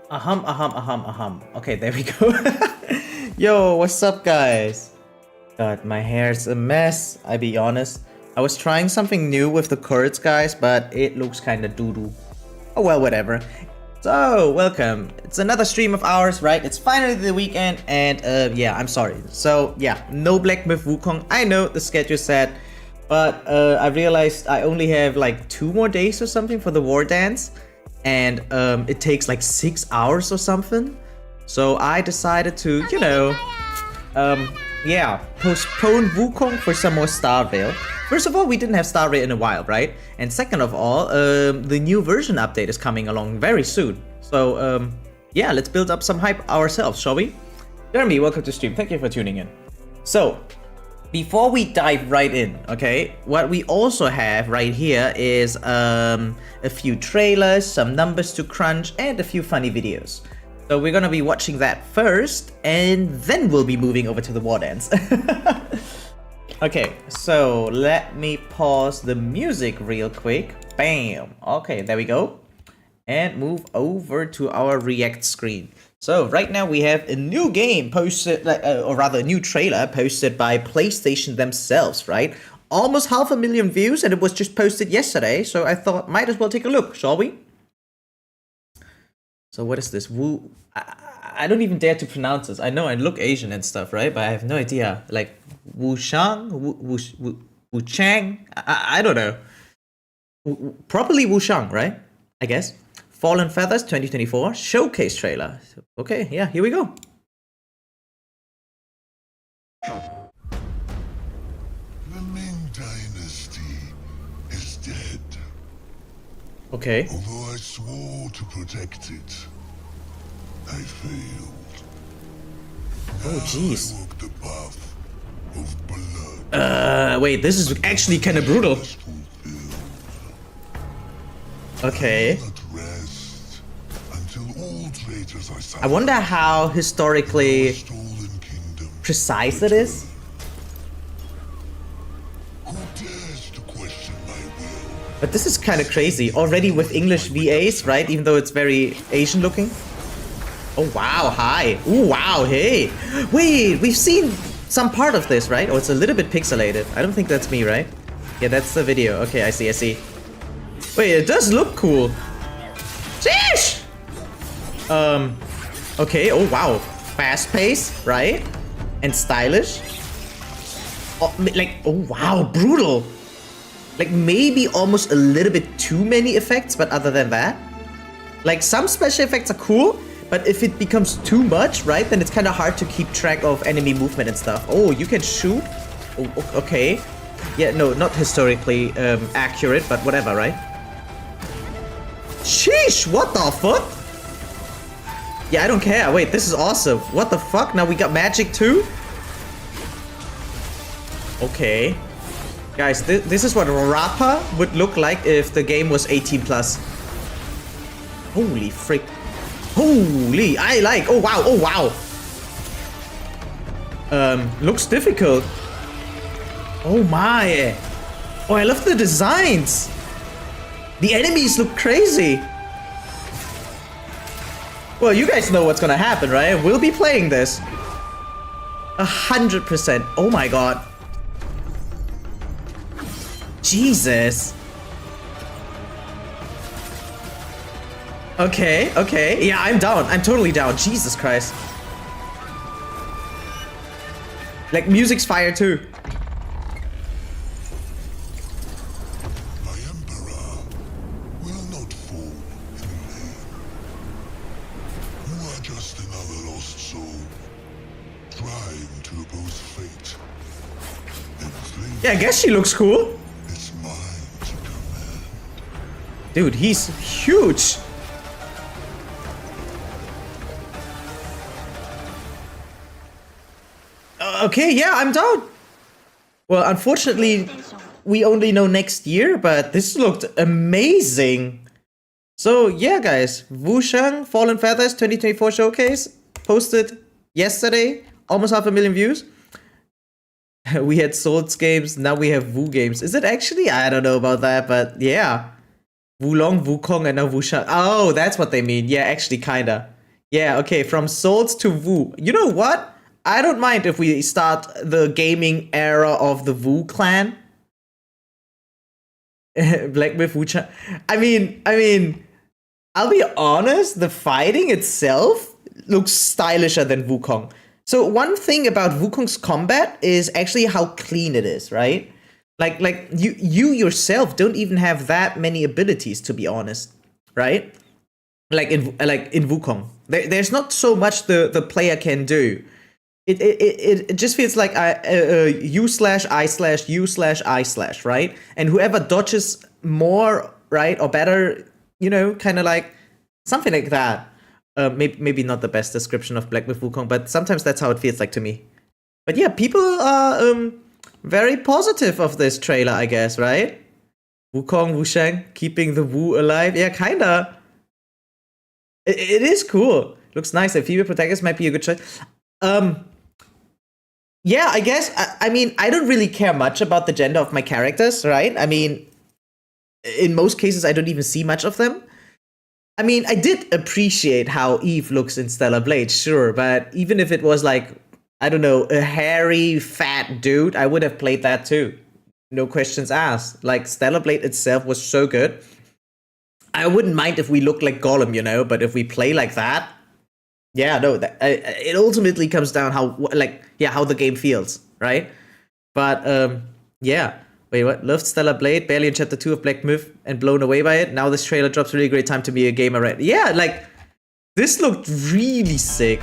Okay, there we go. Yo, what's up, guys? God, my hair's a mess, I be honest. I was trying something new with the curds, guys, but it looks kinda doo-doo. Oh well, whatever. So, welcome. It's another stream of ours, right? It's finally the weekend, and yeah, I'm sorry. So, yeah, no Black Myth Wukong. I know the schedule's set, but I realized I only have like 2 more days or something for the war dance. And it takes like 6 hours or something. So I decided to, you know, yeah, postpone Wukong for some more Star Rail. First of all, we didn't have Star Rail in a while, right? And second of all, the new version update is coming along very soon. So yeah, let's build up some hype ourselves, shall we? Jeremy, welcome to stream. Thank you for tuning in. So, before we dive right in, okay, what we also have right here is a few trailers, some numbers to crunch, and a few funny videos. So we're gonna be watching that first, and then we'll be moving over to the war dance. Okay, so let me pause the music real quick. Bam! Okay, there we go. And move over to our React screen. So right now we have a new game posted, or rather a new trailer posted by PlayStation themselves, right? Almost 500,000 views, and it was just posted yesterday, so I thought might as well take a look, shall we? So what is this? Wu? I don't even dare to pronounce this. I know I look Asian and stuff, right? But I have no idea. Like Wushang, Wu Chang. I don't know. Probably Wushang, right? I guess. Fallen Feathers 2024 showcase trailer. Okay, yeah, here we go. The Ming Dynasty is dead. Okay. Although I swore to protect it, I failed. Oh, jeez. I walk the path of blood. Wait, this is actually kind of brutal. Okay. I wonder how historically precise it is. But this is kind of crazy. Already with English VAs, right? Even though it's very Asian looking. Oh, wow. Hi. Oh, wow. Hey. Wait, we've seen some part of this, right? Oh, it's a little bit pixelated. I don't think that's me, right? Yeah, that's the video. Okay, I see. Wait, it does look cool. Sheesh! Okay, oh wow. Fast pace, right? And stylish. Oh, like, oh wow, brutal. Like, maybe almost a little bit too many effects, but other than that. Like, some special effects are cool, but if it becomes too much, right, then it's kind of hard to keep track of enemy movement and stuff. Oh, you can shoot? Oh, okay. Yeah, no, not historically accurate, but whatever, right? Sheesh, what the fuck? Yeah, I don't care. Wait, this is awesome. What the fuck? Now we got magic too? Okay. Guys, this is what Rappa would look like if the game was 18 plus. Holy frick. Holy, I like. Oh wow, oh wow. Looks difficult. Oh my. Oh, I love the designs. The enemies look crazy. Well, you guys know what's gonna happen, right? We'll be playing this. 100%. Oh my god. Jesus. Okay, okay. Yeah, I'm down. I'm totally down. Jesus Christ. Like, music's fire too. Yeah, I guess she looks cool. It's mine to command. Dude, he's huge. Okay, yeah, I'm down. Well, unfortunately, we only know next year, but this looked amazing. So, yeah, guys. Wushang Fallen Feathers 2024 showcase posted yesterday. Almost 500,000 views. We had Souls games, now we have Wu games. Is it actually? I don't know about that, but yeah. Wulong, Wukong, and now Wushang. Oh, that's what they mean. Yeah, actually, kinda. Yeah, okay, from Souls to Wu. You know what? I don't mind if we start the gaming era of the Wu clan. Black Myth Wu Chan. I mean, I'll be honest, the fighting itself looks stylisher than Wukong. So one thing about Wukong's combat is actually how clean it is, right? Like you yourself don't even have that many abilities, to be honest, right? Like in Wukong, there's not so much the player can do. It just feels like U slash I slash U slash I slash, right? And whoever dodges more, right, or better, you know, kind of like something like that. Maybe not the best description of Black Myth Wukong, but sometimes that's how it feels like to me. But yeah, people are very positive of this trailer, I guess, right? Wukong, Wushang, keeping the Wu alive. Yeah, kinda. It is cool. Looks nice. A female protagonist might be a good choice. Yeah, I guess. I mean, I don't really care much about the gender of my characters, right? I mean, in most cases, I don't even see much of them. I mean, I did appreciate how Eve looks in Stellar Blade, sure, but even if it was like, I don't know, a hairy, fat dude, I would have played that too. No questions asked. Like, Stellar Blade itself was so good. I wouldn't mind if we looked like Gollum, you know, but if we play like that, yeah, no, it ultimately comes down how the game feels, right? But, yeah. Wait, what? Loved Stellar Blade, barely in chapter 2 of Black Myth, and blown away by it. Now this trailer drops really great time to be a gamer, right? Yeah, like, this looked really sick.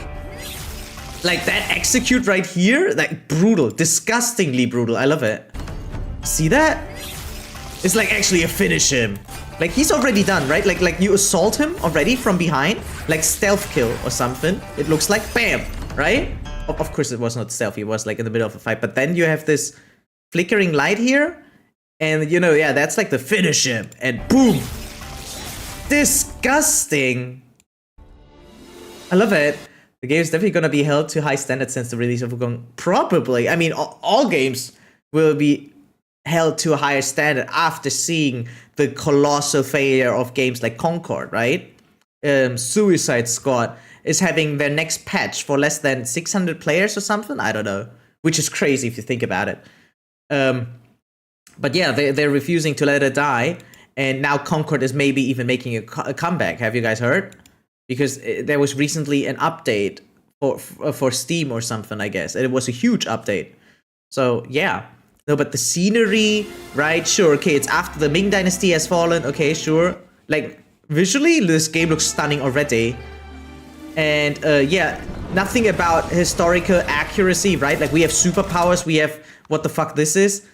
Like, that execute right here, like, brutal. Disgustingly brutal. I love it. See that? It's like actually a finish him. Like, he's already done, right? Like you assault him already from behind. Like, stealth kill or something. It looks like, bam, right? Of course, it was not stealthy. It was, like, in the middle of a fight. But then you have this flickering light here, and you know, yeah, that's like the finish him, and boom, disgusting. I love it. The game is definitely gonna be held to high standards since the release of Wukong. Probably, I mean, all games will be held to a higher standard after seeing the colossal failure of games like Concord, right? Suicide Squad is having their next patch for less than 600 players or something. I don't know, which is crazy if you think about it. But yeah, they're refusing to let it die, and now Concord is maybe even making a comeback. Have you guys heard? Because there was recently an update for Steam or something, I guess, and it was a huge update. So yeah, no, but the scenery, right? Sure, okay, it's after the Ming Dynasty has fallen. Okay, sure. Like visually, this game looks stunning already, and yeah, nothing about historical accuracy, right? Like we have superpowers, we have what the fuck this is.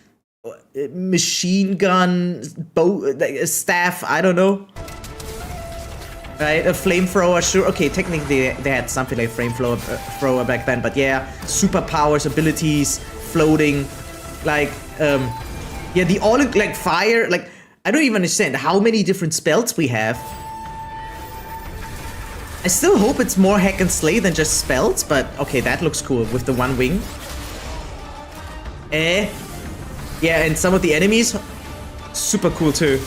Machine gun, bow, staff, I don't know. Right, a flamethrower, sure. Okay, technically they had something like flamethrower back then, but yeah, superpowers, abilities, floating, like, yeah, the all, like, fire, like, I don't even understand how many different spells we have. I still hope it's more hack and slay than just spells, but okay, that looks cool with the one wing. Yeah, and some of the enemies, super cool too.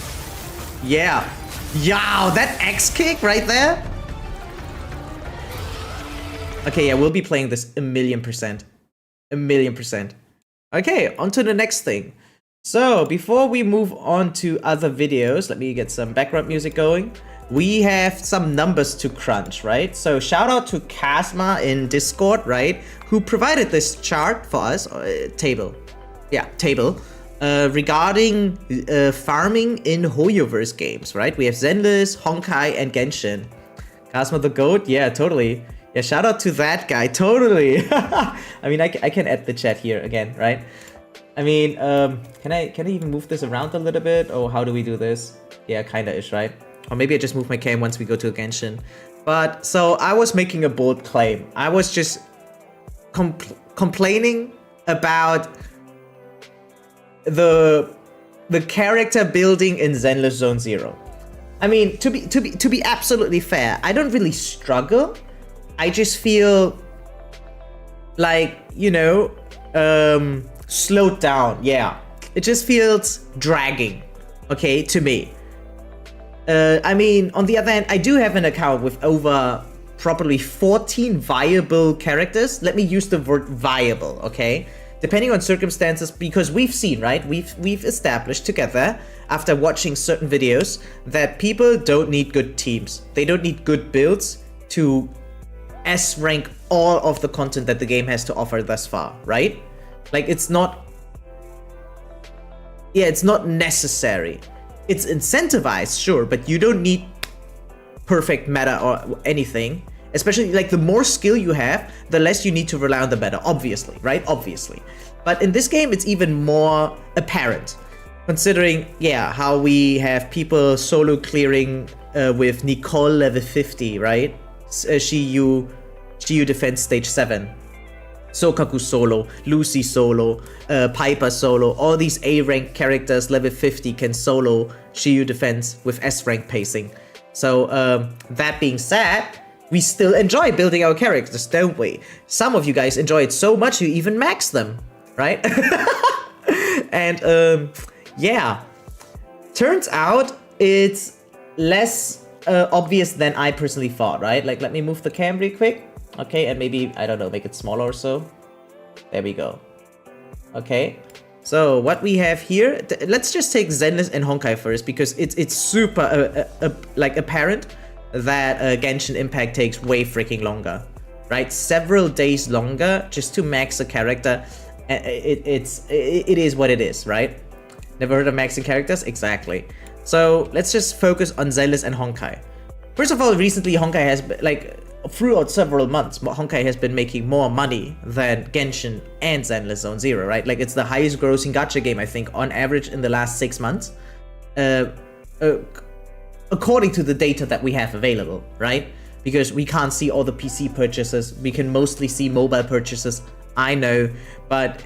Yeah. Yow, that X kick right there. Okay, yeah, we'll be playing this 1,000,000%. 1,000,000%. Okay, on to the next thing. So, before we move on to other videos, let me get some background music going. We have some numbers to crunch, right? So, shout out to Kasma in Discord, right? Who provided this chart for us, table. Yeah, table. Regarding farming in Hoyoverse games, right? We have Zenless, Honkai, and Genshin. Cosmo the Goat? Yeah, totally. Yeah, shout out to that guy, totally. I mean, I can add the chat here again, right? I mean, can I even move this around a little bit? Or how do we do this? Yeah, kinda ish, right? Or maybe I just move my cam once we go to Genshin. But, so I was making a bold claim. I was just complaining about the character building in Zenless Zone Zero. I mean, to be absolutely fair, I don't really struggle. I just feel like, you know, slowed down. Yeah, it just feels dragging. Okay, to me. I mean, on the other hand, I do have an account with over probably 14 viable characters. Let me use the word viable, okay? Depending on circumstances, because we've seen, right? We've established together after watching certain videos that people don't need good teams. They don't need good builds to S rank all of the content that the game has to offer thus far, right? Like it's not necessary. It's incentivized, sure, but you don't need perfect meta or anything. Especially, like, the more skill you have, the less you need to rely on the meta, obviously, right? Obviously. But in this game, it's even more apparent. Considering, yeah, how we have people solo clearing with Nicole level 50, right? Shiyu defense stage 7. Sokaku solo, Lucy solo, Piper solo. All these A-rank characters level 50 can solo Shiyu defense with S-rank pacing. So, that being said, we still enjoy building our characters, don't we? Some of you guys enjoy it so much you even max them, right? And yeah, turns out it's less obvious than I personally thought, right? Like, let me move the cam real quick. Okay, and maybe, I don't know, make it smaller or so. There we go. Okay, so what we have here, let's just take Zenless and Honkai first, because it's super like apparent that Genshin Impact takes way freaking longer, right? Several days longer just to max a character. It is what it is, right? Never heard of maxing characters? Exactly. So let's just focus on Zenless and Honkai. First of all, recently Honkai has been, like, throughout several months, Honkai has been making more money than Genshin and Zenless Zone Zero, right? Like, it's the highest grossing gacha game, I think, on average in the last 6 months. According to the data that we have available, right? Because we can't see all the PC purchases. We can mostly see mobile purchases, I know. But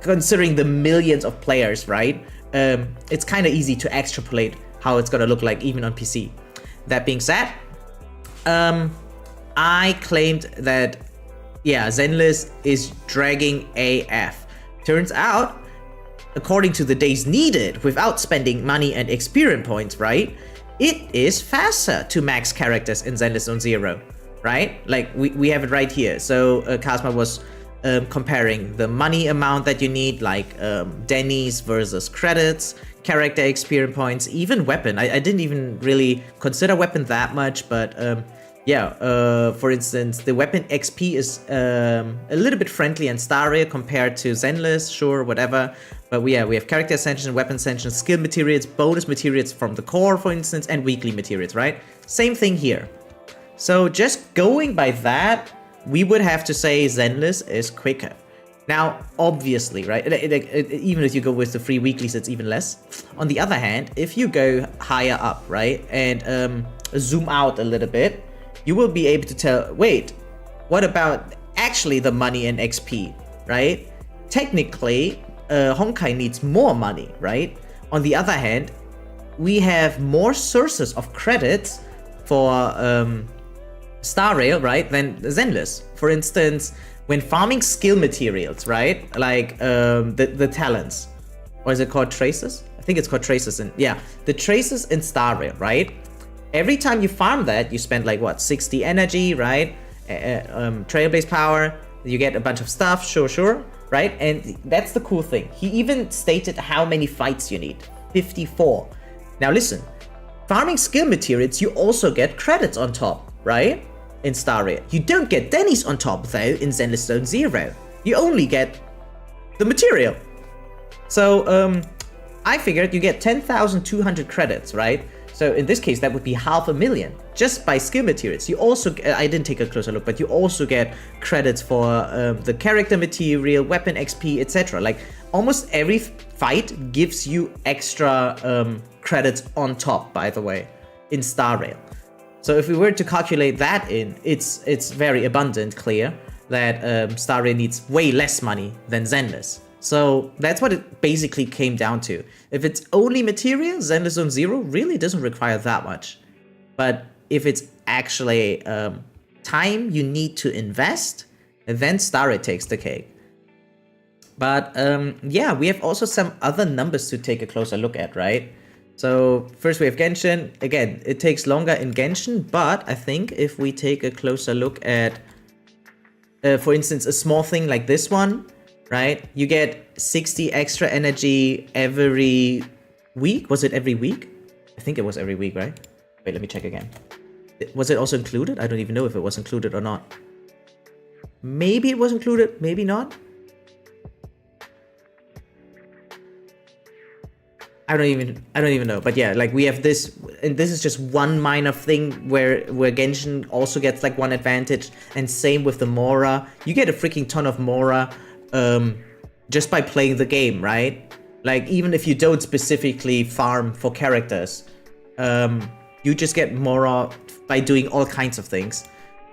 considering the millions of players, right? It's kind of easy to extrapolate how it's gonna look like even on PC. That being said, I claimed that, yeah, Zenless is dragging AF. Turns out, according to the days needed without spending money and experience points, right? It is faster to max characters in Zenless Zone Zero, right? Like, we have it right here. So Kazma was comparing the money amount that you need, like Denny's versus credits, character experience points, even weapon. I didn't even really consider weapon that much, but yeah, for instance, the weapon XP is a little bit friendly and Star Rail compared to Zenless, sure, whatever. But we have character ascension, weapon ascension, skill materials, bonus materials from the core, for instance, and weekly materials, right? Same thing here. So just going by that, we would have to say Zenless is quicker. Now, obviously, right, even if you go with the free weeklies, it's even less. On the other hand, if you go higher up, right, and zoom out a little bit, you will be able to tell, wait, what about actually the money and XP, right? Technically, Honkai needs more money, right? On the other hand, we have more sources of credits for Star Rail, right, than Zenless. For instance, when farming skill materials, right, like the talents, or is it called traces? I think it's called traces, and yeah, the traces in Star Rail, right? Every time you farm that, you spend like what, 60 energy, right? Trailblaze power, you get a bunch of stuff, sure, right? And that's the cool thing. He even stated how many fights you need, 54. Now listen, farming skill materials, you also get credits on top, right? In Star Rail. You don't get Denny's on top though in Zenless Zone Zero. You only get the material. So I figured you get 10,200 credits, right? So in this case, that would be 500,000 just by skill materials. You also, I didn't take a closer look, but you also get credits for the character material, weapon XP, etc. Like almost every fight gives you extra credits on top, by the way, in Star Rail. So if we were to calculate that in, it's very abundant, clear that Star Rail needs way less money than Zenless. So that's what it basically came down to. If it's only material, Zenless Zone Zero really doesn't require that much. But if it's actually time you need to invest, then Star Rail takes the cake. But yeah, we have also some other numbers to take a closer look at, right? So first we have Genshin. Again, it takes longer in Genshin, but I think if we take a closer look at, for instance, a small thing like this one, right? You get 60 extra energy every week. Was it every week? I think it was every week, right? Wait, let me check again. Was it also included? I don't even know if it was included or not. Maybe it was included, maybe not. I don't even know. But yeah, like we have this, and this is just one minor thing where Genshin also gets like one advantage, and same with the Mora. You get a freaking ton of Mora just by playing the game, right? Like even if you don't specifically farm for characters, you just get Mora by doing all kinds of things,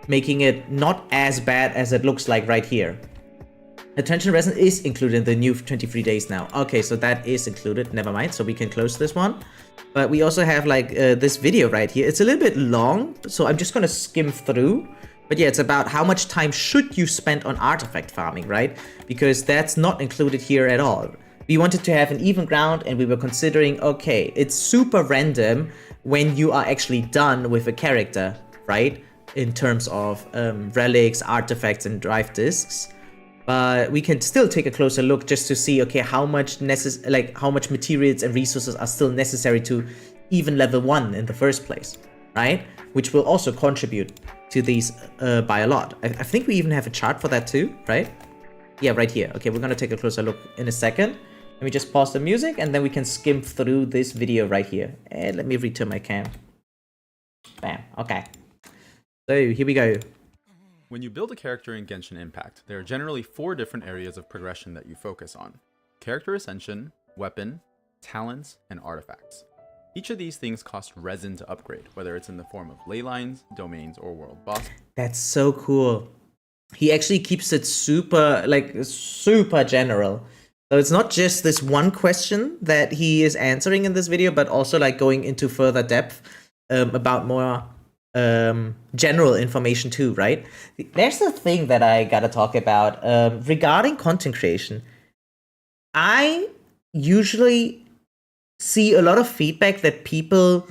making it not as bad as it looks like right here. Attention resin is included in the new 23 days now. Okay, so that is included. Never mind. So we can close this one. But we also have like this video right here. It's a little bit long, so I'm just gonna skim through. But yeah, it's about how much time should you spend on artifact farming, right? Because that's not included here at all. We wanted to have an even ground, and we were considering, okay, it's super random when you are actually done with a character, right? In terms of relics, artifacts, and drive discs. But we can still take a closer look just to see, okay, how much materials and resources are still necessary to even level 1 in the first place, right? Which will also contribute to these by a lot. I think we even have a chart for that too, right? Yeah, right here. Okay, we're gonna take a closer look in a second. Let me just pause the music, and then we can skim through this video right here. And let me return my cam. Bam, okay. So here we go. When you build a character in Genshin Impact, there are generally 4 different areas of progression that you focus on: character ascension, weapon, talents, and artifacts. Each of these things cost resin to upgrade, whether it's in the form of ley lines, domains, or world boss. That's so cool. He actually keeps it super general. So it's not just this one question that he is answering in this video, but also like going into further depth about more general information too, right? There's the thing that I gotta talk about regarding content creation. I usually see a lot of feedback that people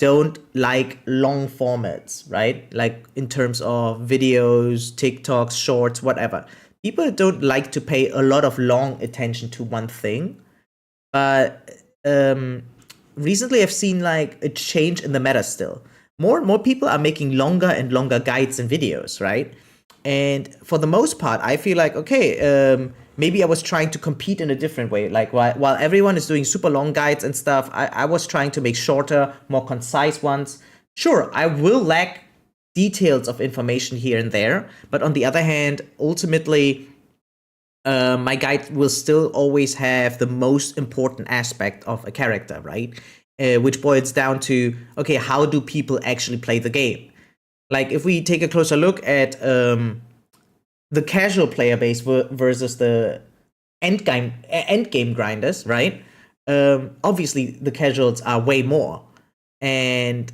don't like long formats, right? Like in terms of videos, TikToks, shorts, whatever. People don't like to pay a lot of long attention to one thing. But recently I've seen like a change in the meta still. More and more people are making longer and longer guides and videos, right? And for the most part, I feel like, okay, maybe I was trying to compete in a different way. Like while everyone is doing super long guides and stuff, I was trying to make shorter, more concise ones. Sure, I will lack details of information here and there, but on the other hand, ultimately, my guide will still always have the most important aspect of a character, right? Which boils down to, okay, how do people actually play the game? Like if we take a closer look at the casual player base versus the end game grinders, right? Obviously the casuals are way more, and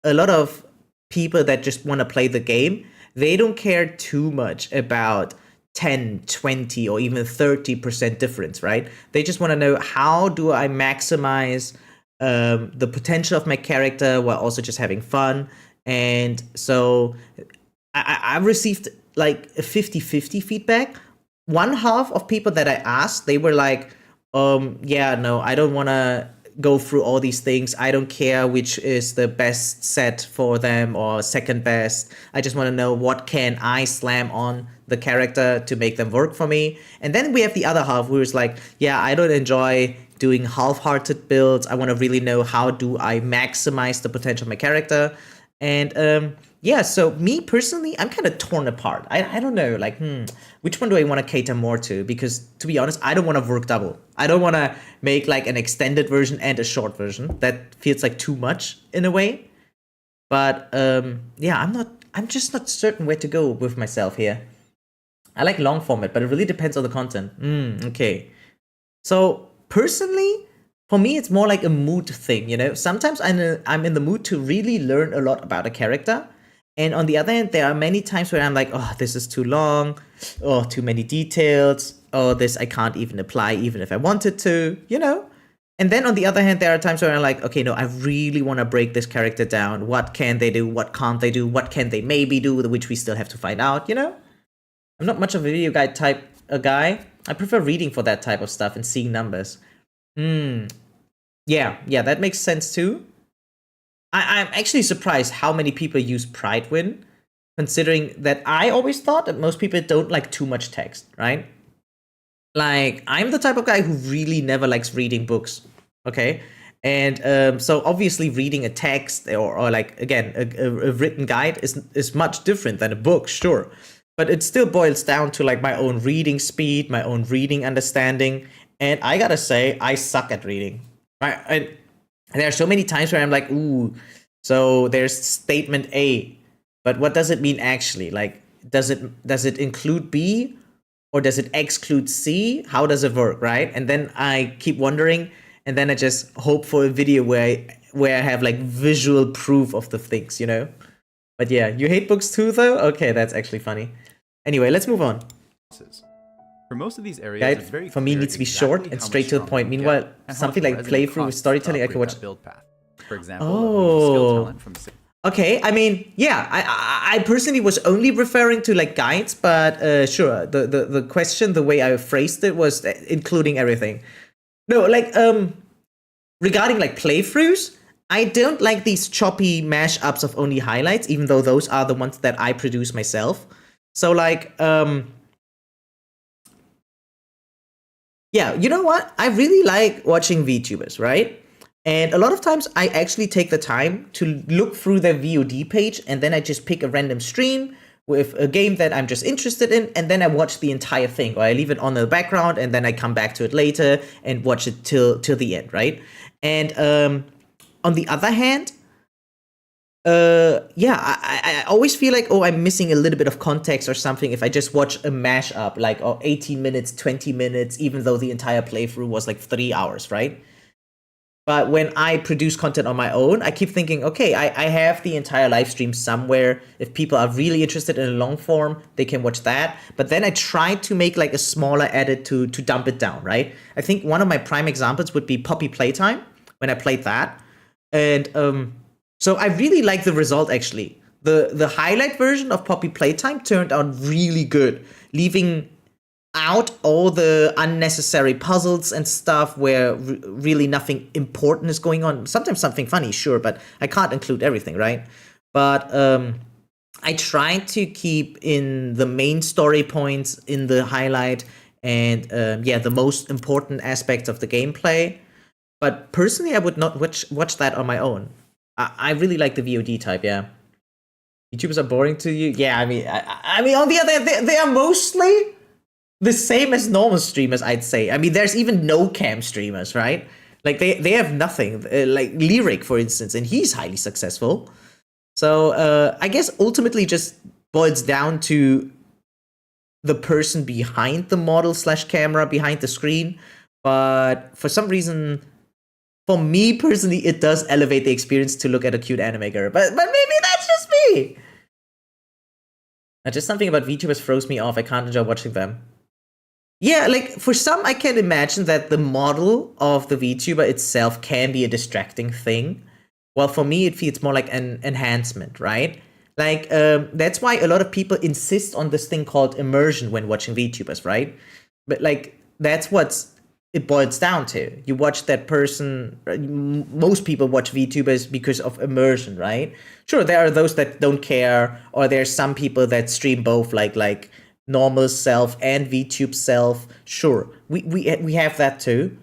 a lot of people that just want to play the game, they don't care too much about 10, 20, or even 30% difference, right? They just want to know, how do I maximize the potential of my character while also just having fun? And so I've received like a 50-50 feedback. One half of people that I asked, they were like, yeah, no, I don't want to go through all these things. I don't care which is the best set for them or second best. I just want to know what can I slam on the character to make them work for me. And then we have the other half who is like, yeah, I don't enjoy doing half-hearted builds. I want to really know, how do I maximize the potential of my character? And yeah, so me personally, I'm kind of torn apart. I don't know, like, which one do I want to cater more to? Because to be honest, I don't want to work double. I don't want to make like an extended version and a short version. That feels like too much in a way. But yeah, I'm just not certain where to go with myself here. I like long format, but it really depends on the content. Okay. So personally, for me, it's more like a mood thing, you know? Sometimes I'm in the mood to really learn a lot about a character. And on the other hand, there are many times where I'm like, oh, this is too long. Oh, too many details. Oh, this I can't even apply even if I wanted to, you know? And then on the other hand, there are times where I'm like, okay, no, I really want to break this character down. What can they do? What can't they do? What can they maybe do, which we still have to find out, you know? I'm not much of a video guide type a guy. I prefer reading for that type of stuff and seeing numbers. Yeah, that makes sense too. I'm actually surprised how many people use Pridewin, considering that I always thought that most people don't like too much text, right? Like, I'm the type of guy who really never likes reading books, okay? And so obviously reading a text or like, again, a written guide is much different than a book, sure. But it still boils down to like my own reading speed, my own reading understanding. And I gotta say, I suck at reading. And there are so many times where I'm like, ooh, so there's statement A, but what does it mean actually? Like, does it include B or does it exclude C? How does it work, right? And then I keep wondering, and then I just hope for a video where I have like visual proof of the things, you know? But yeah, you hate books too, though? Okay, that's actually funny. Anyway, let's move on. For most of these areas, Guide it's very for me needs to be short and straight to the point. Meanwhile, something like playthrough with storytelling, I can watch. Build path. For example, skill talent from okay, I mean, yeah, I personally was only referring to like guides, but sure, the question, the way I phrased it was including everything. No, like regarding like playthroughs, I don't like these choppy mashups of only highlights, even though those are the ones that I produce myself. So like yeah, you know what? I really like watching VTubers, right? And a lot of times I actually take the time to look through their VOD page and then I just pick a random stream with a game that I'm just interested in and then I watch the entire thing, or I leave it on in the background and then I come back to it later and watch it till the end, right? And on the other hand, yeah, I always feel like, oh, I'm missing a little bit of context or something if I just watch a mashup, like 18 minutes, 20 minutes, even though the entire playthrough was like 3 hours, right? But when I produce content on my own, I keep thinking, okay, I have the entire live stream somewhere. If people are really interested in a long form, they can watch that. But then I try to make like a smaller edit to dump it down, right? I think one of my prime examples would be Poppy Playtime, when I played that. And so I really like the result, actually. The highlight version of Poppy Playtime turned out really good, leaving out all the unnecessary puzzles and stuff where really nothing important is going on. Sometimes something funny, sure, but I can't include everything, right? But I try to keep in the main story points in the highlight and yeah, the most important aspects of the gameplay. But personally, I would not watch that on my own. I really like the VOD type, yeah. YouTubers are boring to you? Yeah, I mean, on the other hand, they are mostly the same as normal streamers, I'd say. I mean, there's even no cam streamers, right? Like, they have nothing. Like, Lyric, for instance, and he's highly successful. So, I guess ultimately just boils down to the person behind the model / camera, behind the screen. But for some reason, for me personally, it does elevate the experience to look at a cute anime girl. But maybe that's just me. Just something about VTubers throws me off. I can't enjoy watching them. Yeah, like, for some, I can imagine that the model of the VTuber itself can be a distracting thing. Well, for me, it feels more like an enhancement, right? Like, that's why a lot of people insist on this thing called immersion when watching VTubers, right? But, like, that's what it boils down to. You watch that person, most people watch VTubers because of immersion, right? Sure, there are those that don't care, or there's some people that stream both, like normal self and VTube self. Sure, we have that too.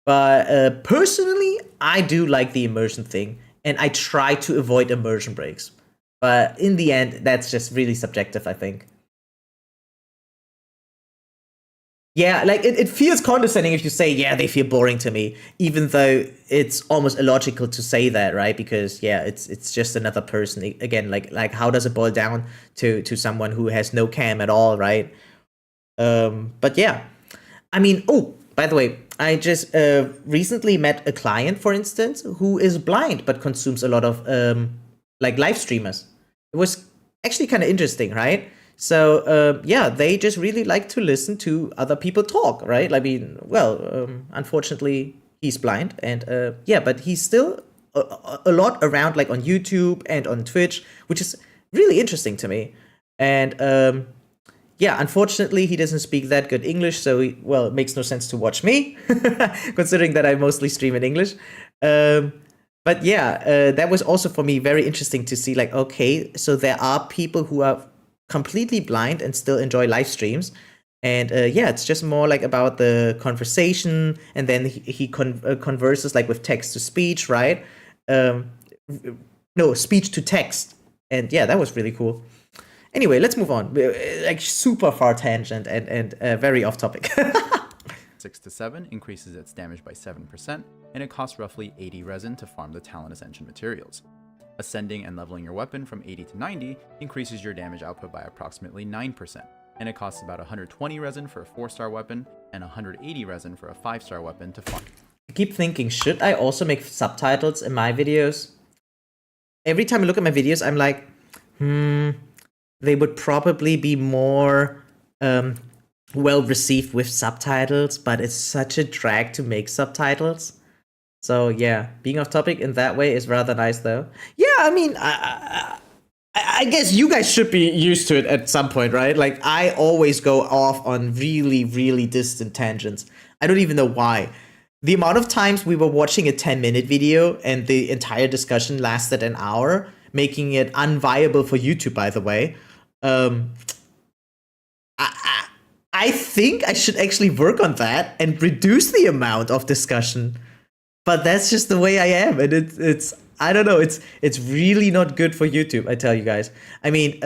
But personally, I do like the immersion thing, and I try to avoid immersion breaks. But in the end, that's just really subjective, I think. Yeah, like, it feels condescending if you say, yeah, they feel boring to me, even though it's almost illogical to say that, right? Because, yeah, it's just another person. Again, like how does it boil down to someone who has no cam at all, right? But yeah, I mean, oh, by the way, I just recently met a client, for instance, who is blind but consumes a lot of like live streamers. It was actually kind of interesting, right? So, yeah, they just really like to listen to other people talk, right? I mean, well, unfortunately, he's blind, and yeah, but he's still a lot around, like on YouTube and on Twitch, which is really interesting to me. And yeah, unfortunately, he doesn't speak that good English, so well, it makes no sense to watch me, considering that I mostly stream in English. But yeah, that was also for me very interesting to see, like, okay, so there are people who are completely blind and still enjoy live streams. And yeah, it's just more like about the conversation, and then he converses like with text to speech, right? No, speech to text. And yeah, that was really cool. Anyway, let's move on. Like super far tangent and very off topic. 6 to 7 increases its damage by 7%, and it costs roughly 80 resin to farm the Talon Ascension materials. Ascending and leveling your weapon from 80 to 90 increases your damage output by approximately 9%, and it costs about 120 resin for a 4-star weapon and 180 resin for a 5-star weapon to farm. I keep thinking, should I also make subtitles in my videos? Every time I look at my videos, I'm like, they would probably be more well received with subtitles, but it's such a drag to make subtitles. So yeah, being off topic in that way is rather nice though. Yeah, I mean, I guess you guys should be used to it at some point, right? Like, I always go off on really, really distant tangents. I don't even know why. The amount of times we were watching a 10-minute video and the entire discussion lasted an hour, making it unviable for YouTube, by the way. I think I should actually work on that and reduce the amount of discussion. But that's just the way I am, and it's I don't know, it's really not good for YouTube, I tell you guys. I mean,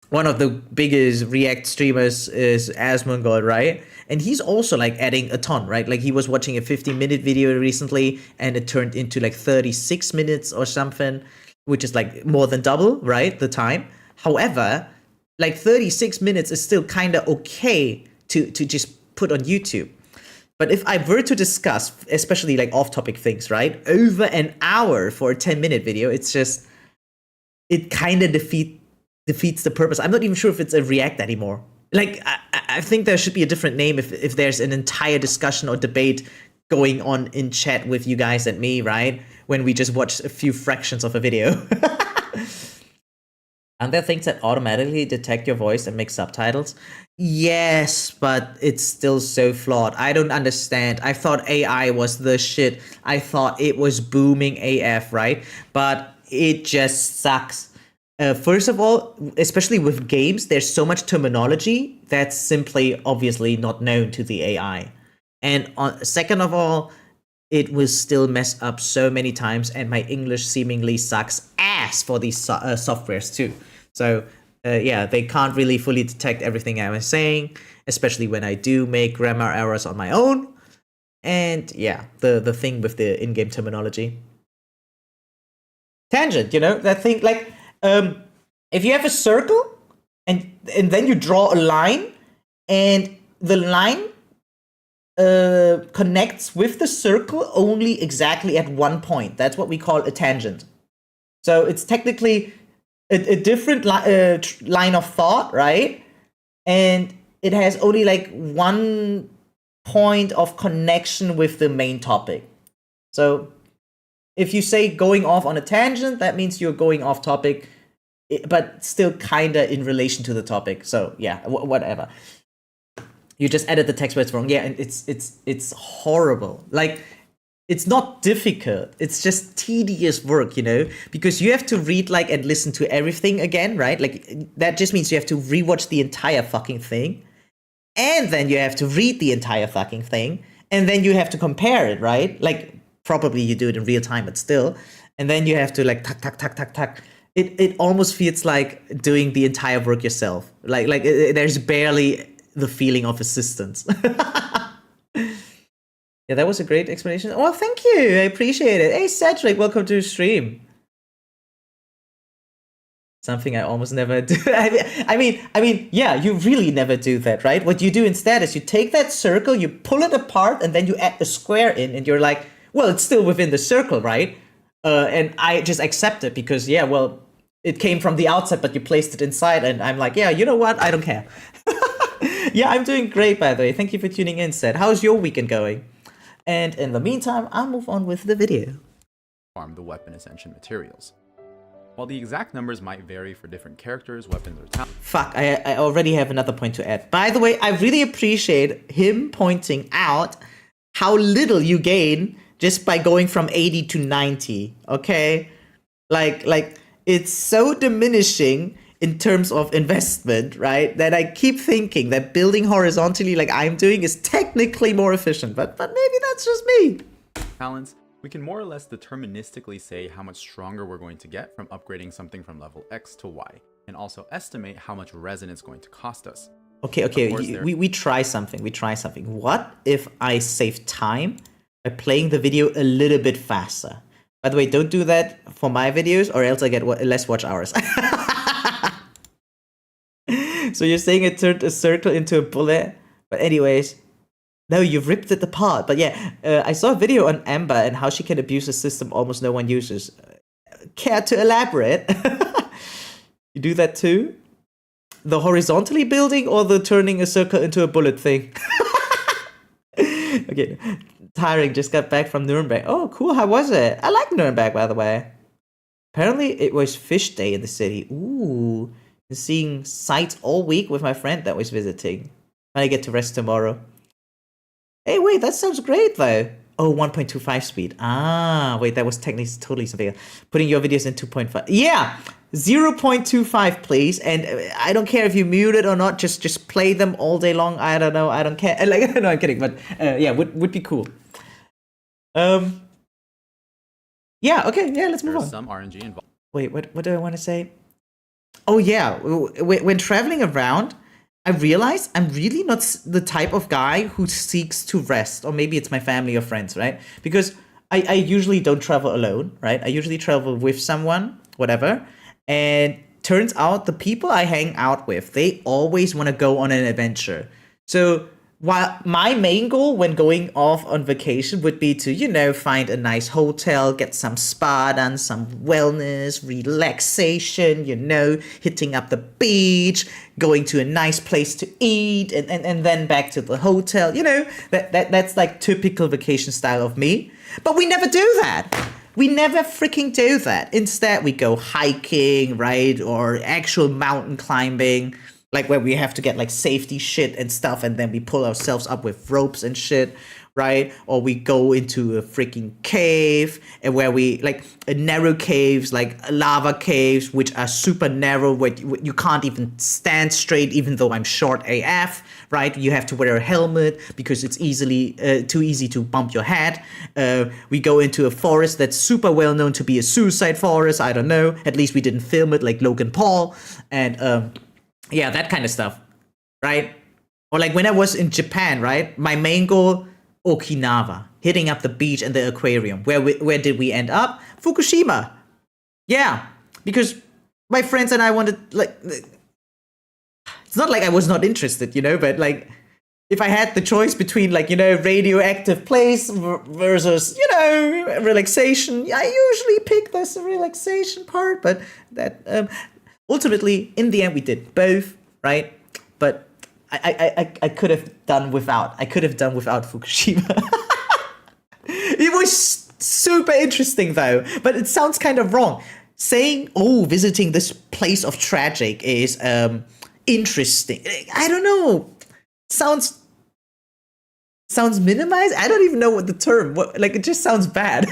one of the biggest React streamers is Asmongold, right? And he's also like adding a ton, right? Like, he was watching a 15-minute video recently, and it turned into like 36 minutes or something, which is like more than double, right? The time. However, like 36 minutes is still kind of okay to just put on YouTube. But if I were to discuss, especially like off-topic things, right, over an hour for a 10-minute video, it's just, it kind of defeats the purpose. I'm not even sure if it's a React anymore. Like, I think there should be a different name if there's an entire discussion or debate going on in chat with you guys and me, right, when we just watch a few fractions of a video. Aren't there things that automatically detect your voice and make subtitles? Yes, but it's still so flawed. I don't understand. I thought AI was the shit. I thought it was booming AF, right? But it just sucks. First of all, especially with games, there's so much terminology that's simply obviously not known to the AI. And second of all, it will still mess up so many times, and my English seemingly sucks ass for these softwares too. So yeah, they can't really fully detect everything I was saying, especially when I do make grammar errors on my own. And yeah, the thing with the in-game terminology. Tangent, you know, that thing, like, if you have a circle and then you draw a line, and the line connects with the circle only exactly at one point. That's what we call a tangent. So it's technically a different line of thought, right? And it has only like one point of connection with the main topic. So if you say going off on a tangent, that means you're going off topic, but still kind of in relation to the topic. So yeah, whatever. You just added the text where it's wrong. Yeah, and it's horrible. Like, it's not difficult. It's just tedious work, you know? Because you have to read, like, and listen to everything again, right? Like, that just means you have to rewatch the entire fucking thing. And then you have to read the entire fucking thing. And then you have to compare it, right? Like, probably you do it in real time, but still. And then you have to, like, tuck. It almost feels like doing the entire work yourself. Like there's barely the feeling of assistance. Yeah, that was a great explanation. Oh, thank you. I appreciate it. Hey, Cedric, welcome to the stream. Something I almost never do. I mean, yeah, you really never do that, right? What you do instead is you take that circle, you pull it apart, and then you add a square in, and you're like, well, it's still within the circle, right? And I just accept it because, yeah, well, it came from the outside, but you placed it inside, and I'm like, yeah, you know what? I don't care. Yeah, I'm doing great, by the way. Thank you for tuning in, Seth. How's your weekend going? And in the meantime, I'll move on with the video. farm the weapon ascension materials. While the exact numbers might vary for different characters, weapons, or talents, Fuck, I already have another point to add. By the way, I really appreciate him pointing out how little you gain just by going from 80 to 90, okay? Like it's so diminishing in terms of investment, right? That I keep thinking that building horizontally like I'm doing is technically more efficient, but maybe that's just me. talents, we can more or less deterministically say how much stronger we're going to get from upgrading something from level X to Y, and also estimate how much resin it's going to cost us. Okay, we try something, What if I save time by playing the video a little bit faster? By the way, don't do that for my videos or else I get less watch hours. So you're saying it turned a circle into a bullet? But anyways, no, you've ripped it apart. But yeah, I saw a video on Amber and how she can abuse a system almost no one uses. Care to elaborate? You do that too? The horizontally building or the turning a circle into a bullet thing? Okay, Tiring just got back from Nuremberg. Oh, cool. How was it? I like Nuremberg, by the way. Apparently, it was fish day in the city. Ooh, been seeing sights all week with my friend that was visiting. I get to rest tomorrow. Hey, wait, that sounds great, though. Oh, 1.25 speed. Ah, wait, that was technically totally something else. Putting your videos in 2.5. Yeah, 0.25, please. And I don't care if you mute it or not. Just play them all day long. I don't know. I don't care. Like, no, I'm kidding. But yeah, would be cool. Yeah, okay. Yeah, let's move There's on. some RNG involved. Wait, what do I want to say? Oh, yeah. When traveling around, I realize I'm really not the type of guy who seeks to rest, or maybe it's my family or friends, right? Because I usually don't travel alone, right? I usually travel with someone, whatever. And turns out the people I hang out with, they always want to go on an adventure. So while my main goal when going off on vacation would be to, you know, find a nice hotel, get some spa done, some wellness, relaxation, you know, hitting up the beach, going to a nice place to eat, and then back to the hotel. You know, that's like typical vacation style of me. But we never do that. We never freaking do that. Instead, we go hiking, right? Or actual mountain climbing. Like where we have to get like safety shit and stuff, and then we pull ourselves up with ropes and shit, right? Or we go into a freaking cave, and where we like narrow caves, like lava caves, which are super narrow, where you can't even stand straight, even though I'm short AF, right? You have to wear a helmet because it's too easy to bump your head. We go into a forest that's super well known to be a suicide forest. I don't know. At least we didn't film it like Logan Paul, and yeah, that kind of stuff, right? Or like when I was in Japan, right? My main goal, Okinawa, hitting up the beach and the aquarium. Where did we end up? Fukushima. Yeah, because my friends and I wanted, like, it's not like I was not interested, you know, but like, if I had the choice between like, you know, radioactive place versus, you know, relaxation, I usually pick this relaxation part, but that, ultimately, in the end, we did both, right? But I could have done without. I could have done without Fukushima. It was super interesting, though. But it sounds kind of wrong. Saying, oh, visiting this place of tragic is interesting. I don't know. Sounds minimized? I don't even know what the term. Like, it just sounds bad.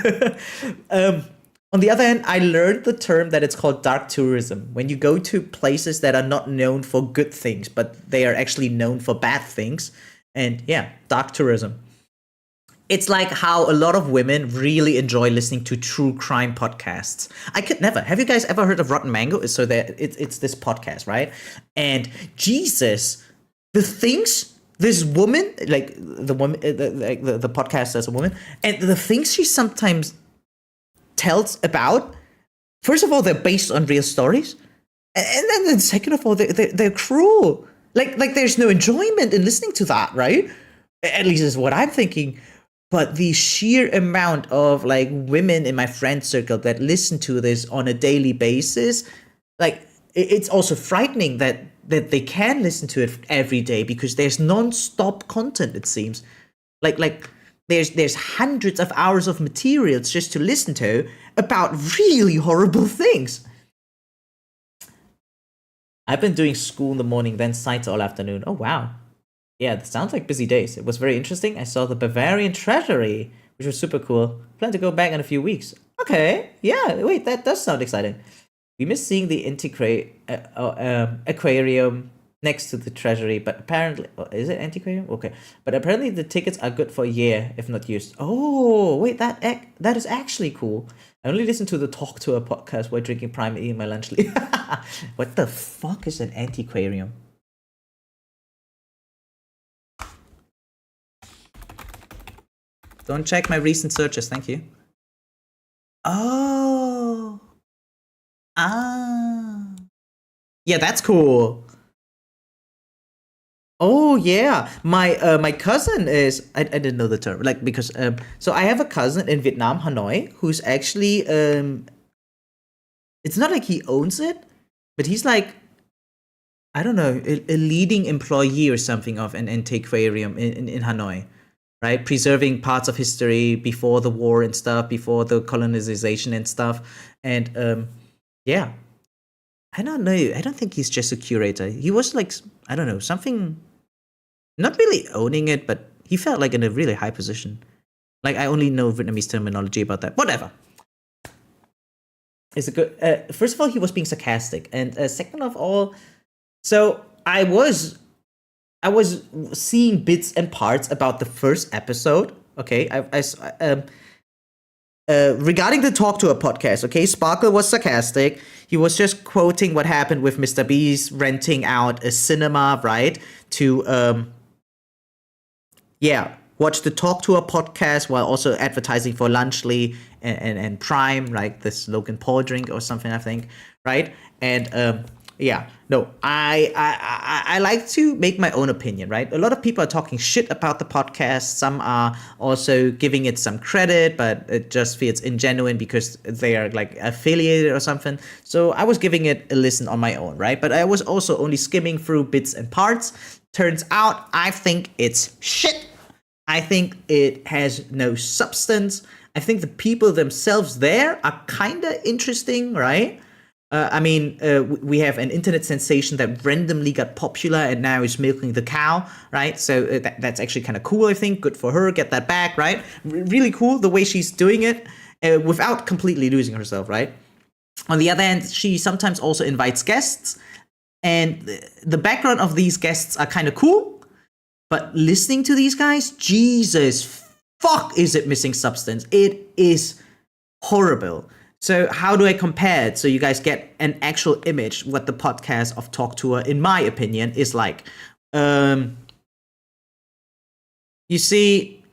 On the other hand, I learned the term that it's called dark tourism. When you go to places that are not known for good things, but they are actually known for bad things. And yeah, dark tourism. It's like how a lot of women really enjoy listening to true crime podcasts. I could never. Have you guys ever heard of Rotten Mango? So that it's this podcast, right? And Jesus, the things this woman, like the woman, the podcast as a woman, and the things she sometimes tells about, first of all, they're based on real stories, and then second of all, they're cruel. Like there's no enjoyment in listening to that, right? At least is what I'm thinking. But the sheer amount of like women in my friend circle that listen to this on a daily basis, like it's also frightening that they can listen to it every day because there's non-stop content, it seems. Like there's hundreds of hours of materials just to listen to about really horrible things. I've been doing school in the morning, then sites all afternoon. Oh, wow. Yeah, that sounds like busy days. It was very interesting. I saw the Bavarian Treasury, which was super cool. Plan to go back in a few weeks. Okay, yeah, wait, that does sound exciting. We miss seeing the aquarium next to the treasury, but apparently, is it antiquarium? Okay, but apparently the tickets are good for a year if not used. Oh, wait, that is actually cool. I only listen to the Talk to a podcast while drinking Prime eating my lunch. What the fuck is an antiquarium? Don't check my recent searches, thank you. Oh. Ah. Yeah, that's cool. Oh yeah, my cousin is I didn't know the term, like, because so I have a cousin in Vietnam, Hanoi, who's actually it's not like he owns it, but he's like, I don't know, a leading employee or something of an antiquarium in Hanoi, right? Preserving parts of history before the war and stuff, before the colonization and stuff, and yeah. I don't know. I don't think he's just a curator. He was like, I don't know, something, not really owning it, but he felt like in a really high position. Like, I only know Vietnamese terminology about that. Whatever. It's a good. First of all, he was being sarcastic, and second of all, so I was seeing bits and parts about the first episode. Okay, regarding the Talk to a podcast, okay, Sparkle was sarcastic. He was just quoting what happened with Mr. Beast renting out a cinema, right? To watch the Talk to a podcast while also advertising for Lunchly and Prime, right? This Logan Paul drink or something, I think, right? And I like to make my own opinion, right? A lot of people are talking shit about the podcast. Some are also giving it some credit, but it just feels ingenuine because they are like affiliated or something. So I was giving it a listen on my own, right? But I was also only skimming through bits and parts. Turns out I think it's shit. I think it has no substance. I think the people themselves there are kind of interesting, right? We have an internet sensation that randomly got popular and now is milking the cow, right? So that's actually kind of cool, I think. Good for her, get that back, right? Really cool the way she's doing it without completely losing herself, right? On the other hand, she sometimes also invites guests, and the background of these guests are kind of cool, but listening to these guys, Jesus fuck, is it missing substance? It is horrible. So how do I compare it so you guys get an actual image what the podcast of Talk Tour, in my opinion, is like? You see,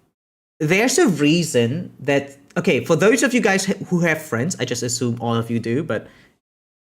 there's a reason that, okay, for those of you guys who have friends, I just assume all of you do, but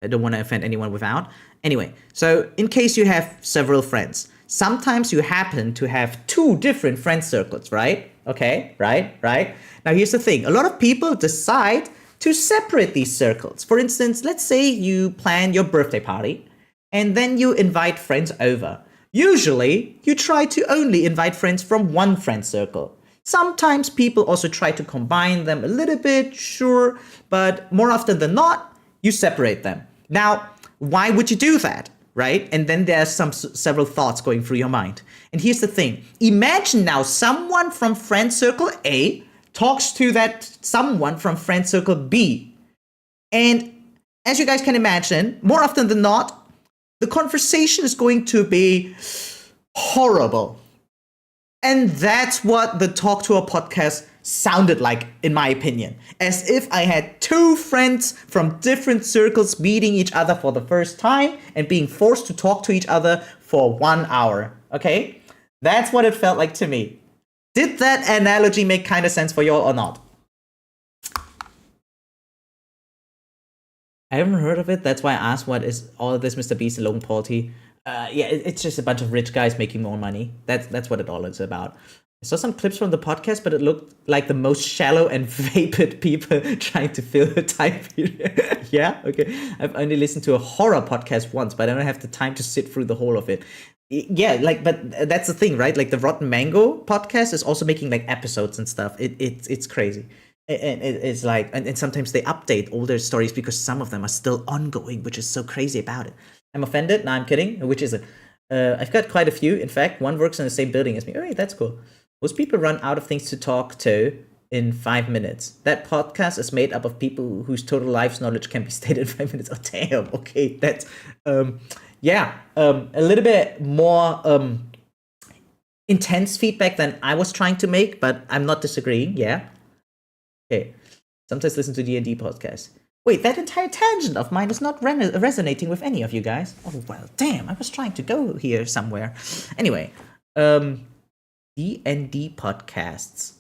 I don't want to offend anyone without. Anyway, so in case you have several friends, sometimes you happen to have two different friend circles, right? Okay, right? Now here's the thing. A lot of people decide to separate these circles. For instance, let's say you plan your birthday party and then you invite friends over. Usually, you try to only invite friends from one friend circle. Sometimes people also try to combine them a little bit, sure, but more often than not, you separate them. Now, why would you do that, right? And then there's several thoughts going through your mind. And here's the thing. Imagine now someone from friend circle A talks to that someone from friend circle B. And as you guys can imagine, more often than not, the conversation is going to be horrible. And that's what the Talk to a podcast sounded like, in my opinion. As if I had two friends from different circles meeting each other for the first time and being forced to talk to each other for 1 hour. Okay? That's what it felt like to me. Did that analogy make kind of sense for you all or not? I haven't heard of it. That's why I asked what is all of this Mr. Beast and Logan Paul tea. It's just a bunch of rich guys making more money. That's what it all is about. I saw some clips from the podcast, but it looked like the most shallow and vapid people trying to fill the time period. Yeah, okay. I've only listened to a horror podcast once, but I don't have the time to sit through the whole of it. Yeah, like, but that's the thing, right? Like the Rotten Mango podcast is also making like episodes and stuff. It's crazy. And it's like, and sometimes they update all their stories because some of them are still ongoing, which is so crazy about it. I'm offended. No, I'm kidding. Which is it? I've got quite a few. In fact, one works in the same building as me. Oh, hey, that's cool. Most people run out of things to talk to in 5 minutes. That podcast is made up of people whose total life's knowledge can be stated in 5 minutes. Oh, damn. Okay, that's a little bit more intense feedback than I was trying to make, but I'm not disagreeing. Yeah. Okay. Sometimes listen to D&D podcasts. Wait, that entire tangent of mine is not resonating with any of you guys. Oh, well, damn. I was trying to go here somewhere. Anyway, D&D podcasts.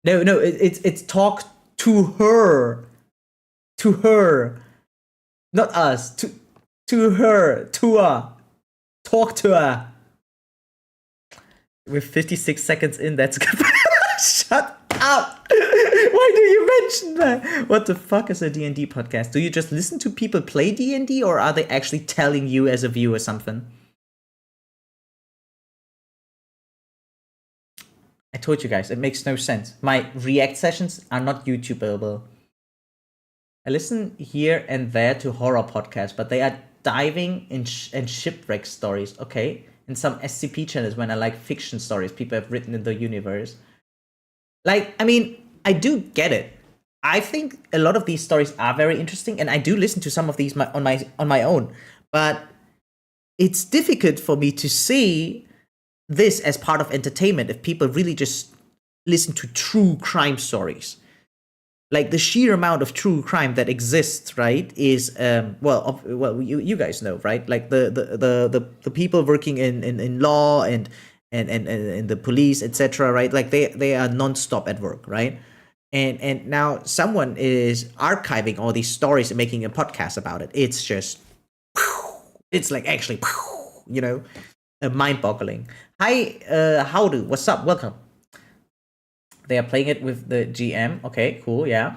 No, it's talk to her. To her. Not us. To her. To her. Talk to her. We're 56 seconds in, that's good. Shut up! Why do you mention that? What the fuck is a D&D podcast? Do you just listen to people play D&D, or are they actually telling you as a viewer something? I told you guys, it makes no sense. My react sessions are not YouTubeable. I listen here and there to horror podcasts, but they are diving in and shipwreck stories, okay? In some SCP channels when I like fiction stories people have written in the universe. Like, I mean, I do get it. I think a lot of these stories are very interesting, and I do listen to some of these on my own. But it's difficult for me to see this as part of entertainment if people really just listen to true crime stories. Like the sheer amount of true crime that exists, right, is you guys know, right? Like the people working in law and the police, etc., right? Like they are nonstop at work, right? And now someone is archiving all these stories and making a podcast about it. It's just, it's like actually, you know, mind-boggling. Hi, Howdo, what's up? Welcome. They are playing it with the GM. Okay, cool, yeah.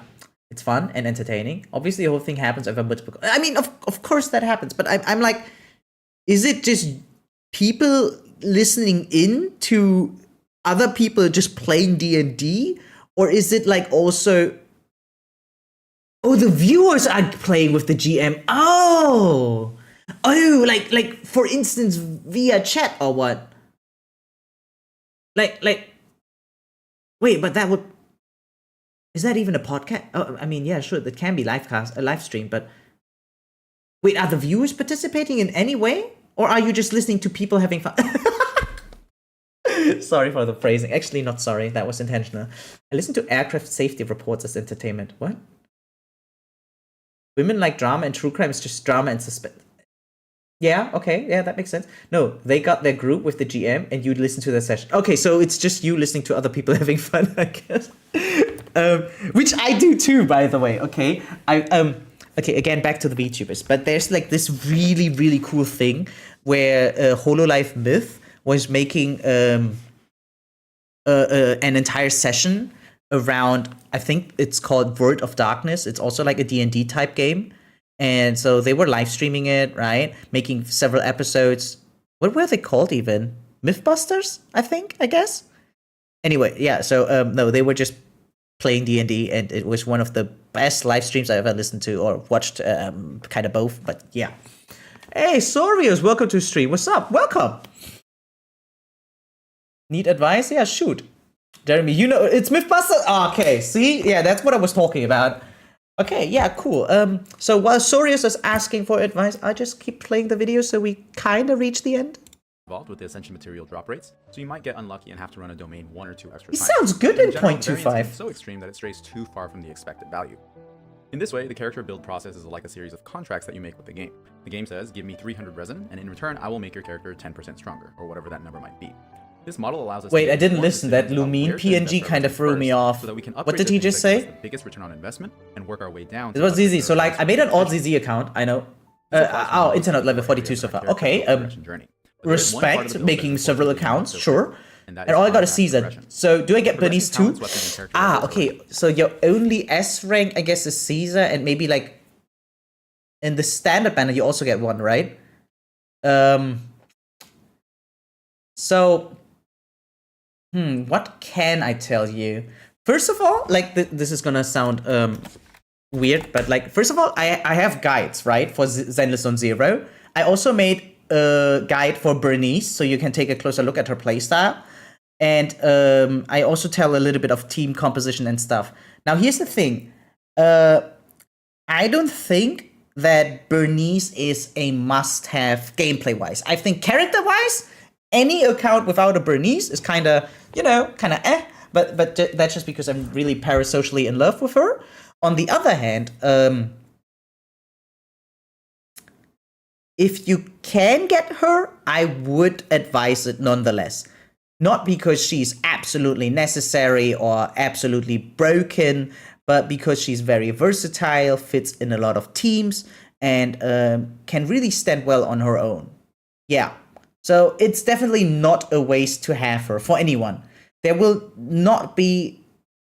It's fun and entertaining. Obviously, the whole thing happens over multiple... I mean, of course that happens, but I'm like, is it just people listening in to other people just playing D&D? Or is it like also... Oh, the viewers are playing with the GM. Oh, like for instance, via chat or what? Like... Wait, but that would... Is that even a podcast? Oh, I mean, yeah, sure, that can be a live stream, but... Wait, are the viewers participating in any way? Or are you just listening to people having fun? Sorry for the phrasing. Actually, not sorry. That was intentional. I listen to aircraft safety reports as entertainment. What? Women like drama and true crime is just drama and suspense. Yeah, okay, yeah, that makes sense. No, they got their group with the GM and you listen to the session. Okay, so it's just you listening to other people having fun, I guess. Which I do too, by the way, okay? Okay, again, back to the VTubers. But there's like this really, really cool thing where Hololive Myth was making an entire session around, I think it's called World of Darkness. It's also like a D&D type game. And so they were live streaming it, right? Making several episodes. What were they called even? Mythbusters, I guess? Anyway, yeah, so no, they were just playing D&D, and it was one of the best live streams I ever listened to or watched, kind of both, but yeah. Hey, Sorius, welcome to stream. What's up? Welcome. Need advice? Yeah, shoot. Jeremy, you know, it's Mythbusters? Oh, okay, see? Yeah, that's what I was talking about. Okay, yeah, cool. So while Sorius is asking for advice, I just keep playing the video so we kind of reach the end. Involved with the Ascension material drop rates, so you might get unlucky and have to run a domain 1 or 2 extra It times. sounds good in general, 0.25. variance is so extreme that it strays too far from the expected value. In this way, the character build process is like a series of contracts that you make with the game. The game says, give me 300 resin, and in return, I will make your character 10% stronger, or whatever that number might be. This model allows us Wait, to I didn't more listen. That decisions about Lumine where to invest PNG our kind of resources threw me first, off. so that we can What upgrade did the he things just that give us say? the biggest return on investment and work our way down. It was upgrade easy. the So like, I made an resources. old ZZ account. I know. Oh, internet level 42 so far. Okay. Journey. respect making several accounts, sure. And that And is all I got is combat Caesar. progression. So do I get Bernice too? Progressing talents, weapons, and character Okay. So your only S rank, I guess, is Caesar, and maybe like in the standard banner you also get one, right? So, what can I tell you? First of all, like this is gonna sound weird, but like first of all, I have guides, right, for Zenless Zone Zero. I also made a guide for Bernice, so you can take a closer look at her playstyle. And I also tell a little bit of team composition and stuff. Now, here's the thing. I don't think that Bernice is a must-have gameplay-wise. I think character-wise, any account without a Bernice is kind of, kind of eh. But that's just because I'm really parasocially in love with her. On the other hand, if you can get her, I would advise it nonetheless. Not because she's absolutely necessary or absolutely broken, but because she's very versatile, fits in a lot of teams, and can really stand well on her own. Yeah. So it's definitely not a waste to have her for anyone. There will not be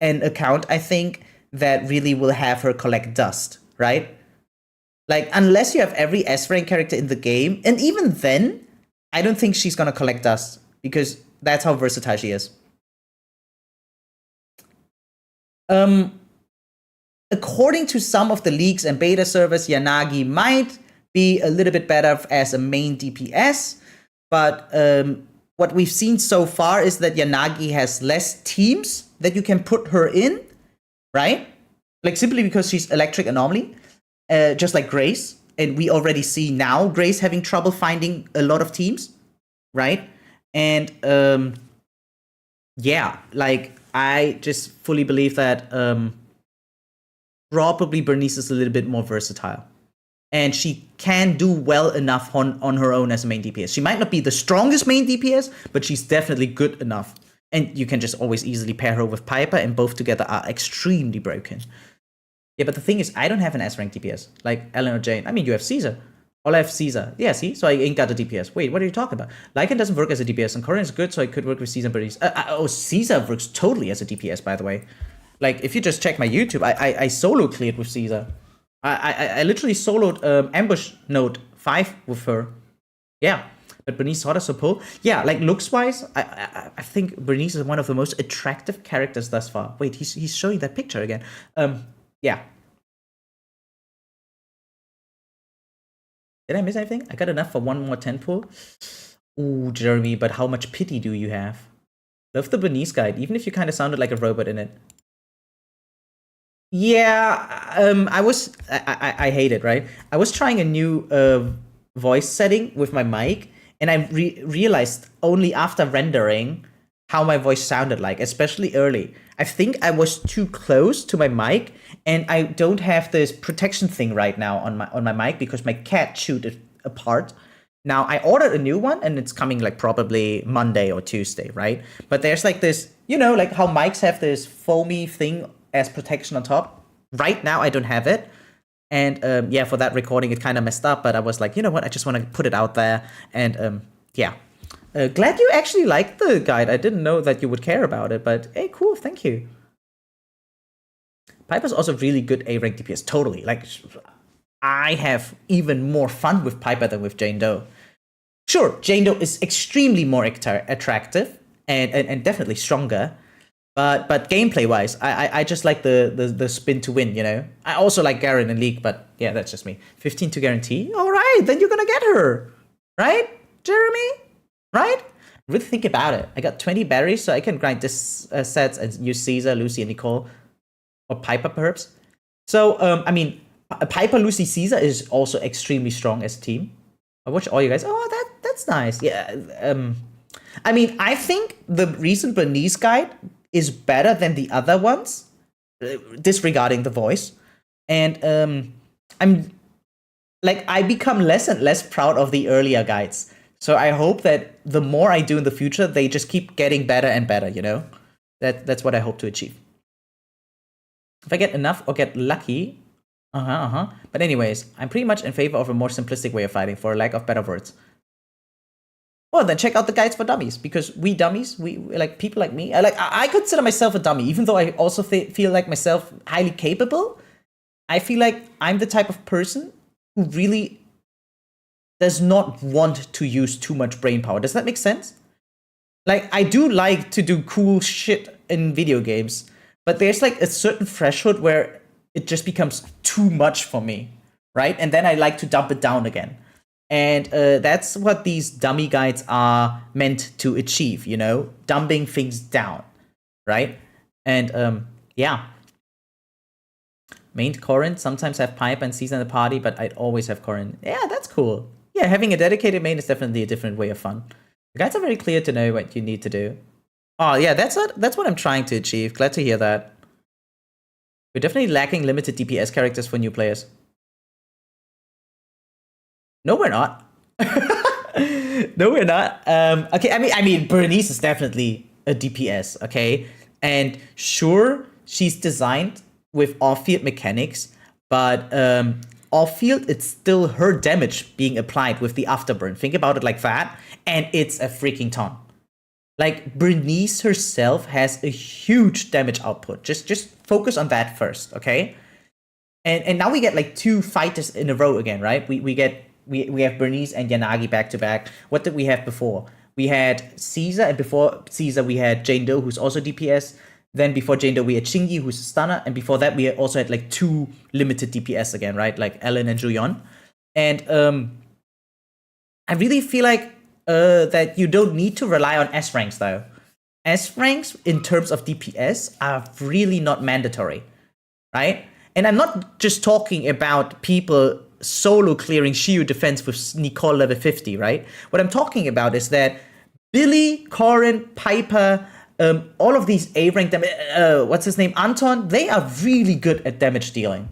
an account, I think, that really will have her collect dust, right? Like, unless you have every S rank character in the game, and even then, I don't think she's gonna collect dust, because that's how versatile she is. According to some of the leaks and beta servers, Yanagi might be a little bit better as a main DPS, but what we've seen so far is that Yanagi has less teams that you can put her in, right? Like, simply because she's Electric Anomaly, just like Grace. And we already see now Grace having trouble finding a lot of teams, right? And yeah, like, I just fully believe that probably Bernice is a little bit more versatile. And she can do well enough on her own as a main DPS. She might not be the strongest main DPS, but she's definitely good enough. And you can just always easily pair her with Piper, and both together are extremely broken. Yeah, but the thing is, I don't have an S-rank DPS, like Ellen or Jane. I mean, you have Caesar. All I have Caesar. Yeah, see? So I ain't got a DPS. Wait, what are you talking about? Lycan doesn't work as a DPS, and Corian is good, so I could work with Caesar and Bernice. Caesar works totally as a DPS, by the way. Like, if you just check my YouTube, I solo cleared with Caesar. I literally soloed Ambush Note 5 with her. Yeah. But Bernice Hotter so pull. Yeah, like looks-wise, I think Bernice is one of the most attractive characters thus far. Wait, he's showing that picture again. Yeah. Did I miss anything? I got enough for one more 10 pull. Ooh, Jeremy, but how much pity do you have? Love the Bernice guide, even if you kind of sounded like a robot in it. Yeah, I hate it, right? I was trying a new voice setting with my mic, and I realized only after rendering how my voice sounded like, especially early. I think I was too close to my mic, and I don't have this protection thing right now on my mic because my cat chewed it apart. Now, I ordered a new one, and it's coming like probably Monday or Tuesday, right? But there's like this, like how mics have this foamy thing as protection on top. Right now, I don't have it. And yeah, for that recording, it kind of messed up, but I was like, you know what? I just want to put it out there. And yeah. Glad you actually liked the guide. I didn't know that you would care about it, but hey, cool, thank you. Piper's also really good A-rank DPS, totally. Like, I have even more fun with Piper than with Jane Doe. Sure, Jane Doe is extremely more attractive and definitely stronger, but gameplay-wise, I just like the spin to win, I also like Garen in League, but yeah, that's just me. 15 to guarantee? All right, then you're gonna get her, right, Jeremy? Right? Really think about it. I got 20 berries, so I can grind this sets and use Caesar, Lucy, and Nicole. Or Piper, perhaps. So, I mean, Piper, Lucy, Caesar is also extremely strong as a team. I watch all you guys. Oh, that's nice. Yeah. I mean, I think the recent Bernice guide is better than the other ones, disregarding the voice. And I become less and less proud of the earlier guides. So I hope that the more I do in the future, they just keep getting better and better, That's what I hope to achieve. If I get enough or get lucky, But anyways, I'm pretty much in favor of a more simplistic way of fighting, for lack of better words. Well, then check out the guides for dummies, because we dummies, we like people like me. I consider myself a dummy, even though I also feel like myself highly capable. I feel like I'm the type of person who really does not want to use too much brain power. Does that make sense? Like, I do like to do cool shit in video games, but there's like a certain threshold where it just becomes too much for me, right? And then I like to dump it down again. And that's what these dummy guides are meant to achieve, you know, dumping things down, right? And yeah. Main Corin, sometimes have Pipe and Caesar in the party, but I'd always have Corin. Yeah, that's cool. Yeah, having a dedicated main is definitely a different way of fun. The guides are very clear to know what you need to do. Oh yeah, that's what I'm trying to achieve. Glad to hear that. We're definitely lacking limited DPS characters for new players. No, we're not. No, we're not. Okay, I mean, Bernice is definitely a DPS. Okay, and sure, she's designed with off-field mechanics, but off-field, it's still her damage being applied with the afterburn. Think about it like that, and it's a freaking ton. Like, Bernice herself has a huge damage output. Just focus on that first, okay? And now we get like 2 fighters in a row again, right? We have Bernice and Yanagi back to back. What did we have before? We had Caesar, and before Caesar we had Jane Doe, who's also DPS. Then before Jane Doe we had Shingi, who's a stunner, and before that we also had like 2 limited DPS again, right? Like Ellen and Juyeon. And I really feel like that you don't need to rely on S ranks though. S ranks in terms of DPS are really not mandatory, right? And I'm not just talking about people solo clearing Shiyu defense with Nicole level 50, right? What I'm talking about is that Billy, Corin, Piper, all of these A-rank what's his name? Anton, they are really good at damage dealing.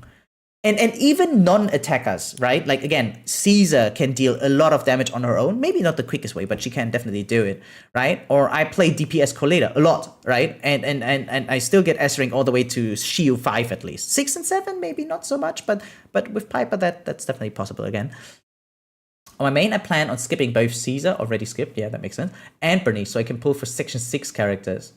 And even non-attackers, right? Like, again, Caesar can deal a lot of damage on her own. Maybe not the quickest way, but she can definitely do it, right? Or I play DPS Coleda a lot, right? And I still get S-rank all the way to Shield 5 at least. 6 and 7, maybe not so much, but with Piper, that's definitely possible again. On my main, I plan on skipping both Caesar, already skipped, yeah, that makes sense, and Bernice, so I can pull for Section 6 characters.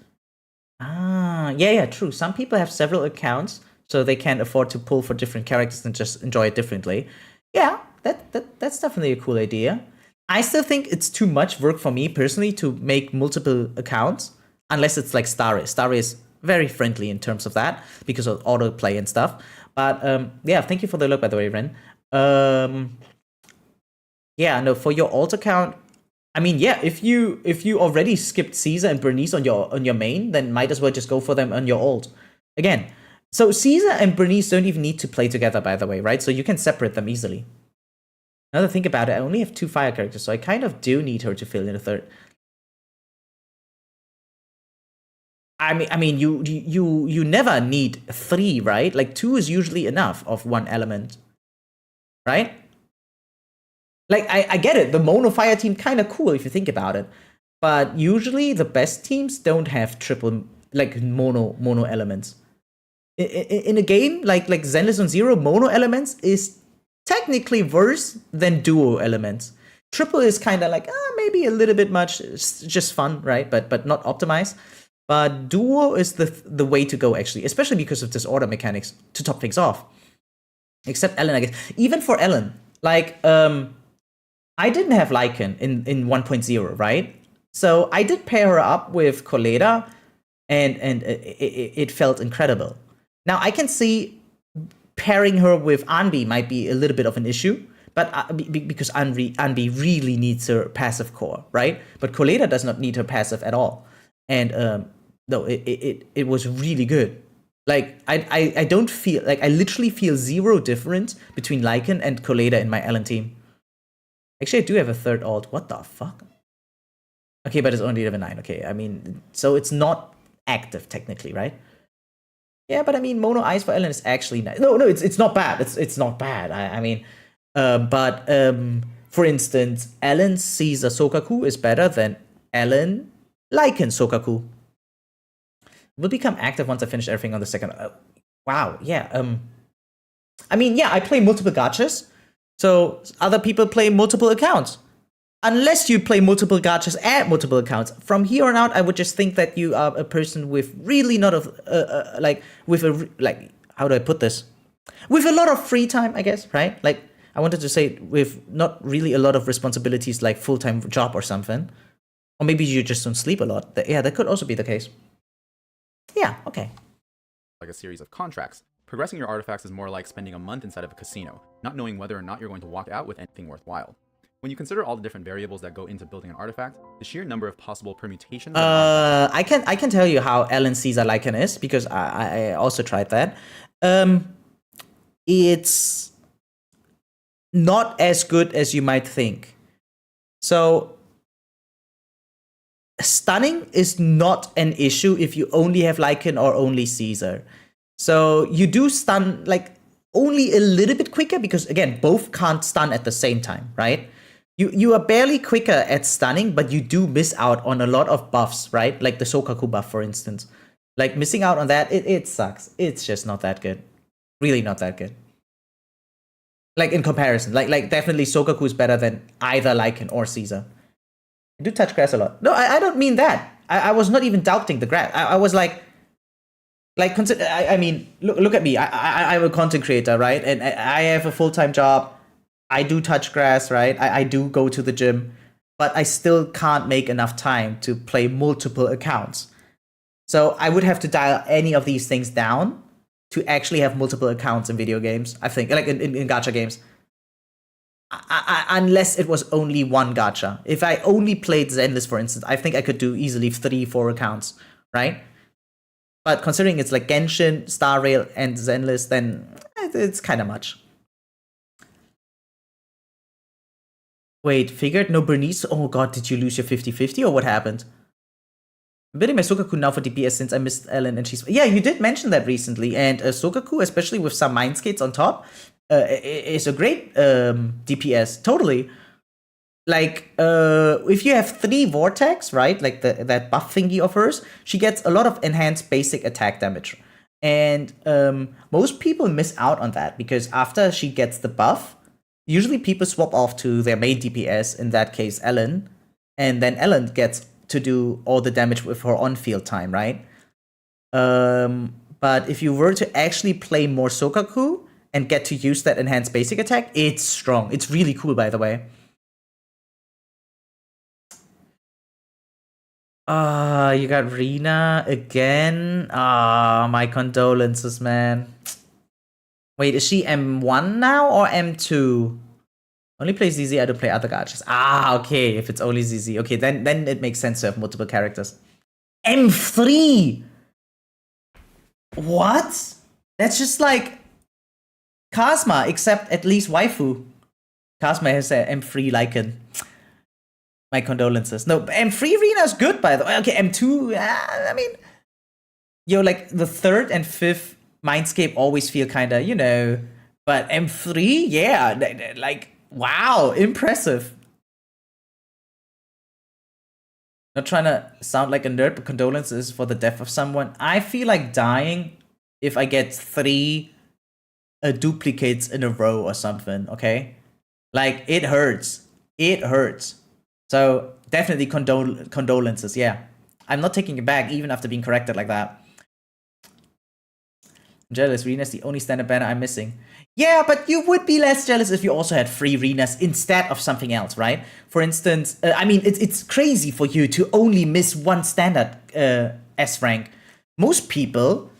Ah, yeah, true. Some people have several accounts, so they can't afford to pull for different characters and just enjoy it differently. Yeah, that's definitely a cool idea. I still think it's too much work for me personally to make multiple accounts, unless it's like Starry. Starry is very friendly in terms of that because of autoplay and stuff. But yeah, thank you for the look, by the way, Ren. Yeah, no, for your alt account, I mean, yeah, if you already skipped Caesar and Bernice on your main, then might as well just go for them on your alt. Again, so Caesar and Bernice don't even need to play together, by the way, right? So you can separate them easily. Now that I think about it, I only have 2 fire characters, so I kind of do need her to fill in a third. I mean, you never need 3, right? Like 2 is usually enough of one element, right? Like, I get it. The mono fire team kind of cool if you think about it, but usually the best teams don't have triple, like mono elements. In a game like Zenless on Zero, mono elements is technically worse than duo elements. Triple is kind of like maybe a little bit much. It's just fun, right? But not optimized. But duo is the way to go, actually, especially because of disorder mechanics to top things off. Except Ellen, I guess. Even for Ellen, like I didn't have Lycan in 1.0, right? So I did pair her up with Coleda, and it felt incredible. Now, I can see pairing her with Anbi might be a little bit of an issue, but because Anbi really needs her passive core, right? But Coleda does not need her passive at all. And no, it was really good. Like, I don't feel, like, I literally feel zero difference between Lycan and Coleda in my Ellen team. Actually, I do have a third alt. What the fuck? Okay, but it's only level 9. Okay, I mean, so it's not active technically, right? Yeah, but I mean, mono eyes for Ellen is actually nice. No, it's not bad. It's not bad. I mean, but for instance, Ellen Caesar Sokaku is better than Ellen Lycan Sokaku. Will become active once I finish everything on the second. Wow, yeah. I mean, yeah, I play multiple gachas, so other people play multiple accounts. unless you play multiple gachas at multiple accounts, from here on out, I would just think that you are a person with really not of how do I put this? With a lot of free time, I guess, right? Like I wanted to say with not really a lot of responsibilities, like full-time job or something, or maybe you just don't sleep a lot. Yeah, that could also be the case. Yeah, okay. Like a series of contracts. Progressing your artifacts is more like spending a month inside of a casino, not knowing whether or not you're going to walk out with anything worthwhile. When you consider all the different variables that go into building an artifact, the sheer number of possible permutations. I can tell you how Alan Caesar Lycan is because I also tried that. It's not as good as you might think. So stunning is not an issue if you only have Lycan or only Caesar. So you do stun like only a little bit quicker because again, both can't stun at the same time, right? You are barely quicker at stunning, but you do miss out on a lot of buffs, right? Like the Sokaku buff, for instance. Like missing out on that, it sucks. It's just not that good. Really not that good. Like in comparison, like definitely Sokaku is better than either Lycan or Caesar. I do touch grass a lot. No, I don't mean that. I was not even doubting the grass. I was like consider. I mean, look at me. I'm a content creator, right? And I have a full-time job. I do touch grass, right? I do go to the gym, but I still can't make enough time to play multiple accounts. So I would have to dial any of these things down to actually have multiple accounts in video games, I think, like in gacha games. Unless it was only one gacha. If I only played Zenless, for instance, I think I could do easily 3-4 accounts, right? But considering it's like Genshin, Star Rail, and Zenless, then it's kind of much. Wait, figured? No Bernice? Oh god, did you lose your 50-50 or what happened? I'm building my Sokaku now for DPS since I missed Ellen and she's... Yeah, you did mention that recently. And Sokaku, especially with some Mind Skates on top, is a great DPS. Totally. Like, if you have 3 Vortex, right? Like that buff thingy of hers, she gets a lot of enhanced basic attack damage. And most people miss out on that because after she gets the buff, usually people swap off to their main DPS, in that case Ellen, and then Ellen gets to do all the damage with her on-field time, right? But if you were to actually play more Sokaku and get to use that enhanced basic attack, it's strong. It's really cool, by the way. You got Rina again? My condolences, man. Wait, is she M1 now or M2? Only play ZZ, I don't play other gachas. Okay, if it's only ZZ. Okay, then it makes sense to have multiple characters. M3! What? That's just like Kazma, except at least waifu. Kazma has an M3 Lycan. My condolences. No, M3 Rina is good, by the way. Okay, M2, I mean... Yo, like, the 3rd and 5th Mindscape always feel kinda, you know... But M3, yeah, like, wow, impressive. Not trying to sound like a nerd, but condolences for the death of someone. I feel like dying if I get 3 duplicates in a row or something, okay? Like, it hurts. It hurts. So, definitely condolences, yeah. I'm not taking it back, even after being corrected like that. I'm jealous. Rena's the only standard banner I'm missing. Yeah, but you would be less jealous if you also had 3 Renas instead of something else, right? For instance, I mean, it's crazy for you to only miss 1 standard S rank. Most people,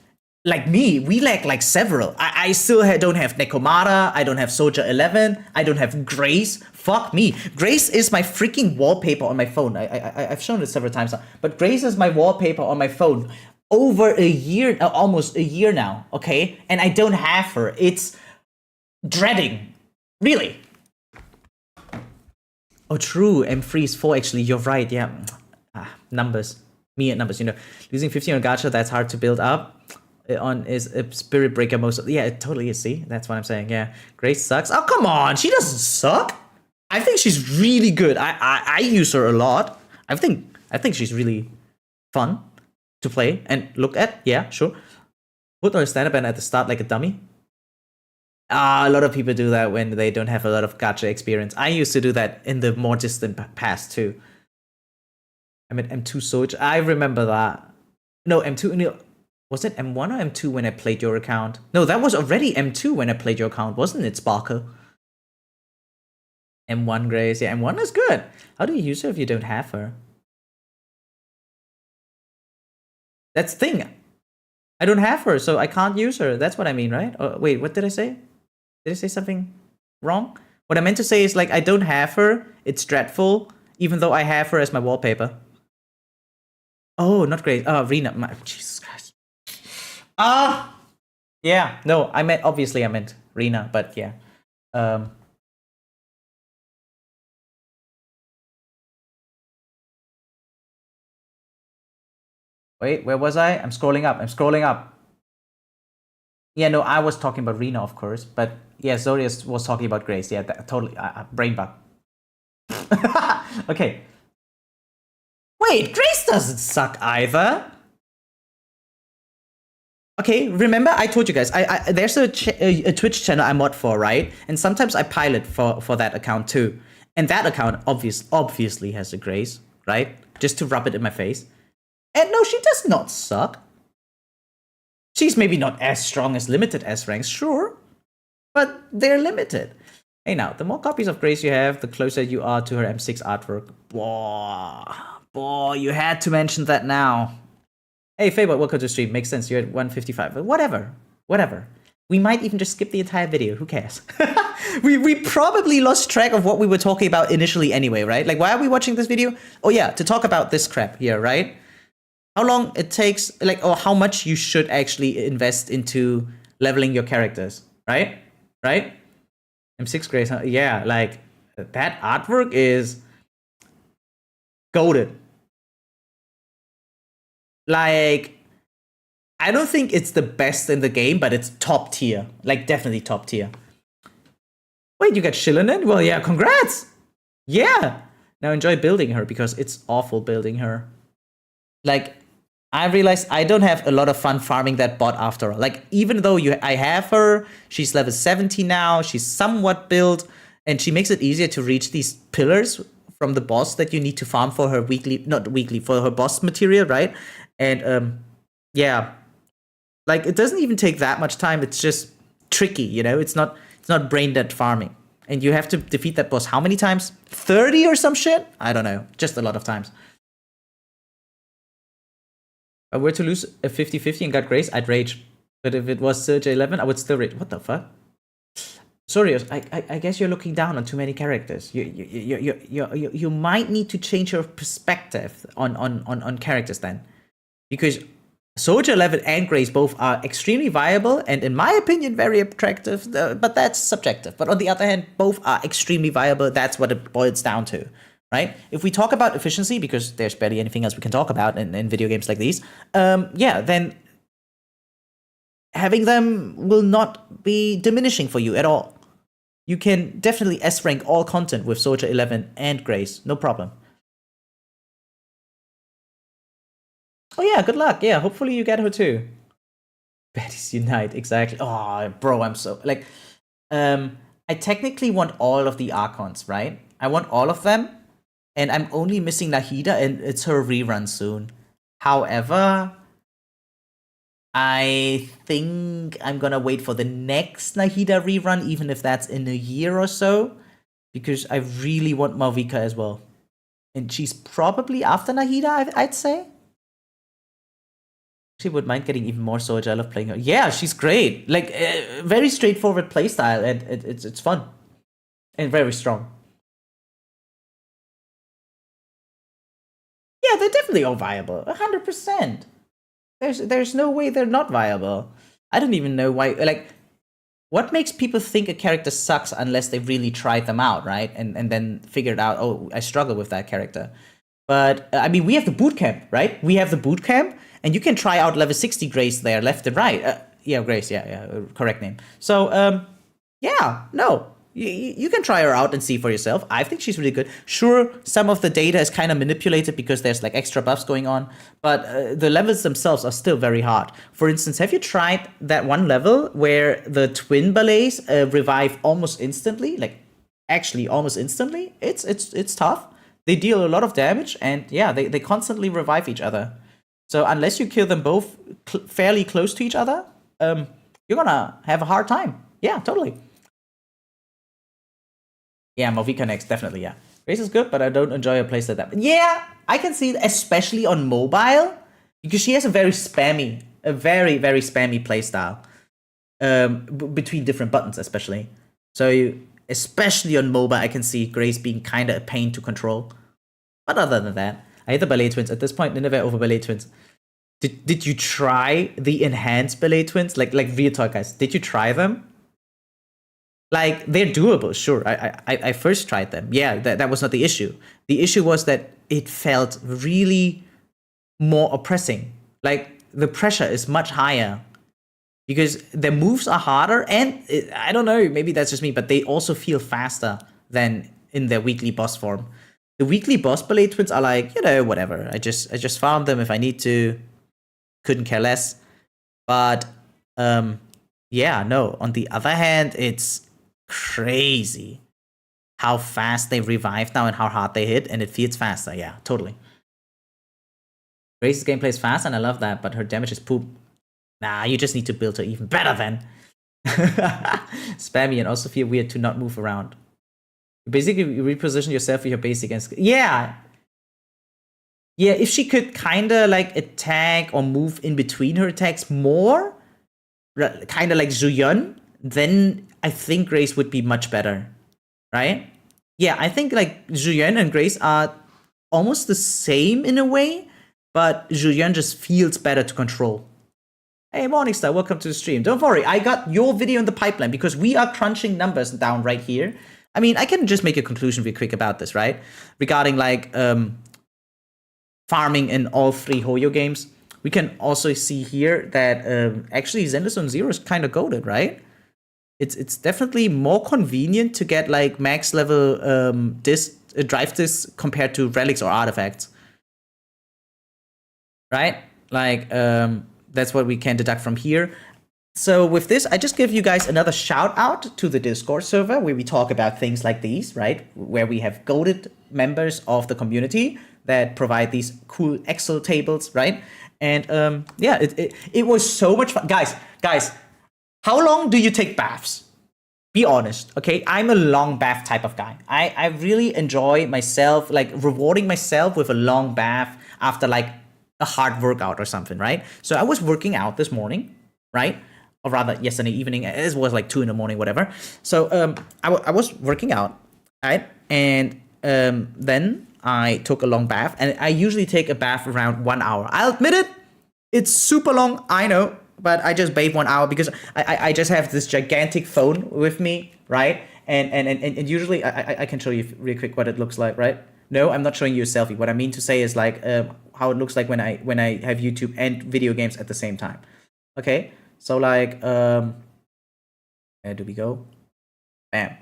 like me, we lack like several. I still don't have Nekomata, I don't have Soldier 11, I don't have Grace. Fuck me. Grace is my freaking wallpaper on my phone. I've shown it several times now. But Grace is my wallpaper on my phone. Over a year, almost a year now, okay? And I don't have her. It's dreading. Really. Oh, true. M3 is 4, actually. You're right, yeah. Numbers. Me and numbers, you know. Losing 15 on Gacha, that's hard to build up. On is a spirit breaker most of... Yeah, it totally is, see? That's what I'm saying, yeah. Grace sucks. Oh, come on. She doesn't suck. I think she's really good. I use her a lot. I think she's really fun to play and look at. Yeah, sure. Put on a standard banner at the start like a dummy. A lot of people do that when they don't have a lot of gacha experience. I used to do that in the more distant past too. I'm at M2 Soj. I remember that. No, M2. No, was it M1 or M2 when I played your account? No, that was already M2 when I played your account, wasn't it, Sparkle? M1 Grace. Yeah, M1 is good. How do you use her if you don't have her? That's the thing. I don't have her, so I can't use her. That's what I mean, right? Oh, wait, what did I say? Did I say something wrong? What I meant to say is, like, I don't have her. It's dreadful, even though I have her as my wallpaper. Oh, not great. Rena. Jesus Christ. Yeah. No, I meant Rena, but yeah. Wait, where was I? I'm scrolling up. Yeah, no, I was talking about Rena, of course, but yeah, Zorius was talking about Grace. Yeah, totally. Brain bug. Okay. Wait, Grace doesn't suck either. Okay, remember I told you guys, there's a Twitch channel I mod for, right? And sometimes I pilot for that account too. And that account obviously has a Grace, right? Just to rub it in my face. And no, she does not suck. She's maybe not as strong as limited S ranks, sure, but they're limited. Hey now, the more copies of Grace you have, the closer you are to her M6 artwork. Boy, you had to mention that now. Hey, Fable, welcome to the stream. Makes sense, you're at 155. But whatever. We might even just skip the entire video. Who cares? we probably lost track of what we were talking about initially anyway, right? Like, why are we watching this video? Oh yeah, to talk about this crap here, right? How long it takes, like, or how much you should actually invest into leveling your characters, right? Right? M6 Grace, huh? Yeah, like, that artwork is goated. Like, I don't think it's the best in the game, but it's top tier. Like, definitely top tier. Wait, you got Shillinen? Well, yeah, congrats! Yeah! Now enjoy building her, because it's awful building her. Like, I realized I don't have a lot of fun farming that bot after all. Like, even though I have her, she's level 70 now, she's somewhat built, and she makes it easier to reach these pillars from the boss that you need to farm for her for her boss material, right? And, yeah. Like, it doesn't even take that much time, it's just tricky, you know? It's not brain dead farming. And you have to defeat that boss how many times? 30 or some shit? I don't know. Just a lot of times. If I were to lose a 50-50 and got Grace, I'd rage. But if it was Surge 11, I would still rage. What the fuck? Sorry, I guess you're looking down on too many characters. You might need to change your perspective on characters then. Because Soldier 11 and Grace both are extremely viable and, in my opinion, very attractive. But that's subjective. But on the other hand, both are extremely viable. That's what it boils down to. Right? If we talk about efficiency, because there's barely anything else we can talk about in video games like these, yeah, then having them will not be diminishing for you at all. You can definitely S-rank all content with Soldier 11 and Grace, no problem. Oh yeah, good luck. Yeah, hopefully you get her too. Baddies Unite, exactly. Oh, bro, I'm so, like, I technically want all of the Archons, right? I want all of them. And I'm only missing Nahida, and it's her rerun soon. However, I think I'm gonna wait for the next Nahida rerun, even if that's in a year or so, because I really want Malvika as well. And she's probably after Nahida, I'd say. She would mind getting even more Soldier. I love playing her. Yeah, she's great. Like, very straightforward playstyle, and it's fun. And very strong. Yeah, they're definitely all viable. 100%. There's no way they're not viable. I don't even know why. Like, what makes people think a character sucks unless they really tried them out, right? And then figured out, oh, I struggle with that character. But, I mean, we have the bootcamp, right? We have the bootcamp, and you can try out level 60 Grace there, left and right. Yeah, Grace, yeah, correct name. So, yeah, no. You can try her out and see for yourself. I think she's really good. Sure, some of the data is kind of manipulated because there's like extra buffs going on, but the levels themselves are still very hard. For instance, have you tried that one level where the twin ballets revive almost instantly? Like, actually almost instantly? It's tough. They deal a lot of damage, and yeah, they constantly revive each other. So unless you kill them both fairly close to each other, you're gonna have a hard time. Yeah, totally. Yeah, Movika next, definitely, yeah. Grace is good, but I don't enjoy her playstyle that. Yeah, I can see it, especially on mobile, because she has a very spammy playstyle. Between different buttons, especially. So, especially on mobile, I can see Grace being kind of a pain to control. But other than that, I hate the ballet twins. At this point, Nineveh over ballet twins. Did you try the enhanced ballet twins? Like real talk, guys. Did you try them? Like, they're doable, sure. I first tried them. Yeah, that was not the issue. The issue was that it felt really more oppressing. Like, the pressure is much higher because the moves are harder, and I don't know, maybe that's just me, but they also feel faster than in their weekly boss form. The weekly boss ballet twins are like, whatever. I just farm them if I need to. Couldn't care less. But yeah, no. On the other hand, it's crazy how fast they revive now and how hard they hit, and it feels faster. Yeah, totally. Grace's gameplay is fast, and I love that, but her damage is poop. Nah, you just need to build her even better then. Spammy and also feel weird to not move around. You basically reposition yourself for your basic and yeah. Yeah, if she could kind of like attack or move in between her attacks more, kind of like Zuyun, then I think Grace would be much better, right? Yeah, I think like Zuyun and Grace are almost the same in a way, but Zuyun just feels better to control. Hey, Morningstar, welcome to the stream. Don't worry, I got your video in the pipeline because we are crunching numbers down right here. I mean, I can just make a conclusion real quick about this, right? Regarding like farming in all 3 Hoyo games. We can also see here that actually Zenless 0 is kind of goated, right? It's definitely more convenient to get like max level drive discs compared to relics or artifacts, right? Like that's what we can deduct from here. So with this, I just give you guys another shout out to the Discord server where we talk about things like these, right? Where we have goated members of the community that provide these cool Excel tables, right? And yeah, it was so much fun. Guys, how long do you take baths? Be honest, okay? I'm a long bath type of guy. I really enjoy myself, like rewarding myself with a long bath after like a hard workout or something, right? So I was working out this morning, right? Or rather, yesterday evening. It was like 2 a.m, whatever. So I was working out, right? And then I took a long bath, and I usually take a bath around 1 hour. I'll admit it, it's super long, I know, but I just bathe 1 hour because I just have this gigantic phone with me, right? And usually I can show you real quick what it looks like, right? No, I'm not showing you a selfie. What I mean to say is like how it looks like when I have YouTube and video games at the same time. Okay, so like where do we go? Bam.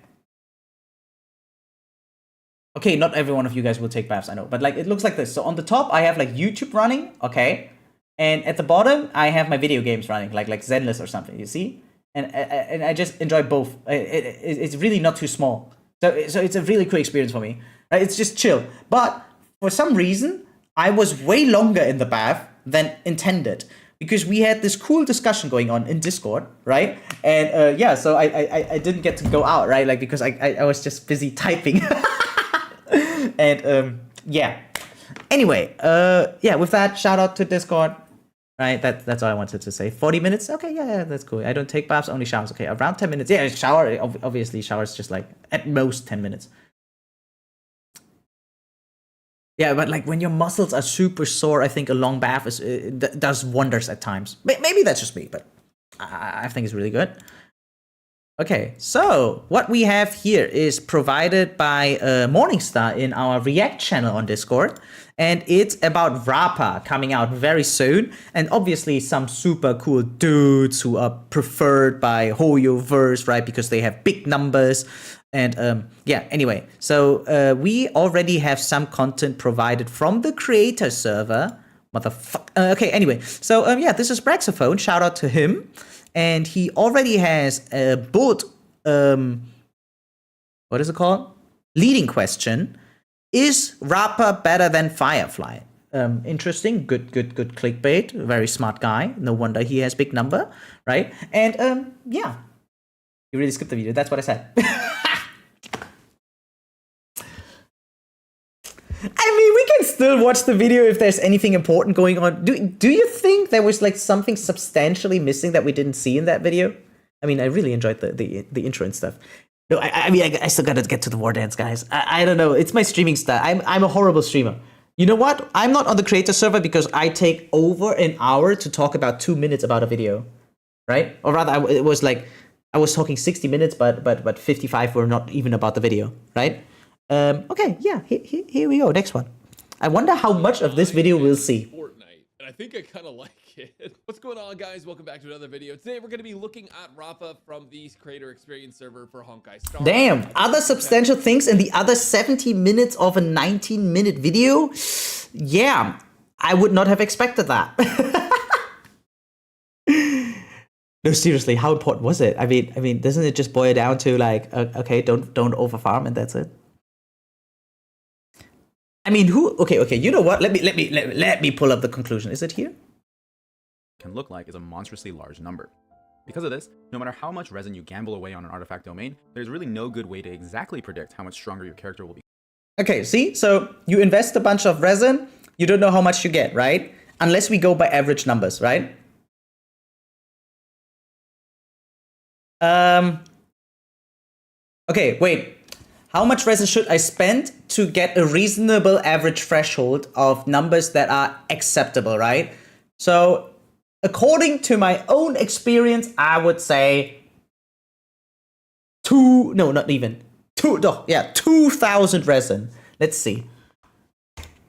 Okay, not every one of you guys will take baths, I know, but like it looks like this. So on the top, I have like YouTube running, okay, and at the bottom, I have my video games running, like Zenless or something. You see, and I just enjoy both. It's really not too small, so it's a really cool experience for me. Right? It's just chill. But for some reason, I was way longer in the bath than intended because we had this cool discussion going on in Discord, right? And yeah, so I didn't get to go out, right? Like because I was just busy typing. And yeah. Anyway, yeah, with that, shout out to Discord. Right, that's all I wanted to say. 40 minutes? Okay, yeah, that's cool. I don't take baths, only showers. Okay, around 10 minutes. Yeah, shower, obviously, showers just like at most 10 minutes. Yeah, but like when your muscles are super sore, I think a long bath does wonders at times. Maybe that's just me, but I think it's really good. Okay, so what we have here is provided by Morningstar in our React channel on Discord, and it's about Rappa coming out very soon, and obviously some super cool dudes who are preferred by Hoyoverse, right, because they have big numbers, And yeah, anyway, so we already have some content provided from the creator server. Motherfucker. Okay, anyway, so yeah, this is Braxophone. Shout out to him. And he already has a bullet, what is it called? Leading question. Is Rappa better than Firefly? Interesting, good clickbait. Very smart guy. No wonder he has big number, right? And yeah, you really skipped the video. That's what I said. I mean, we can still watch the video if there's anything important going on. Do you think there was like something substantially missing that we didn't see in that video? I mean, I really enjoyed the intro and stuff. No, I mean, I still gotta get to the war dance, guys. I don't know. It's my streaming style. I'm a horrible streamer. You know what? I'm not on the creator server because I take over an hour to talk about 2 minutes about a video, right? Or rather, it was like I was talking 60 minutes, but 55 were not even about the video, right? Okay, yeah, here we go. Next one. I wonder how much of this video we'll see. Fortnite, and I think I kind of like it. What's going on, guys? Welcome back to another video. Today we're going to be looking at Rappa from the creator experience server for HONKAI. Damn, other substantial things in the other 70 minutes of a 19-minute video? Yeah, I would not have expected that. No, seriously, how important was it? I mean, doesn't it just boil down to like, okay, don't overfarm and that's it? I mean, who? Okay. You know what? Let me pull up the conclusion. Is it here? Can look like is a monstrously large number. Because of this, no matter how much resin you gamble away on an artifact domain, there's really no good way to exactly predict how much stronger your character will be. Okay, see? So you invest a bunch of resin, you don't know how much you get, right? Unless we go by average numbers, right? Okay, wait. How much resin should I spend to get a reasonable average threshold of numbers that are acceptable, right? So, according to my own experience, I would say 2,000 resin. Let's see.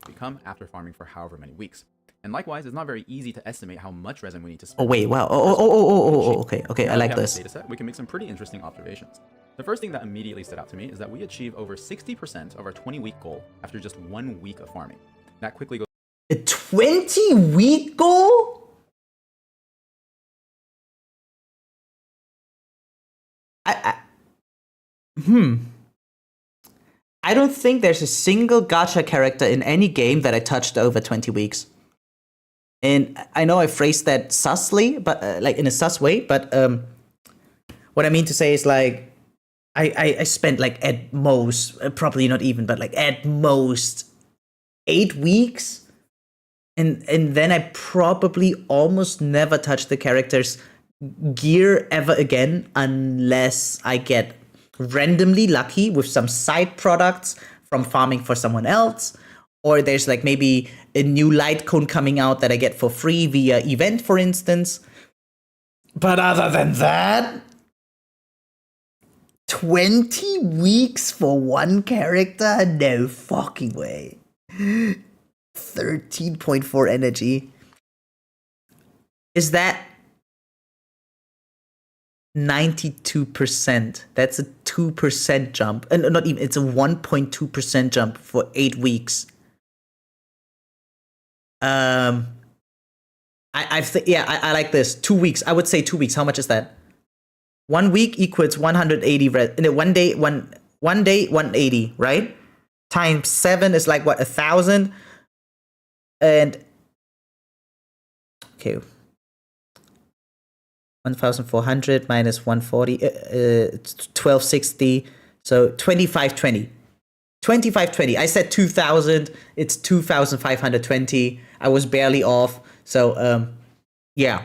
Become after farming for however many weeks. And likewise, it's not very easy to estimate how much resin we need to spend. Oh wait, wow. Okay, I like this. Dataset, we can make some pretty interesting observations. The first thing that immediately stood out to me is that we achieve over 60% of our 20-week goal after just 1 week of farming. That quickly goes. A 20-week goal? I don't think there's a single gacha character in any game that I touched over 20 weeks. And I know I phrased that sussly, but like in a sus way, but what I mean to say is like I spent like at most, probably not even, but like at most 8 weeks. And then I probably almost never touch the character's gear ever again unless I get randomly lucky with some side products from farming for someone else. Or there's like maybe a new light cone coming out that I get for free via event, for instance. But other than that, 20 weeks for one character? No fucking way. 13.4 energy. Is that 92%? That's a 2% jump. And not even, it's a 1.2% jump for 8 weeks. I like this. 2 weeks. I would say 2 weeks. How much is that? 1 week equals 180 in one day 180, right? Times 7 is like what, 1,000? And okay, 1,400 minus 140, 1260. So 2520. 2520. I said 2,000. It's 2,520. I was barely off. So yeah,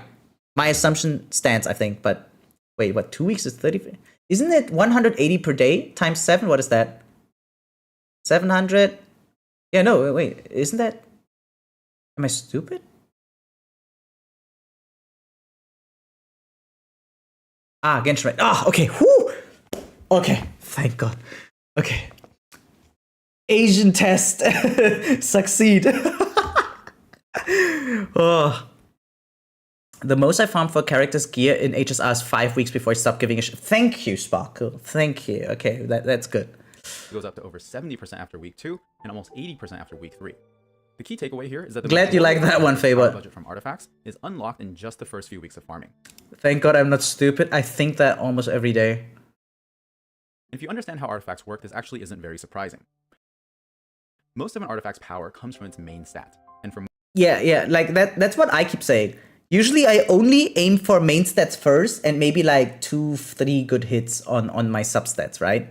my assumption stands, I think. But wait, what? 2 weeks is 30? Isn't it 180 per day times 7? What is that? 700? Yeah, no, wait. Isn't that? Am I stupid? Genshin, right? Okay. Whoo! Okay. Thank God. Okay. Asian test. Succeed. Oh. The most I farmed for characters gear in HSR is 5 weeks before I stop giving a shit. Thank you, Sparkle. Thank you. Okay, that's good. It goes up to over 70% after week 2 and almost 80% after week 3. The key takeaway here is that the Glad you like that one, Fable. budget from artifacts is unlocked in just the first few weeks of farming. Thank God I'm not stupid. I think that almost every day. If you understand how artifacts work, this actually isn't very surprising. Most of an artifact's power comes from its main stat, and from Yeah, like that's what I keep saying. Usually I only aim for main stats first and maybe like 2-3 good hits on my substats, right?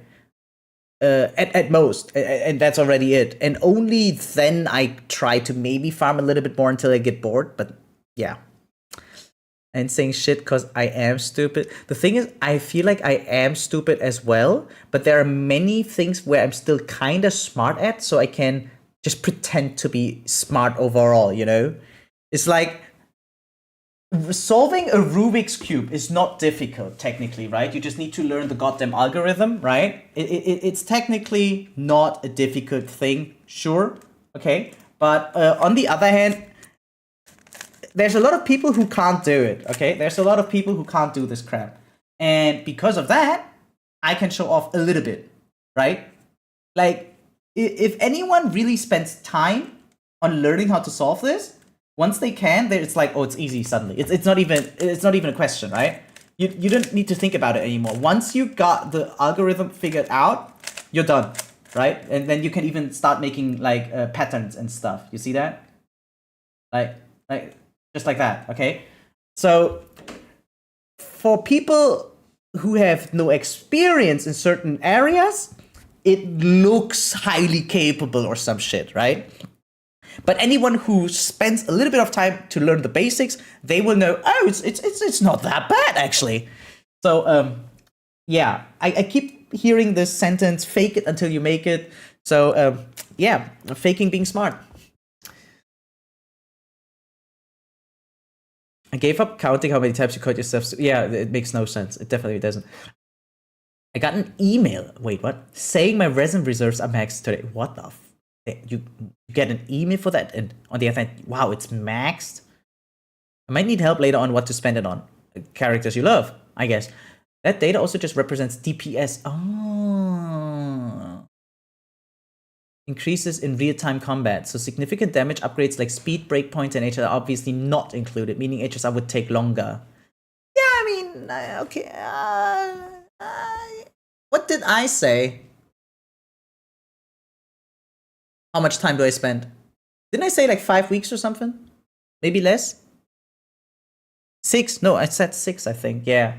At most, and that's already it. And only then I try to maybe farm a little bit more until I get bored, but yeah. And saying shit because I am stupid. The thing is, I feel like I am stupid as well, but there are many things where I'm still kind of smart at, so I can just pretend to be smart overall, you know? It's like, solving a Rubik's Cube is not difficult, technically, right? You just need to learn the goddamn algorithm, right? It's technically not a difficult thing, sure, okay? But on the other hand, there's a lot of people who can't do it, okay? There's a lot of people who can't do this crap. And because of that, I can show off a little bit, right? Like, if anyone really spends time on learning how to solve this, once they can, it's like, oh, it's easy suddenly. It's not even a question, right? You don't need to think about it anymore. Once you got the algorithm figured out, you're done, right? And then you can even start making like patterns and stuff. You see that? Like just like that, okay? So for people who have no experience in certain areas, it looks highly capable or some shit, right? But anyone who spends a little bit of time to learn the basics, they will know, oh, it's not that bad, actually. So, yeah, I keep hearing this sentence, fake it until you make it. So, yeah, faking being smart. I gave up counting how many times you caught yourself. Yeah, it makes no sense. It definitely doesn't. I got an email. Wait, what? Saying my resin reserves are maxed today. What the f? You get an email for that, and on the other hand, wow, it's maxed. I might need help later on what to spend it on. Characters you love, I guess. That data also just represents DPS. Oh. Increases in real-time combat. So significant damage upgrades like speed, breakpoints, and HSR are obviously not included, meaning HSR would take longer. Yeah, I mean, okay. What did I say? How much time do I spend? Didn't I say like 5 weeks or something? Maybe less? 6? No, I said 6, I think. Yeah.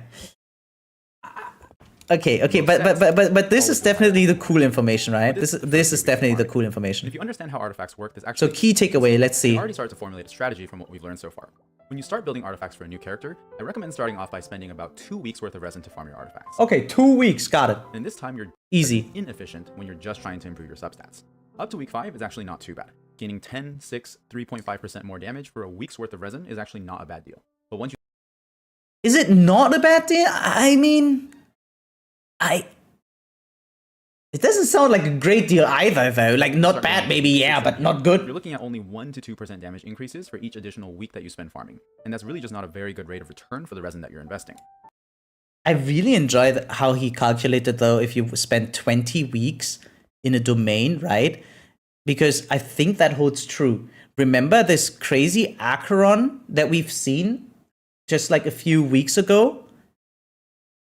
Okay, but this is definitely the cool information, right? This is definitely the cool information. If you understand how artifacts work, there's actually so key takeaway, let's see. You already started to formulate a strategy from what we've learned so far. When you start building artifacts for a new character, I recommend starting off by spending about 2 weeks worth of resin to farm your artifacts. Okay, 2 weeks, got it. And this time you're easy inefficient when you're just trying to improve your substats. Up to week 5 is actually not too bad. Gaining 10, 6, 3.5% more damage for a week's worth of resin is actually not a bad deal. But once you... Is it not a bad deal? I mean... It doesn't sound like a great deal either, though. Like, not bad, maybe, yeah, but not good. You're looking at only 1 to 2% damage increases for each additional week that you spend farming. And that's really just not a very good rate of return for the resin that you're investing. I really enjoyed how he calculated, though, if you spend 20 weeks in a domain, right? Because I think that holds true. Remember this crazy Acheron that we've seen just like a few weeks ago?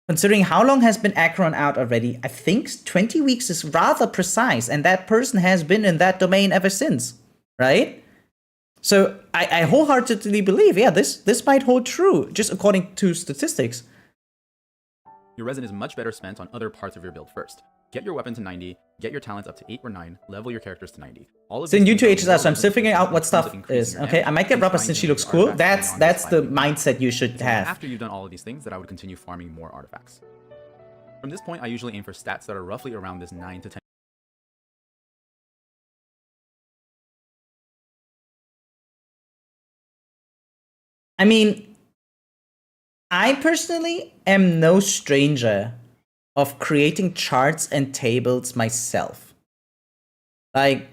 Considering how long has been Acheron out already, I think 20 weeks is rather precise, and that person has been in that domain ever since, right? So I wholeheartedly believe, yeah, this might hold true, just according to statistics. Your resin is much better spent on other parts of your build first. Get your weapon to 90, get your talents up to 8 or 9, level your characters to 90. All of so new to HSR, so I'm still figuring out what stuff is. Okay, I might get Rappa since she looks cool. That's the mindset you should have. After you've done all of these things, that I would continue farming more artifacts. From this point, I usually aim for stats that are roughly around this 9 to 10. I mean, I personally am no stranger of creating charts and tables myself. Like,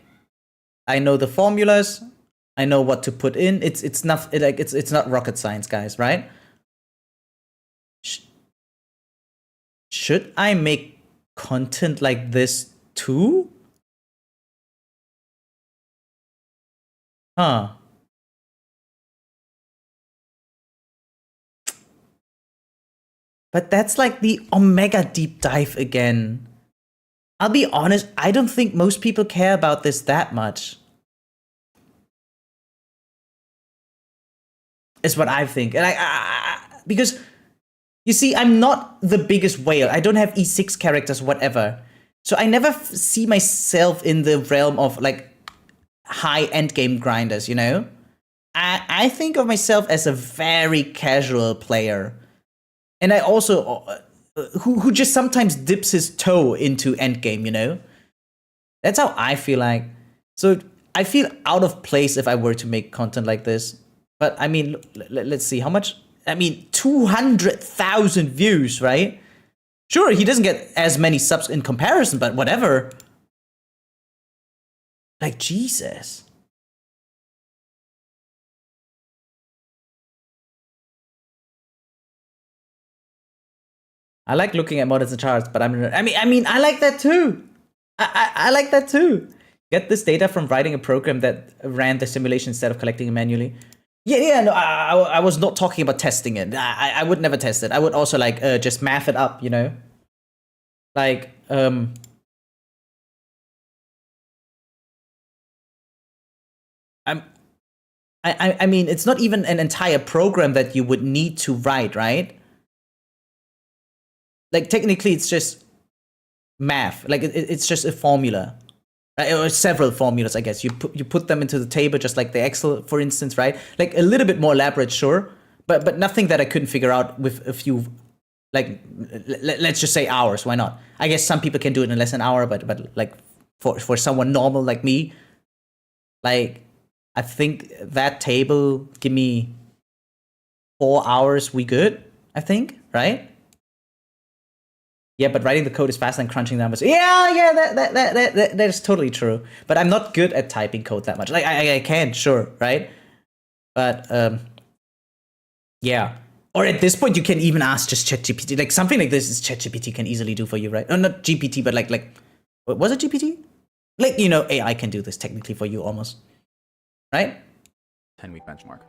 I know the formulas, I know what to put in. It's not it's not rocket science, guys, right? Should I make content like this too? Huh. But that's like the Omega deep dive again. I'll be honest, I don't think most people care about this that much. Is what I think. And because you see, I'm not the biggest whale. I don't have E6 characters, whatever. So I never see myself in the realm of like high endgame grinders, you know? I think of myself as a very casual player. And I also, who just sometimes dips his toe into endgame, you know? That's how I feel like. So I feel out of place if I were to make content like this. But I mean, let's see how much. I mean, 200,000 views, right? Sure, he doesn't get as many subs in comparison, but whatever. Like, Jesus. I like looking at models and charts, but I mean, I like that too. I like that too. Get this data from writing a program that ran the simulation instead of collecting it manually. Yeah, no, I was not talking about testing it. I would never test it. I would also like just math it up, you know? Like, I mean, it's not even an entire program that you would need to write, right? Like, technically, it's just math. Like, it's just a formula. Or several formulas, I guess. You put them into the table, just like the Excel, for instance, right? Like, a little bit more elaborate, sure. But nothing that I couldn't figure out with a few, like, let's just say hours. Why not? I guess some people can do it in less than an hour, but like, for someone normal like me, like, I think that table, give me 4 hours, we good, I think, right? Yeah, but writing the code is faster than crunching numbers. Yeah, that is totally true. But I'm not good at typing code that much. Like, I can, sure, right? But, yeah. Or at this point, you can even ask just ChatGPT. Like, something like this is ChatGPT can easily do for you, right? No, not GPT, but like, was it GPT? Like, you know, AI can do this technically for you almost. Right? 10-week benchmark.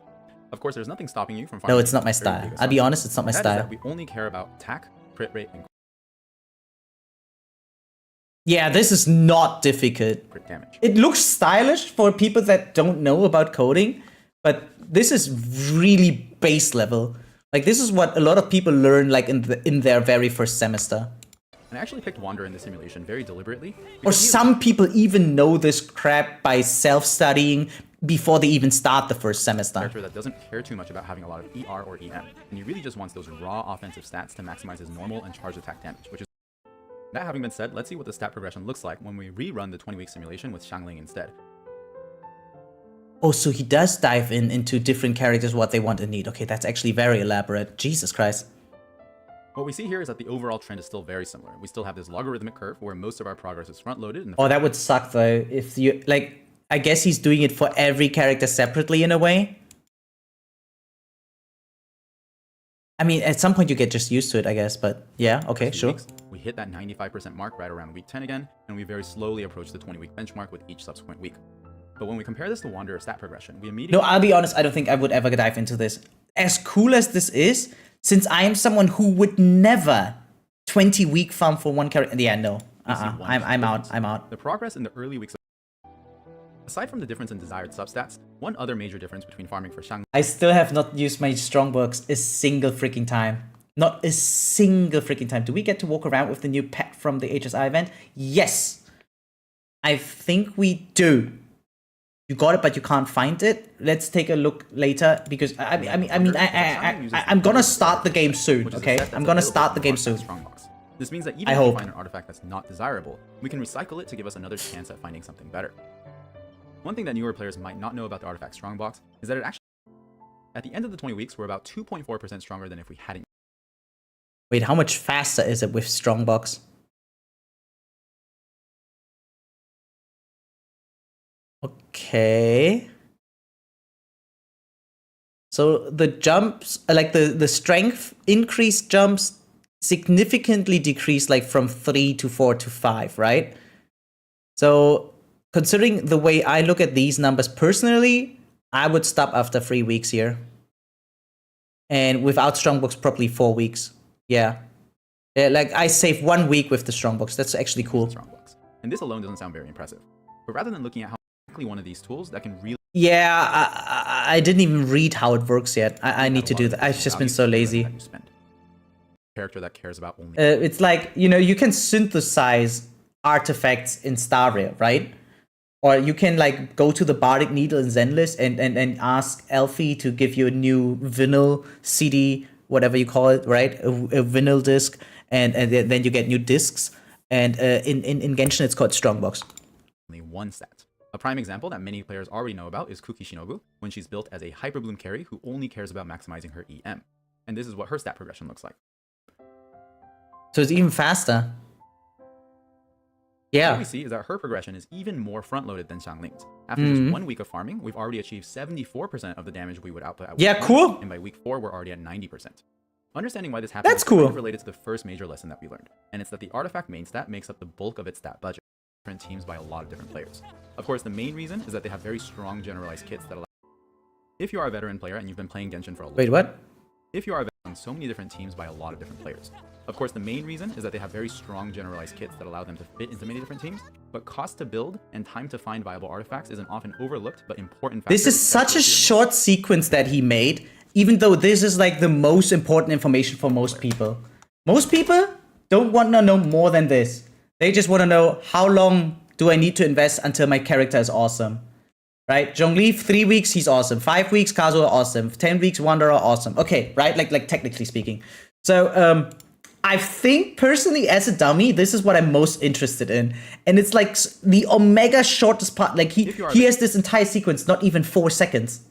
Of course, there's nothing stopping you from No, it's not my style. I'll be honest, it's not my style. We only care about attack, crit rate, and yeah, this is not difficult. crit damage. It looks stylish for people that don't know about coding, but this is really base level. Like, this is what a lot of people learn like in their very first semester. And I actually picked Wander in the simulation very deliberately. Or some people even know this crap by self-studying before they even start the first semester. Character that doesn't care too much about having a lot of ER or EM, and he really just wants those raw offensive stats to maximize his normal and charged attack damage, which is... That having been said, let's see what the stat progression looks like when we rerun the 20-week simulation with Xiangling instead. Oh, so he does dive into different characters, what they want and need. Okay, that's actually very elaborate. Jesus Christ. What we see here is that the overall trend is still very similar. We still have this logarithmic curve where most of our progress is front-loaded. Oh, that would suck though. If you, like, I guess he's doing it for every character separately in a way. I mean, at some point you get just used to it, I guess, but yeah, okay, sure. We hit that 95% mark right around week 10 again, and we very slowly approach the 20-week benchmark with each subsequent week. But when we compare this to Wanderer stat progression, we immediately... No, I'll be honest, I don't think I would ever dive into this. As cool as this is, since I am someone who would never 20-week farm for one character... Yeah, no. I'm out. The progress in the early weeks... Aside from the difference in desired substats, one other major difference between farming for Xiangling... I still have not used my strongbox a single freaking time. Not a single freaking time. Do we get to walk around with the new pet from the HSI event? Yes! I think we do. You got it, but you can't find it. Let's take a look later because I'm gonna start the game soon. Okay, I'm gonna start the game soon. This means that even if we find an artifact that's not desirable, we can recycle it to give us another chance at finding something better. One thing that newer players might not know about the artifact strongbox is that it actually, at the end of the 20 weeks, we're about 2.4% stronger than if we hadn't. Wait, how much faster is it with strongbox? Okay. So the jumps, like the strength increased jumps significantly decreased, like from 3 to 4 to 5, right? So considering the way I look at these numbers personally, I would stop after 3 weeks here. And without Strongbox, probably 4 weeks. Yeah. Like I save 1 week with the Strongbox. That's actually cool. Strongbox. And this alone doesn't sound very impressive. But rather than looking at how exactly one of these tools that can really... Yeah, I didn't even read how it works yet. I need to do that. I've just been so lazy. Character that cares about only... it's like, you know, you can synthesize artifacts in Star Rail, right? Or you can like go to the Bardic Needle in Zenlist and ask Elfie to give you a new vinyl CD, whatever you call it, right? A vinyl disc, and then you get new discs. And in Genshin, it's called Strongbox. Only one stat. A prime example that many players already know about is Kuki Shinobu, when she's built as a Hyperbloom carry who only cares about maximizing her EM. And this is what her stat progression looks like. So it's even faster. Yeah. What we see is that her progression is even more front-loaded than Xiangling's. After just 1 week of farming, we've already achieved 74% of the damage we would output at week 1, cool. and by week 4, we're already at 90%. Understanding why this happens That's cool. is kind of related to the first major lesson that we learned, and it's that the artifact main stat makes up the bulk of its stat budget. Different teams by a lot of different players. Of course, the main reason is that they have very strong generalized kits that allow... If you are a veteran player and you've been playing Genshin for a long time... Wait, what? If you are on so many different teams by a lot of different players. Of course, the main reason is that they have very strong generalized kits that allow them to fit into many different teams, but cost to build and time to find viable artifacts is an often overlooked but important factor. This is such a short sequence that he made, even though this is like the most important information for most people. Most people don't want to know more than this. They just want to know, how long do I need to invest until my character is awesome? Right? Zhongli, 3 weeks, he's awesome. 5 weeks, Kazuo, awesome. 10 weeks, Wanderer, awesome. Okay, right? Like technically speaking. So, I think personally as a dummy, this is what I'm most interested in. And it's like the omega shortest part. Like he has this entire sequence, not even 4 seconds.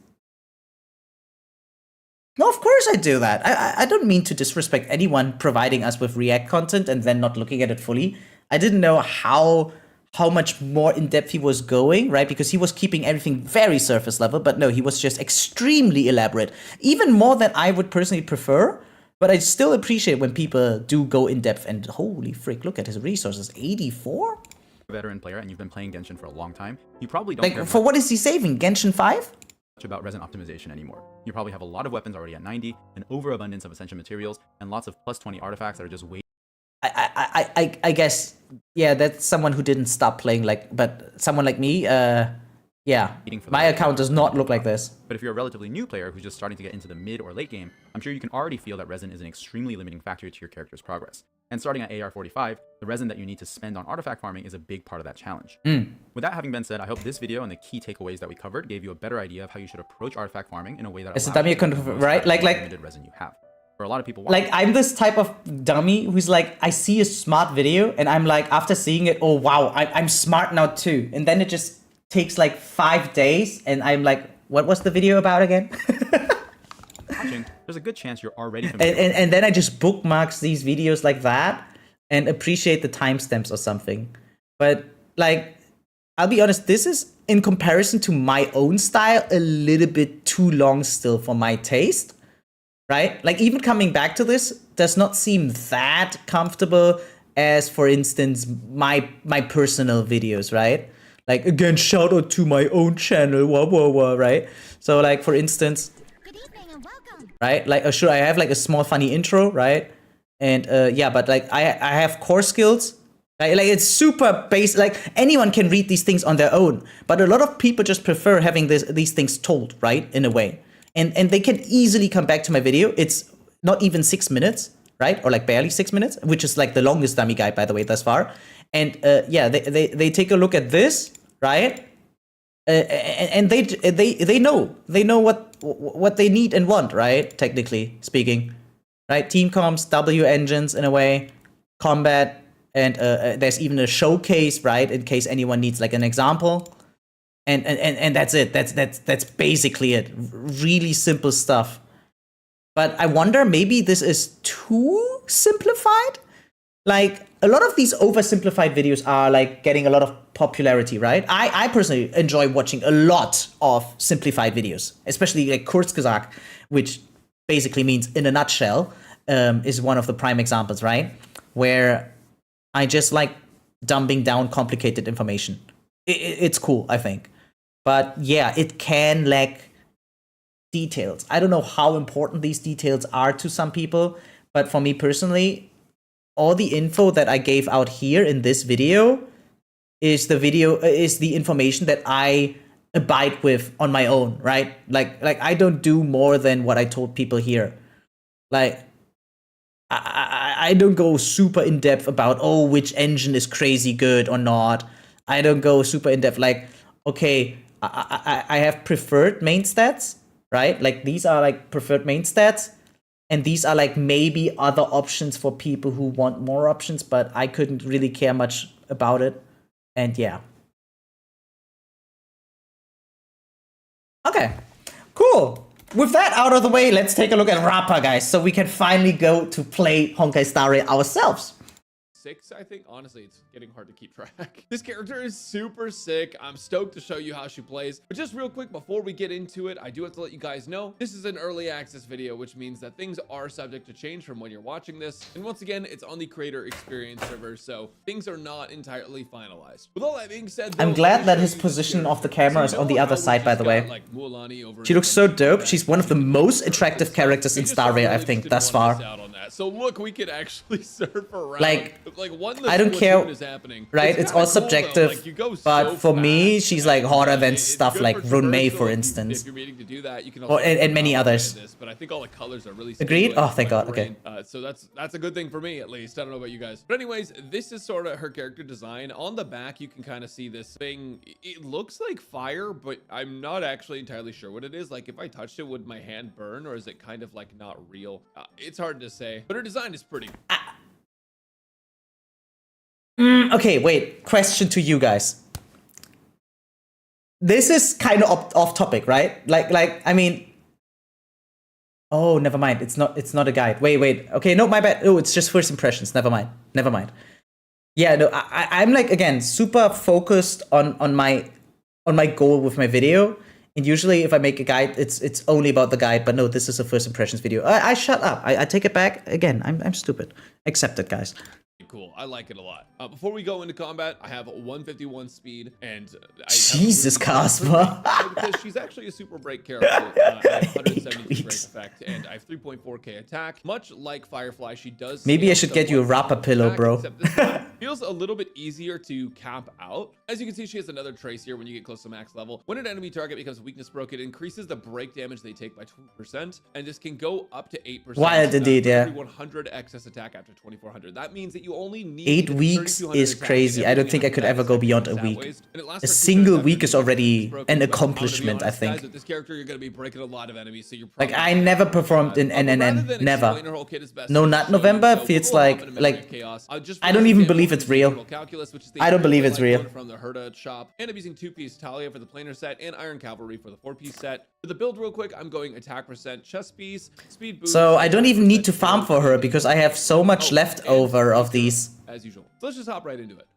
No, of course I do that. I don't mean to disrespect anyone providing us with React content and then not looking at it fully. I didn't know how much more in-depth he was going, right? Because he was keeping everything very surface level, but no, he was just extremely elaborate. Even more than I would personally prefer, but I still appreciate when people do go in-depth and holy frick, look at his resources, 84? Veteran player and you've been playing Genshin for a long time, you probably don't like, care for what is he saving? Genshin 5? much about resin optimization anymore. You probably have a lot of weapons already at 90, an overabundance of essential materials, and lots of plus 20 artifacts that are just waiting. I guess, yeah, that's someone who didn't stop playing, like, but someone like me, yeah, my account does not look like this. But if you're a relatively new player who's just starting to get into the mid or late game, I'm sure you can already feel that resin is an extremely limiting factor to your character's progress. And starting at AR 45, the resin that you need to spend on artifact farming is a big part of that challenge. With that having been said, I hope this video and the key takeaways that we covered gave you a better idea of how you should approach artifact farming in a way that It's a dummy, right? Like limited resin you have. For a lot of people, like I'm this type of dummy who's like, I see a smart video and I'm like, after seeing it, oh wow, I'm smart now too. And then it just takes like 5 days and I'm like, what was the video about again? Watching, there's a good chance you're already and then I just bookmarks these videos like that and appreciate the timestamps or something. But like, I'll be honest, this is in comparison to my own style a little bit too long still for my taste. Right? Like even coming back to this does not seem that comfortable as, for instance, my personal videos, right? Like again, shout out to my own channel, right? So like for instance, Good evening and welcome. right? Like sure, I have like a small funny intro, right? And yeah, but like I have core skills. Right? Like it's super basic. Like anyone can read these things on their own, but a lot of people just prefer having these things told, right? In a way. And they can easily come back to my video. It's not even 6 minutes, right? Or like barely 6 minutes, which is like the longest dummy guide, by the way, thus far. And yeah, they take a look at this, right? And they know what they need and want, right? Technically speaking, right? Team comps, W engines in a way, combat, and there's even a showcase, right? In case anyone needs like an example. And that's it. That's basically it. Really simple stuff. But I wonder, maybe this is too simplified? Like, a lot of these oversimplified videos are like getting a lot of popularity, right? I personally enjoy watching a lot of simplified videos, especially like Kurzgesagt, which basically means in a nutshell, is one of the prime examples, right? Where I just like dumbing down complicated information. It's cool, I think. But yeah, it can lack details. I don't know how important these details are to some people, but for me personally, all the info that I gave out here in this video is the information that I abide with on my own, right? Like I don't do more than what I told people here. Like I don't go super in depth about, oh, which engine is crazy good or not. I don't go super in depth like, okay, I have preferred main stats, right? Like these are like preferred main stats, and these are like maybe other options for people who want more options, but I couldn't really care much about it. And yeah. Okay, cool. With that out of the way, let's take a look at Rappa, guys, so we can finally go to play Honkai Star Rail ourselves. 6, I think. Honestly, it's getting hard to keep track. This character is super sick. I'm stoked to show you how she plays. But just real quick, before we get into it, I do have to let you guys know this is an early access video, which means that things are subject to change from when you're watching this. And once again, it's on the creator experience server, so things are not entirely finalized. With all that being said, though, I'm glad that his position of the camera is on the other side, by the way. Like, she looks so dope. She's one of the most attractive characters in Star Rail, I think, thus far. So look, we can actually surf around. Like one I don't care, is happening. right? It's all subjective, but for me, she's like hotter than stuff like Rune Mei, for instance, if you're meaning to do that, you can and many others. But I think all the colors are really agreed. Oh, thank God. Okay. So that's a good thing for me, at least. I don't know about you guys, but anyways, this is sort of her character design. On the back, you can kind of see this thing. It looks like fire, but I'm not actually entirely sure what it is. Like if I touched it, would my hand burn, or is it kind of like not real? It's hard to say, but her design is pretty. Okay, wait. Question to you guys. This is kind of off topic, right? Like I mean. Oh, never mind. It's not a guide. Wait. Okay, no, my bad. Oh, it's just first impressions. Never mind. Yeah, no, I'm like again super focused on my goal with my video. And usually, if I make a guide, it's only about the guide. But no, this is a first impressions video. I shut up. I take it back. Again, I'm stupid. Accept it, guys. Cool. I like it a lot. Before we go into combat, I have 151 speed, and Jesus, Cosmo. because she's actually a super break character. I have 172 break effect, and I have 3.4k attack. Much like Firefly, she does. Maybe I should get you a Rappa pillow, bro. Except this one feels a little bit easier to cap out. As you can see, she has another trace here when you get close to max level. When an enemy target becomes weakness broke, it increases the break damage they take by 2%, and this can go up to 8%. Wild indeed, yeah. 100 excess attack after 2400. That means that you only need 8 weeks is crazy. I don't think I could ever go beyond a week. A single week is already an accomplishment, I think. With this character, you're going to be breaking a lot of enemies, so you're like I never performed in NNN, never. No, not November feels like I don't even believe it's real. I don't believe it's real. From the Herda shop, and I'm using 2-piece Talia for the planar set and Iron Cavalry for the 4-piece set. For the build, real quick, I'm going attack percent, chest piece, speed boost. So I don't even need to farm for her because I have so much left over of these. As usual. So let's just hop right into it.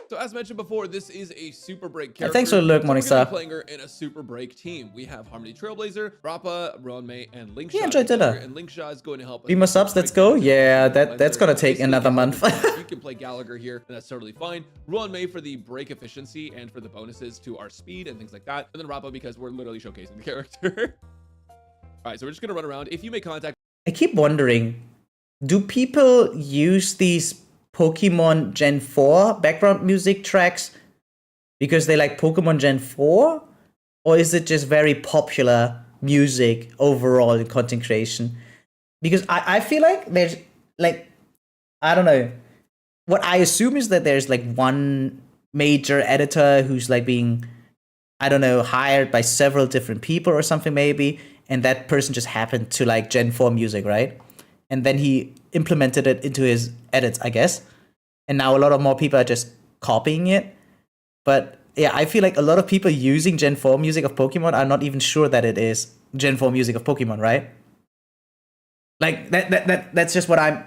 So as mentioned before, this is a super break character. Thanks for the look, Morningstar. Playing her in a super break team. We have Harmony Trailblazer, Rappa, Ron Mei, and Linkshot. Yeah, enjoyed dinner. And Linkshot is going to help us. Be more subs, let's go. Yeah, that's gonna take another month. You can play Gallagher here, and that's totally fine. Ron Mei for the break efficiency and for the bonuses to our speed and things like that. And then Rappa because we're literally showcasing the character. All right, so we're just gonna run around. If you make contact, I keep wondering, do people use these Pokemon Gen 4 background music tracks because they like Pokemon Gen 4? Or is it just very popular music overall in content creation? Because I feel like there's like, I don't know. What I assume is that there's like one major editor who's like being, I don't know, hired by several different people or something maybe. And that person just happened to like Gen 4 music, right? And then he implemented it into his edits, I guess. And now a lot of more people are just copying it. But yeah, I feel like a lot of people using Gen 4 music of Pokemon are not even sure that it is Gen 4 music of Pokemon, right? Like that's just what I'm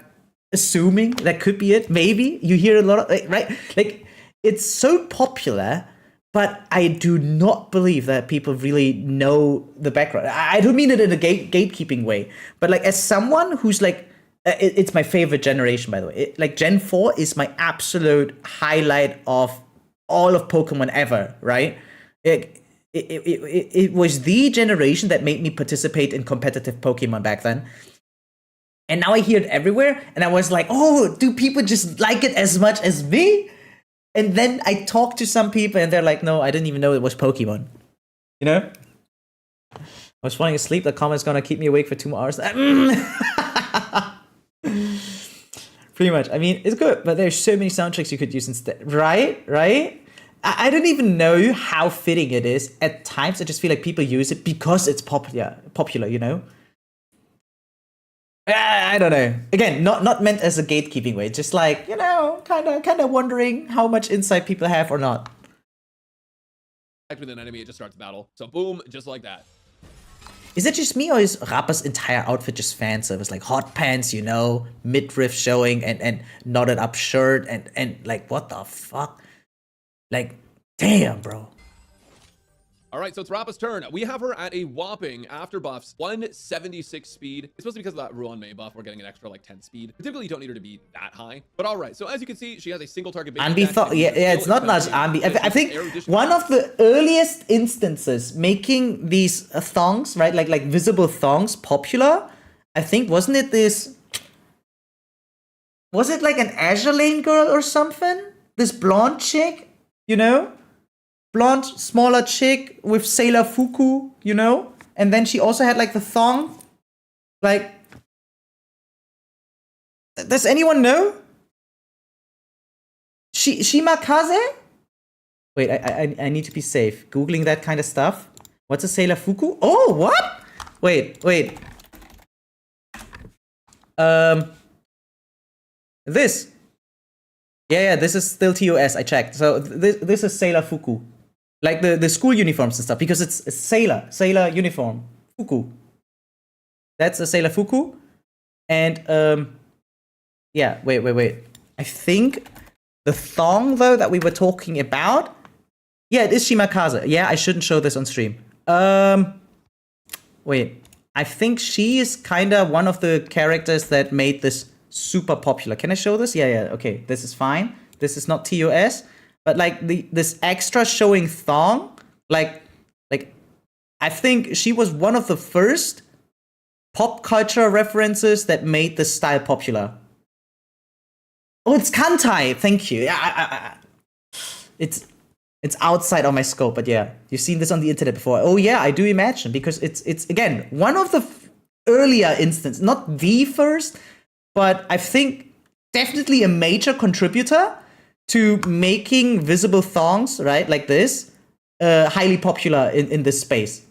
assuming. That could be it. Maybe you hear a lot of right? Like it's so popular, but I do not believe that people really know the background. I don't mean it in a gatekeeping way, but like as someone who's like, it's my favorite generation, by the way. Like Gen 4 is my absolute highlight of all of Pokemon ever, right? It was the generation that made me participate in competitive Pokemon back then. And now I hear it everywhere, and I was like, oh, do people just like it as much as me? And then I talk to some people, and they're like, no, I didn't even know it was Pokemon. You know? I was falling asleep, the comment's gonna keep me awake for 2 more hours. Pretty much. I mean, it's good, but there's so many soundtracks you could use instead. Right? I don't even know how fitting it is. At times, I just feel like people use it because it's popular, you know? I don't know. Again, not meant as a gatekeeping way. Just like, you know, kind of wondering how much insight people have or not. With an enemy, it just starts battle. So boom, just like that. Is it just me, or is Rappa's entire outfit just fan service? Like hot pants, you know, midriff showing, and knotted up shirt, and like, what the fuck? Like, damn, bro. All right, so it's Rappa's turn. We have her at a whopping, after buffs, 176 speed. It's supposed to be because of that Ruan May buff. We're getting an extra, like, 10 speed. Typically, you don't need her to be that high. But all right, so as you can see, she has a single target. Ambi thought, yeah, it's not much Ambi. I think one of the earliest instances making these thongs, right, like visible thongs popular, I think, wasn't it this... Was it like an Azure Lane girl or something? This blonde chick, you know? Blonde, smaller chick with Sailor Fuku, you know? And then she also had like the thong. Like, does anyone know? Shimakaze? Wait, I need to be safe. Googling that kind of stuff. What's a Sailor Fuku? Oh, what? Wait. This. Yeah, this is still TOS, I checked. So this is Sailor Fuku. Like the school uniforms and stuff, because it's a sailor uniform. Fuku. That's a Sailor Fuku. And yeah, wait. I think the thong though that we were talking about, yeah, it is Shimakaze. Yeah, I shouldn't show this on stream. Wait. I think she is kinda one of the characters that made this super popular. Can I show this? Yeah, okay. This is fine. This is not TOS. But like this extra showing thong, like I think she was one of the first pop culture references that made this style popular. Oh, it's Kantai. Thank you. Yeah, it's outside of my scope, but yeah, you've seen this on the internet before. Oh yeah, I do imagine, because it's again one of the earlier instances, not the first, but I think definitely a major contributor to making visible thongs, right, like this, highly popular in this space.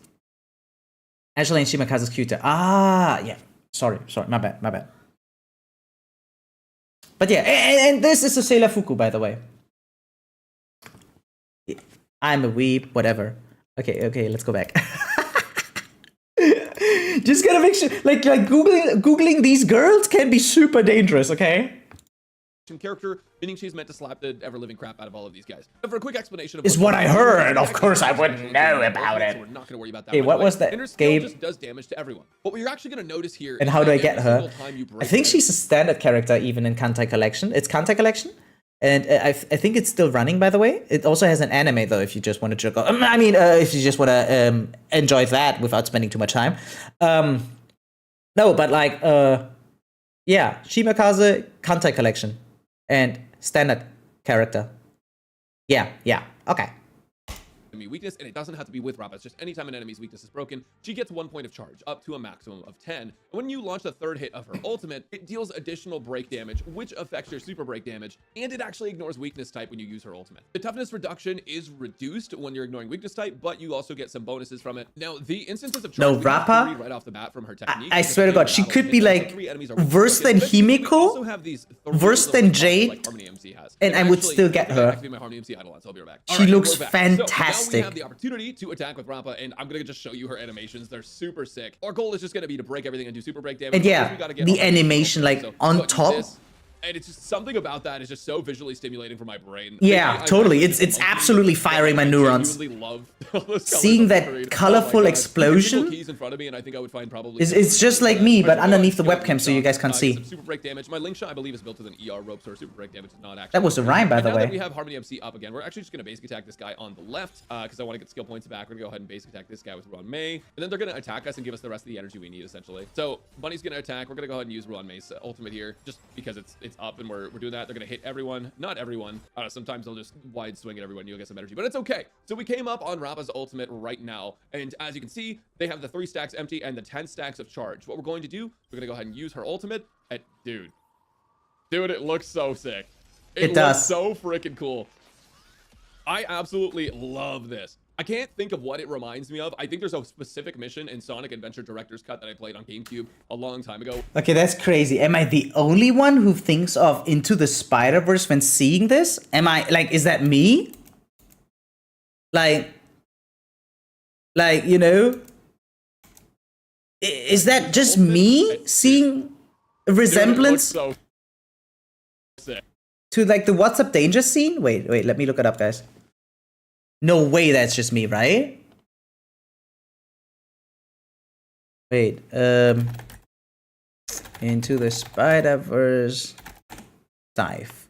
Angela and Shimakaze's cuter. Ah, yeah. Sorry, my bad. But yeah, and this is a Sailor Fuku, by the way. I'm a weeb, whatever. Okay, let's go back. Just gotta make sure, like googling these girls can be super dangerous, okay? Character, meaning she's meant to slap the ever-living crap out of all of these guys. And for a quick explanation of is what I heard. Of course, I wouldn't know about it. So we're not going to worry about that. Okay, what was that? Game just does damage to everyone. What you're actually going to notice here. And how do I get her? I think she's a standard character even in Kantai Collection. It's Kantai Collection, and I think it's still running. By the way, it also has an anime though. If you just want to jerk off, I mean, if you just want to enjoy that without spending too much time. No, but like, yeah, Shimakaze Kantai Collection. And standard character. Yeah, okay. Enemy weakness, and it doesn't have to be with Rappa. It's just anytime an enemy's weakness is broken, she gets 1 point of charge, up to a maximum of 10. And when you launch the third hit of her ultimate, it deals additional break damage, which affects your super break damage, and it actually ignores weakness type when you use her ultimate. The toughness reduction is reduced when you're ignoring weakness type, but you also get some bonuses from it. Now, the instances of charge Rappa, right off the bat from her technique. I swear to God, she could be like worse than Himiko, worse than Jade, and I would still get her. She looks fantastic. Now we have the opportunity to attack with Rappa, and I'm gonna just show you her animations. They're super sick. Our goal is just gonna be to break everything and do super break damage. And yeah, the animation, like on top, And it's just something about that is just so visually stimulating for my brain. Yeah, totally. It's absolutely firing my neurons. Seeing that colorful explosion keys in front of me, and I think I would find probably it's just like me, but underneath the webcam, so you guys can see. Super break damage. My link shot, I believe, is built with an ER rope, so super break damage is not actually. That was a rhyme, by the now way. That we have Harmony MC up again, we're actually just gonna basic attack this guy on the left, because I want to get skill points back. We're gonna go ahead and basic attack this guy with Ruan Mei, and then they're gonna attack us and give us the rest of the energy we need, essentially. So Bunny's gonna attack. We're gonna go ahead and use Ruan Mei's ultimate here, just because it's up and we're doing that. They're gonna hit everyone, not everyone. Sometimes they'll just wide swing at everyone. You'll get some energy, but it's okay. So we came up on Rappa's ultimate right now, and as you can see, they have the 3 stacks empty and the 10 stacks of charge. What we're going to do, we're gonna go ahead and use her ultimate. And dude, it looks so sick. It does. Looks so freaking cool. I absolutely love this. I can't think of what it reminds me of. I think there's a specific mission in Sonic Adventure Director's Cut that I played on GameCube a long time ago. Okay, that's crazy. Am I the only one who thinks of Into the Spider-Verse when seeing this? Am I, like, is that me? Like, you know? Is that just me seeing a resemblance So sick. to, like, the What's Up Danger scene? Wait, let me look it up, guys. No way that's just me, right? Wait, Into the Spider-Verse dive.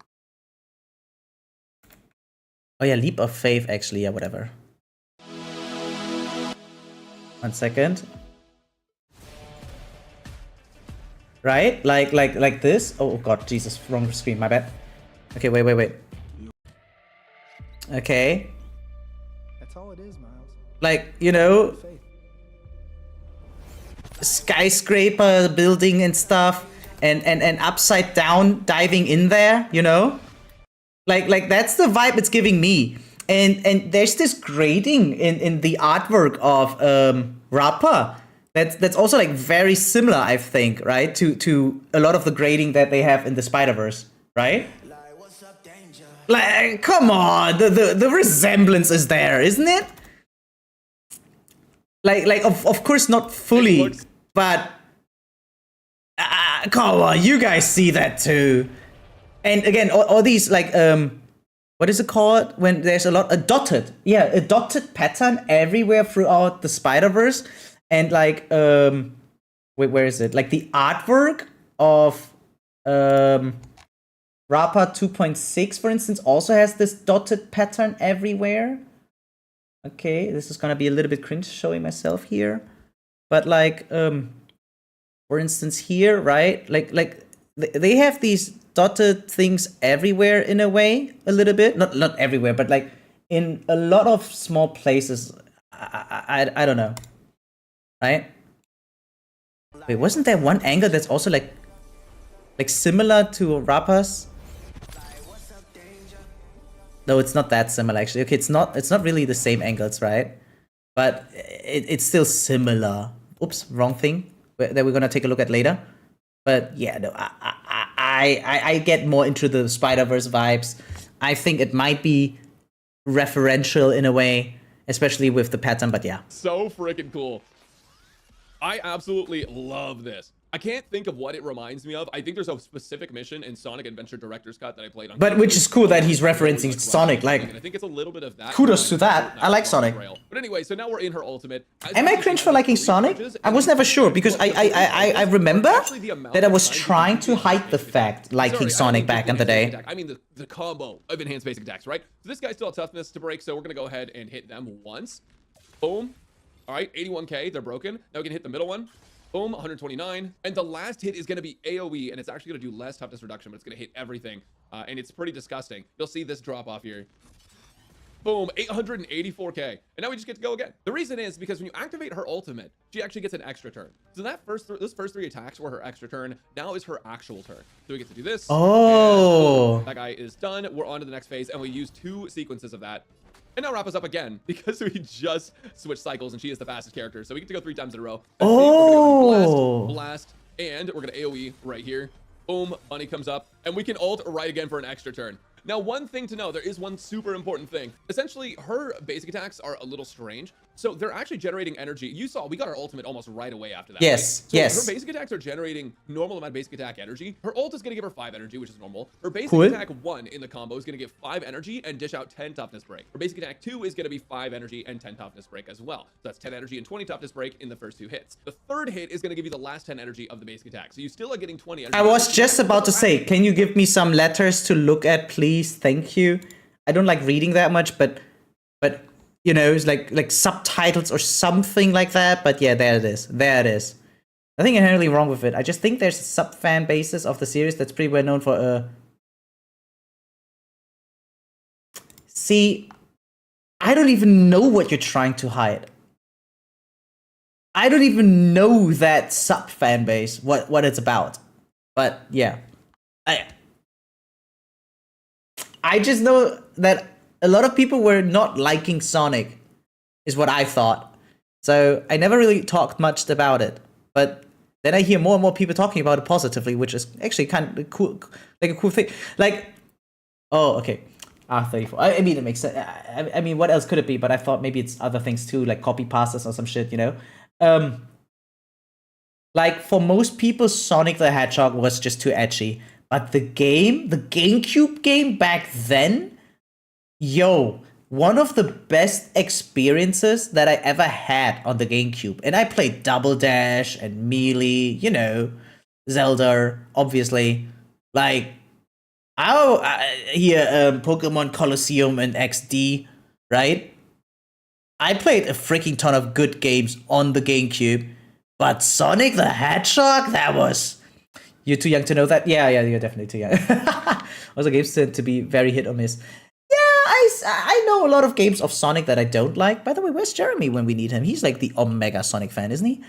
Oh yeah, Leap of Faith, actually, yeah, whatever. 1 second. Right? Like this? Oh god, Jesus, wrong screen, my bad. Okay, wait. Okay. That's all it is, Miles. Like, you know, Faith. skyscraper building and stuff, and upside down diving in there, you know? Like that's the vibe it's giving me. And there's this grading in the artwork of Rappa that's also like very similar, I think, right? To a lot of the grading that they have in the Spider-Verse, right? Like, come on, the resemblance is there, isn't it? Like of course not fully, but come on, you guys see that too. And again, all these like what is it called when there's a dotted pattern everywhere throughout the Spider-Verse, and like wait, where is it? Like the artwork of Rappa 2.6, for instance, also has this dotted pattern everywhere. Okay, this is gonna be a little bit cringe showing myself here, but like for instance here, right? Like they have these dotted things everywhere in a way, a little bit, not everywhere, but like in a lot of small places. I don't know, right? Wait, wasn't there one angle that's also like similar to Rappa's? No, it's not that similar actually. Okay, it's not really the same angles, right? But it's still similar. Oops, wrong thing that we're gonna take a look at later. But yeah, no, I get more into the Spider-Verse vibes. I think it might be referential in a way, especially with the pattern, but yeah. So freaking cool. I absolutely love this. I can't think of what it reminds me of. I think there's a specific mission in Sonic Adventure Director's Cut that I played on. But which is cool that he's referencing Sonic. Like, I think it's a little bit of that. Kudos to that. I like Sonic. But anyway, so now we're in her ultimate. Am I cringe for liking Sonic? I was never sure because I remember that I was trying to hide the fact liking Sonic back in the day. I mean the combo of enhanced basic attacks, right? So this guy's still has toughness to break, so we're gonna go ahead and hit them once. Boom. All right, 81k, they're broken. Now we can hit the middle one. Boom, 129. And the last hit is going to be AoE, and it's actually going to do less toughness reduction, but it's going to hit everything. And it's pretty disgusting. You'll see this drop off here. Boom, 884k. And now we just get to go again. The reason is because when you activate her ultimate, she actually gets an extra turn. So that those first 3 attacks were her extra turn. Now is her actual turn. So we get to do this. Oh. That guy is done. We're on to the next phase, and we use 2 sequences of that. And now Rappa's up again because we just switched cycles and she is the fastest character. So we get to go 3 times in a row. Oh. Blast, and we're going to AoE right here. Boom, Bunny comes up, and we can ult right again for an extra turn. Now, one thing to know, there is one super important thing. Essentially, her basic attacks are a little strange. So they're actually generating energy. You saw, we got our ultimate almost right away after that. Yes, right? So yes. her basic attacks are generating normal amount of basic attack energy. Her ult is going to give her 5 energy, which is normal. Her basic Cool. attack 1 in the combo is going to give 5 energy and dish out 10 toughness break. Her basic attack 2 is going to be 5 energy and 10 toughness break as well. So that's 10 energy and 20 toughness break in the first 2 hits. The third hit is going to give you the last 10 energy of the basic attack. So you still are getting 20 energy. I was just about to say, can you give me some letters to look at, please? Thank you. I don't like reading that much, but you know, it's like subtitles or something like that. But yeah, there it is. There it is. Nothing inherently wrong with it. I just think there's a sub fan basis of the series that's pretty well known for See, I don't even know what you're trying to hide. I don't even know that sub fan base, what it's about. But yeah. I just know that a lot of people were not liking Sonic, is what I thought. So I never really talked much about it. But then I hear more and more people talking about it positively, which is actually kind of cool, like a cool thing. Like, oh, okay, R34. I mean, it makes sense. I mean, what else could it be? But I thought maybe it's other things too, like copy pastas or some shit, you know? Like, for most people, Sonic the Hedgehog was just too edgy. But the GameCube game back then, yo, one of the best experiences that I ever had on the GameCube. And I played Double Dash and Melee, you know, Zelda, obviously. Like, Pokemon Colosseum and XD, right? I played a freaking ton of good games on the GameCube. But Sonic the Hedgehog, that was... You're too young to know that? Yeah, you're definitely too young. Also, games tend to be very hit or miss. I know a lot of games of Sonic that I don't like. By the way, where's Jeremy when we need him? He's like the Omega Sonic fan, isn't he?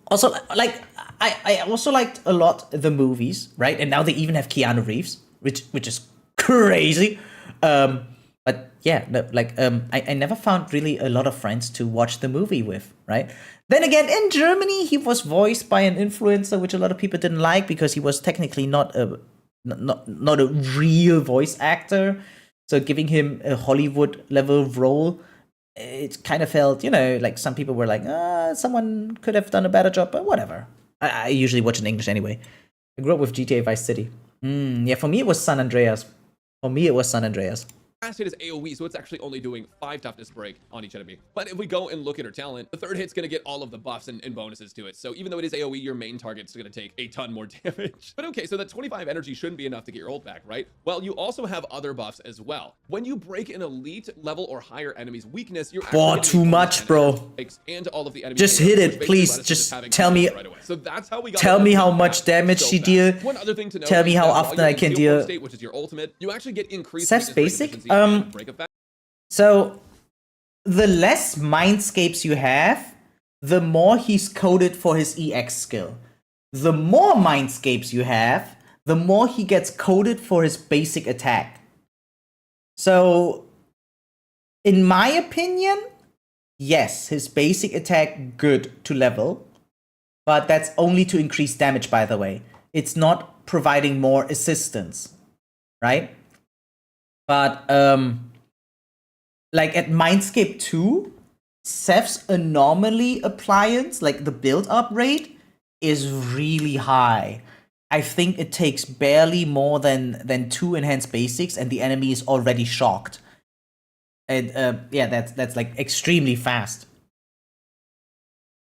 Also, like, I also liked a lot the movies, right? And now they even have Keanu Reeves, which is crazy. But yeah, no, like, I never found really a lot of friends to watch the movie with, right? Then again, in Germany, he was voiced by an influencer, which a lot of people didn't like because he was technically not a real voice actor. So giving him a Hollywood level role, it kind of felt, you know, like some people were like, someone could have done a better job, but whatever. I usually watch in English anyway. I grew up with GTA Vice City. Yeah, for me it was San Andreas. Last hit is AoE, so it's actually only doing 5 toughness break on each enemy. But if we go and look at her talent, the third hit's going to get all of the buffs and bonuses to it. So even though it is AoE, your main target's going to take a ton more damage. But okay, so that 25 energy shouldn't be enough to get your ult back, right? Well, you also have other buffs as well. When you break an elite level or higher enemy's weakness, you're actually too much, bro. And all of the enemies. Just hit it, please. Just tell me. Right away. So that's how we got. Tell me how much damage she deal. One other thing to know. Tell me how often I can deal. State, which is your ultimate, you actually get increased. That's basic. So, the less mindscapes you have, the more he's coded for his EX skill. The more mindscapes you have, the more he gets coded for his basic attack. So, in my opinion, yes, his basic attack good to level, but that's only to increase damage, by the way. It's not providing more assistance, right? But, like at Mindscape 2, Seth's anomaly appliance, like the build-up rate, is really high. I think it takes barely more than 2 enhanced basics and the enemy is already shocked. And yeah, that's like extremely fast.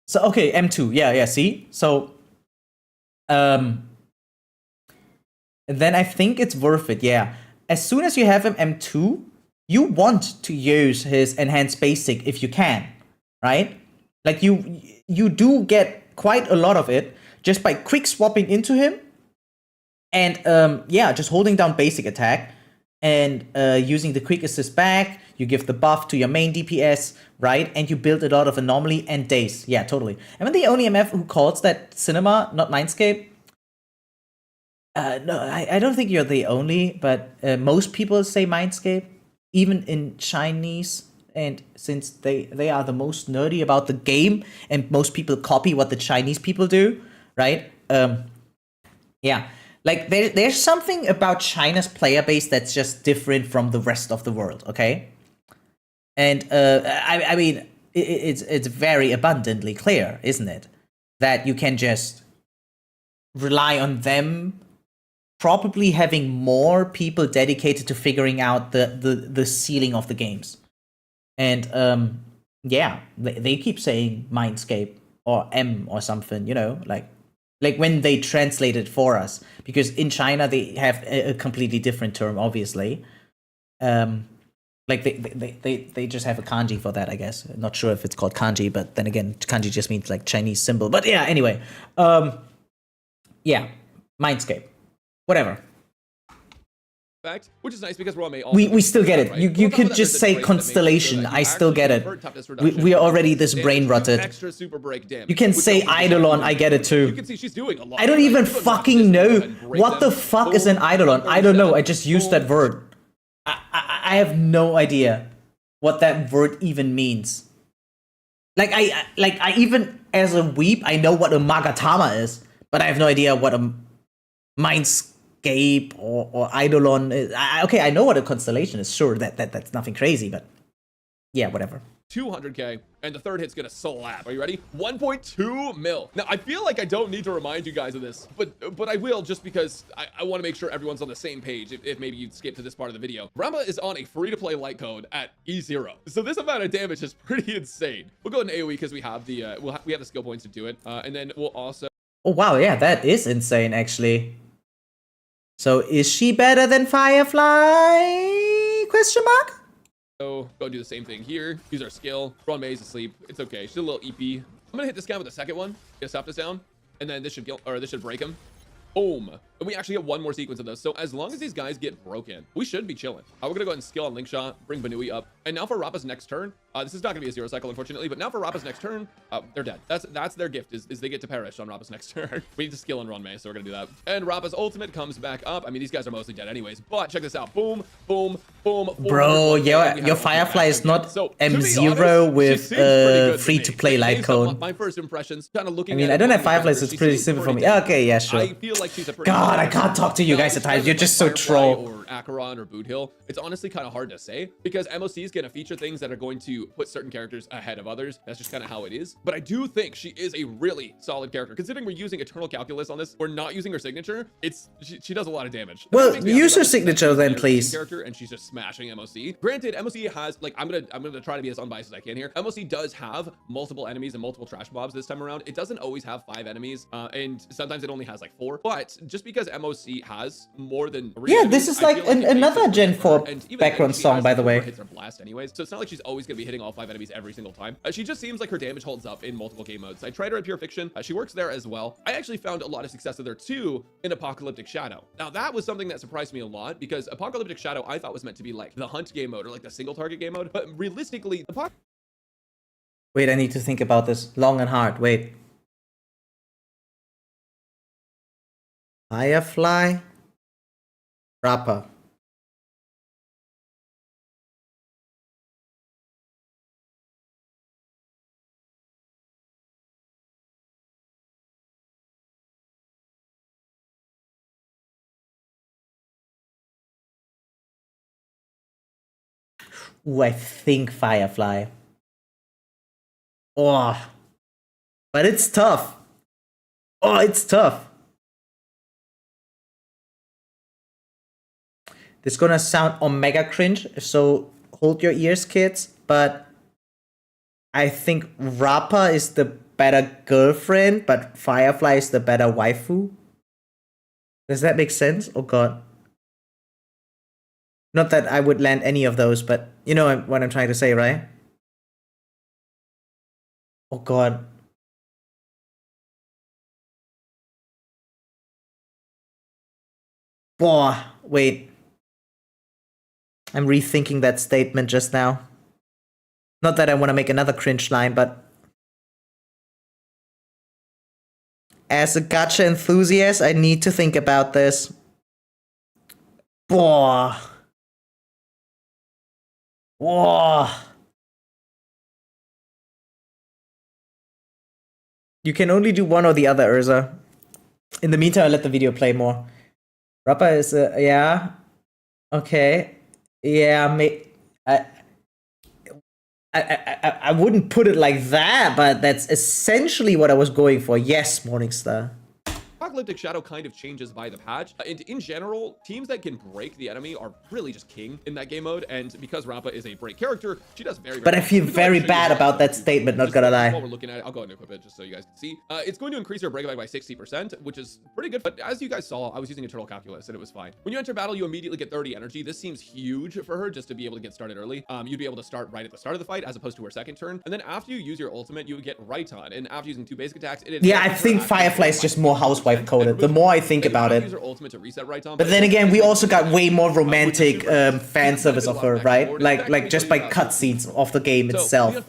So okay, M2, yeah, see? So and then I think it's worth it, yeah. As soon as you have him M2, you want to use his enhanced basic if you can, right? Like you do get quite a lot of it just by quick swapping into him and yeah, just holding down basic attack and using the quick assist back. You give the buff to your main DPS, right? And you build a lot of anomaly and daze. Yeah, totally. Am I the only MF who calls that cinema, not Mindscape? No, I don't think you're the only, but most people say Mindscape. Even in Chinese, and since they are the most nerdy about the game, and most people copy what the Chinese people do, right? Yeah. Like there's something about China's player base that's just different from the rest of the world, okay? And I mean, it's very abundantly clear, isn't it, that you can just rely on them probably having more people dedicated to figuring out the ceiling of the games. And yeah, they keep saying Mindscape or M or something, you know, like when they translate it for us, because in China they have a completely different term, obviously. Like they just have a kanji for that, I guess. Not sure if it's called kanji, but then again, kanji just means like Chinese symbol. But yeah, anyway, yeah, Mindscape, whatever. Fact, which is nice because we're on May. We still get it. Right? You could just say constellation. I still get it. We are already this brain rotted. Extra super break damage. You can say Eidolon. I get it too. You can see she's doing a lot. I don't even fucking know what the fuck is an Eidolon. I don't know. I just used that word. I have no idea what that word even means. Like I even as a weep, I know what a Magatama is, but I have no idea what a Mindscape or Eidolon is. Okay, I know what a constellation is. Sure, that's nothing crazy, but yeah, whatever. 200k, and the third hit's gonna slap. Are you ready? 1.2 mil. Now, I feel like I don't need to remind you guys of this, but I will, just because I want to make sure everyone's on the same page if maybe you skip to this part of the video. Rampa is on a free-to-play light code at E0. So this amount of damage is pretty insane. We'll go in AoE because we have the we have the skill points to do it. And then we'll also... Oh, wow, yeah, that is insane, actually. So is she better than Firefly? Question mark? Go do the same thing here. Use our skill. Ron May's asleep. It's okay. She's a little EP. I'm gonna hit this guy with the second one. Get a softness down, and then this should kill, or this should break him. Boom. And we actually get one more sequence of those. So as long as these guys get broken, we should be chilling. We're gonna go ahead and skill on Link Shot, bring Banui up. And now for Rappa's next turn, this is not gonna be a zero cycle, unfortunately, but now for Rappa's next turn, they're dead. That's their gift, is they get to perish on Rappa's next turn. We need to skill on Ron May, so we're gonna do that. And Rappa's ultimate comes back up. I mean, these guys are mostly dead anyways, but check this out. Boom, boom, boom. Bro, your Firefly is not so, M0 with free-to-play light code. My first impressions, kind of looking I mean, I don't have Firefly, so it's pretty simple for me. Okay, yeah, sure. I feel like she's a pretty God, I can't talk to you guys at times. You're just so troll. Or Acheron or Boot Hill. It's honestly kind of hard to say because MOC is going to feature things that are going to put certain characters ahead of others. That's just kind of how it is. But I do think she is a really solid character. Considering we're using Eternal Calculus on this, we're not using her signature. She does a lot of damage. Well, use her signature then, please. Character, and she's just smashing MOC. Granted, MOC has, like, I'm gonna try to be as unbiased as I can here. MOC does have multiple enemies and multiple trash mobs this time around. It doesn't always have 5 enemies, and sometimes it only has like 4. But just because MOC has more than 3 yeah, this is like another Gen 4 background song, by the way. Hits her blast anyways, so it's not like she's always gonna be hitting all 5 enemies every single time. She just seems like her damage holds up in multiple game modes. I tried her at Pure Fiction. She works there as well. I actually found a lot of success with her too in Apocalyptic Shadow. Now that was something that surprised me a lot because Apocalyptic Shadow I thought was meant to be like the hunt game mode or like the single target game mode, but realistically, wait, I need to think about this long and hard. Wait. Firefly, Rappa. Ooh, I think Firefly. Oh, but it's tough. Oh, it's tough. This is gonna sound omega cringe, so hold your ears, kids. But I think Rappa is the better girlfriend, but Firefly is the better waifu. Does that make sense? Oh god. Not that I would land any of those, but you know what I'm trying to say, right? Oh god. Boah, wait. I'm rethinking that statement just now. Not that I want to make another cringe line, but as a gacha enthusiast, I need to think about this. Boah. Whoa. You can only do one or the other, Urza. In the meantime, I'll let the video play more. Rappa is yeah. Okay. Yeah, I wouldn't put it like that, but that's essentially what I was going for. Yes, Morningstar. Apocalyptic Shadow kind of changes by the patch. And in general, teams that can break the enemy are really just king in that game mode. And because Rappa is a break character, she does very, But I feel very bad about that statement, not gonna lie. While we're looking at it, I'll go ahead and equip it just so you guys can see. It's going to increase your break effect by 60%, which is pretty good. But as you guys saw, I was using Eternal Calculus and it was fine. When you enter battle, you immediately get 30 energy. This seems huge for her just to be able to get started early. You'd be able to start right at the start of the fight as opposed to her second turn. And then after you use your ultimate, you would get Raiton. And after using 2 basic attacks, yeah, I think Firefly is just more housewife coded. The more I think about it. But then again, we also got way more romantic fan service of her, right? Like just by cutscenes of the game itself.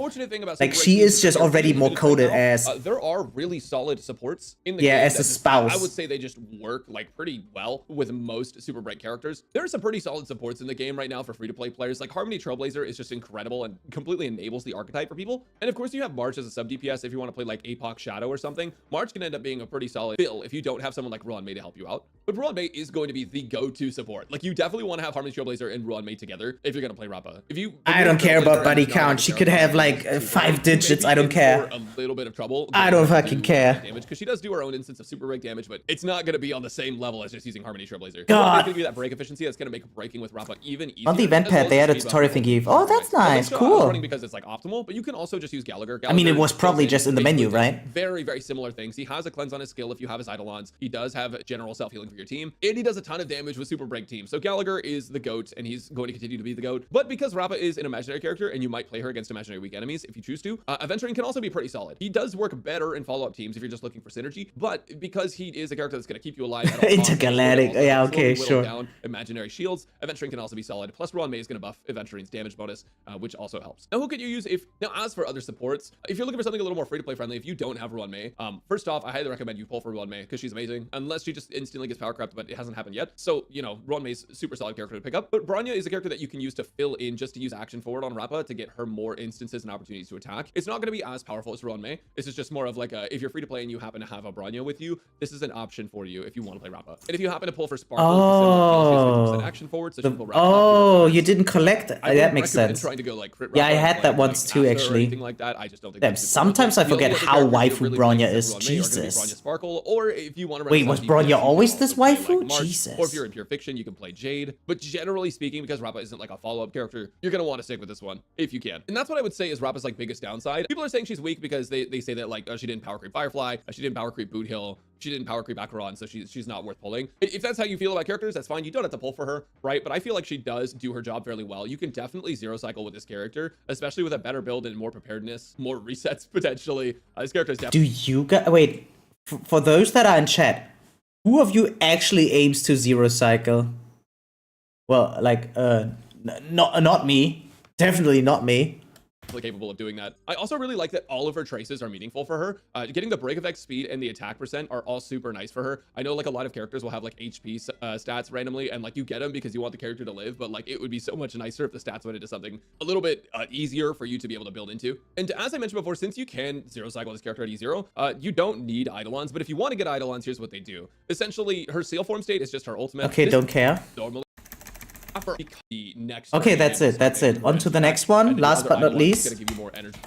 Like she is just already more coded as there are really solid supports in the game. Yeah, as a spouse. I would say they just work like pretty well with most super bright characters. There are some pretty solid supports in the game right now for free-to-play players. Like Harmony Trailblazer is just incredible and completely enables the archetype for people. And of course, you have March as a sub DPS if you want to play like Apoc Shadow or something. March can end up being a pretty solid fill if you don't have someone like Ruan Mei to help you out. But Ruan Mei is going to be the go-to support. Like you definitely want to have Harmony Trailblazer and Ruan Mei together if you're going to play Rappa. I don't care about buddy count. She could have like 5 digits. I don't care. A little bit of trouble. I don't fucking care. Damage because she does do her own instance of super break damage, but it's not going to be on the same level as just using Harmony Trailblazer. God. It's going to be that break efficiency that's going to make breaking with Rappa even easier. On the event pad, they had a tutorial thingy. Oh, that's nice. Cool. Because it's like optimal, but you can also just use Gallagher. I mean, it was probably just in the menu, right? Very, very similar things. He has a cleanse on his skill if you have his Eidolons. He does have general self-healing for your team, and he does a ton of damage with super break teams. So Gallagher is the GOAT, and he's going to continue to be the GOAT. But because Rappa is an imaginary character, and you might play her against imaginary weak enemies if you choose to, Aventurine can also be pretty solid. He does work better in follow-up teams if you're just looking for synergy, but because he is a character that's going to keep you alive at all Intergalactic, yeah, okay, sure. Down imaginary shields, Aventurine can also be solid. Plus, Ruan Mei is going to buff Aventurine's damage bonus, which also helps. Now, who could you use now, as for other supports, if you're looking for something a little more free-to-play friendly, if you don't have Ruan Mei, first off, I highly recommend you pull for Ruan Mei because she's amazing, unless she just instantly gets power crept, but it hasn't happened yet. So, you know, Ruan Mei's super solid character to pick up, but Bronya is a character that you can use to fill in just to use action forward on Rappa to get her more instances and opportunities to attack. It's not going to be as powerful as Ruan Mei. This is just more of like if you're free to play and you happen to have a Bronya with you, this is an option for you if you want to play Rappa. And if you happen to pull for Sparkle, action forward, so you didn't collect it. That makes sense. Trying to go like crit yeah, I had that once too, actually. Like that. I just don't think damn, sometimes I forget how waifu Bronya is. Jesus. Sparkle, or if you want to wait, was Bronya always this waifu? Like Jesus. Or if you're in pure fiction, you can play Jade. But generally speaking, because Rappa isn't like a follow-up character, you're gonna want to stick with this one if you can. And that's what I would say is Rappa's like biggest downside. People are saying she's weak because they say that like she didn't power creep Firefly, she didn't power creep Boot Hill, she didn't power creep Acheron, so she's not worth pulling. If that's how you feel about characters, that's fine. You don't have to pull for her, right? But I feel like she does do her job fairly well. You can definitely zero cycle with this character, especially with a better build and more preparedness, more resets potentially. This character is definitely. Do you guys wait? For those that are in chat, who of you actually aims to zero cycle? Well, like, not me. Definitely not me. Capable of doing that. I also really like that all of her traces are meaningful for her. Getting the break effect speed and the attack percent are all super nice for her. I know like a lot of characters will have like HP stats randomly, and like you get them because you want the character to live, but like it would be so much nicer if the stats went into something a little bit easier for you to be able to build into. And as I mentioned before, since you can zero cycle this character at E0, you don't need Eidolons, but if you want to get Eidolons, here's what they do. Essentially, her seal form state is just her ultimate. Okay, don't care. Normally. Okay, that's it. On to the next one. Last but not least. Gonna give you more energy.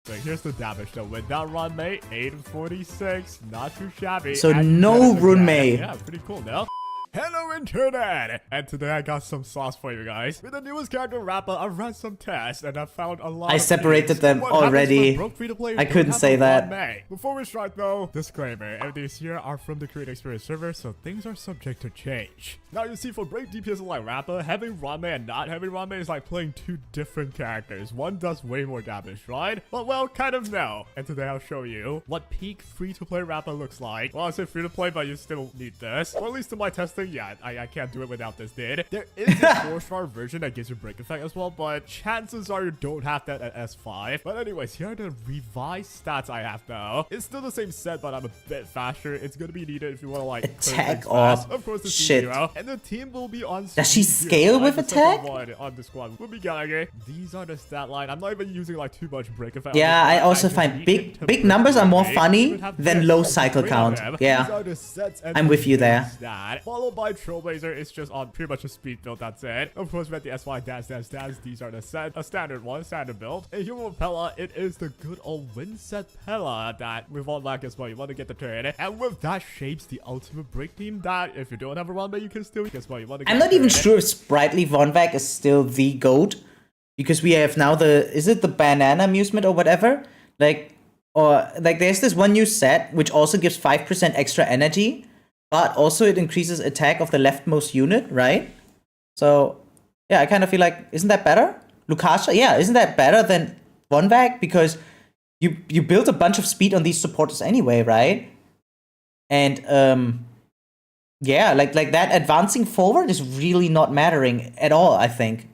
So here's the damage though. Without Ruan Mei, 846, not too shabby. So no Ruan Mei. Yeah, pretty cool, no? Hello internet! And today I got some sauce for you guys. With the newest character Rappa, I ran some tests and I found a lot I separated them already. I couldn't say that. Before we start though, disclaimer, everything here are from the Create Experience server, so things are subject to change. Now you see, for break DPS like Rappa, having Ruan Mei and not having Ruan Mei is like playing two different characters. One does way more damage, right? But well, kind of no. And today I'll show you what peak free-to-play Rappa looks like. Well, I say free-to-play, but you still need this. Or at least in my testing, yeah, I can't do it without this, dude. There is a 4-star version that gives you break effect as well, but chances are you don't have that at S5. But anyways, here are the revised stats I have now. It's still the same set, but I'm a bit faster. It's gonna be needed if you want to like attack off. Of course, shit. And the team will be on. Does she scale with attack? On the squad will be Gallagher. These are the stat line. I'm not even using like too much break effect. Yeah, I also find big numbers are more funny than low cycle count. Yeah, I'm with you there. Followed by Trailblazer is just on pretty much a speed build, that's it. Of course, we have the SY dance. These are a standard one, standard build. And here with Pella, it is the good old Windset Pella that with all that as well. You want to get the turn. And with that shapes the ultimate break team that if you don't have a runway, you can still guess what you want to get. I'm not even sure if Sprightly Von Vag is still the GOAT. Because we have now is it the banana amusement or whatever? Like there's this one new set which also gives 5% extra energy, but also it increases attack of the leftmost unit, right? So yeah, I kind of feel like, isn't that better? Lukasha, yeah, isn't that better than Von Vag? Because you build a bunch of speed on these supporters anyway, right? And yeah, like that advancing forward is really not mattering at all, I think.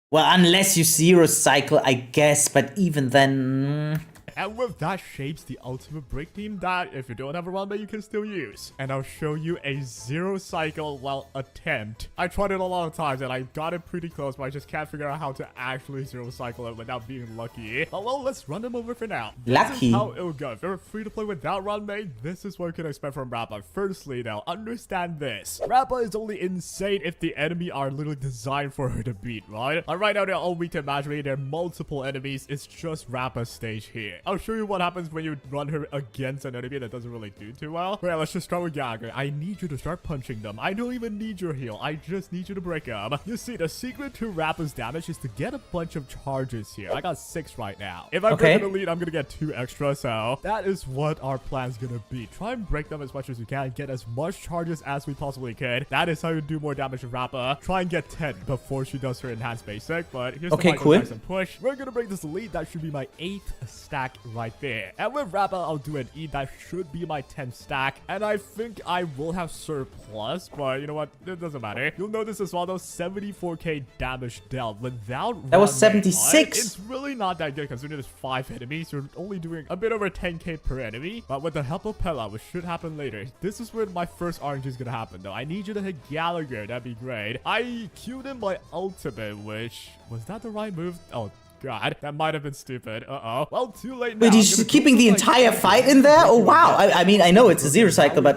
Well, unless you zero cycle, I guess, but even then... And with that shapes the ultimate break team that if you don't have a runway, you can still use. And I'll show you a zero cycle, well, attempt. I tried it a lot of times and I got it pretty close, but I just can't figure out how to actually zero cycle it without being lucky. But well, let's run them over for now. Lucky? This is how it'll go. If you're free to play without runway, this is what you can expect from Rappa. Firstly, though, understand this. Rappa is only insane if the enemy are literally designed for her to beat, right? Like right now, they're all weak to imaginary. There are multiple enemies. It's just Rappa's stage here. I'll show you what happens when you run her against an enemy that doesn't really do too well. Well, let's just start with Gaga. I need you to start punching them. I don't even need your heal. I just need you to break them. You see, the secret to Rappa's damage is to get a bunch of charges here. I got 6 right now. If I break an elite, I'm gonna get 2 extra. So that is what our plan's gonna be. Try and break them as much as you can. Get as much charges as we possibly could. That is how you do more damage with Rappa. Try and get 10 before she does her enhanced basic. But here's the Michael Jackson push. We're gonna break this elite. That should be my 8th stack right there. And with Rappa, I'll do an E. That should be my 10th stack. And I think I will have surplus, but you know what? It doesn't matter. You'll notice as well, though, 74k damage dealt without that was 76. Right? It's really not that good considering there's 5 enemies. You're only doing a bit over 10k per enemy. But with the help of Pella, which should happen later, this is where my first RNG is gonna happen, though. I need you to hit Gallagher. That'd be great. I queued in my ultimate, which... was that the right move? Oh, God, that might have been stupid. Uh-oh. Well, too late now. Wait, he's keeping the entire fight in there? Oh, wow. I mean, I know it's a zero cycle, but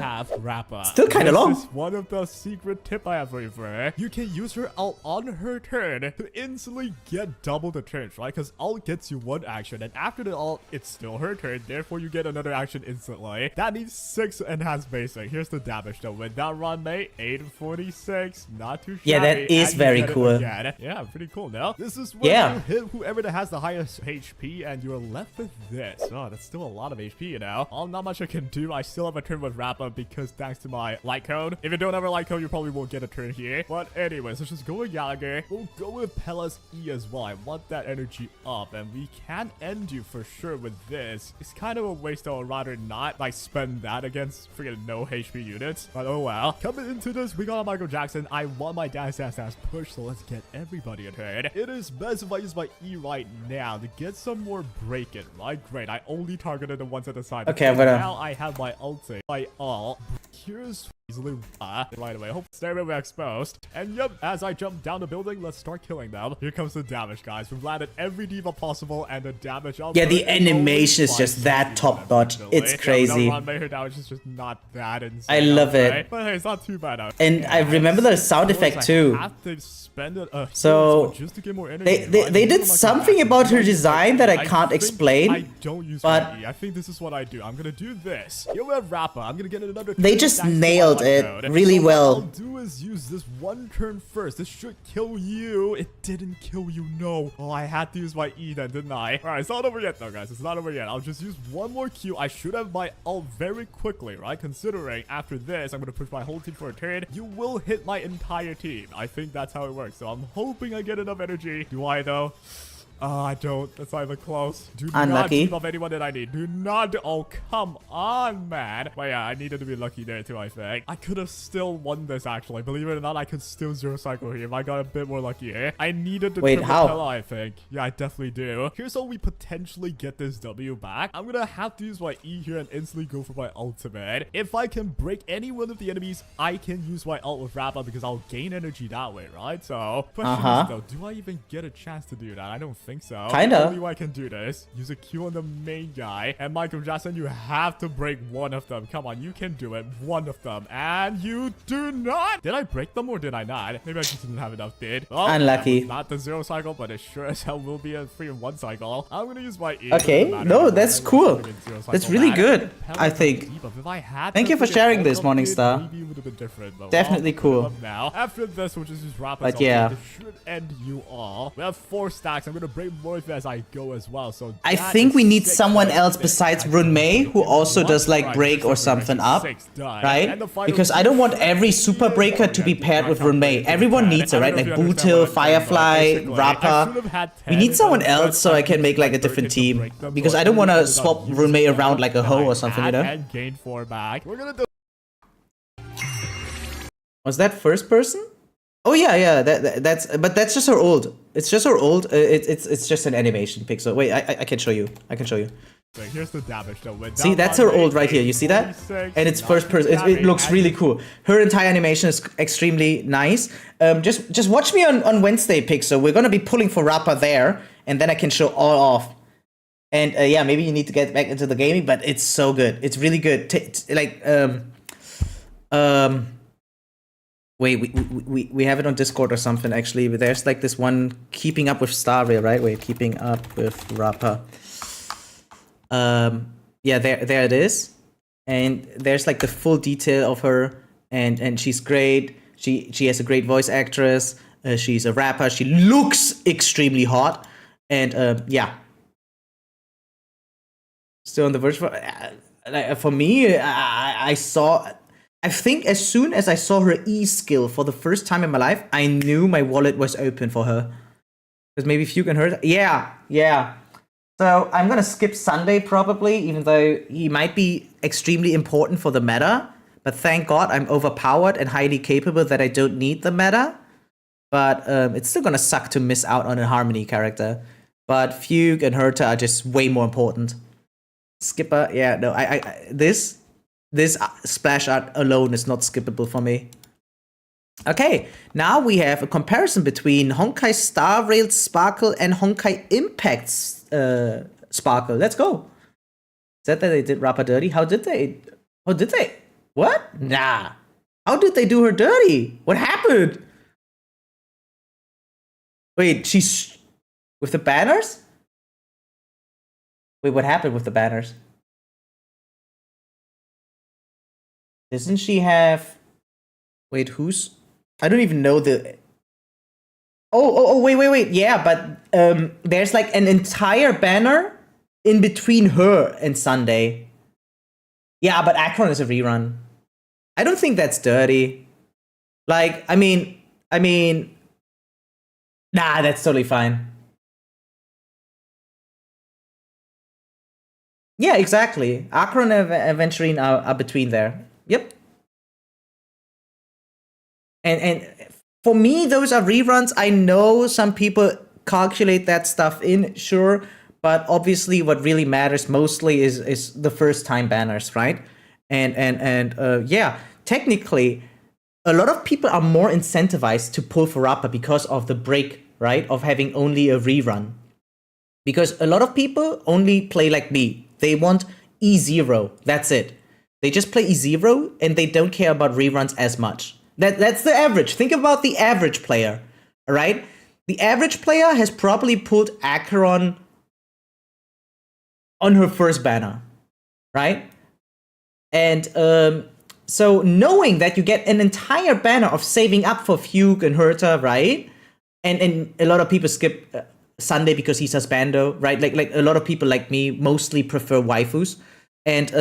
still kind of long. This is one of the secret tip I have for you, for her. You can use her ult on her turn to instantly get double the turns, right? Because ult gets you 1 action, and after the ult, it's still her turn. Therefore, you get another action instantly. That needs 6 enhanced basic. Here's the damage, though. With that run, mate, 846. Not too shabby. Yeah, that is very cool. Yeah, pretty cool, no? This is where you hit whoever that has the highest HP, and you're left with this. Oh, that's still a lot of HP, you know. Not much I can do. I still have a turn with Rappa because thanks to my light code. If you don't have a light code, you probably won't get a turn here. But anyways, let's just go with Gallagher. We'll go with Pella's E as well. I want that energy up, and we can end you for sure with this. It's kind of a waste, though. I'd rather not like spend that against freaking no HP units. But oh well. Coming into this, we got a Michael Jackson. I want my dash push, so let's get everybody a turn. It is best if I use my E right now to get some more break-in, right? Great. I only targeted the ones at the side. Okay, I'm gonna... Now I have my ulti. My ult. Here's easily right away. Hope stairway we're exposed. And yep, as I jump down the building, let's start killing them. Here comes the damage, guys. We've landed every diva possible, and the damage. Yeah, the animation is just that top notch. It's crazy. Yeah, her damage is just not that insane. I love it. But hey, it's not too bad. And I remember the sound effect too. So just to get more energy, they did something about her design that I can't explain. I don't use but I think this is what I do. I'm gonna do this. You have Rappa. I'm gonna get another. They just nailed it really well. What I'll do is use this 1 turn first. This should kill you. It didn't kill you, no. Oh, I had to use my E then, didn't I? All right, it's not over yet, though, guys. It's not over yet. I'll just use 1 more Q. I should have my ult very quickly, right? Considering after this, I'm gonna push my whole team for a turn. You will hit my entire team. I think that's how it works. So I'm hoping I get enough energy. Do I, though? I don't. That's not even close. Do not keep up anyone that I need. Do not. Oh, come on, man. But yeah, I needed to be lucky there too, I think. I could have still won this, actually. Believe it or not, I could still zero cycle here if I got a bit more lucky here. I needed to triple Pella, I think. Yeah, I definitely do. Here's how we potentially get this W back. I'm gonna have to use my E here and instantly go for my ultimate. If I can break any one of the enemies, I can use my ult with Rappa because I'll gain energy that way, right? So, question is though, do I even get a chance to do that? I don't think think so. Kinda. The only way I can do this, use a Q on the main guy. And Michael Jackson, you have to break one of them. Come on, you can do it. One of them. And you do not. Did I break them or did I not? Maybe I just didn't have enough bid. Oh, Unlucky. Not the 0 cycle, but it sure as hell will be a 3 in 1 cycle. I'm gonna use my E. Okay, no, that's cool. That's really good, I think. Thank you for sharing this, Morningstar. Definitely cool. Now, after this, we'll just use Rappa. But yeah. This should end you all. We have 4 stacks. I'm gonna break more of it as I go as well. So I think we need someone else besides Runmei who also does like break or something up, right? Because I don't want every super breaker to be paired with Runmei. Everyone needs it, right? Like Bootil, Firefly, Rappa. We need someone else so I can make like a different team. Because I don't want to swap Runmei around like a hoe or something, you know? And gain 4 back. We're gonna do. Was that first person? Oh yeah, that's just her old. It's just her old. It's just an animation pixel. Wait, I can show you. I can show you. So here's the damage though. See, that's her old right here. You see that? And it's first person. It looks really cool. Her entire animation is extremely nice. Just watch me on Wednesday, Pixel. We're gonna be pulling for Rappa there, and then I can show all off. And yeah, maybe you need to get back into the gaming, but it's so good. It's really good. Wait, we have it on Discord or something, actually. But there's like this one, Keeping Up with Starville, right? Wait, Keeping Up with Rappa. Yeah, there it is. And there's like the full detail of her, and she's great. She has a great voice actress. She's a rapper. She looks extremely hot. And yeah. Still on the verge for me, I think as soon as I saw her E skill for the first time in my life, I knew my wallet was open for her. Because maybe Fugue and her. Yeah. So I'm gonna skip Sunday probably, even though he might be extremely important for the meta. But thank God I'm overpowered and highly capable that I don't need the meta. But it's still gonna suck to miss out on a Harmony character. But Fugue and Herta are just way more important. Skipper, yeah, no, this splash art alone is not skippable for me. Okay, now we have a comparison between Honkai Star Rail Sparkle and Honkai Impact Sparkle. Let's go. Said that they did Rappa dirty. How did they? What? Nah. How did they do her dirty? What happened? Wait, she's with the banners? Wait, what happened with the banners? Doesn't she have... Wait, who's... I don't even know the... Wait. Yeah, but there's like an entire banner in between her and Sunday. Yeah, but Akron is a rerun. I don't think that's dirty. Like, I mean... Nah, that's totally fine. Yeah, exactly. Akron and Aventurine are between there. Yep. And for me, those are reruns. I know some people calculate that stuff in, sure, but obviously what really matters mostly is the first time banners, right? And yeah, technically, a lot of people are more incentivized to pull for Rappa because of the break, right? Of having only a rerun. Because a lot of people only play like me. They want E0. That's it. They just play E0 and they don't care about reruns as much. That's the average. Think about the average player, all right? The average player has probably pulled Acheron on her first banner, right? And so knowing that you get an entire banner of saving up for Fugue and Herta, right? And a lot of people skip Sunday because he's a Bando, right? Like a lot of people like me mostly prefer waifus. And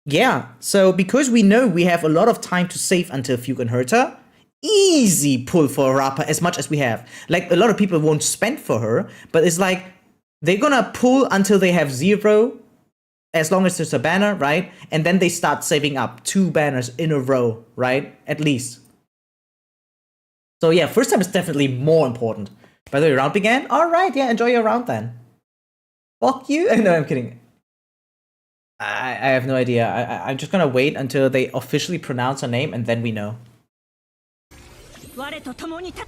yeah, so because we know we have a lot of time to save until Fugue and Herta, easy pull for Rappa as much as we have. Like a lot of people won't spend for her, but it's like they're gonna pull until they have 0, as long as there's a banner, right? And then they start saving up 2 banners in a row, right? At least. So yeah, first time is definitely more important. By the way, round began? Alright, yeah, enjoy your round then. Fuck you? No, I'm kidding. I have no idea. I'm just gonna wait until they officially pronounce her name and then we know.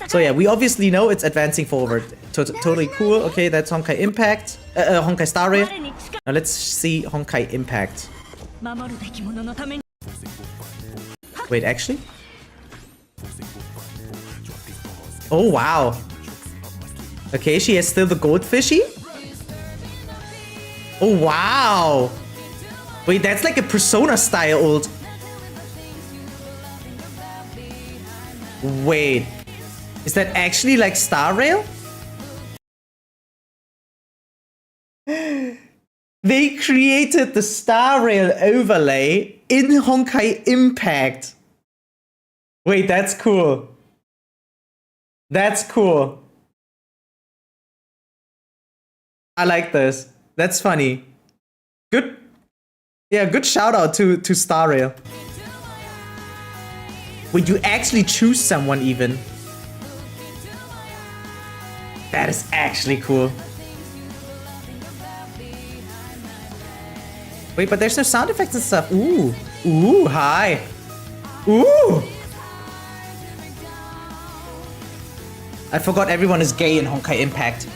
So yeah, we obviously know it's advancing forward. Totally cool. Okay, that's Honkai Impact. Honkai Star Rail. Now let's see Honkai Impact. Wait, actually? Oh, wow. Okay, she has still the goldfishy? Oh, wow. Wait, that's like a Persona style ult. Wait. Is that actually like Star Rail? They created the Star Rail overlay in Honkai Impact. Wait, that's cool. That's cool. I like this. That's funny. Good. Yeah, good shout out to Star Rail. Wait, you actually choose someone even. That is actually cool. Wait, but there's no sound effects and stuff. Ooh. Ooh, hi. Ooh. I forgot everyone is gay in Honkai Impact.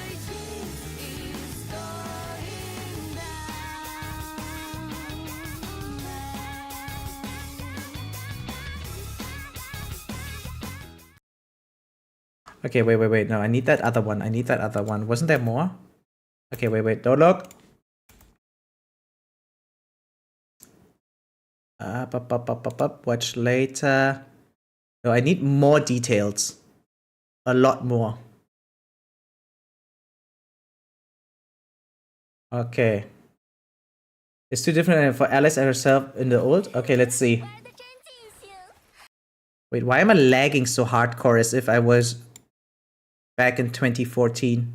Okay, wait. No, I need that other one. I need that other one. Wasn't there more? Okay, wait. Don't look. Watch later. No, I need more details. A lot more. Okay. It's too different for Alice and herself in the old. Okay, let's see. Wait, why am I lagging so hardcore as if I was back in 2014?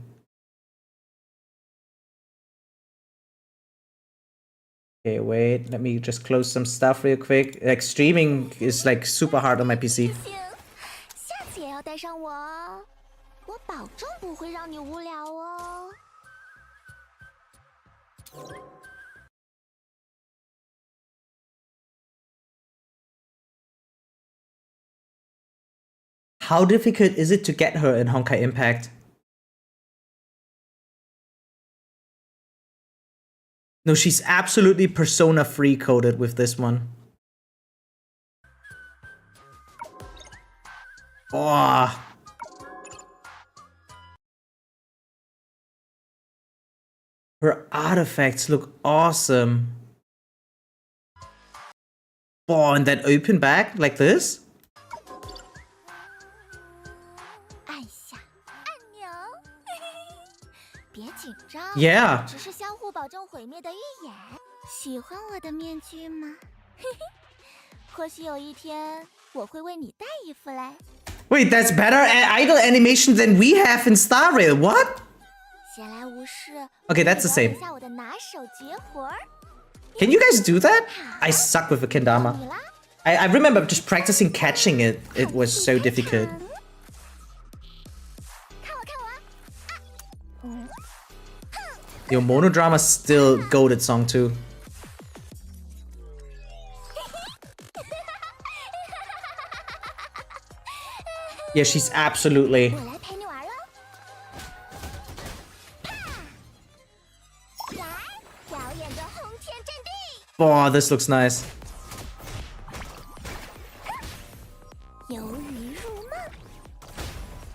Okay, wait, let me just close some stuff real quick. Like, streaming is like super hard on my PC. How difficult is it to get her in Honkai Impact? No, she's absolutely Persona free coded with this one. Oh. Her artifacts look awesome. Oh, and that open back like this? Yeah. Wait, that's better idle animation than we have in Star Rail. What? Okay, that's the same. Can you guys do that? I suck with the kendama. I remember just practicing catching it. It was so difficult. Yo, Monodrama's still goated song too. Yeah, she's absolutely. Oh, this looks nice.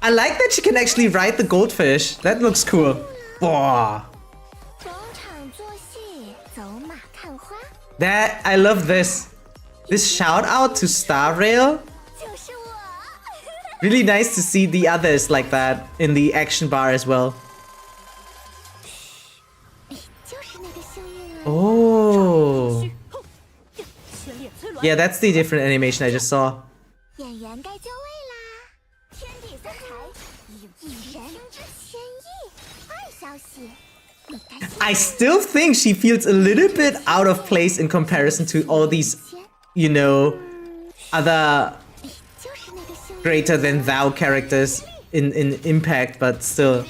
I like that she can actually ride the goldfish. That looks cool. Oh. That, I love this. This shout out to Star Rail. Really nice to see the others like that in the action bar as well. Oh. Yeah, that's the different animation I just saw. I still think she feels a little bit out of place in comparison to all these, you know, other greater than thou characters in Impact, but still.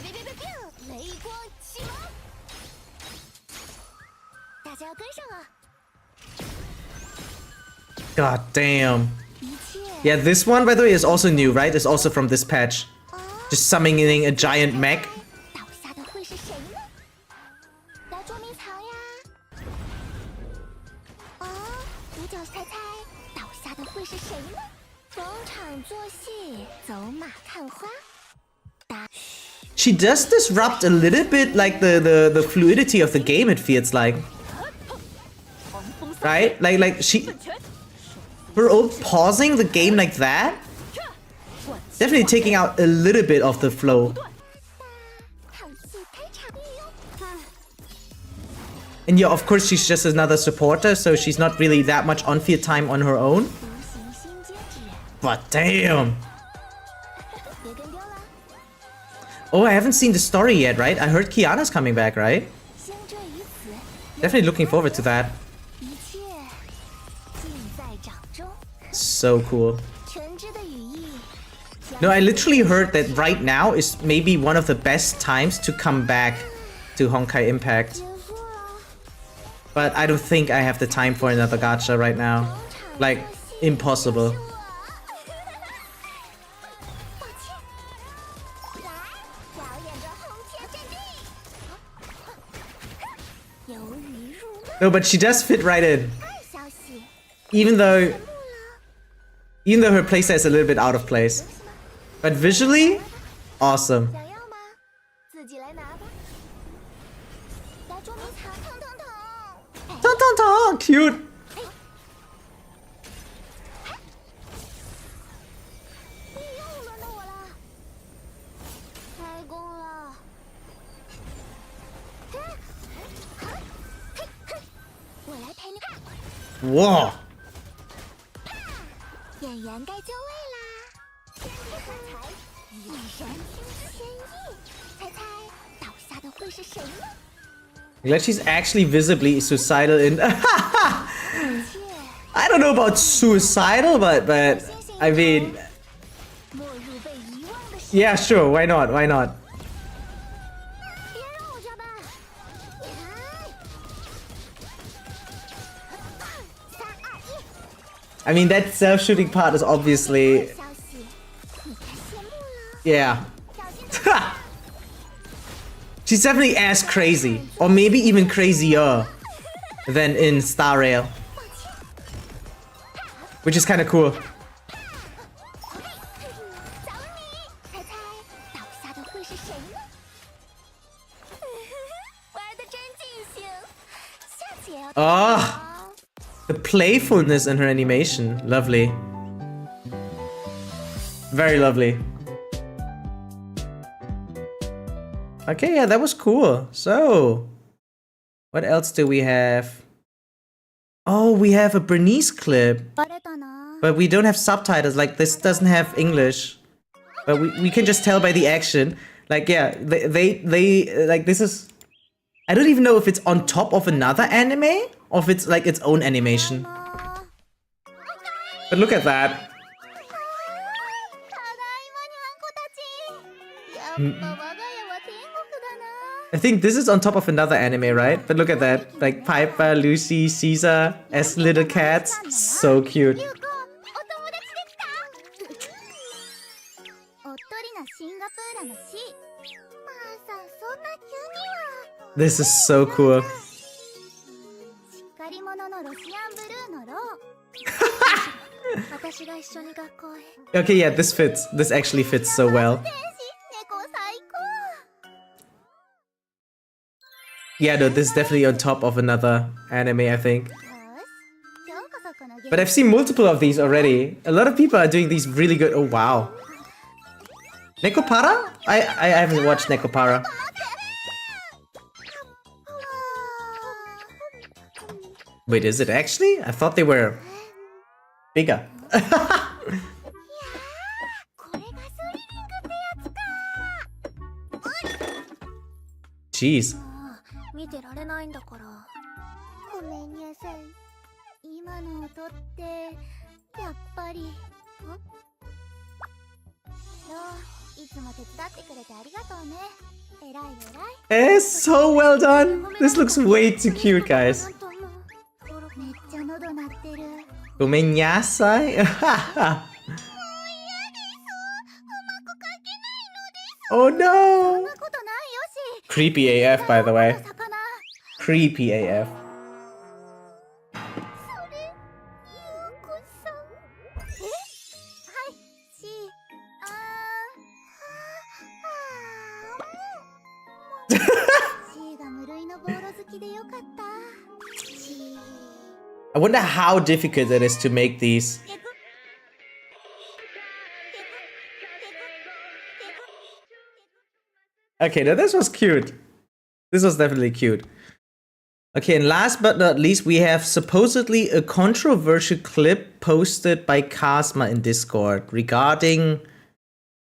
God damn. Yeah, this one, by the way, is also new, right? It's also from this patch. Just summoning a giant mech. 倒下的会是谁呢？来捉迷藏呀！哦，主角猜猜，倒下的会是谁呢？逢场作戏，走马看花。 She does disrupt a little bit like the fluidity of the game, it feels like. Right? Like she... Her own pausing the game like that? Definitely taking out a little bit of the flow. And yeah, of course she's just another supporter, so she's not really that much on-field time on her own. But damn! Oh, I haven't seen the story yet, right? I heard Kiana's coming back, right? Definitely looking forward to that. So cool. No, I literally heard that right now is maybe one of the best times to come back to Honkai Impact. But I don't think I have the time for another gacha right now. Like, impossible. No, but she does fit right in. Even though her playset is a little bit out of place. But visually, awesome. 想要吗？自己来拿吧。来捉迷藏，腾腾腾。 Tong tong tong, cute. 又轮到我了，开工了。我来陪你。 Whoa. 演员该就位啦！一人千亿，猜猜倒下的会是谁呢？ Glad she's actually visibly suicidal in. I don't know about suicidal, but I mean, 末日被遗忘的事， yeah, sure, why not? Why not? 别让我抓吧！3、2、1。 I mean, that self-shooting part is obviously, 消息，你该谢幕了。 yeah. 小心 She's definitely as crazy, or maybe even crazier than in Star Rail, which is kind of cool. 找你，猜猜倒下的会是谁呢？玩得真尽兴，下次也要 Ah, the playfulness in her animation, lovely, very lovely. Okay, yeah, that was cool. So, what else do we have? Oh, we have a Bernice clip, バレたな。 but we don't have subtitles. Like, this doesn't have English, but we can just tell by the action. Like, yeah, they like, this is, I don't even know if it's on top of another anime or if it's like its own animation. But look at that. ただいまにゃんこたち。やっぱ我が家は天国だな。 I think this is on top of another anime, right? But look at that. Like Piper, Lucy, Caesar as little cats. So cute. ゆうこ、お友達できた。おっとりなシンガプーラのシー。まあさ、そんな急には。 This is so cool. しっかり者のロシアンブルーのロー。私が一緒に学校へ。 Okay, yeah, this fits. This actually fits so well. 天使、猫最高。 Yeah, no, this is definitely on top of another anime, I think. よし、今日こそこのゲーム But I've seen multiple of these already. A lot of people are doing these really good. Oh, wow. Nekopara? I haven't watched Nekopara. Wait, is it actually? I thought they were bigger. これがスリリングってやつか。 Jeez. 見てられないんだから。ごめんなさい。今の音ってやっぱり。ロー、いつも手伝ってくれてありがとうね。偉い偉い。 It's so well done. This looks way too cute, guys. めっちゃ喉鳴ってる。 Gomenyasai. Oh no! ことないよし Creepy AF, by the way. 魚 Creepy AF. それゆうこさんえはいしシーが無類のボーロ好きでよかったシー I wonder how difficult it is to make these. Okay, now this was cute. This was definitely cute. Okay, and last but not least, we have supposedly a controversial clip posted by Kasma in Discord regarding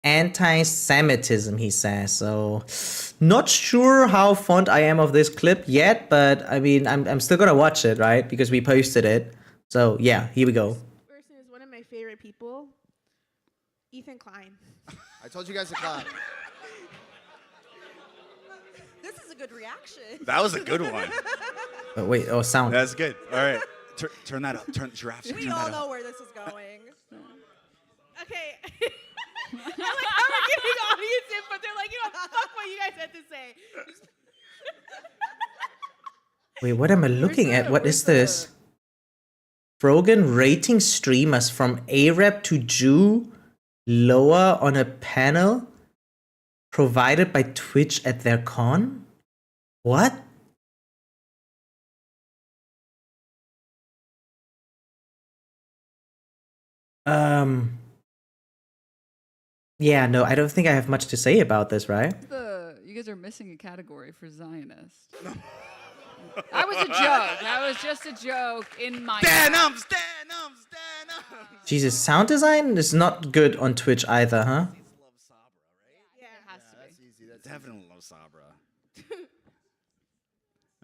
anti-Semitism, he says. So, not sure how fond I am of this clip yet, but I mean, I'm still gonna watch it, right? Because we posted it. So, yeah, here we go. Person is one of my favorite people, Ethan Klein. I told you guys to clap. This is a good reaction. That was a good one. Oh, wait, oh, sound. That's good. All right. Turn that up. Turn giraffes. We Turn all that know up. where this is going. Okay. I like how we're giving audience input. They're like, you know, fuck what you guys had to say. Wait, what am I looking at? What is this? Brogan rating streamers from Arab to Jew lower on a panel provided by Twitch at their con? What? Yeah, no, I don't think I have much to say about this, right? You guys are missing a category for Zionist. That was a joke. That was just a joke in my. Stanums. Jesus, sound design is not good on Twitch either, huh? Yeah, it has to That's easy. That's definitely love Sabra.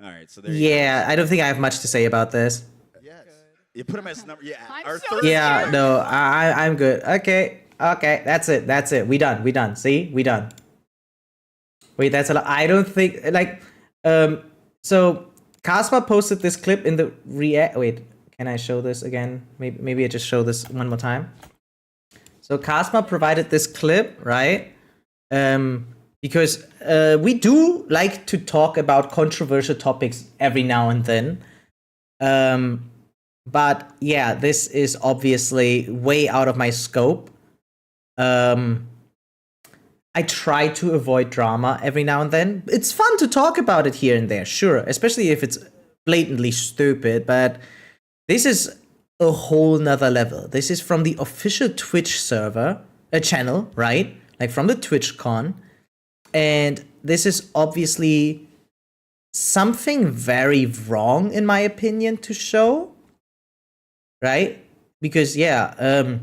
All right, so there. You Yeah, I don't think I have much to say about this. Yes. You put him as number. Yeah. I'm Our so third. Yeah, no, I'm good. Okay, that's it. We done. See, we done. Wait, that's a lot. I don't think like so Kasma posted this clip in the wait, can I show this again? Maybe I just show this one more time. So Kasma provided this clip, right? Because we do like to talk about controversial topics every now and then. But yeah, this is obviously way out of my scope. I try to avoid drama every now and then. It's fun to talk about it here and there, sure, especially if it's blatantly stupid, but this is a whole nother level. This is from the official Twitch server, a channel, right? Like from the TwitchCon. And this is obviously something very wrong, in my opinion, to show. Right? Because, yeah,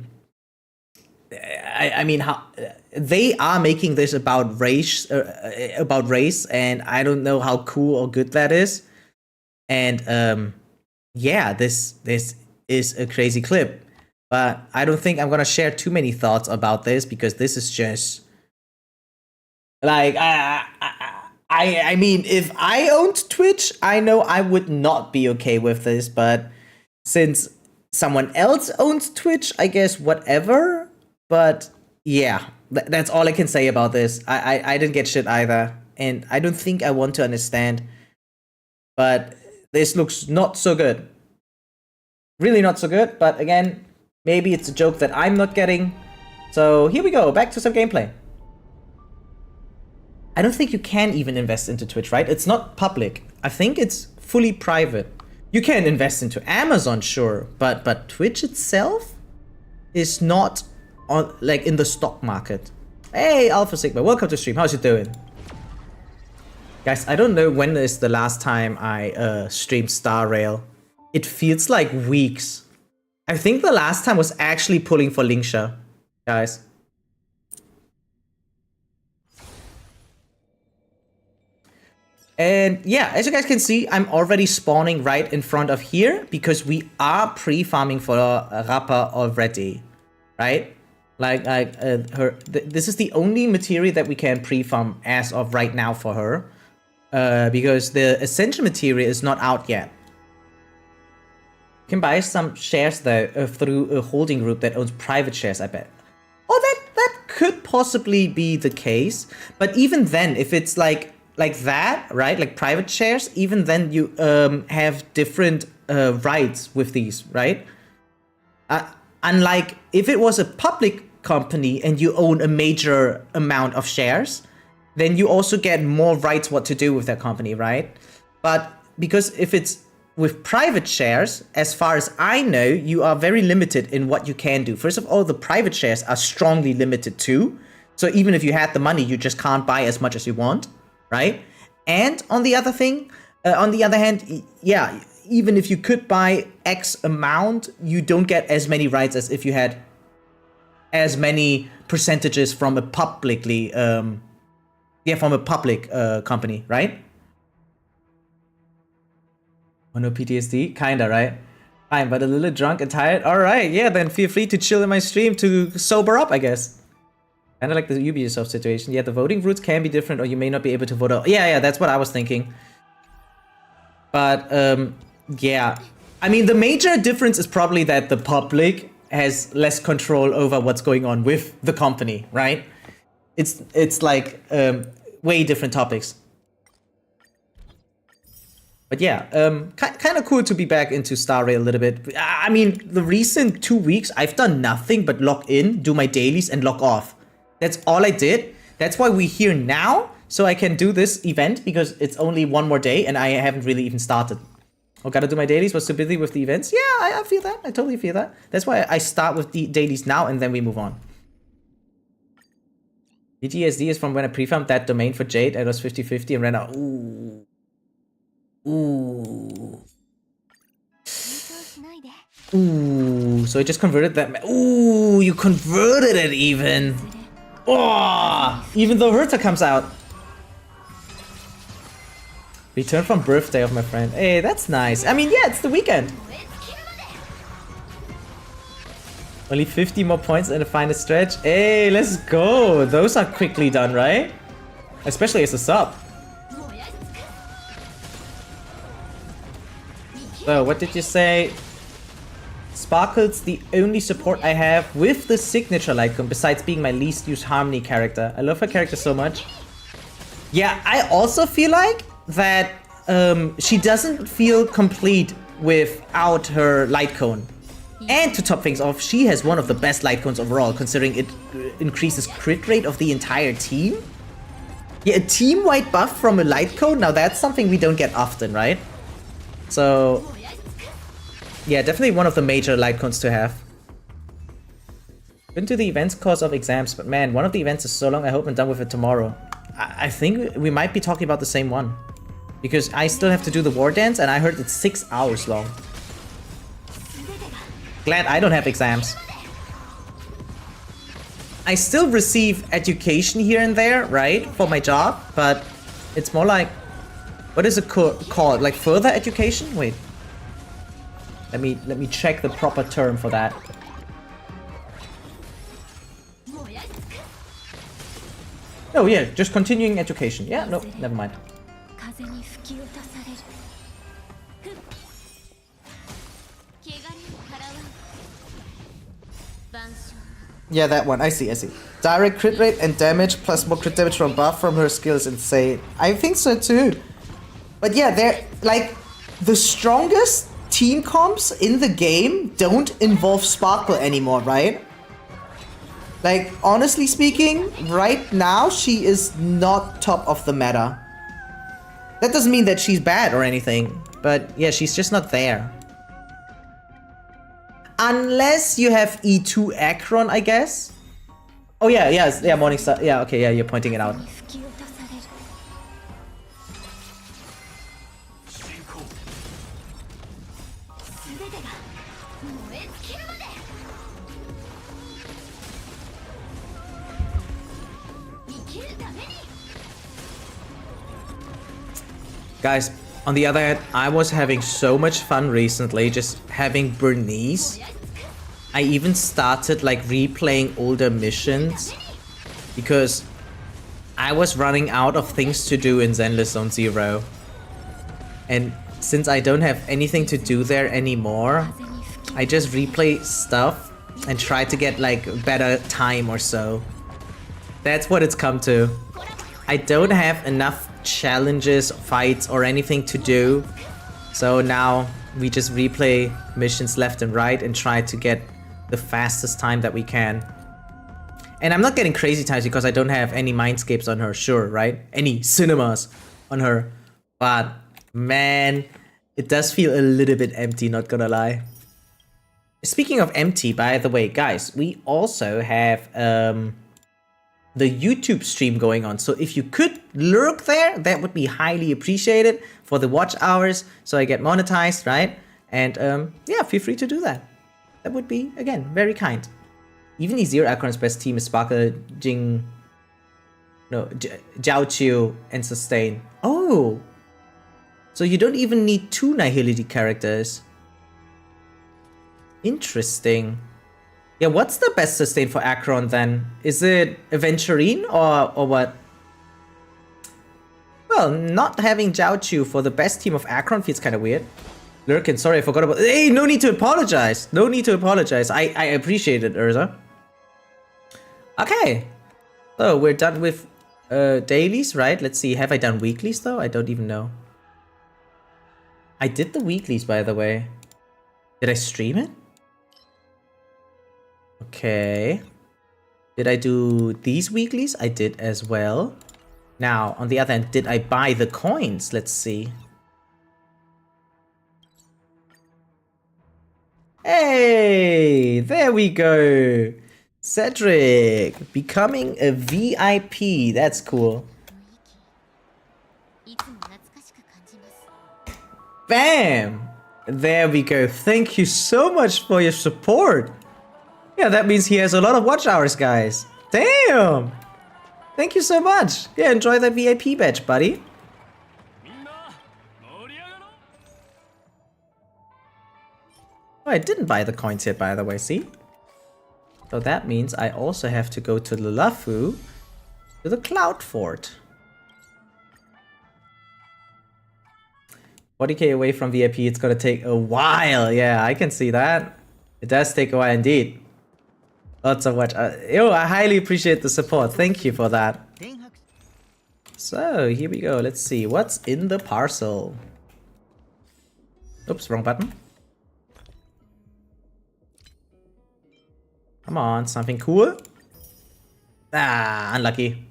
I mean, how they are making this about race, and I don't know how cool or good that is. And yeah, this is a crazy clip, but I don't think I'm gonna share too many thoughts about this because this is just like I mean, if I owned Twitch, I know I would not be okay with this, but since someone else owns Twitch, I guess whatever. But yeah, that's all I can say about this. I didn't get shit either, and I don't think I want to understand. But this looks not so good. Really not so good, but again, maybe it's a joke that I'm not getting. So here we go, back to some gameplay. I don't think you can even invest into Twitch, right? It's not public. I think it's fully private. You can invest into Amazon, sure, but Twitch itself is not on, like, in the stock market. Hey, Alpha Sigma, welcome to stream. How's it doing? Guys, I don't know when is the last time I streamed Star Rail. It feels like weeks. I think the last time was actually pulling for Linksha, guys. And yeah, as you guys can see, I'm already spawning right in front of here because we are pre-farming for Rappa already, right? Like this is the only material that we can pre-farm as of right now for her, because the essential material is not out yet. You can buy some shares though through a holding group that owns private shares, I bet. Oh, that could possibly be the case. But even then, if it's like that, right? Like private shares, even then you have different rights with these, right? Unlike if it was a public company and you own a major amount of shares, then you also get more rights what to do with that company, right? But because if it's with private shares, as far as I know, you are very limited in what you can do. First of all, the private shares are strongly limited too. So even if you had the money, you just can't buy as much as you want, right? And on the other hand, yeah, even if you could buy X amount, you don't get as many rights as if you had as many percentages from a publicly, from a public company, right? Oh no, PTSD? Kinda, right? Fine, but a little drunk and tired? Alright, yeah, then feel free to chill in my stream to sober up, I guess. Kinda like the Ubisoft situation. Yeah, the voting routes can be different or you may not be able to vote out. Yeah, that's what I was thinking. But, yeah. I mean, the major difference is probably that the public has less control over what's going on with the company, right? It's like way different topics. But yeah, kind of cool to be back into Star Rail a little bit. I mean, the recent 2 weeks, I've done nothing but log in, do my dailies, and log off. That's all I did. That's why we're here now, so I can do this event, because it's only one more day, and I haven't really even started. Oh, gotta do my dailies, was too busy with the events? Yeah, I feel that. I totally feel that. That's why I start with the dailies now, and then we move on. PTSD is from when I pre-farmed that domain for Jade, and it was 50-50 and ran out. Ooh. Ooh. Ooh, so I just converted that. Ooh, you converted it even. Oh, even though Herta comes out. Return from birthday of my friend. Hey, that's nice. I mean, yeah, it's the weekend. Only 50 more points in the final stretch. Hey, let's go. Those are quickly done, right? Especially as a sub. So, what did you say? Sparkle's the only support I have with the signature Lightcone, besides being my least used Harmony character. I love her character so much. Yeah, I also feel like that she doesn't feel complete without her Lightcone. And to top things off, she has one of the best Lightcones overall, considering it increases crit rate of the entire team. Yeah, a team-wide buff from a Lightcone, now that's something we don't get often, right? So, yeah, definitely one of the major Lightcones to have. Been to the events cause of exams, but man, one of the events is so long, I hope I'm done with it tomorrow. I think we might be talking about the same one. Because I still have to do the war dance, and I heard it's 6 hours long. Glad I don't have exams. I still receive education here and there, right, for my job, but it's more like, what is it called? Like further education? Wait. Let me check the proper term for that. Oh yeah, just continuing education. Yeah, no, never mind. Yeah, that one. I see. Direct crit rate and damage plus more crit damage from buff from her skill is insane. I think so too. But yeah, they're like the strongest team comps in the game don't involve Sparkle anymore, right? Like, honestly speaking, right now she is not top of the meta. That doesn't mean that she's bad or anything, but yeah, she's just not there. Unless you have E2 Akron, I guess. Oh yeah, Morningstar. Yeah, okay, yeah, you're pointing it out. Guys, on the other hand, I was having so much fun recently just having Bernice. I even started like replaying older missions because I was running out of things to do in Zenless Zone Zero. And since I don't have anything to do there anymore, I just replay stuff and try to get like better time or so. That's what it's come to. I don't have enough challenges, fights, or anything to do. So now we just replay missions left and right and try to get the fastest time that we can. And I'm not getting crazy times because I don't have any mindscapes on her, sure, right? Any cinemas on her. But man, it does feel a little bit empty, not gonna lie. Speaking of empty, by the way, guys, we also have the YouTube stream going on. So if you could lurk there, that would be highly appreciated for the watch hours, so I get monetized, right? And yeah, feel free to do that. That would be, again, very kind. Even the Zero Acorn's best team is Sparkle, Jing, no, Jiao Chiu, and Sustain. Oh! So you don't even need 2 Nihility characters. Interesting. Yeah, what's the best sustain for Akron then? Is it Aventurine or what? Well, not having Jiao Chu for the best team of Akron feels kind of weird. Lurkin, sorry, I forgot about. Hey, no need to apologize. No need to apologize. I appreciate it, Urza. Okay. So we're done with dailies, right? Let's see. Have I done weeklies though? I don't even know. I did the weeklies, by the way. Did I stream it? Okay. Did I do these weeklies? I did as well. Now, on the other hand, did I buy the coins? Let's see. Hey, there we go. Cedric, becoming a VIP. That's cool. Bam! There we go. Thank you so much for your support. Yeah, that means he has a lot of watch hours, guys. Damn! Thank you so much. Yeah, enjoy the VIP badge, buddy. Oh, I didn't buy the coins yet, by the way, see? So that means I also have to go to Lulafu, to the Cloud Fort. 40k away from VIP, it's gonna take a while. Yeah, I can see that. It does take a while indeed. Lots of watch. Yo, I highly appreciate the support. Thank you for that. So, here we go. Let's see. What's in the parcel? Oops, wrong button. Come on, something cool. Ah, unlucky.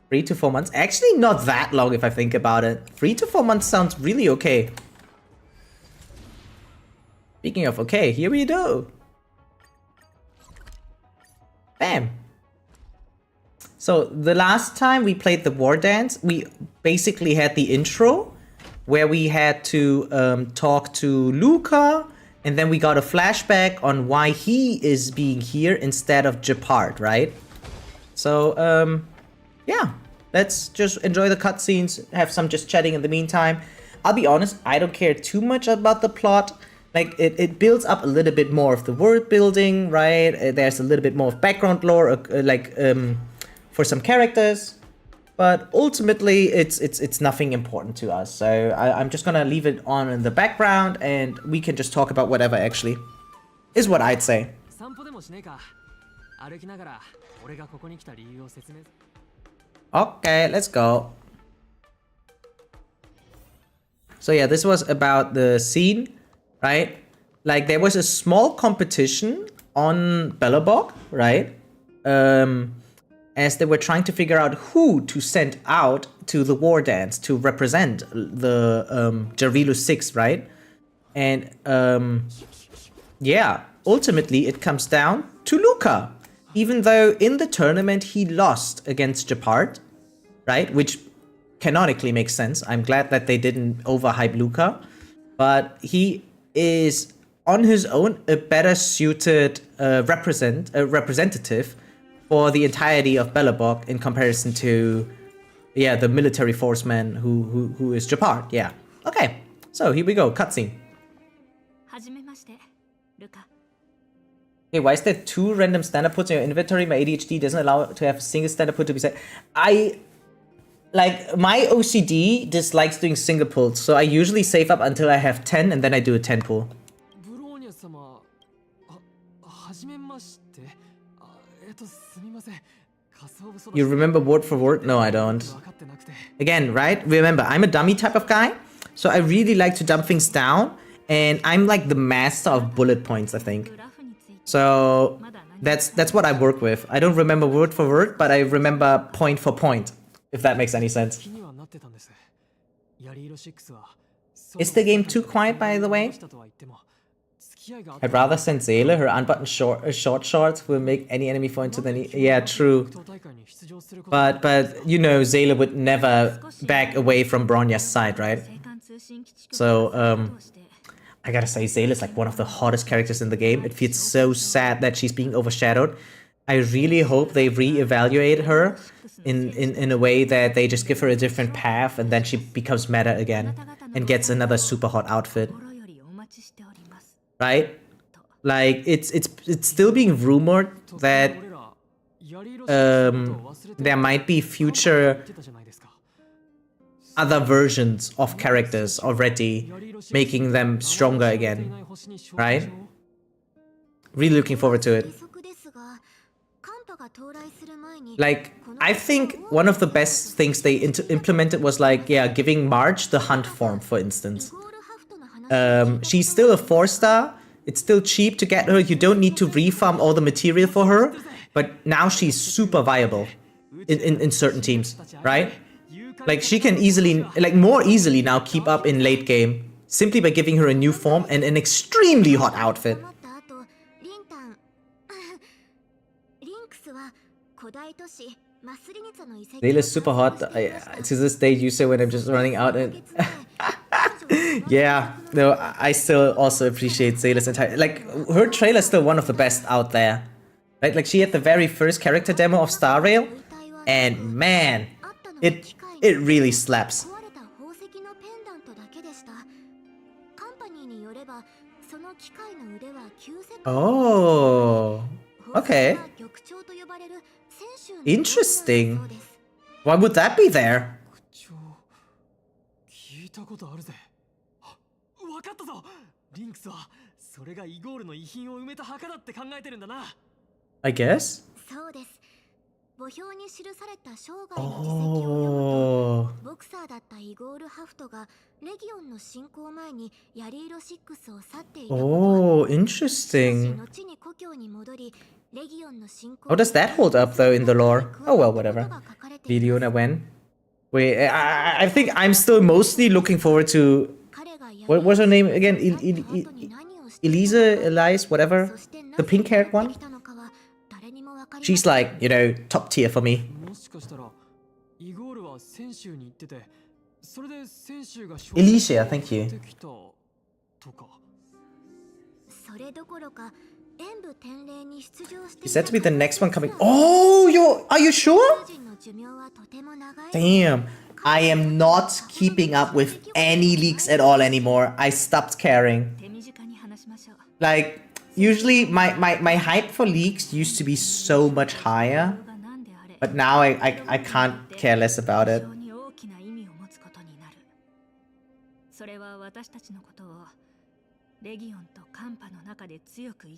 3 to 4 months. Actually, not that long if I think about it. 3 to 4 months sounds really okay. Speaking of okay, here we go. Bam. So the last time we played the War Dance, we basically had the intro where we had to talk to Luca, and then we got a flashback on why he is being here instead of Gepard, right? So, yeah, let's just enjoy the cutscenes, have some just chatting in the meantime. I'll be honest, I don't care too much about the plot. Like, it builds up a little bit more of the world building, right? There's a little bit more of background lore, for some characters. But ultimately, it's nothing important to us. So I'm just gonna leave it on in the background, and we can just talk about whatever actually is what I'd say. Okay, let's go. So yeah, this was about the scene, right? Like, there was a small competition on Belobog, right? As they were trying to figure out who to send out to the War Dance to represent the Jarilus 6, right? And yeah, ultimately it comes down to Luca. Even though in the tournament he lost against Gepard, right? Which canonically makes sense. I'm glad that they didn't overhype Luca. But he is on his own a better suited representative for the entirety of Belobog in comparison to, yeah, the military force man who is Gepard. Yeah. Okay. So here we go. Cutscene. Okay, why is there 2 random standard puts in your inventory? My ADHD doesn't allow to have a single standard put to be set. Like, my OCD dislikes doing single pulls, so I usually save up until I have 10 and then I do a 10 pull. You remember word for word? No, I don't. Again, right? Remember, I'm a dummy type of guy, so I really like to dumb things down, and I'm like the master of bullet points, I think. So that's what I work with. I don't remember word for word, but I remember point for point, if that makes any sense. Is the game too quiet, by the way? I'd rather send Seele. Her unbuttoned short shorts will make any enemy fall into the knee. Yeah, true. But you know, Seele would never back away from Bronya's side, right? So, I gotta say, Seele is like one of the hottest characters in the game. It feels so sad that she's being overshadowed. I really hope they re-evaluate her in a way that they just give her a different path and then she becomes meta again and gets another super hot outfit. Right? Like, it's still being rumored that there might be future other versions of characters already, making them stronger again, right? Really looking forward to it. Like, I think one of the best things they implemented was like, yeah, giving Marge the hunt form, for instance. She's still a 4-star. It's still cheap to get her. You don't need to refarm all the material for her. But now she's super viable in certain teams, right? Like, she can easily, like, more easily now keep up in late game simply by giving her a new form and an extremely hot outfit. Seele is super hot. To this day, you say when I'm just running out and... Yeah, no, I still also appreciate Seele's entire... Like, her trailer is still one of the best out there. Right? Like, she had the very first character demo of Star Rail, and man, it really slaps. Oh, okay. Interesting. Why would that be there? I guess? Oh. Oh, interesting. How does that hold up though in the lore? Oh well, whatever. Leona when? Wait, I think I'm still mostly looking forward to... What was her name again? Elias, whatever. The pink-haired one? She's like, you know, top tier for me. Alicia, thank you. Is that to be the next one coming? Oh, are you sure? Damn, I am not keeping up with any leaks at all anymore. I stopped caring. Like, usually my hype for leaks used to be so much higher, but now I can't care less about it.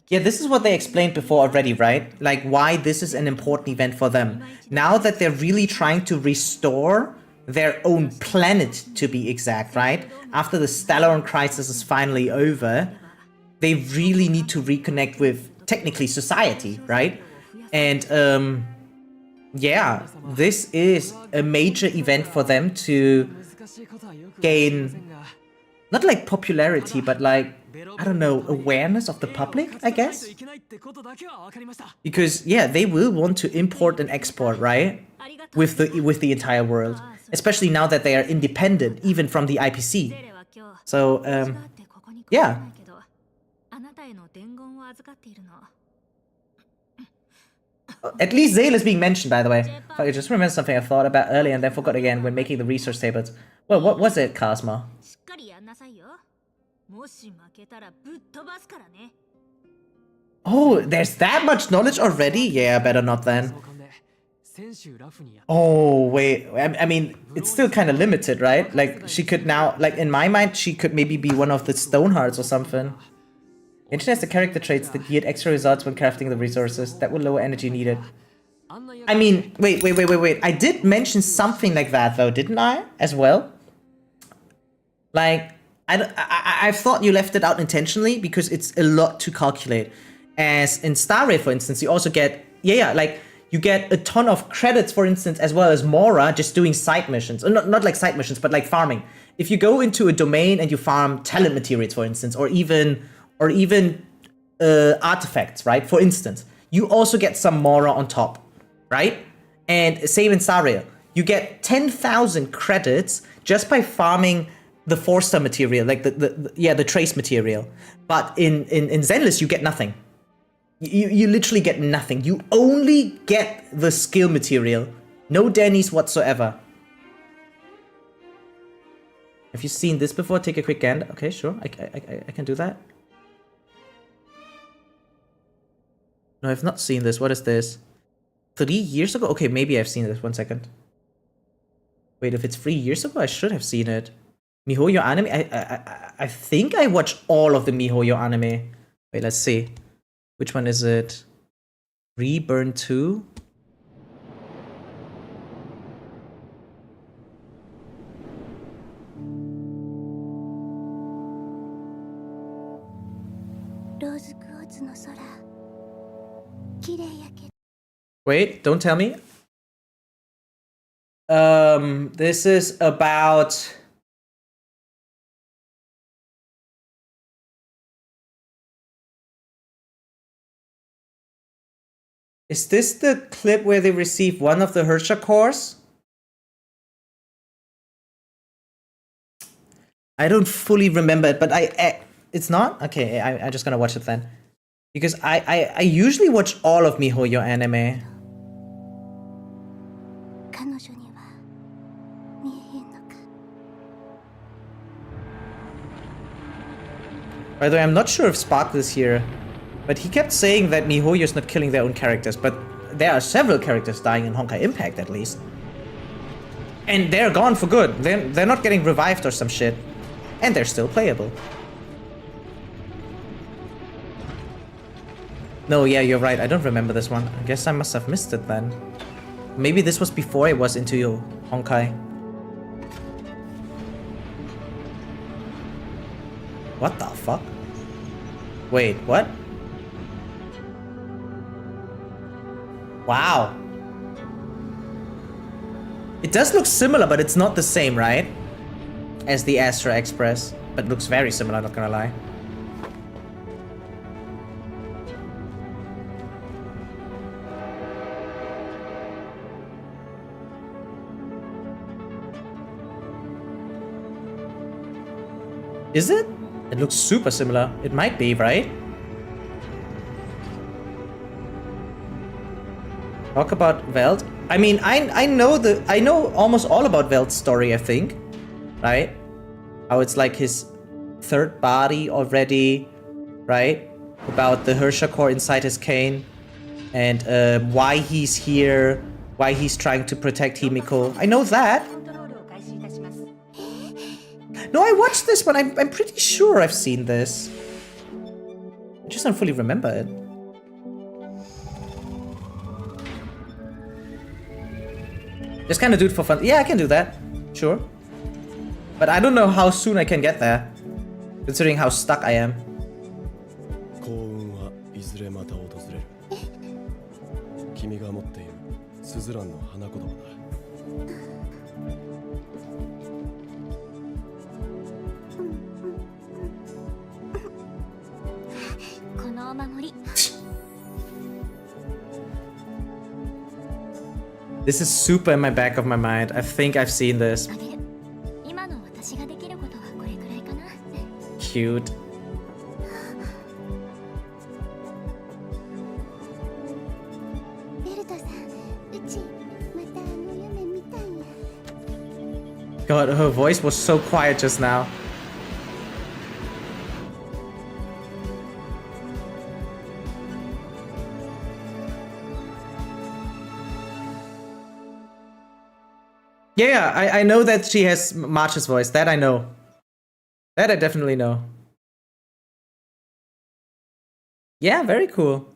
Yeah, this is what they explained before already, right? Like, why this is an important event for them. Now that they're really trying to restore their own planet, to be exact, right? After the Stellaron crisis is finally over, they really need to reconnect with, technically, society, right? And, yeah, this is a major event for them to gain, not like popularity, but like, I don't know, awareness of the public, I guess? Because, yeah, they will want to import and export, right? With the entire world. Especially now that they are independent, even from the IPC. So, yeah. At least Zale is being mentioned, by the way. I just remembered something I thought about earlier and then forgot again when making the resource tables. Well, what was it, Cosmo? Oh, there's that much knowledge already? Yeah, better not then. Oh, wait. I mean, it's still kind of limited, right? Like, she could now... Like, in my mind, she could maybe be one of the Stonehearts or something. Internet has the character traits that yield extra results when crafting the resources. That will lower energy needed. I mean, wait. I did mention something like that though, didn't I? As well? Like, I thought you left it out intentionally because it's a lot to calculate. As in Star Rail, for instance, you also get, like, you get a ton of credits, for instance, as well as Mora just doing side missions. Not like side missions, but like farming. If you go into a domain and you farm talent materials, for instance, or even artifacts, right? For instance, you also get some Mora on top, right? And same in Star Rail. You get 10,000 credits just by farming the 4-star material, like the trace material. But in Zenless, you get nothing. You literally get nothing. You only get the skill material. No Denny's whatsoever. Have you seen this before? Take a quick gander. Okay, sure. I can do that. No, I've not seen this. What is this? 3 years ago? Okay, maybe I've seen this. 1 second. Wait, if it's 3 years ago, I should have seen it. MiHoYo anime? I think I watched all of the MiHoYo anime. Wait, let's see. Which one is it? Reburn 2? Wait, don't tell me. This is about... Is this the clip where they receive one of the Hersha cores? I don't fully remember it, but it's not? Okay, I'm just gonna watch it then. Because I usually watch all of MiHoYo anime. By the way, I'm not sure if Sparkle is here, but he kept saying that MiHoYo is not killing their own characters, but there are several characters dying in Honkai Impact at least. And they're gone for good. They're not getting revived or some shit. And they're still playable. No, yeah, you're right. I don't remember this one. I guess I must have missed it then. Maybe this was before I was into Honkai. What the fuck? Wait, what? Wow. It does look similar, but it's not the same, right? As the Astra Express. But looks very similar, not gonna lie. Is it? It looks super similar. It might be, right? Talk about Veld. I mean, I know almost all about Veld's story, I think. Right? How it's like his third body already, right? About the Hersha core inside his cane. And why he's here, why he's trying to protect Himiko. I know that. No, I watched this one. I'm pretty sure I've seen this. I just don't fully remember it. Just kind of do it for fun. Yeah, I can do that. Sure. But I don't know how soon I can get there. Considering how stuck I am. This is super in my back of my mind. I think I've seen this. Cute. God, her voice was so quiet just now. Yeah, I know that she has March's voice. That I know. That I definitely know. Yeah, very cool.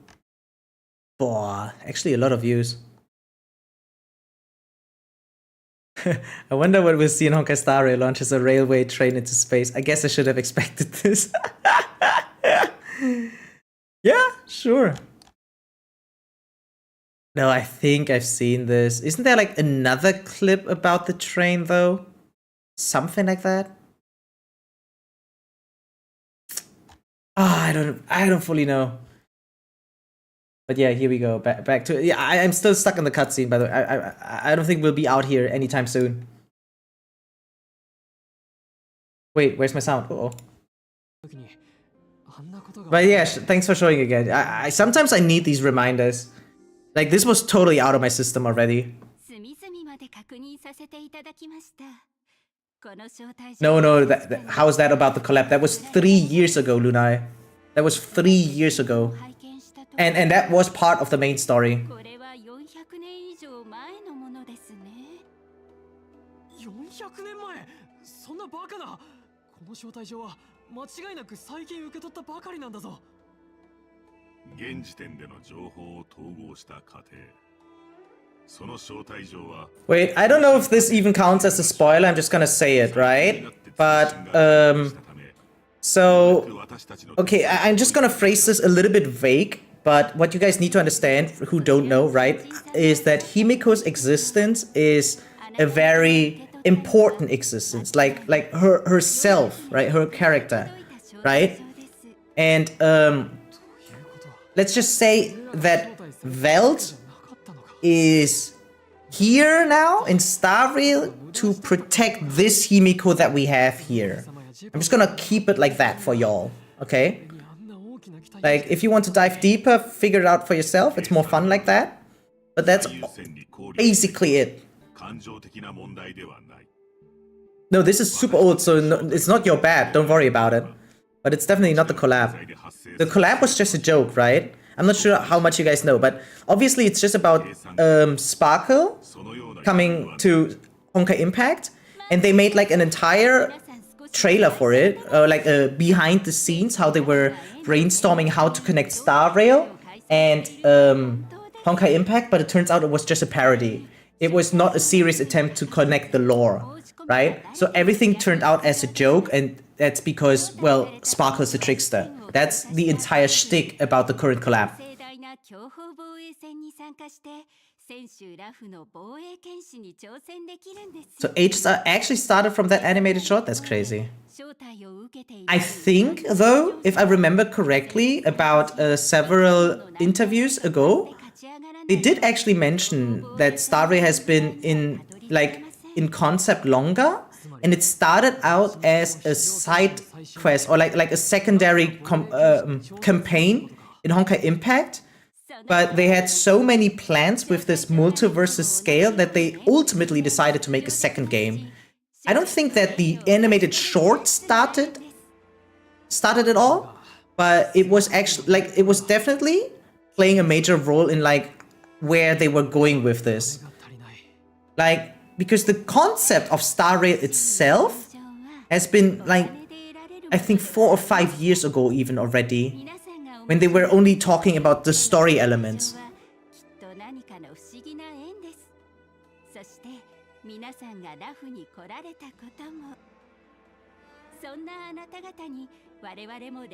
Boah, actually a lot of views. I wonder what we'll see in Honkai Star Rail launches a railway train into space. I guess I should have expected this. Yeah, sure. No, I think I've seen this. Isn't there like another clip about the train though? Something like that? Ah, I don't fully know. But yeah, here we go. Back to yeah. I'm still stuck in the cutscene. By the way, I don't think we'll be out here anytime soon. Wait, where's my sound? Uh oh. But yeah, thanks for showing again. I sometimes I need these reminders. Like this was totally out of my system already. No, how is that about the collab? That was 3 years ago, Lunai. That was 3 years ago. And that was part of the main story. Wait, I don't know if this even counts as a spoiler, I'm just gonna say it, right? But, so, okay, I'm just gonna phrase this a little bit vague, but what you guys need to understand, who don't know, right, is that Himiko's existence is a very important existence, like herself, right, her character, right? And, let's just say that Veld is here now in Star Rail to protect this Himiko that we have here. I'm just gonna keep it like that for y'all, okay? Like, if you want to dive deeper, figure it out for yourself. It's more fun like that. But that's basically it. No, this is super old, so no, it's not your bad. Don't worry about it. But it's definitely not the collab. The collab was just a joke, right? I'm not sure how much you guys know, but obviously it's just about Sparkle coming to Honkai Impact, and they made like an entire trailer for it, like behind the scenes, how they were brainstorming how to connect Star Rail and Honkai Impact, but it turns out it was just a parody. It was not a serious attempt to connect the lore, right? So everything turned out as a joke, and that's because, well, Sparkle's a trickster. That's the entire shtick about the current collab. So HSR actually started from that animated short? That's crazy. I think, though, if I remember correctly, about several interviews ago, they did actually mention that Star Rail has been in concept longer, and it started out as a side quest or like a secondary campaign in Honkai Impact, but they had so many plans with this multiverse scale that they ultimately decided to make a second game. I don't think that the animated short started it all, but it was actually like it was definitely playing a major role in like where they were going with this. Like, because the concept of Star Rail itself has been like, I think 4 or 5 years ago even already, when they were only talking about the story elements.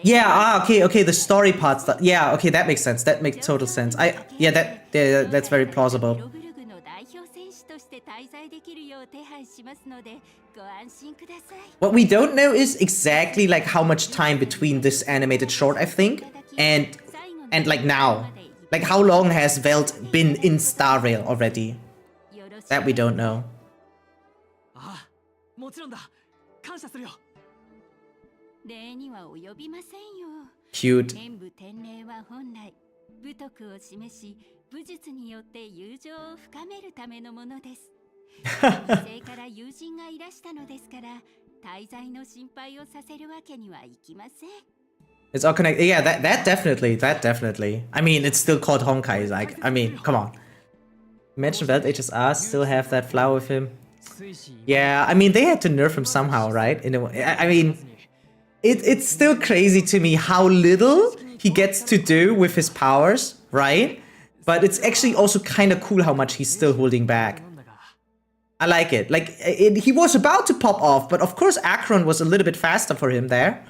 Yeah, okay, the story parts. Yeah, okay, that makes sense. That makes total sense. That's very plausible. What we don't know is exactly like how much time between this animated short, I think, and like now. Like how long has Veld been in Star Rail already? That we don't know. Cute. It's all connected. Yeah, that definitely. I mean, it's still called Honkai. Like, I mean, come on. Imagine Veld HSR still have that flower with him. Yeah, I mean, they had to nerf him somehow, right? In a way. I mean, it's still crazy to me how little he gets to do with his powers, right? But it's actually also kind of cool how much he's still holding back. I like it. Like, he was about to pop off, but of course Akron was a little bit faster for him there.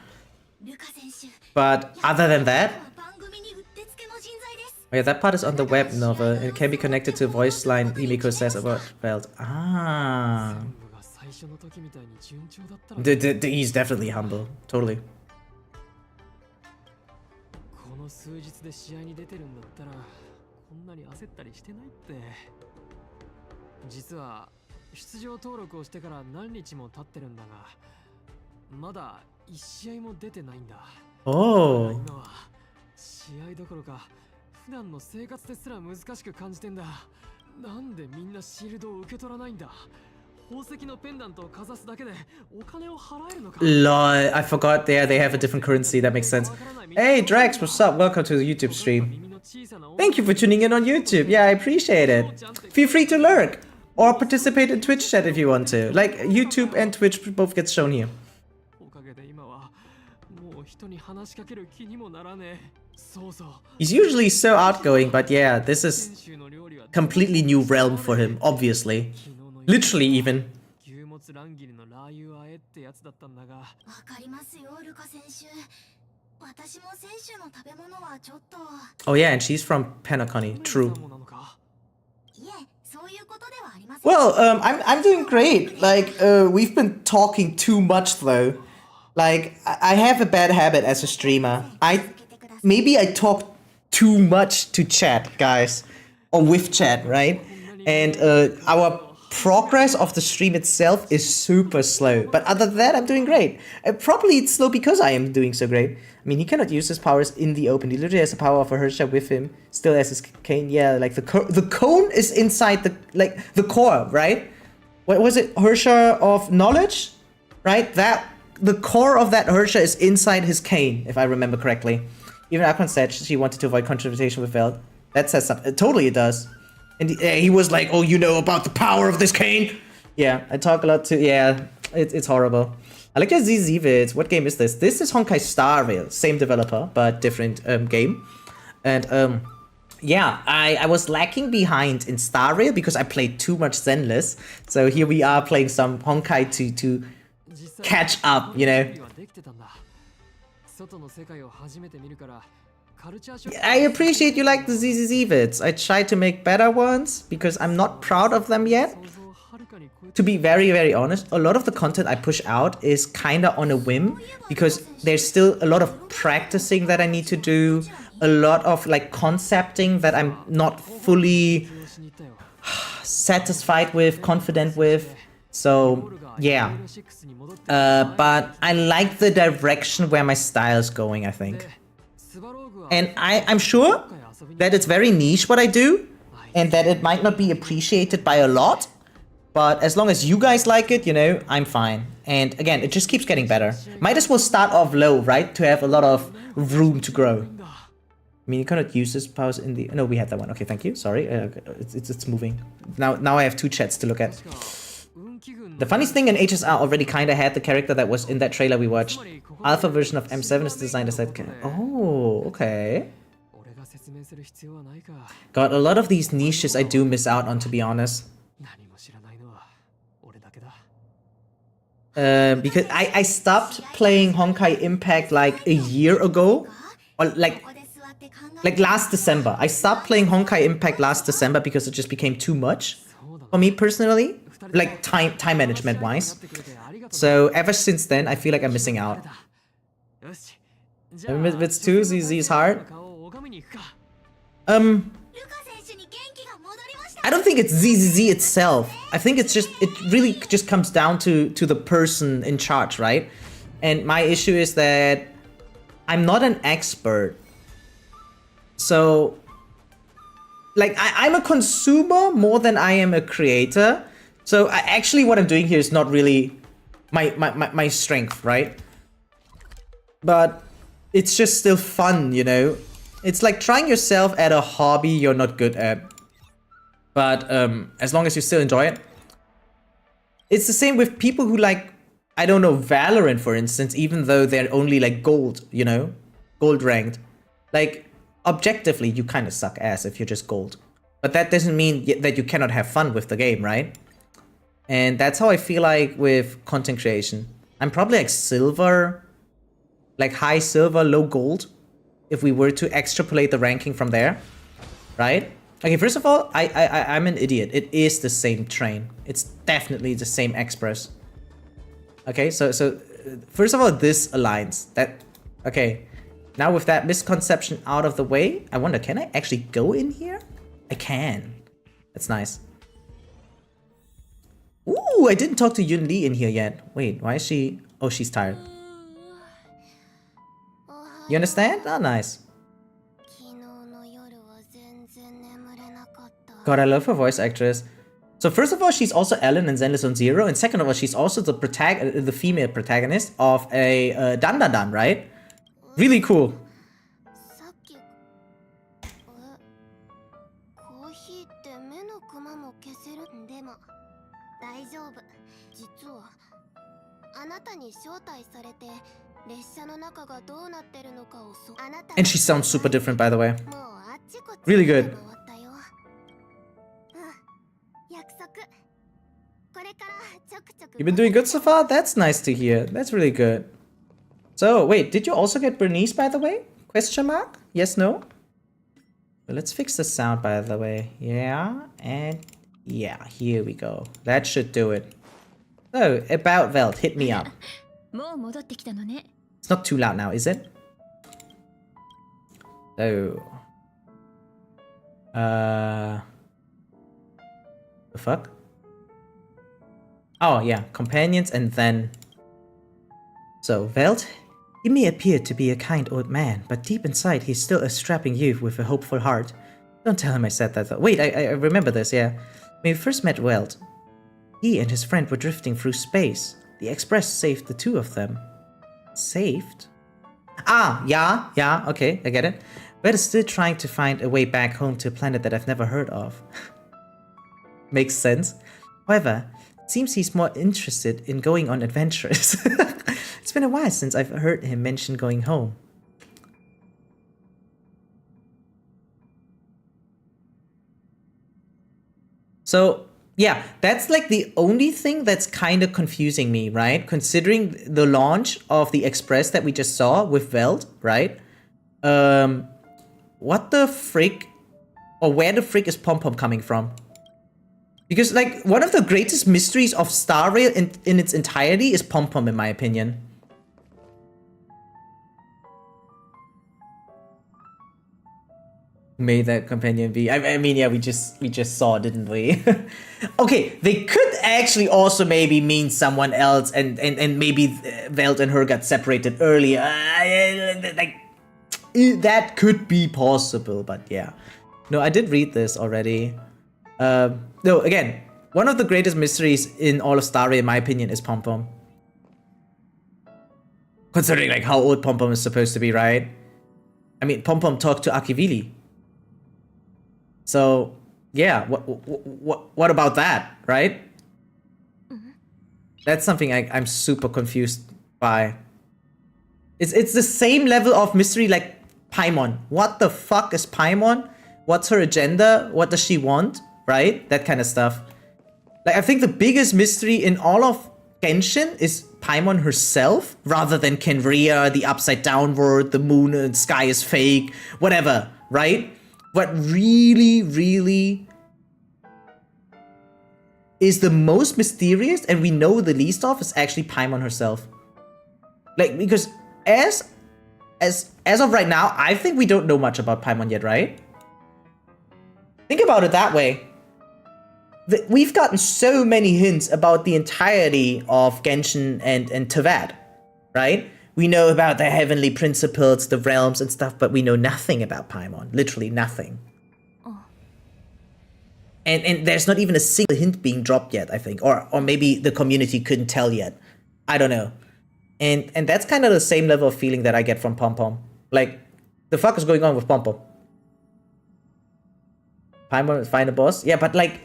But other than that... Oh yeah, that part is on the web novel. It can be connected to a voice line Himiko says about Belt. Ah. He's definitely humble. Totally. この数日で試合に出てるんだったらこんなに焦ったりしてないって。実は出場登録をしてから何日も経ってるんだが、まだ1試合も出てないんだ。Oh. 今は試合どころか普段の生活ですら難しく感じてんだ。なんでみんなシールドを受け取らないんだ。 Lol, I forgot there they have a different currency, that makes sense. Hey Drax, what's up? Welcome to the YouTube stream. Thank you for tuning in on YouTube. Yeah, I appreciate it. Feel free to lurk or participate in Twitch chat if you want to. Like YouTube and Twitch both get shown here. He's usually so outgoing, but yeah, this is completely new realm for him, obviously. Literally even. Oh yeah, and she's from Panaconi. True. Well, I'm doing great. Like, we've been talking too much though. Like, I have a bad habit as a streamer. Maybe I talk too much to chat, guys, or with chat, right? And our progress of the stream itself is super slow, but other than that, I'm doing great. Probably it's slow because I am doing so great. I mean, he cannot use his powers in the open. He literally has the power of a Hersha with him, still has his cane. Yeah, like the cone is inside the core, right? What was it? Hersha of knowledge, right? The core of that Hersha is inside his cane, if I remember correctly. Even Akron said she wanted to avoid confrontation with Veld. That says something. Totally, it does. And he was like, oh, you know about the power of this cane? Yeah, I talk a lot too. Yeah, it's horrible. I like your ZZ vids. What game is this? This is Honkai Star Rail. Same developer, but different game. And yeah, I was lacking behind in Star Rail because I played too much Zenless. So here we are playing some Honkai to catch up, you know? I appreciate you like the ZZZ vids. I try to make better ones because I'm not proud of them yet. To be very, very honest, a lot of the content I push out is kinda on a whim because there's still a lot of practicing that I need to do, a lot of like concepting that I'm not fully satisfied with, confident with. So yeah, but I like the direction where my style is going, I think. And I'm sure that it's very niche what I do and that it might not be appreciated by a lot. But as long as you guys like it, you know, I'm fine. And again, it just keeps getting better. Might as well start off low, right? To have a lot of room to grow. I mean, you cannot use this powers in the... No, we had that one. Okay, thank you. Sorry. It's moving. Now I have two chats to look at. The funniest thing in HSR already kind of had the character that was in that trailer we watched. Alpha version of M7 is designed as that... Oh, okay. God, a lot of these niches I do miss out on, to be honest. Because I stopped playing Honkai Impact like a year ago, or like last December. I stopped playing Honkai Impact last December because it just became too much for me personally, like time management wise. So ever since then, I feel like I'm missing out. It's too ZZ is hard. I don't think it's ZZZ itself. I think it's just, it really just comes down to the person in charge, right? And my issue is that I'm not an expert. So, like, I'm a consumer more than I am a creator. So actually what I'm doing here is not really my strength, right? But it's just still fun, you know? It's like trying yourself at a hobby you're not good at. But as long as you still enjoy it. It's the same with people who like, I don't know, Valorant for instance, even though they're only like gold, you know? Gold ranked. Like, objectively, you kind of suck ass if you're just gold. But that doesn't mean that you cannot have fun with the game, right? And that's how I feel like with content creation. I'm probably like silver, like high silver, low gold, if we were to extrapolate the ranking from there, right? Okay, first of all, I'm an idiot. It is the same train. It's definitely the same express. Okay, so first of all, this aligns. That okay. Now with that misconception out of the way, I wonder, can I actually go in here? I can. That's nice. Ooh, I didn't talk to Yun Li in here yet. Wait, why is she? Oh, she's tired. You understand? Oh, nice. God, I love her voice actress. So first of all, she's also Ellen in Zenless on Zero, and second of all, she's also the female protagonist of a Dan Dan Dan, right? Really cool. And she sounds super different, by the way. Really good. You've been doing good so far? That's nice to hear. That's really good. So, wait, did you also get Bernice, by the way? Question mark? Yes, no? But let's fix the sound, by the way. Yeah, and yeah, here we go. That should do it. So, about Veld, hit me up. It's not too loud now, is it? So... the fuck? Oh, yeah, companions and then... So, Veld, he may appear to be a kind old man, but deep inside he's still a strapping youth with a hopeful heart. Don't tell him I said that though. Wait, I remember this, yeah. When we first met Veld, he and his friend were drifting through space. The Express saved the two of them. Saved? Ah, yeah, okay, I get it. Veld is still trying to find a way back home to a planet that I've never heard of. Makes sense. However, it seems he's more interested in going on adventures. It's been a while since I've heard him mention going home. So, yeah, that's like the only thing that's kind of confusing me, right? Considering the launch of the Express that we just saw with Veld, right? What the frick? Or where the frick is Pom Pom coming from? Because, like, one of the greatest mysteries of Star Rail in its entirety is Pom Pom, in my opinion. May that companion be? I mean, yeah, we just saw, didn't we? Okay, they could actually also maybe mean someone else, and maybe Veld and her got separated earlier. Like, that could be possible, but yeah. No, I did read this already. No, again, one of the greatest mysteries in all of Star Rail, in my opinion, is Pom Pom. Considering like how old Pom Pom is supposed to be, right? I mean, Pom Pom talked to Akivili. So, yeah, what about that, right? That's something I'm super confused by. It's the same level of mystery like Paimon. What the fuck is Paimon? What's her agenda? What does she want? Right? That kind of stuff. Like, I think the biggest mystery in all of Genshin is Paimon herself, rather than Kenria, the upside down world, the moon and sky is fake, whatever, right? What really, really is the most mysterious and we know the least of is actually Paimon herself. Like, because as of right now, I think we don't know much about Paimon yet, right? Think about it that way. We've gotten so many hints about the entirety of Genshin and Tavad, right? We know about the heavenly principles, the realms and stuff, but we know nothing about Paimon. Literally nothing. Oh. And there's not even a single hint being dropped yet, I think. Or maybe the community couldn't tell yet. I don't know. And that's kind of the same level of feeling that I get from Pom Pom. Like, the fuck is going on with Pom Pom? Paimon find a boss? Yeah, but like,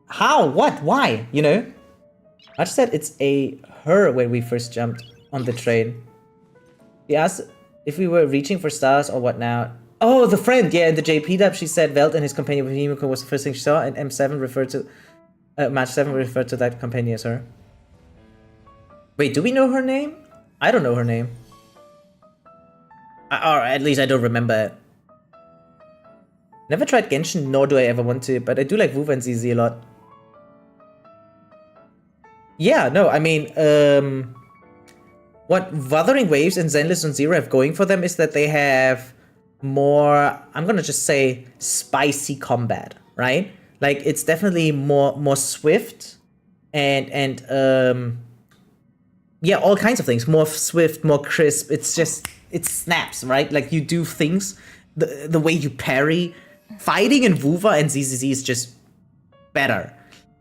how? What? Why? You know? I just said it's a her when we first jumped on the train. He asked if we were reaching for stars or what now. Oh, the friend! Yeah, in the JP dub, she said Veld and his companion with Himiko was the first thing she saw, and M7 referred to... Match 7 referred to that companion as her. Wait, do we know her name? I don't know her name. Or at least I don't remember it. Never tried Genshin, nor do I ever want to, but I do like Wuva and ZZ a lot. Yeah, no, I mean, what Wuthering Waves and Zenless Zone Zero have going for them is that they have more, I'm gonna just say, spicy combat, right? Like, it's definitely more swift and yeah, all kinds of things. More swift, more crisp. It's just, it snaps, right? Like, you do things, the way you parry. Fighting in Wuva and ZZZ is just better.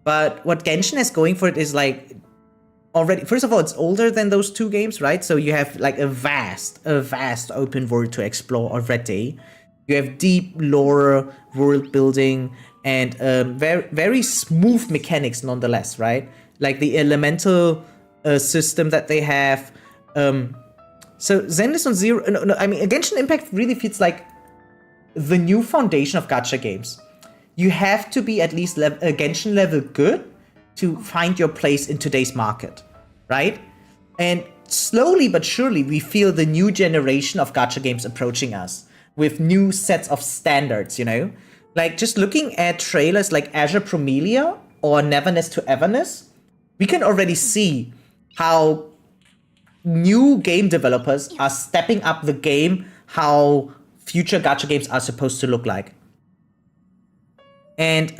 But what Genshin has going for it is like, already, first of all, it's older than those two games, right? So you have like a vast open world to explore already. You have deep lore, world building, and very smooth mechanics nonetheless, right? Like the elemental system that they have. So Zenless Zone Zero, no, I mean, Genshin Impact really feels like the new foundation of gacha games. You have to be at least Genshin level good to find your place in today's market, right? And slowly but surely, we feel the new generation of gacha games approaching us with new sets of standards, you know? Like, just looking at trailers like Azure Promelia or Neverness to Everness, we can already see how new game developers are stepping up the game, how future gacha games are supposed to look like. And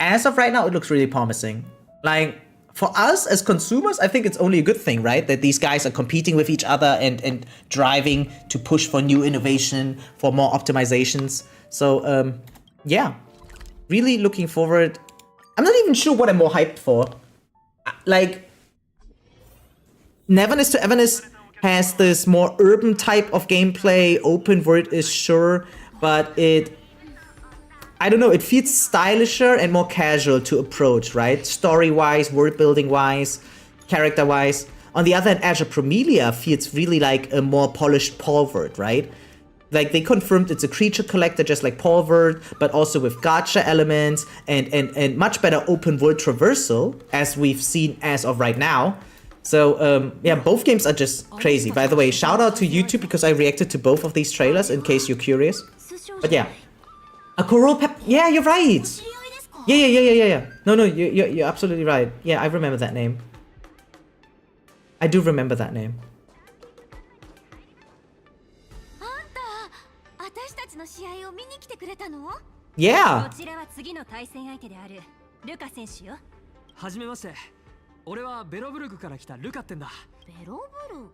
as of right now, it looks really promising. Like, for us as consumers, I think it's only a good thing, right? That these guys are competing with each other and driving to push for new innovation, for more optimizations. So, yeah. Really looking forward. I'm not even sure what I'm more hyped for. Like, Neverness to Everness has this more urban type of gameplay. Open world is sure, but I don't know, it feels stylisher and more casual to approach, right? Story-wise, world-building-wise, character-wise. On the other hand, Azure Promelia feels really like a more polished Palworld, right? Like, they confirmed it's a creature collector just like Palworld, but also with gacha elements and much better open-world traversal, as we've seen as of right now. So, yeah, both games are just crazy. By the way, shout out to YouTube because I reacted to both of these trailers, in case you're curious. But yeah. A Coral Pep. Yeah, you're right. Yeah. No, you're absolutely right. Yeah, I remember that name. I do remember that name. Yeah. はじめまして。俺はベロブルグから来たルカってんだ。ベロブルグ？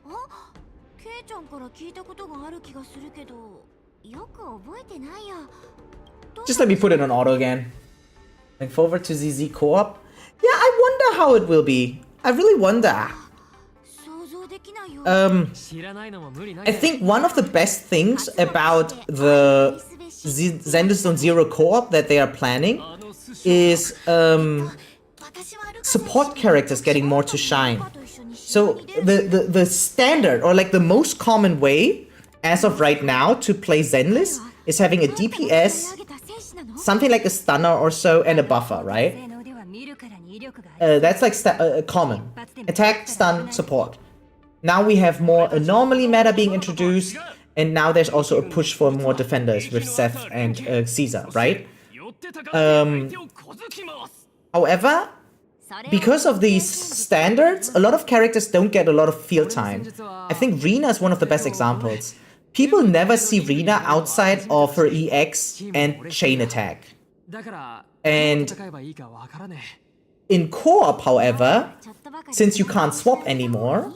あ、ケイちゃんから聞いたことがある気がするけど。Just let me put it on auto again. Like, forward to ZZ co-op? Yeah, I wonder how it will be. I really wonder. I think one of the best things about the Zenless Zone Zero co-op that they are planning is support characters getting more to shine. So the standard, or like the most common way as of right now to play Zenless is having a DPS, something like a stunner or so, and a buffer, right? That's like common. Attack, stun, support. Now we have more anomaly meta being introduced, and now there's also a push for more defenders with Seth and Caesar, right? However, because of these standards, a lot of characters don't get a lot of field time. I think Rina is one of the best examples. People never see Rina outside of her EX and chain attack. And in co-op, however, since you can't swap anymore,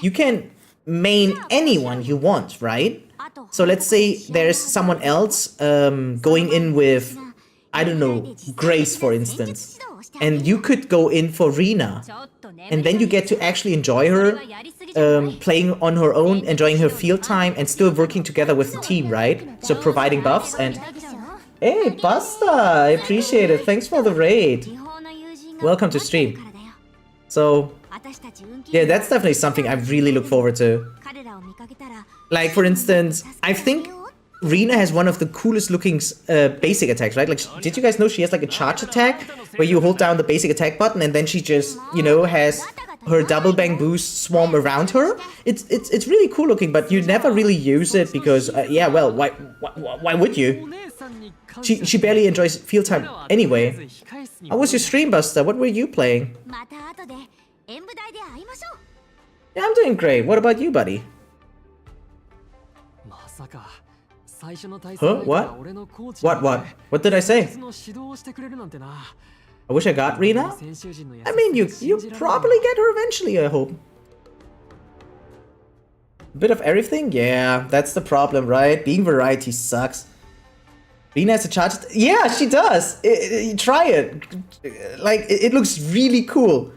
you can main anyone you want, right? So let's say there's someone else going in with, I don't know, Grace, for instance. And you could go in for Rina. And then you get to actually enjoy her, playing on her own, enjoying her field time, and still working together with the team, right? So providing buffs and... Hey, Basta! I appreciate it. Thanks for the raid. Welcome to stream. So, yeah, that's definitely something I really look forward to. Like, for instance, I think Rina has one of the coolest looking basic attacks, right? Like, did you guys know she has like a charge attack where you hold down the basic attack button and then she just, you know, has her double bang boost swarm around her? It's really cool looking, but you never really use it because, yeah, well, why would you? She barely enjoys field time anyway. How was your stream, Buster? What were you playing? Yeah, I'm doing great. What about you, buddy? Huh? What? What did I say? I wish I got Rina. I mean, you probably get her eventually, I hope. A bit of everything? Yeah, that's the problem, right? Being variety sucks. Rina has a charge. Yeah, she does. Try it. Like, it looks really cool.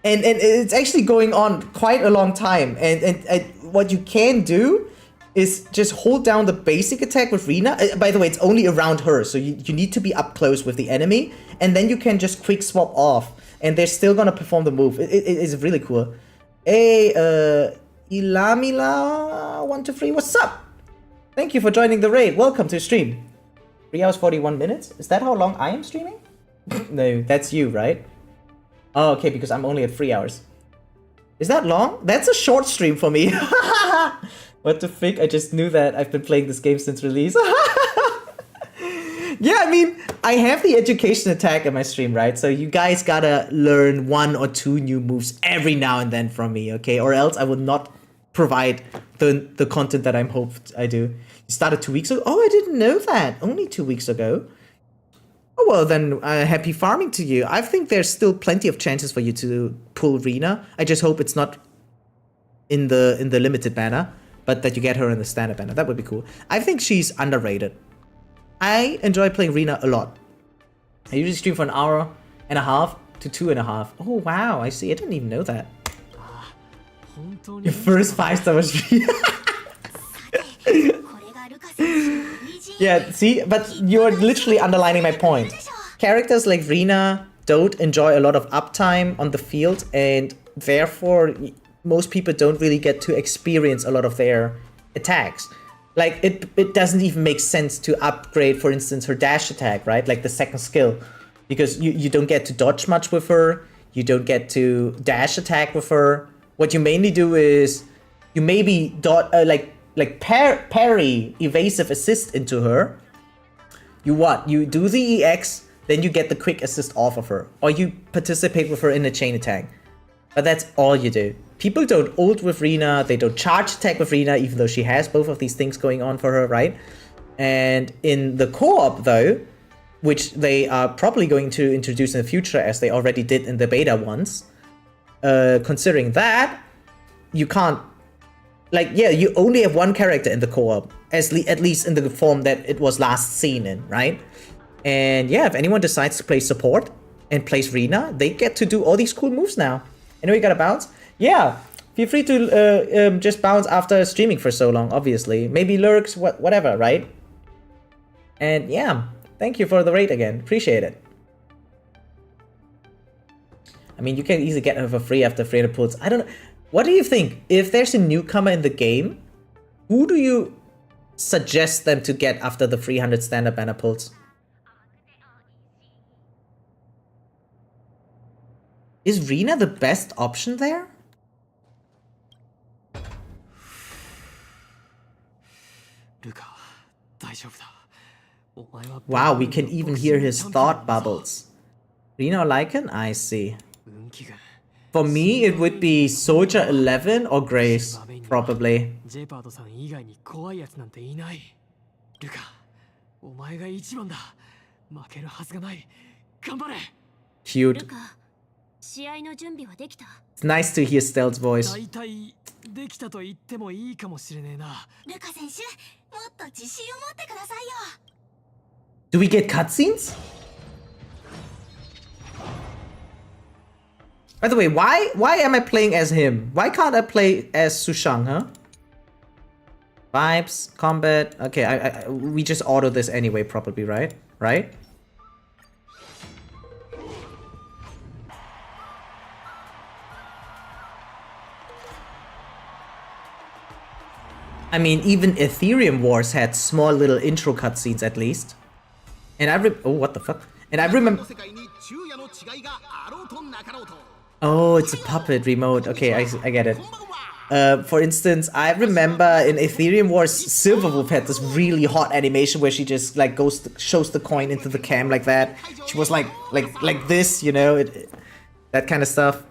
And it's actually going on quite a long time. And what you can do is just hold down the basic attack with Rina. By the way, it's only around her, so you need to be up close with the enemy. And then you can just quick swap off. And they're still gonna perform the move. It is really cool. Hey, Ilamila123, what's up? Thank you for joining the raid. Welcome to the stream. 3 hours 41 minutes? Is that how long I am streaming? No, that's you, right? Oh, okay, because I'm only at 3 hours. Is that long? That's a short stream for me. What the frick? I just knew that. I've been playing this game since release. Yeah, I mean, I have the education attack in my stream, right? So you guys gotta learn 1 or 2 new moves every now and then from me, okay? Or else I will not provide the content that I'm hoped I do. You started 2 weeks ago? Oh, I didn't know that. Only 2 weeks ago. Oh, well, then happy farming to you. I think there's still plenty of chances for you to pull Rina. I just hope it's not in the limited banner, but that you get her in the standard banner. That would be cool. I think she's underrated. I enjoy playing Rina a lot. I usually stream for 1.5 hours to 2.5. Oh, wow. I see. I didn't even know that. Your first 5-star was Yeah, see? But you're literally underlining my point. Characters like Rina don't enjoy a lot of uptime on the field, and therefore most people don't really get to experience a lot of their attacks. Like, it doesn't even make sense to upgrade, for instance, her dash attack, right? Like the second skill. Because you don't get to dodge much with her. You don't get to dash attack with her. What you mainly do is you maybe parry evasive assist into her. You do the EX, then you get the quick assist off of her. Or you participate with her in a chain attack. But that's all you do. People don't ult with Rina, they don't charge attack with Rina, even though she has both of these things going on for her, right? And in the co-op, though, which they are probably going to introduce in the future, as they already did in the beta ones, considering that, you can't... Like, yeah, you only have one character in the co-op, at least in the form that it was last seen in, right? And yeah, if anyone decides to play support and plays Rina, they get to do all these cool moves now. Anyway, you gotta bounce? Yeah, feel free to just bounce after streaming for so long, obviously. Maybe lurks, whatever, right? And yeah, thank you for the raid again. Appreciate it. I mean, you can easily get her for free after 300 pulls. I don't know. What do you think? If there's a newcomer in the game, who do you suggest them to get after the 300 standard banner pulls? Is Rina the best option there? Wow, we can even hear his thought bubbles. Rina or Lycan? I see. For me, it would be Soldier 11 or Grace, probably. Cute. It's nice to hear Stealth's voice. Do we get cutscenes? By the way, why am I playing as him? Why can't I play as Sushang, huh? Vibes, combat. Okay, we just auto this anyway, probably, right? Right? I mean, even Ethereum Wars had small little intro cutscenes at least. And oh, what the fuck? And I remember. Oh, it's a puppet remote. Okay, I get it. For instance, I remember in Ethereum Wars, Silverwolf had this really hot animation where she just like shows the coin into the cam like that. She was like this, you know, that kind of stuff.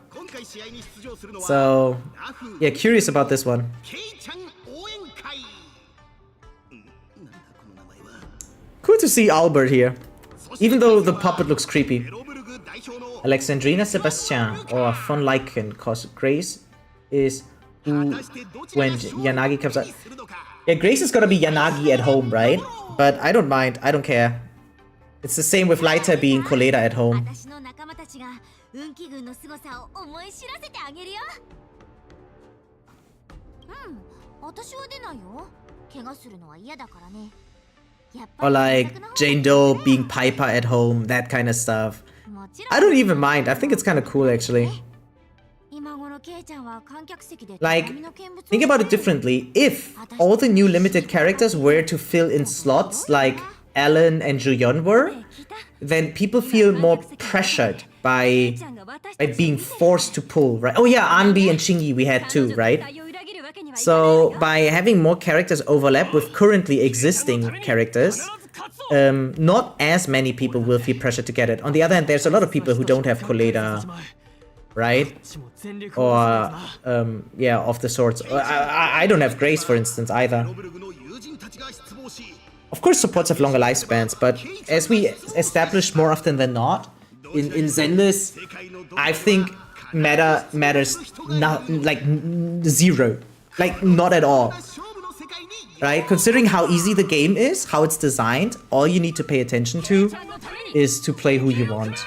So, yeah, curious about this one. Cool to see Albert here, even though the puppet looks creepy. Alexandrina Sebastian or von Lycan, cause Grace is who when Yanagi comes out. Yeah, Grace is gonna be Yanagi at home, right? But I don't mind, I don't care. It's the same with Laita being Koleda at home. Or like Jane Doe being Piper at home, that kind of stuff. I don't even mind, I think it's kind of cool actually. Like, think about it differently. If all the new limited characters were to fill in slots like Alan and Juyeon were, then people feel more pressured by being forced to pull, right? Oh yeah, Anbi and Shingi we had too, right? So by having more characters overlap with currently existing characters, not as many people will feel pressured to get it. On the other hand, there's a lot of people who don't have Koleda, right? Or, yeah, of the sorts. I don't have Grace, for instance, either. Of course, supports have longer lifespans, but as we established more often than not, in Zenless, I think meta matters not, like, zero. Like, not at all. Right? Considering how easy the game is, how it's designed, all you need to pay attention to is to play who you want.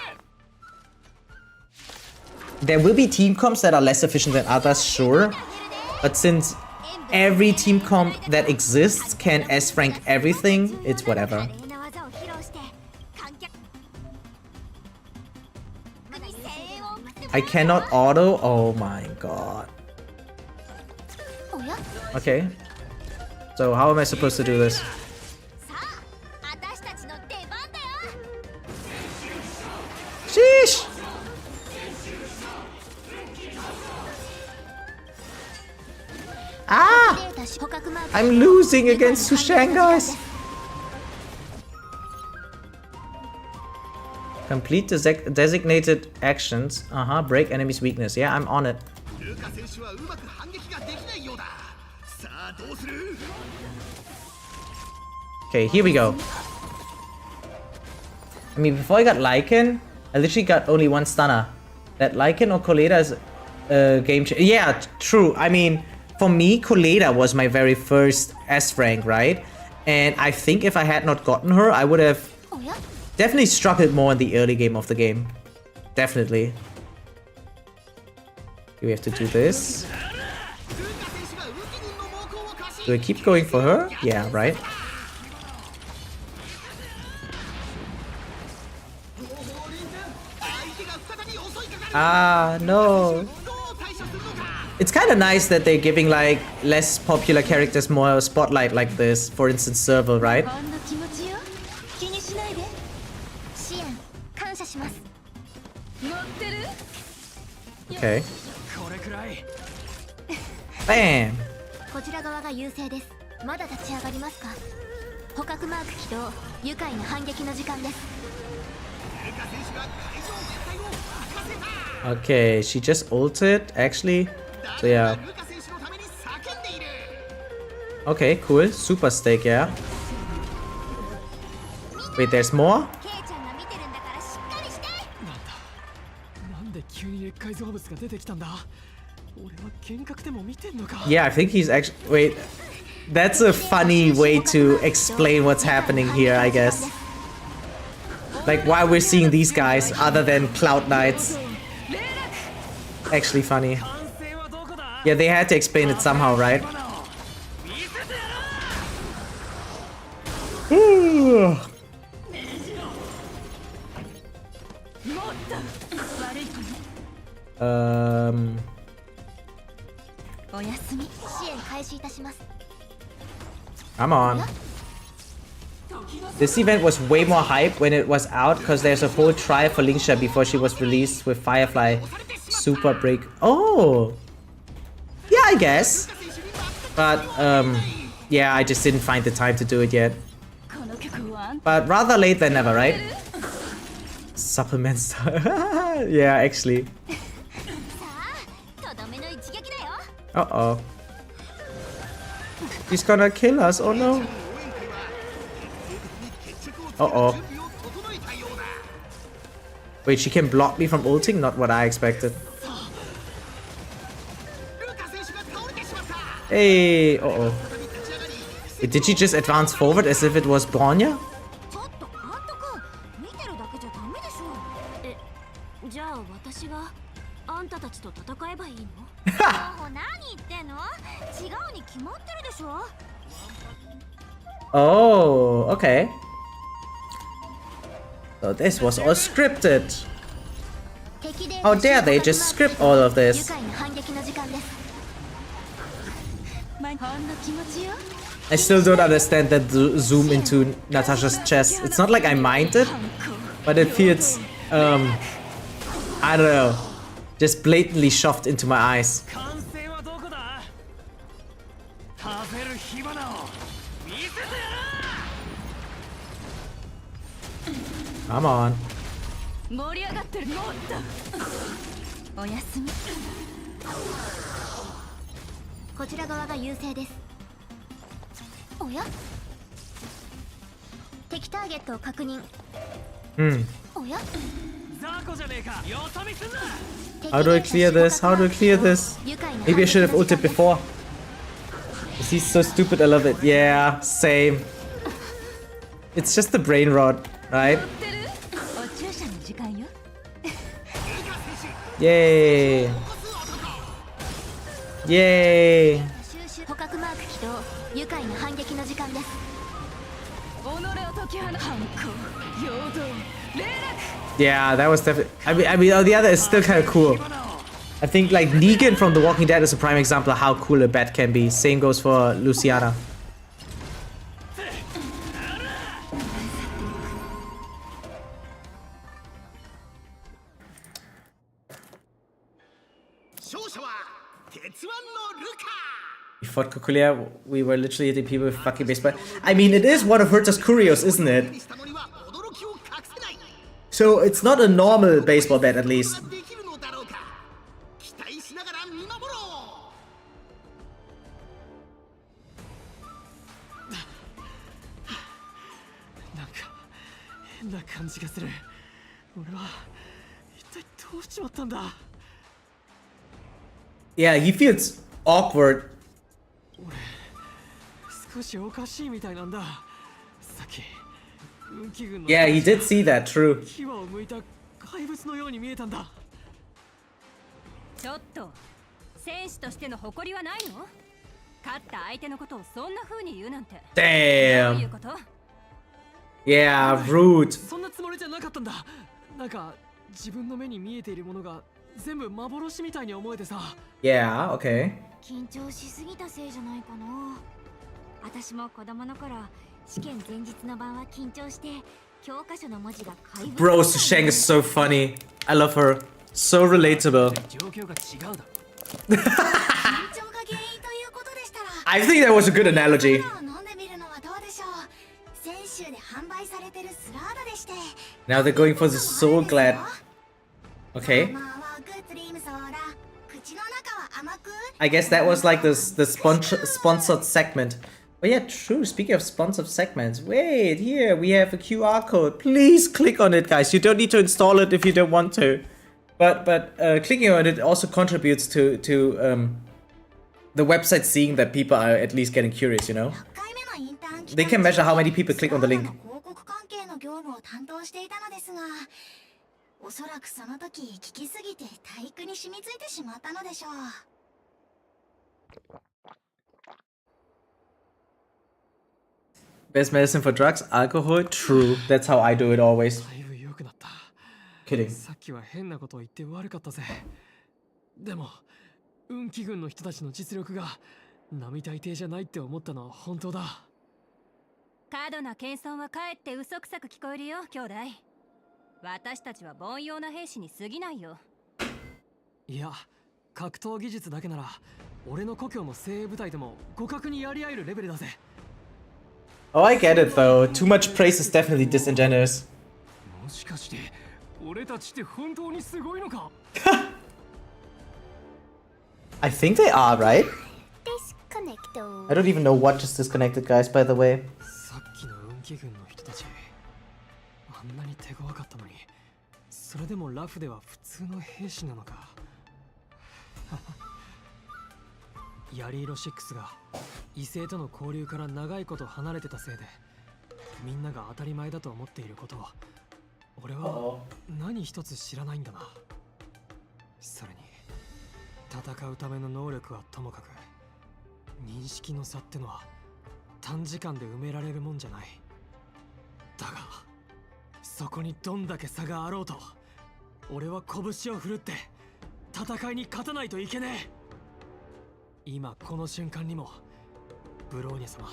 There will be team comps that are less efficient than others, sure. But since every team comp that exists can S-rank everything, it's whatever. I cannot auto? Oh my god. Okay. So how am I supposed to do this? Sheesh! Ah! I'm losing against Sushang, guys! Complete the designated actions. Break enemy's weakness. Yeah, I'm on it. Okay, here we go. I mean, before I got Lycan, I literally got only one stunner. That Lycan or Koleda is a game changer. Yeah, true. I mean, for me, Koleda was my very first S rank, right? And I think if I had not gotten her, I would have definitely struggled more in the early game of the game. Definitely. Do we have to do this? Do I keep going for her? Yeah, right. Ah, no. It's kind of nice that they're giving like less popular characters more spotlight like this. For instance, Serval, right? Okay. Bam. Okay, she just ulted, actually. So yeah. Okay, cool. Super stake, yeah. Wait, there's more? Yeah, I think he's actually... Wait. That's a funny way to explain what's happening here, I guess. Like, why we're seeing these guys other than Cloud Knights. Actually funny. Yeah, they had to explain it somehow, right? Come on. This event was way more hype when it was out because there's a whole trial for Lingsha before she was released with Firefly Super Break. Oh! Yeah, I guess. But, yeah, I just didn't find the time to do it yet. But rather late than never, right? Supplements. Yeah, actually. Uh-oh. He's gonna kill us, oh no. Uh-oh. Wait, she can block me from ulting? Not what I expected. Hey, uh-oh. Wait, did she just advance forward as if it was Bronya? Oh, okay. So this was all scripted. How dare they just script all of this? I still don't understand that zoom into Natasha's chest. It's not like I mind it, but it feels, I don't know, just blatantly shoved into my eyes. Come on. How do I clear this? How do I clear this? Maybe I should have ulted before. He's so stupid, I love it. Yeah, same. It's just the brain rot, right? Yay! Yay! Yeah, that was definitely. I mean, the other is still kind of cool. I think like Negan from The Walking Dead is a prime example of how cool a bat can be. Same goes for Luciana. We fought Kukulia, we were literally hitting people with fucking baseball. I mean, it is one of Herta's curios, isn't it? So it's not a normal baseball bat, at least. Yeah, he feels awkward. Yeah, he did see that, true. Damn. Yeah, rude. Yeah, okay. Bro, Susheng is so funny. I love her. So relatable. I think that was a good analogy. Now they're going for the Soul Glad. Okay. I guess that was like the sponsored segment. Oh yeah, true. Speaking of sponsored segments, wait, here we have a QR code. Please click on it, guys. You don't need to install it if you don't want to. But clicking on it also contributes to the website seeing that people are at least getting curious, you know? They can measure how many people click on the link. Best medicine for drugs? Alcohol? True. That's how I do it always. Kidding. 過度な謙遜はかえって嘘くさく聞こえるよ、兄弟。私たちは凡庸な兵士に過ぎないよ。いや、格闘技術だけなら俺の故郷の精鋭部隊とも互角にやり合えるレベルだぜ。 Oh, I get it though. Too much praise is definitely disingenuous. もしかして俺たちって本当にすごいのか？ I think they are, right? Disconnecto. I don't even know what just disconnected, guys, by the way. さっきの運気軍の人たち、あんなに手強かったのに、それでもラフでは普通の兵士なのか。ヤリーロ6が異性との交流から長いこと離れてたせいで、みんなが当たり前だと思っていることを俺は何一つ知らないんだな。それに戦うための能力はともかく、認識の差ってのは短時間で埋められるもんじゃない。だがそこにどんだけ差があろうと、俺は拳を振るって戦いに勝たないといけねえ。今この瞬間にもブローニャ様、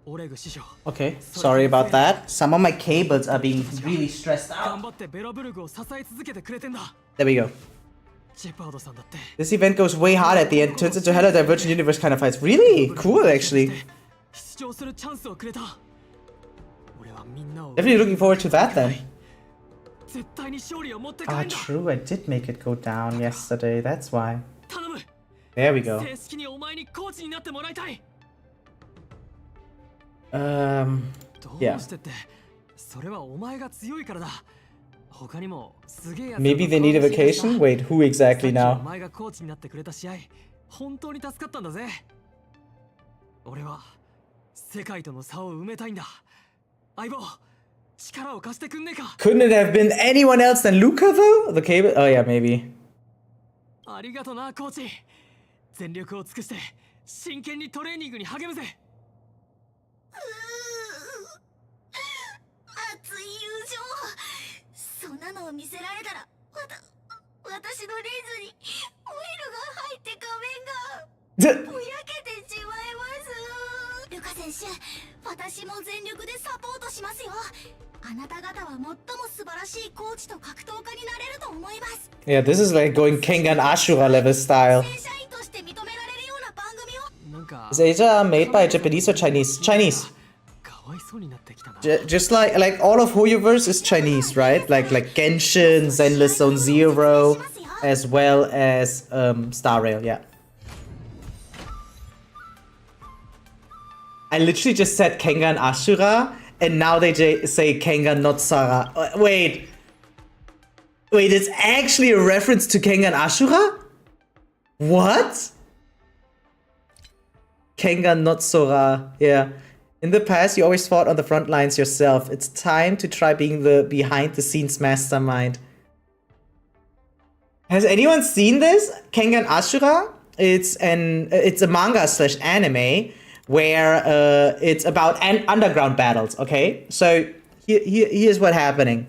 オレグ師匠。 Okay, sorry about that. Some of my cables are being really stressed 頑 out. 張ってベラブルグを支え続けてくれてんだ。 There we go. ジェパードさんだって This event goes way hard at the end, turns into hella divergent universe kind of fights. Really cool, actually. 出場するチャンスをくれた。俺はみんなを Definitely looking forward to that then. 絶対に勝利を持って帰 Ah, んだ。 true. I did make it go down yesterday. That's why. 頼む。 There we go. 正式にお前にコーチになってもらいたい。 Yeah. どうしてって、それはお前が強いからだ。他にもすげえやつ。 Maybe they need a vacation? Wait, who exactly お now? 前がコーチになってくれた試合、本当に助かったんだぜ。俺は世界との差を埋めたいんだ。相棒、力を貸してくんねえか。 Couldn't it have been anyone else than Luca though? The cable? Oh yeah, maybe. ありがとなコーチ。全力を尽くして真剣にトレーニングに励むぜ。熱い友情。そんなのを見せられたら、私のレンズにオイルが入って画面がぼやけてしまいます。ルカ選手、私も全力でサポートしますよ。あなた方は最も素晴らしいコーチと格闘家になれると思います。 Yeah, this is like going Kengan Ashura level style. 正社員として認められるような番組を。なんか Is Asia made by Japanese or Chinese? Chinese. かわいそうになってきたな。 Just like all of Hoyoverse is Chinese, right? Like Genshin, Zenless Zone Zero, as well as Star Rail, yeah. I literally just said Kengan Ashura, and now they say Kengan not Sara. Wait, it's actually a reference to Kengan Ashura? What? Kengan not Sora, yeah. In the past, you always fought on the front lines yourself. It's time to try being the behind-the-scenes mastermind. Has anyone seen this? Kengan Ashura? It's a manga / anime where it's about underground battles. Okay, so here's what's happening.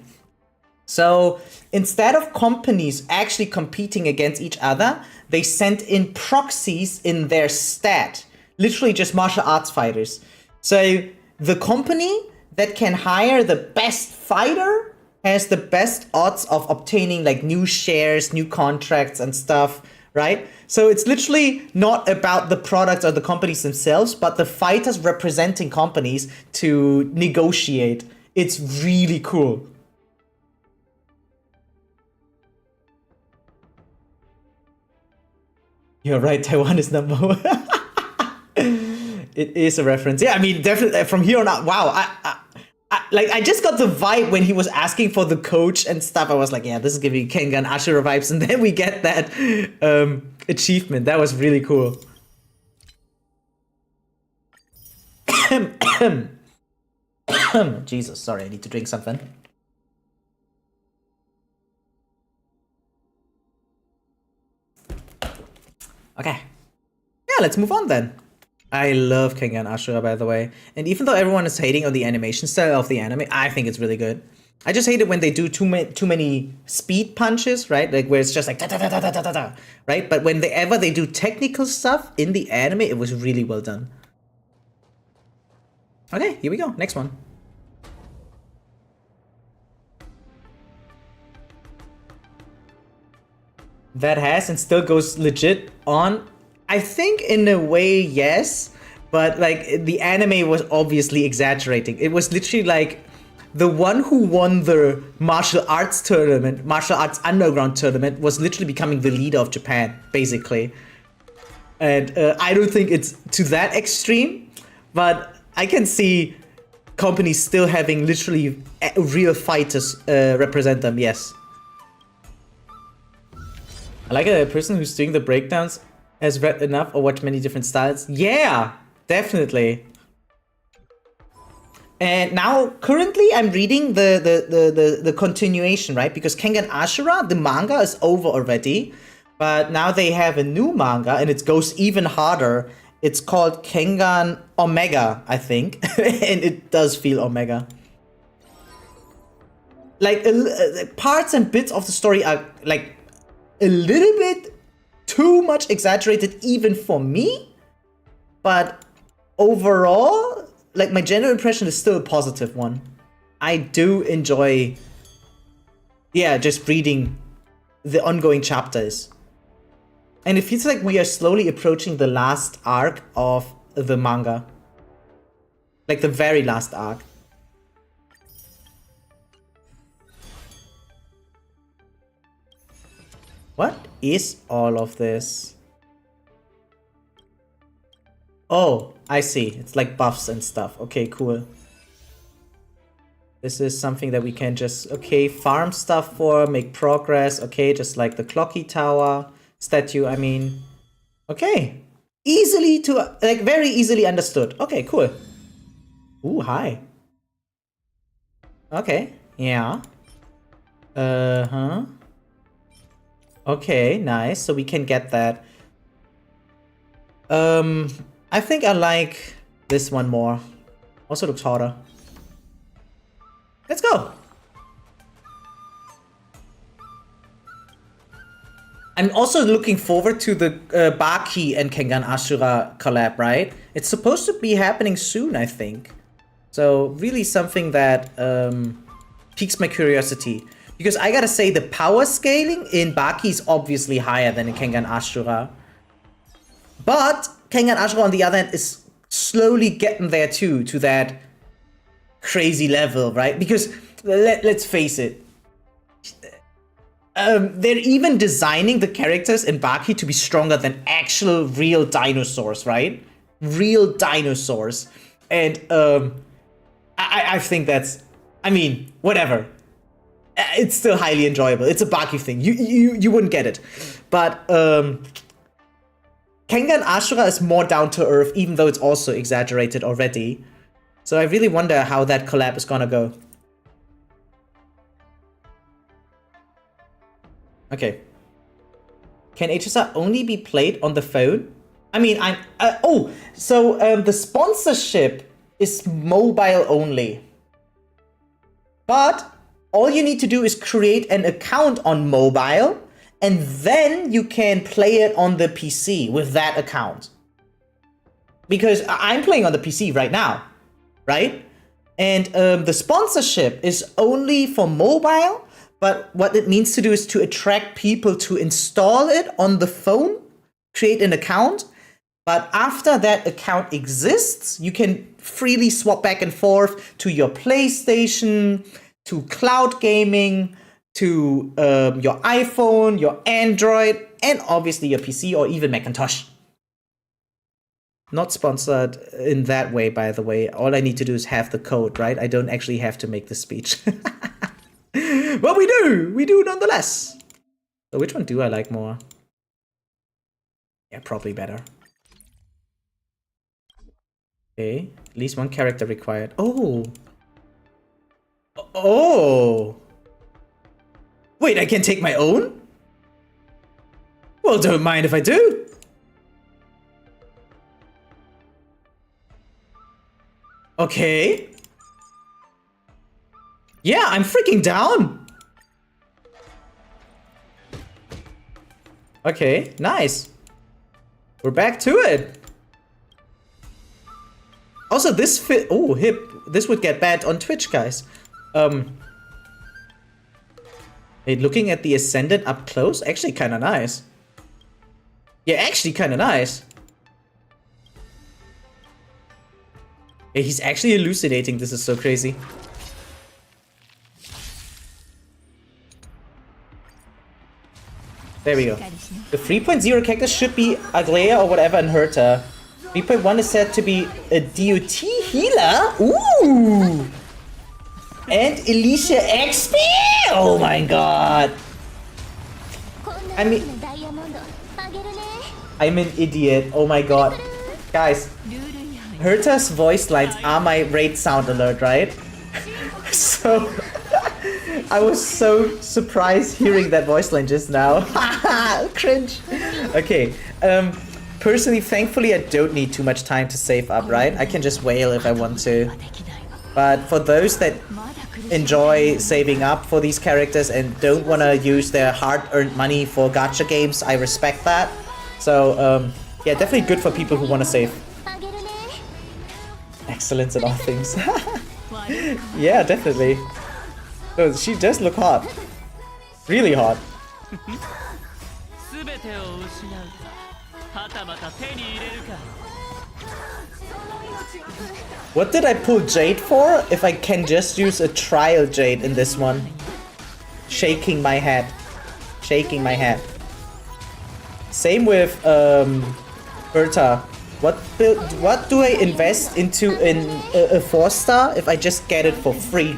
So instead of companies actually competing against each other, they sent in proxies in their stead. Literally just martial arts fighters. So the company that can hire the best fighter has the best odds of obtaining like new shares, new contracts and stuff, right? So it's literally not about the products or the companies themselves, but the fighters representing companies to negotiate. It's really cool. You're right, Taiwan is number one. It is a reference. Yeah, I mean, definitely from here on out. Wow, I just got the vibe when he was asking for the coach and stuff. I was like, yeah, this is giving Kengan Ashura vibes, and then we get that achievement. That was really cool. Jesus, sorry, I need to drink something. Okay. Yeah, let's move on then. I love Kengan Ashura, by the way. And even though everyone is hating on the animation style of the anime, I think it's really good. I just hate it when they do too many speed punches, right? Like where it's just like da da da da da da da, right? But whenever they do technical stuff in the anime, it was really well done. Okay, here we go. Next one. That has and still goes legit on. I think in a way, yes. But like the anime was obviously exaggerating. It was literally like the one who won the martial arts tournament, martial arts underground tournament, was literally becoming the leader of Japan, basically. And I don't think it's to that extreme, but I can see companies still having literally real fighters represent them, yes. I like a person who's doing the breakdowns has read enough or watched many different styles. Yeah, definitely. And now, currently, I'm reading the continuation, right? Because Kengan Ashura, the manga is over already. But now they have a new manga, and it goes even harder. It's called Kengan Omega, I think. And it does feel Omega. Like, parts and bits of the story are, like, a little bit too much exaggerated even for me. But overall, like, my general impression is still a positive one. I do enjoy, yeah, just reading the ongoing chapters. And it feels like we are slowly approaching the last arc of the manga. Like the very last arc. What is all of this? Oh, I see. It's like buffs and stuff. Okay, cool. This is something that we can just, okay, farm stuff for, make progress. Okay, just like the Clocky Tower statue, I mean. Okay. Easily to, like, very easily understood. Okay, cool. Ooh, hi. Okay, yeah. Uh-huh. Okay, nice. So we can get that. I think I like this one more. Also looks harder. Let's go. I'm also looking forward to the Baki and Kengan Ashura collab, right? It's supposed to be happening soon, I think. So really something that piques my curiosity. Because I gotta say, the power scaling in Baki is obviously higher than in Kengan Ashura. But Kengan Ashura, on the other hand, is slowly getting there too, to that crazy level, right? Because, let's face it, they're even designing the characters in Baki to be stronger than actual real dinosaurs, right? Real dinosaurs. And I think that's, I mean, whatever. It's still highly enjoyable. It's a Baki thing. You wouldn't get it. But Kengan Ashura is more down to earth, even though it's also exaggerated already. So I really wonder how that collab is gonna go. Okay. Can HSR only be played on the phone? I mean, the sponsorship is mobile only. But all you need to do is create an account on mobile, and then you can play it on the PC with that account. Because I'm playing on the PC right now, right? And the sponsorship is only for mobile, but what it means to do is to attract people to install it on the phone, create an account. But after that account exists, you can freely swap back and forth to your PlayStation, to cloud gaming, to your iPhone, your Android, and obviously your PC or even Macintosh. Not sponsored in that way, by the way. All I need to do is have the code, right? I don't actually have to make the speech. But we do nonetheless. So which one do I like more? Yeah, probably better. Okay, at least one character required. Oh! Oh! Wait, I can take my own? Well, don't mind if I do. Okay. Yeah, I'm freaking down. Okay, nice. We're back to it. Also, this fit. Oh, hip. This would get banned on Twitch, guys. Hey, looking at the Ascendant up close, actually kind of nice. Yeah, actually kind of nice. Yeah, he's actually hallucinating. This is so crazy. There we go. The 3.0 character should be Aglea or whatever in Herta. 3.1 is said to be a DOT healer. Ooh! And Alicia XP! Oh my god! I'm an idiot. Oh my god. Guys, Herta's voice lines are my raid sound alert, right? So, I was so surprised hearing that voice line just now. Cringe. Okay, personally, thankfully, I don't need too much time to save up, right? I can just wail if I want to. But for those that enjoy saving up for these characters and don't want to use their hard-earned money for gacha games, I respect that. So, yeah, definitely good for people who want to save. Excellence in all things. Yeah, definitely. Oh, she does look hot. Really hot. What did I pull Jade for? If I can just use a trial Jade in this one. Shaking my head. Shaking my head. Same with Berta. What do I invest into in a 4-star if I just get it for free?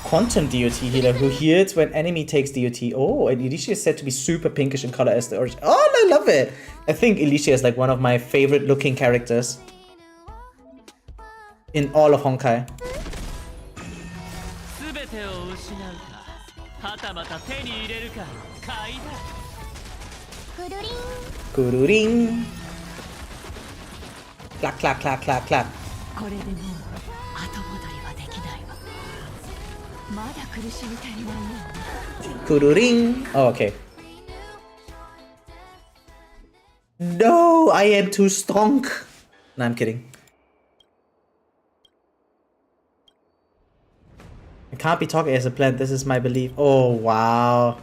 Quantum DOT healer who heals when enemy takes DOT. Oh, and Alicia is said to be super pinkish in color as the origin. Oh, I love it. I think Alicia is like one of my favorite looking characters in all of Honkai. Kururing. Clack, clack, clack, clack, clack. Kururing. Oh, okay. No, I am too strong. No, I'm kidding. I can't be talking as a plant. This is my belief. Oh, wow.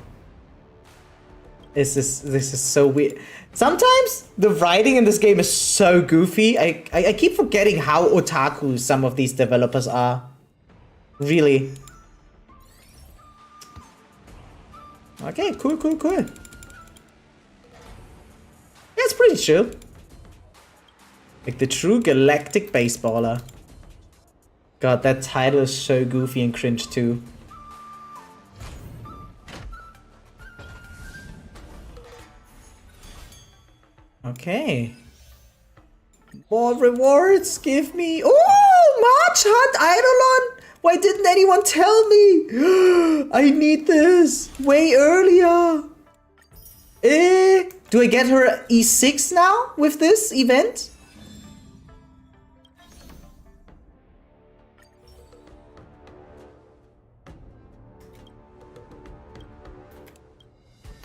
This is so weird. Sometimes the writing in this game is so goofy. I keep forgetting how otaku some of these developers are. Really. Okay, cool, cool, cool. Yeah, it's pretty chill. Like the true galactic baseballer. God, that title is so goofy and cringe too. Okay. More rewards, give me. Oh, March Hunt Eidolon! Why didn't anyone tell me? I need this way earlier. Do I get her E6 now with this event?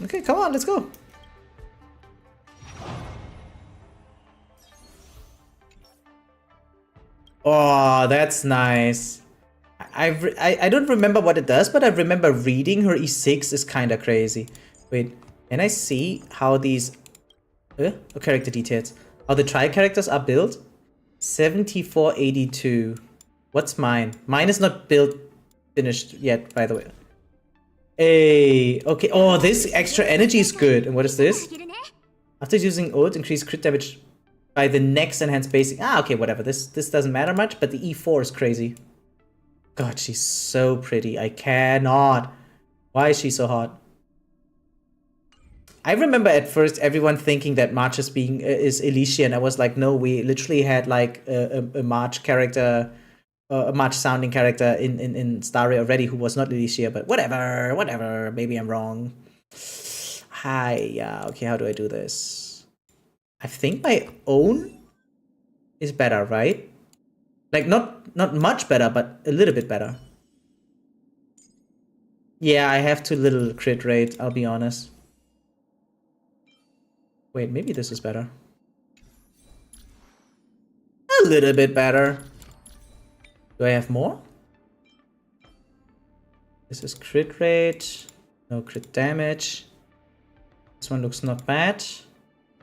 Okay, come on, let's go. Oh, that's nice. I don't remember what it does, but I remember reading her E6 is kind of crazy. Wait, can I see how these character details, how the tri characters are built? 7482. What's mine? Mine is not built finished yet, by the way. Hey, okay. Oh, this extra energy is good. And what is this? After using ult, increase crit damage by the next enhanced basic. Ah, okay, whatever. This doesn't matter much, but the E4 is crazy. God, she's so pretty. I cannot. Why is she so hot? I remember at first everyone thinking that March is Alicia, and I was like, no, we literally had like a March character, a March sounding character in Starry already who was not Alicia, but whatever. Maybe I'm wrong. Hi, yeah, okay, how do I do this? I think my own is better, right? Like not much better, but a little bit better. Yeah, I have too little crit rate, I'll be honest. Wait, maybe this is better. A little bit better. Do I have more? This is crit rate. No crit damage. This one looks not bad.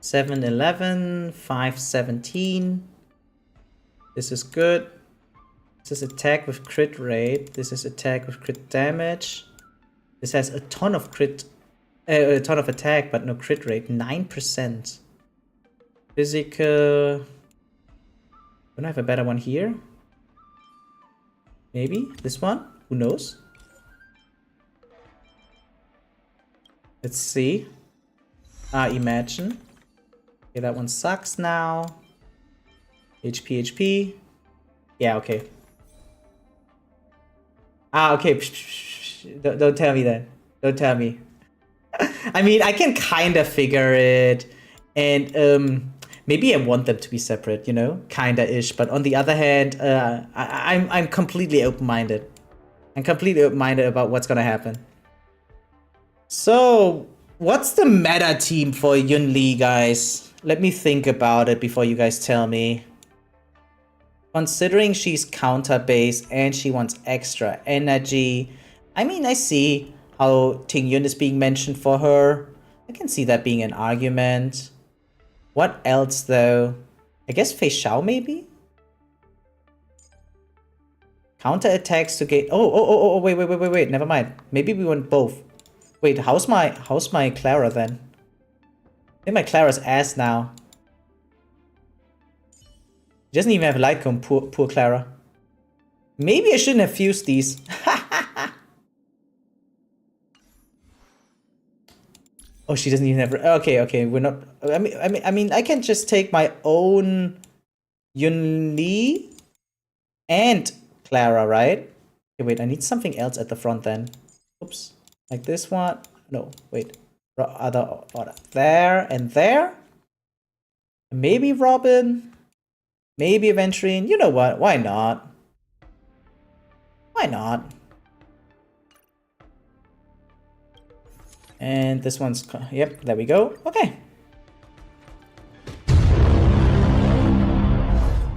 711, 517. This is good. This is attack with crit rate. This is attack with crit damage. This has a ton of a ton of attack, but no crit rate. 9%. Physical. Don't I have a better one here? Maybe this one? Who knows? Let's see. Imagine. Okay, that one sucks now. HP. Yeah, okay. Okay. Don't tell me that. Don't tell me. I mean, I can kind of figure it. And maybe I want them to be separate, you know? Kinda-ish. But on the other hand, I'm completely open-minded. I'm completely open-minded about what's gonna happen. So, what's the meta team for Yun Li, guys? Let me think about it before you guys tell me. Considering she's counter-based and she wants extra energy, I mean, I see how Ting Yun is being mentioned for her. I can see that being an argument. What else, though? I guess Fei Xiao, maybe? Counter attacks to get... Oh, wait, never mind. Maybe we want both. Wait, how's my Clara then? I think my Clara's ass now. She doesn't even have a light cone, poor Clara. Maybe I shouldn't have fused these. Oh, she doesn't even have... Okay, we're not... I mean, I can just take my own Yun Li and Clara, right? Okay, wait, I need something else at the front then. Oops. Like this one. No, wait. Other there and there. Maybe Robin. Maybe Aventurine. You know what? Why not? Why not? And this one's... Yep, there we go. Okay.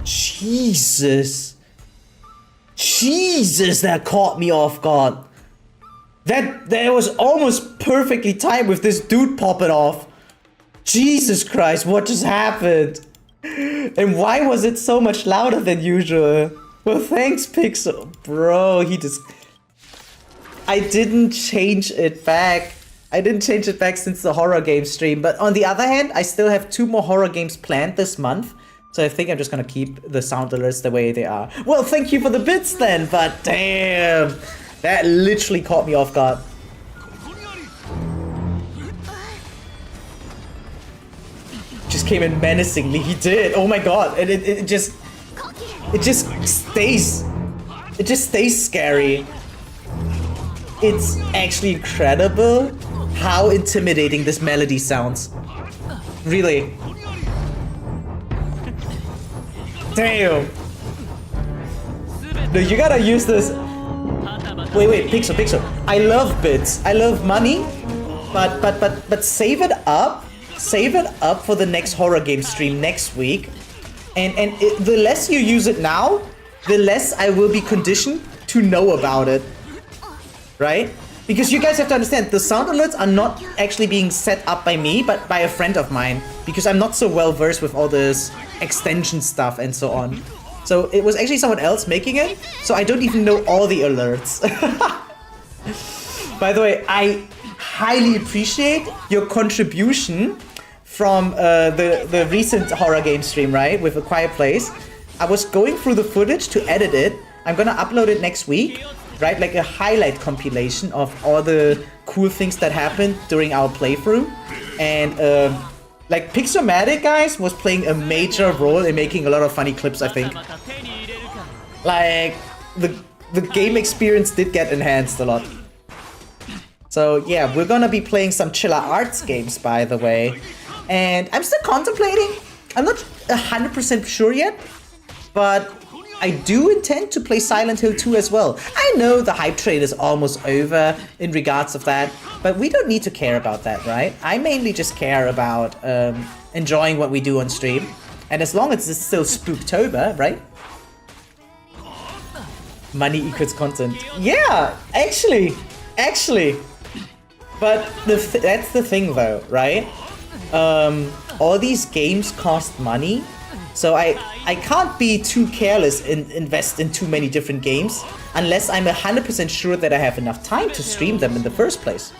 Jesus. Jesus, that caught me off guard. That was almost perfectly timed with this dude popping off. Jesus Christ, what just happened? And why was it so much louder than usual? Well, thanks, Pixel. Bro, he just... I didn't change it back. I didn't change it back since the horror game stream. But on the other hand, I still have 2 more horror games planned this month. So I think I'm just gonna keep the sound alerts the way they are. Well, thank you for the bits then, but damn. That literally caught me off guard. Just came in menacingly. He did. Oh my god. And it just stays. It just stays scary. It's actually incredible how intimidating this melody sounds. Really. Damn. No, you gotta use this. Wait, Pixel. I love bits. I love money. But save it up. Save it up for the next horror game stream next week. And the less you use it now, the less I will be conditioned to know about it. Right? Because you guys have to understand, the sound alerts are not actually being set up by me, but by a friend of mine. Because I'm not so well versed with all this extension stuff and so on. So it was actually someone else making it, so I don't even know all the alerts. By the way, I highly appreciate your contribution from the recent horror game stream, right? With A Quiet Place. I was going through the footage to edit it. I'm gonna upload it next week, right? Like a highlight compilation of all the cool things that happened during our playthrough. And like, Pixomatic, guys, was playing a major role in making a lot of funny clips, I think. Like, the game experience did get enhanced a lot. So, yeah, we're gonna be playing some Chilla Arts games, by the way. And I'm still contemplating. I'm not 100% sure yet. But I do intend to play Silent Hill 2 as well. I know the hype train is almost over in regards of that. But we don't need to care about that, right? I mainly just care about enjoying what we do on stream. And as long as it's still Spooktober, right? Money equals content. Yeah, actually. But that's the thing though, right? All these games cost money. So I can't be too careless and invest in too many different games unless I'm 100% sure that I have enough time to stream them in the first place.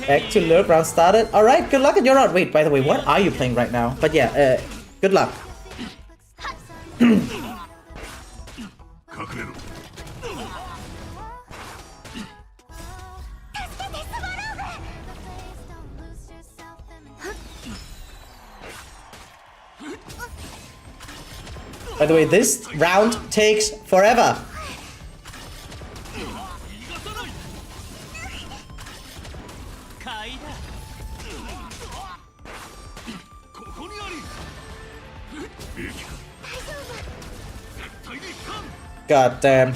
Back to lurk, round started. Alright, good luck in your round. Wait, by the way, what are you playing right now? But yeah, good luck. By the way, this round takes forever. God damn.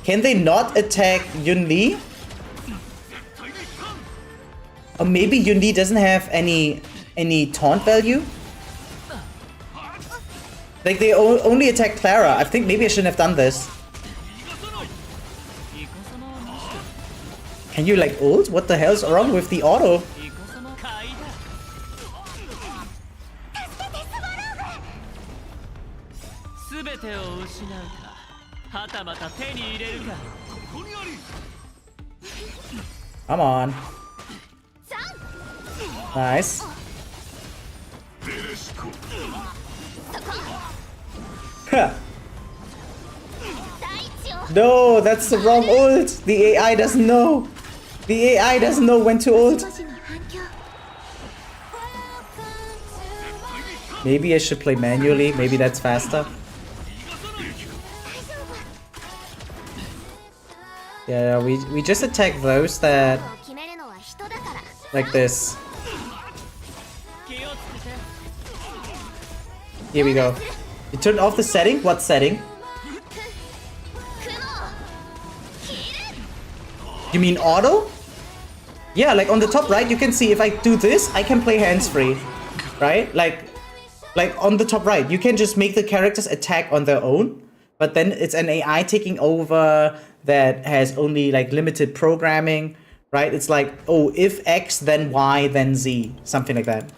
Can they not attack Yun Li? Or maybe Yun Li doesn't have any taunt value? Like they only attack Clara. I think maybe I shouldn't have done this. Can you like ult? What the hell's wrong with the auto? Come on. Nice. No, that's the wrong ult. The AI doesn't know. The AI doesn't know when to ult. Maybe I should play manually. Maybe that's faster. Yeah, we just attack those that like this. Here we go. You turned off the setting? What setting? You mean auto? Yeah, like on the top right, you can see if I do this, I can play hands-free. Right? Like on the top right, you can just make the characters attack on their own. But then it's an AI taking over that has only like limited programming. Right? It's like, oh, if X, then Y, then Z. Something like that.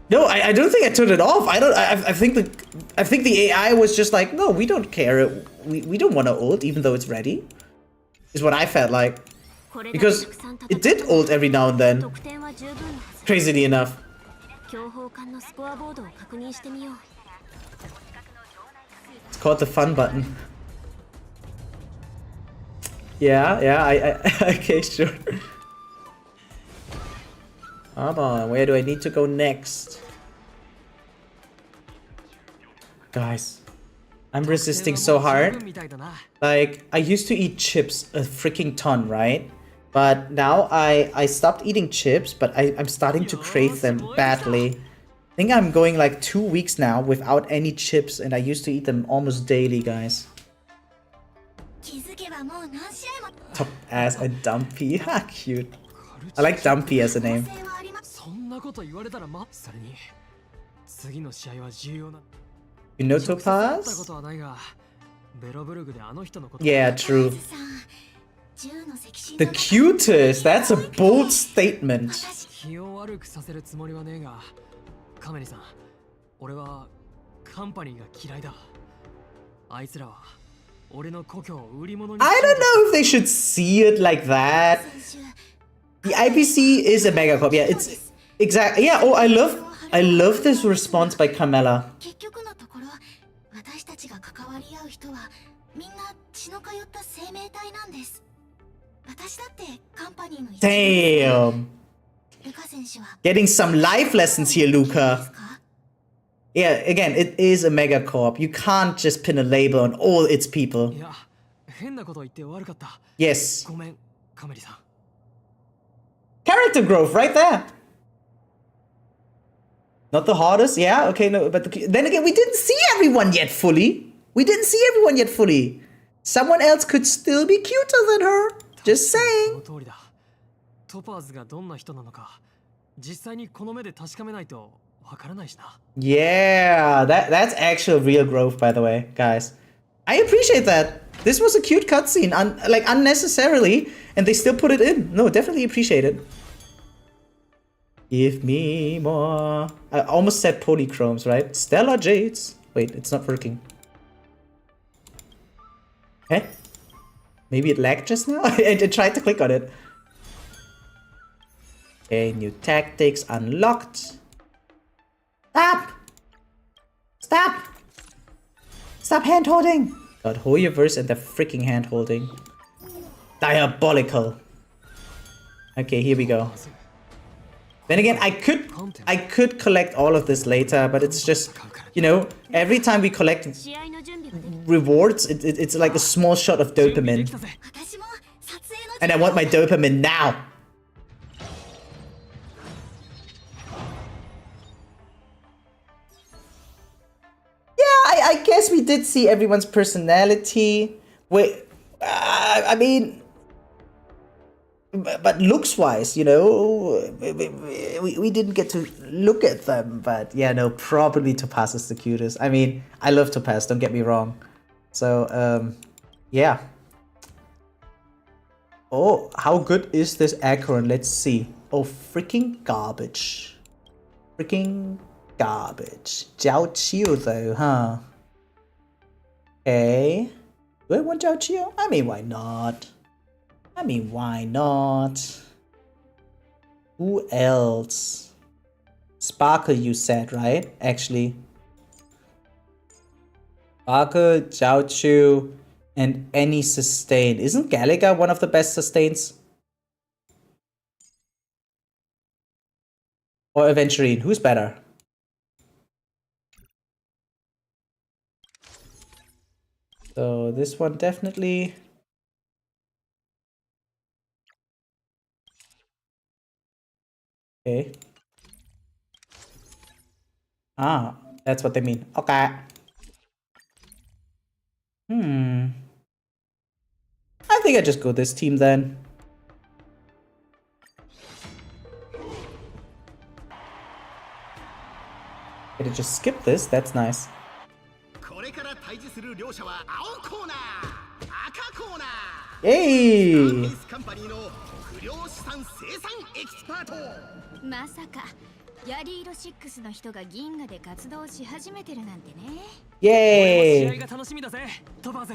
No, I don't think I turned it off. I think the AI was just like, no, we don't care. We don't want to ult even though it's ready. Is what I felt like. Because it did ult every now and then. Crazily enough. It's called the fun button. Yeah, okay, sure. Come on, where do I need to go next? Guys, I'm resisting so hard. Like, I used to eat chips a freaking ton, right? But now I stopped eating chips, but I'm starting to crave them badly. I think I'm going like 2 weeks now without any chips, and I used to eat them almost daily, guys. Top ass and Dumpy. Ha, cute. I like Dumpy as a name. You know Topaz? Yeah, true. The cutest! That's a bold statement. I don't know if they should see it like that. The IPC is a megacorp. Yeah, it's exactly. Yeah. Oh, I love this response by Carmela. Damn. Getting some life lessons here, Luca. Yeah, again, it is a megacorp. You can't just pin a label on all its people. Yes. Character growth right there. Not the hardest, yeah, okay, no, but then again, we didn't see everyone yet fully. Someone else could still be cuter than her. Just saying. 実際にこの目で確かめないとわからないしな。 Yeah, that's actual real growth, by the way, guys. I appreciate that. This was a cute cutscene, like unnecessarily, and they still put it in. No, definitely appreciate it. Give me more. I almost said polychromes, right? Stellar Jades. Wait, it's not working. Eh? Maybe it lagged just now? I tried to click on it. Okay, new tactics unlocked. Stop! Stop! Stop hand-holding! God, Hoyoverse and the freaking hand-holding. Diabolical. Okay, here we go. Then again, I could collect all of this later, but it's just, you know, every time we collect rewards, it's like a small shot of dopamine. And I want my dopamine now. I guess we did see everyone's personality. Wait, I mean, but looks-wise, you know, we didn't get to look at them. But yeah, no, probably Topaz is the cutest. I mean, I love Topaz, don't get me wrong. So, yeah. Oh, how good is this Acheron? Let's see. Oh, freaking garbage. Freaking garbage. Jiao Qiu though, huh? Okay. Do I want Jiao Qiu? I mean, why not? I mean, why not? Who else? Sparkle, you said, right? Actually. Sparkle, Jiao Qiu, and any sustain. Isn't Galaga one of the best sustains? Or Aventurine? Who's better? So this one definitely. Okay. Ah, that's what they mean. Okay. I think I just go this team then. Did I just skip this? That's nice. Yay! まさかヤリーロ6の人が銀河で活動し始めてるなんてね。Yay! 試合が楽しみだぜ、トバーズ。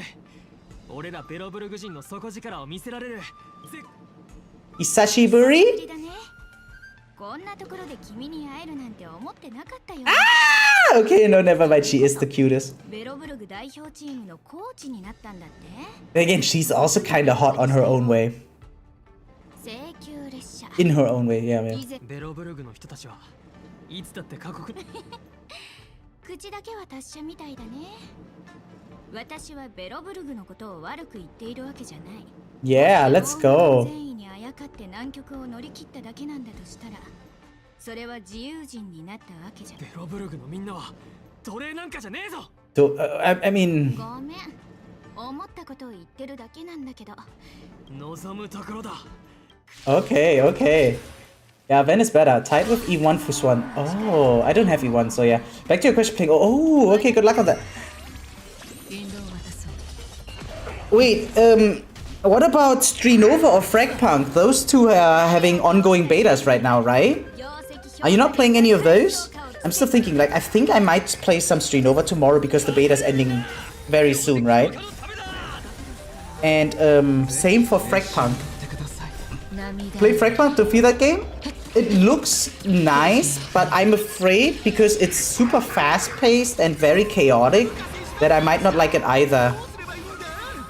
俺らベロブルグ人の底力を見せられる。Isashiburi? こんなところで君に会えるなんて思ってなかったよ。Ah! Okay, no, never mind. She is the cutest. ベロブルグ代表チームのコーチになったんだって。Again, she's also kind of hot on her own way. 請求列車。In her own way, yeah, man. ベロブルグの人たちはいつだって過酷。口だけは達者みたいだね。私はベロブルグのことを悪く言っているわけじゃない。Yeah, let's go. 善意にあやかって難局を乗り切っただけなんだとしたら、それは自由人になったわけじゃ。ベロブルグのみんなは奴隷なんかじゃねえぞ。I mean. ごめん。思ったことを言ってるだけなんだけど。望むところだ。Okay, okay. Yeah, Ven is better. Tied with E1 Fuswan. Oh, I don't have E1, so yeah. Back to your question, playing. Oh, okay, good luck on that. Wait, what about Strenova or Fragpunk? Those two are having ongoing betas right now, right? Are you not playing any of those? I'm still thinking, like, I think I might play some Strenova tomorrow because the beta's ending very soon, right? And, same for Fragpunk. Play Fragpunk to feel that game? It looks nice, but I'm afraid because it's super fast-paced and very chaotic that I might not like it either.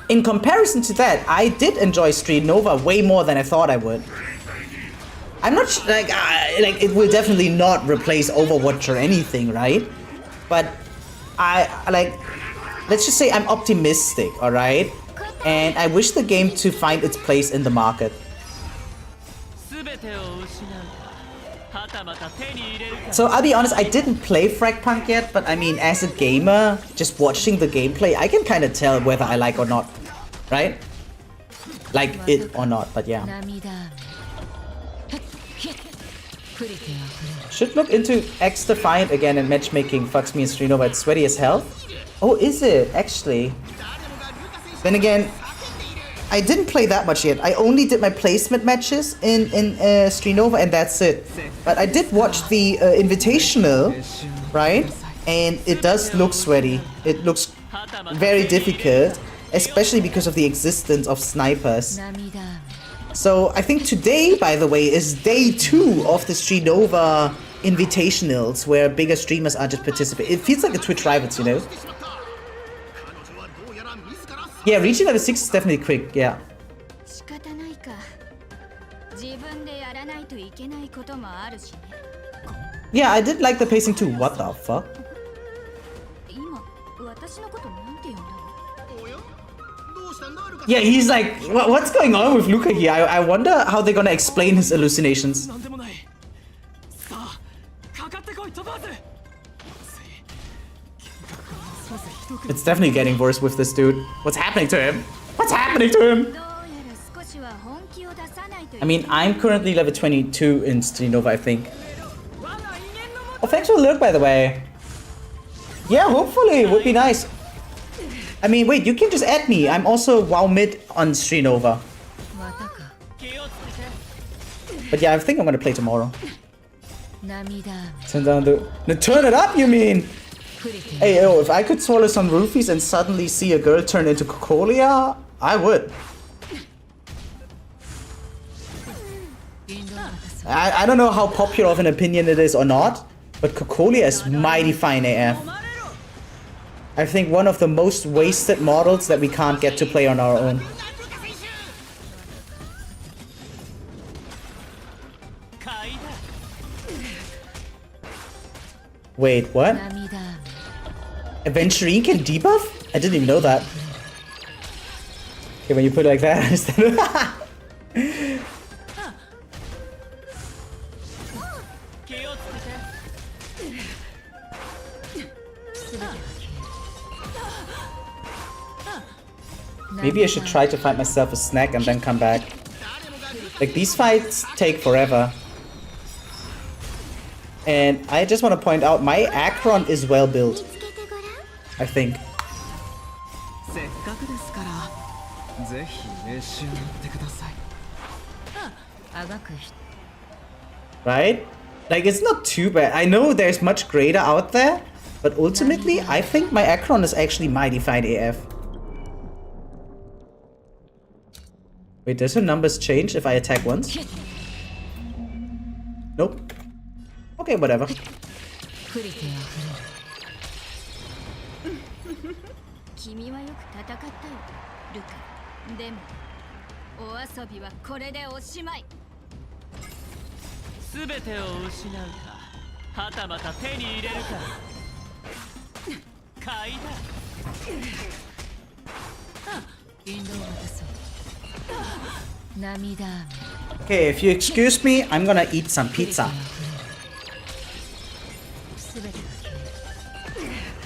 In comparison to that, I did enjoy Street Nova way more than I thought I would. I'm not like it will definitely not replace Overwatch or anything, right? But let's just say I'm optimistic, all right? And I wish the game to find its place in the market. So I'll be honest, I didn't play Fragpunk yet, but I mean, as a gamer, just watching the gameplay, I can kind of tell whether I like or not, right? Like it or not, but yeah. Should look into X Defiant again, and matchmaking fucks me in Street Nova. It's sweaty as hell. Oh, is it? Actually. Then again, I didn't play that much yet. I only did my placement matches in Street Nova, and that's it. But I did watch the Invitational, right? And it does look sweaty. It looks very difficult, especially because of the existence of snipers. So I think today, by the way, is day 2 of the Street Nova Invitationals, where bigger streamers are just participating. It feels like a Twitch Rivals, you know? Yeah, reaching level 6 is definitely quick, yeah. Yeah, I did like the pacing too. What the fuck? Yeah, he's like, what's going on with Luca here? I wonder how they're gonna explain his hallucinations. It's definitely getting worse with this dude. What's happening to him? What's happening to him? I mean, I'm currently level 22 in Street Nova, I think. Oh, thanks for the look, by the way. Yeah, hopefully, it would be nice. I mean, wait, you can just add me. I'm also WoW mid on Street Nova. But yeah, I think I'm gonna play tomorrow. Turn down the... No, turn it up, you mean? Hey, yo, if I could swallow some roofies and suddenly see a girl turn into Cocolia, I would. I don't know how popular of an opinion it is or not, but Cocolia is mighty fine AF. I think one of the most wasted models that we can't get to play on our own. Wait, what? Aventurine can debuff? I didn't even know that. Okay, when you put it like that, I understand. Maybe I should try to find myself a snack and then come back. Like, these fights take forever. And I just want to point out, my Akron is well built. I think. Right? Like, it's not too bad. I know there's much greater out there, but ultimately, I think my Akron is actually mighty fine AF. Wait, does her numbers change if I attack once? Nope. Okay, whatever. Okay, if you excuse me, I'm gonna eat some pizza.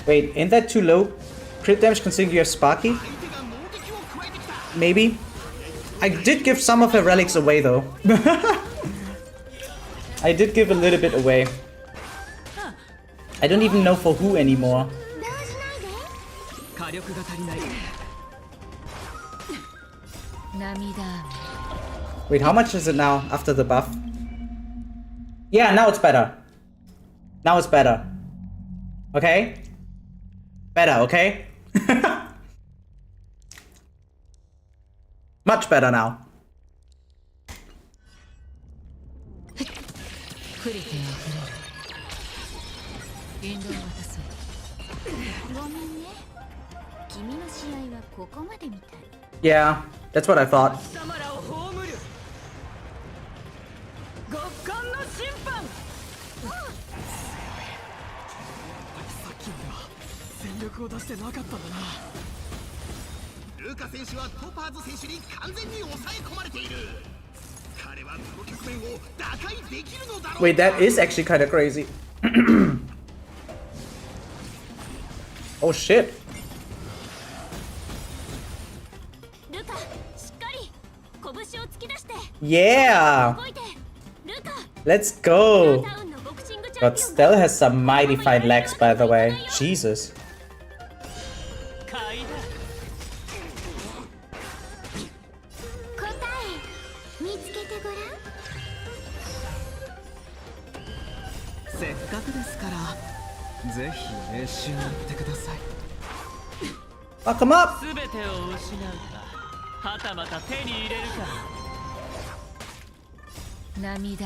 Wait, ain't that too low? Crit damage considering you have Sparky? Maybe? I did give some of her relics away though. I did give a little bit away. I don't even know for who anymore. Wait, how much is it now after the buff? Yeah, now it's better. Now it's better. Okay? Better, okay? Much better now. Yeah, that's what I thought. Wait, that is actually kind of crazy. Oh shit. Yeah. Let's go. God, Stell has some mighty fine legs, by the way. Jesus. せっかくですからぜひ召し上がってください。 Fuck him up. すべてを失うかはたまた手に入れるか。涙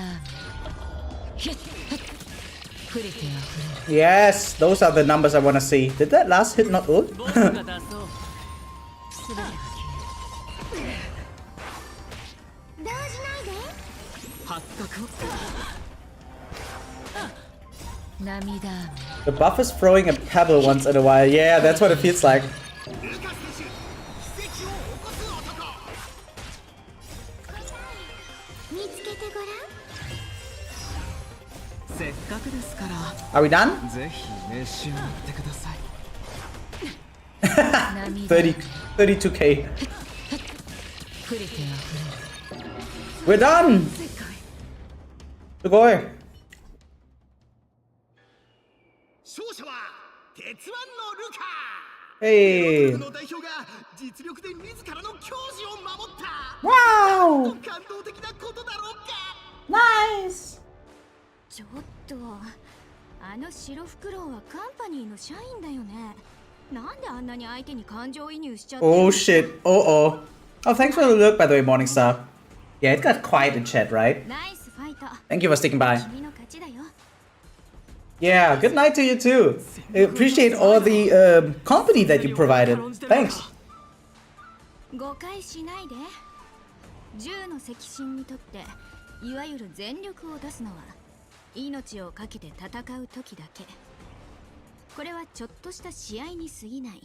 Yes, those are the numbers I want to see. Did that last hit not ult? 僕が出そう。 The buff is throwing a pebble once in a while. Yeah, that's what it feels like. Are we done? 32k. We're done! Sugoi. 勝者は鉄腕のルカ。 Hey. の代表が実力で自らの矜持を守った。 Wow. 感動的なことだろうか。 Nice. ちょっとあの白フクロウはカンパニーの社員だよね。なんであんなに相手に感情移入しちゃって。 Oh shit. Oh. Oh, thanks for the look, by the way, Morningstar. Yeah, it got quiet in chat, right? ナイスファイト。 Thank you for sticking by. 君の勝ちだよ。 Yeah, good night to you too. I appreciate all the company that you provided. Thanks. 誤解しないで。銃の赤心にとっていわゆる全力を出すのは命を懸けて戦う時だけ。これはちょっとした試合に過ぎない。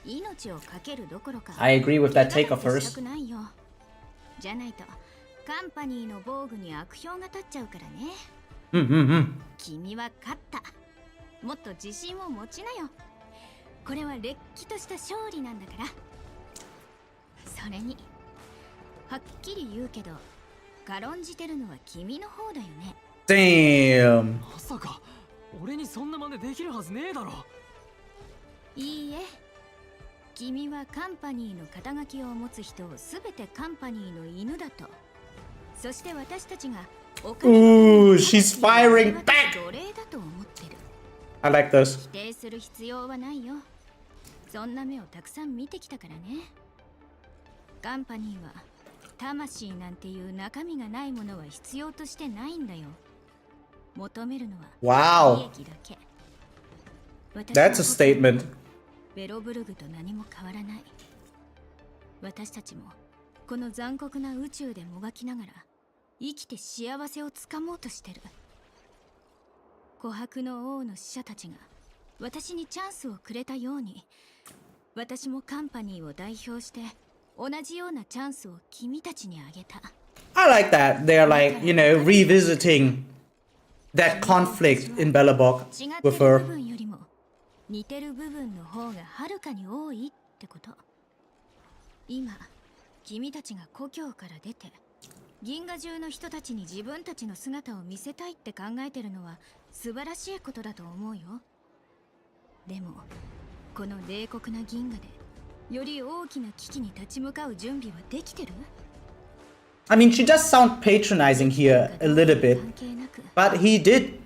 命を懸けるどころか。 I agree with that take of hers. したくないよ。じゃないとカンパニーの防具に悪評が立っちゃうからね。君は勝った。もっと自信を持ちなよ。これはれっきとした勝利なんだから。それにはっきり言うけど軽んじてるのは君の方だよね。 Damn. まさか俺にそんな真似できるはずねえだろ。いいえ。君はカンパニーの肩書きを持つ人をすべてカンパニーの犬だと。そして私たちが Ooh, she's firing back. 奴隷だと思ってる。 I like this. 否定する必要はないよ。そんな目をたくさん見てきたからね。カンパニーは魂なんていう中身がないものは必要としてないんだよ。求めるのは利益だけ。 That's a statement. ベロブルグと何も変わらない。私たちもこの残酷な宇宙でもがきながら生きて幸せをつかもうとしてる。琥珀の王の使者たちが私にチャンスをくれたように、私もカンパニーを代表して同じようなチャンスを君たちにあげた。 I like that. They're like, you know, revisiting that conflict in Bellabog with her. 似てる部分の方がはるかに多いってこと。今君たちが故郷から出て銀河中の人たちに自分たちの姿を見せたいって考えてるのは素晴らしいことだと思うよ。でもこの冷酷な銀河でより大きな危機に立ち向かう準備はできてる？ I mean, she does sound patronizing here a little bit, but he did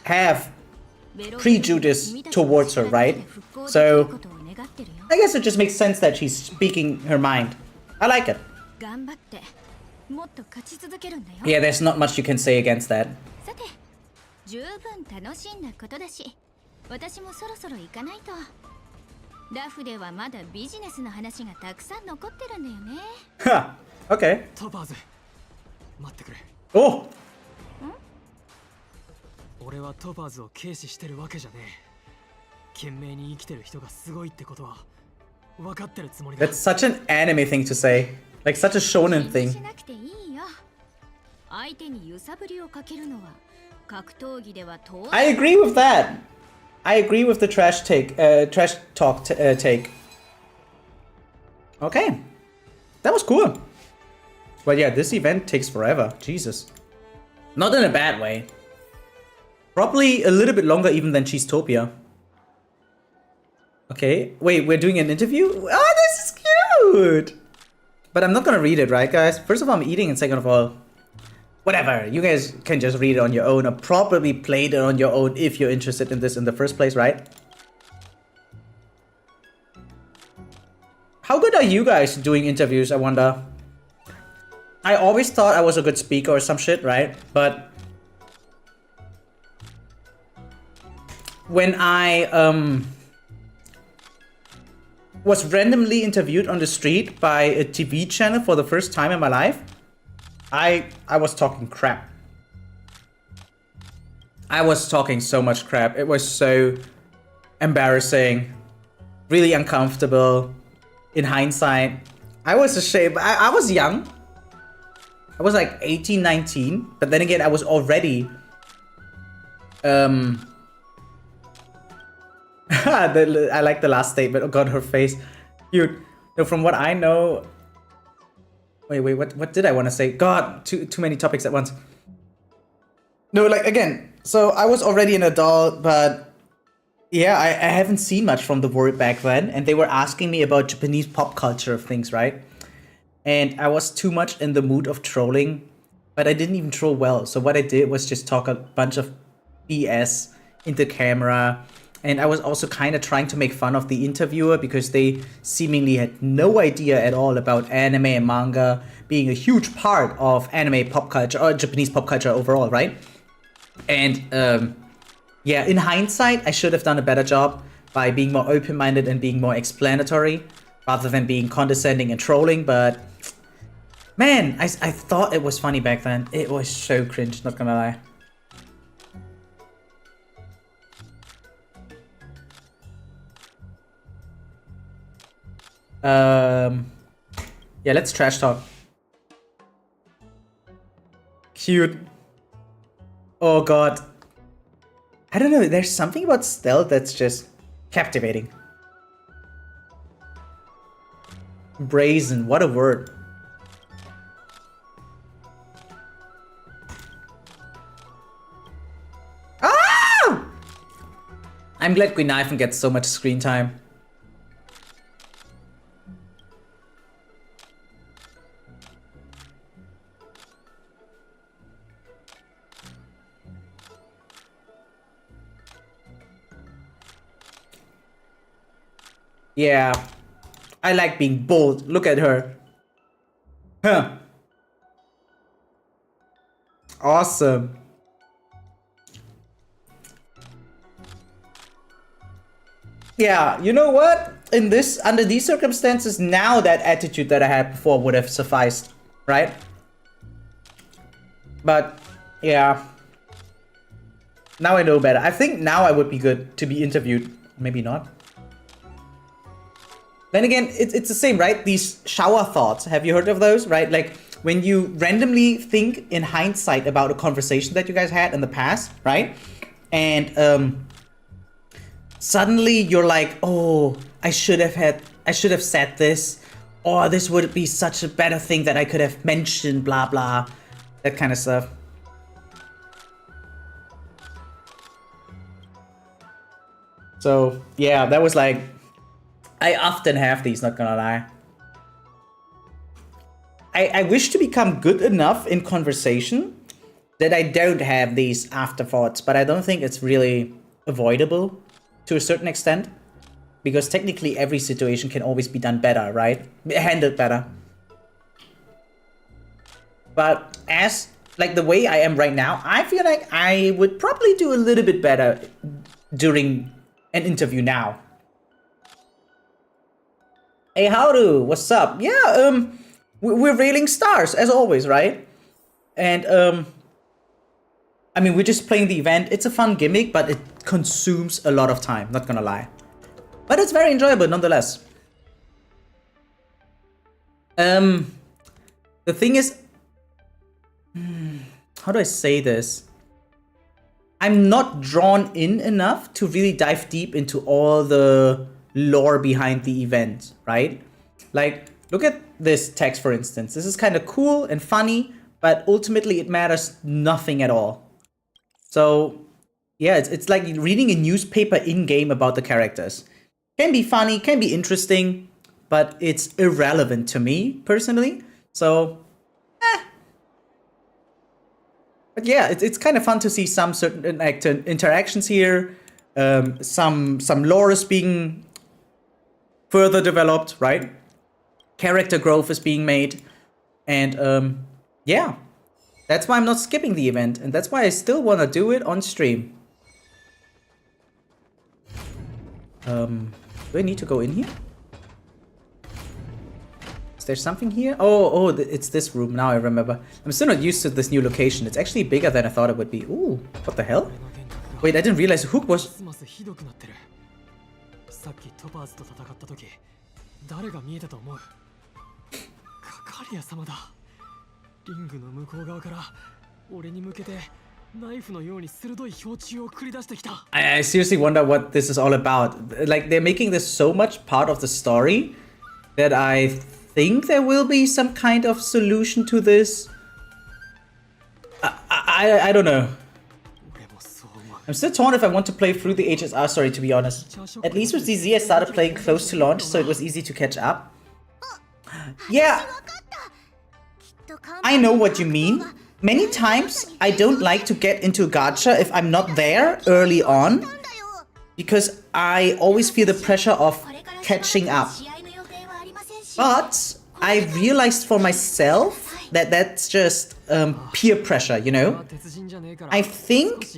have prejudice towards her, right? So I guess it just makes sense that she's speaking her mind. I like it. Yeah, there's not much you can say against that. さて、十分楽しんだことだし、私もそろそろ行かないと。ラフではまだビジネスの話がたくさん残ってるんだよね。Ha, okay. トパーズ、待ってくれ。Oh! 俺はトパーズを軽視してるわけじゃねえ。懸命に生きてる人がすごいってことは分かってるつもりだ。 That's such an anime thing to say. Like such a shonen thing. しなくていいよ。相手に揺さぶりをかけるのは格闘技では当然。I agree with that. I agree with the trash talk take. Okay. That was cool. But yeah, this event takes forever. Jesus. Not in a bad way. Probably a little bit longer even than Cheesetopia. Okay, wait, we're doing an interview? Oh, this is cute! But I'm not gonna read it, right, guys? First of all, I'm eating, and second of all, whatever. You guys can just read it on your own or probably play it on your own if you're interested in this in the first place, right? How good are you guys doing interviews, I wonder? I always thought I was a good speaker or some shit, right? But when I was randomly interviewed on the street by a TV channel for the first time in my life, I was talking crap. I was talking so much crap. It was so embarrassing, really uncomfortable. In hindsight, I was ashamed. I was young. I was like 18, 19. But then again, I was already... I like the last statement. Oh god, her face. Cute. No, from what I know... Wait, what did I want to say? God, too many topics at once. No, like, again, so I was already an adult, but... Yeah, I haven't seen much from the world back then, and they were asking me about Japanese pop culture of things, right? And I was too much in the mood of trolling, but I didn't even troll well. So what I did was just talk a bunch of BS into camera, and I was also kind of trying to make fun of the interviewer because they seemingly had no idea at all about anime and manga being a huge part of anime pop culture, or Japanese pop culture overall, right? And yeah, in hindsight, I should have done a better job by being more open-minded and being more explanatory rather than being condescending and trolling, but man, I thought it was funny back then. It was so cringe, not gonna lie. Yeah, let's trash talk. Cute. Oh god. I don't know, there's something about stealth that's just captivating. Brazen, what a word. Ah! I'm glad Green Knife gets so much screen time. Yeah, I like being bold. Look at her. Huh. Awesome. Yeah, you know what? Under these circumstances, now that attitude that I had before would have sufficed, right? But yeah, now I know better. I think now I would be good to be interviewed. Maybe not. Then again, it's the same, right? These shower thoughts, have you heard of those, right? Like when you randomly think in hindsight about a conversation that you guys had in the past, right? And suddenly you're like, oh, I should have said this, or this would be such a better thing that I could have mentioned, blah, blah, that kind of stuff. So yeah, that was like, I often have these, not gonna lie. I wish to become good enough in conversation that I don't have these afterthoughts, but I don't think it's really avoidable to a certain extent, because technically every situation can always be done better, right? Handled better. But as, like, the way I am right now, I feel like I would probably do a little bit better during an interview now. Hey, Howdo, what's up? Yeah, we're railing stars, as always, right? And, I mean, we're just playing the event. It's a fun gimmick, but it consumes a lot of time, not gonna lie. But it's very enjoyable, nonetheless. The thing is... how do I say this? I'm not drawn in enough to really dive deep into all the lore behind the event, right? Like, look at this text, for instance. This is kind of cool and funny, but ultimately it matters nothing at all. So yeah, it's like reading a newspaper in-game about the characters. Can be funny, can be interesting, but it's irrelevant to me personally. So but yeah, it's kind of fun to see some certain interactions here. Some lore is being further developed, right? Character growth is being made, and yeah, that's why I'm not skipping the event, and that's why I still want to do it on stream. Do I need to go in here? Is there something here? Oh, it's this room. Now I remember. I'm still not used to this new location. It's actually bigger than I thought it would be. Ooh, what the hell? Wait, I didn't realize the hook was... I seriously wonder what this is all about. Like, they're making this so much part of the story that I think there will be some kind of solution to this. I don't know. I'm still torn if I want to play through the HSR story, to be honest. At least with DZ I started playing close to launch, so it was easy to catch up. Yeah, I know what you mean. Many times I don't like to get into Gacha if I'm not there early on, because I always feel the pressure of catching up. But I realized for myself that that's just peer pressure, you know? I think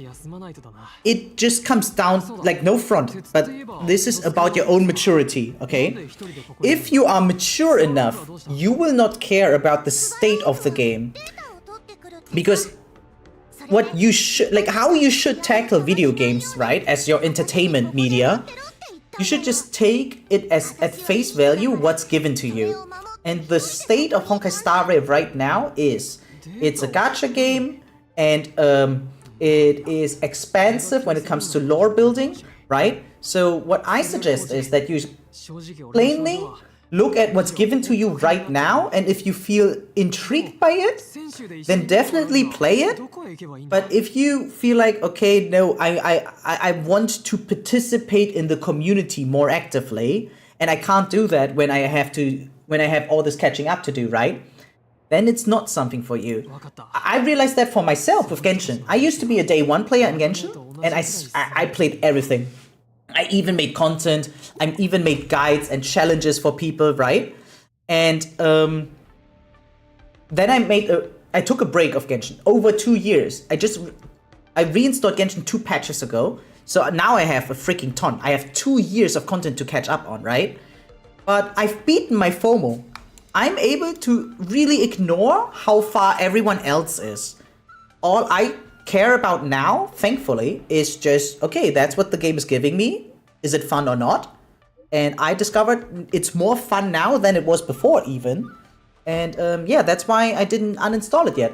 it just comes down, like, no front, but this is about your own maturity, okay? If you are mature enough, you will not care about the state of the game. Because what you should, like, how you should tackle video games, right, as your entertainment media, you should just take it as at face value what's given to you. And the state of Honkai Star Rail right now is, it's a gacha game, and it is expansive when it comes to lore building, right? So what I suggest is that you plainly look at what's given to you right now, and if you feel intrigued by it, then definitely play it. But if you feel like, okay, no, I want to participate in the community more actively, and I can't do that when I have all this catching up to do, right? Then it's not something for you. I realized that for myself with Genshin. I used to be a day one player in Genshin, and I played everything. I even made content, I even made guides and challenges for people, right? And then I took a break of Genshin, over 2 years. I reinstalled Genshin 2 patches ago, so now I have a freaking ton. I have 2 years of content to catch up on, right? But I've beaten my FOMO. I'm able to really ignore how far everyone else is. All I care about now, thankfully, is just, okay, that's what the game is giving me. Is it fun or not? And I discovered it's more fun now than it was before even. And yeah, that's why I didn't uninstall it yet.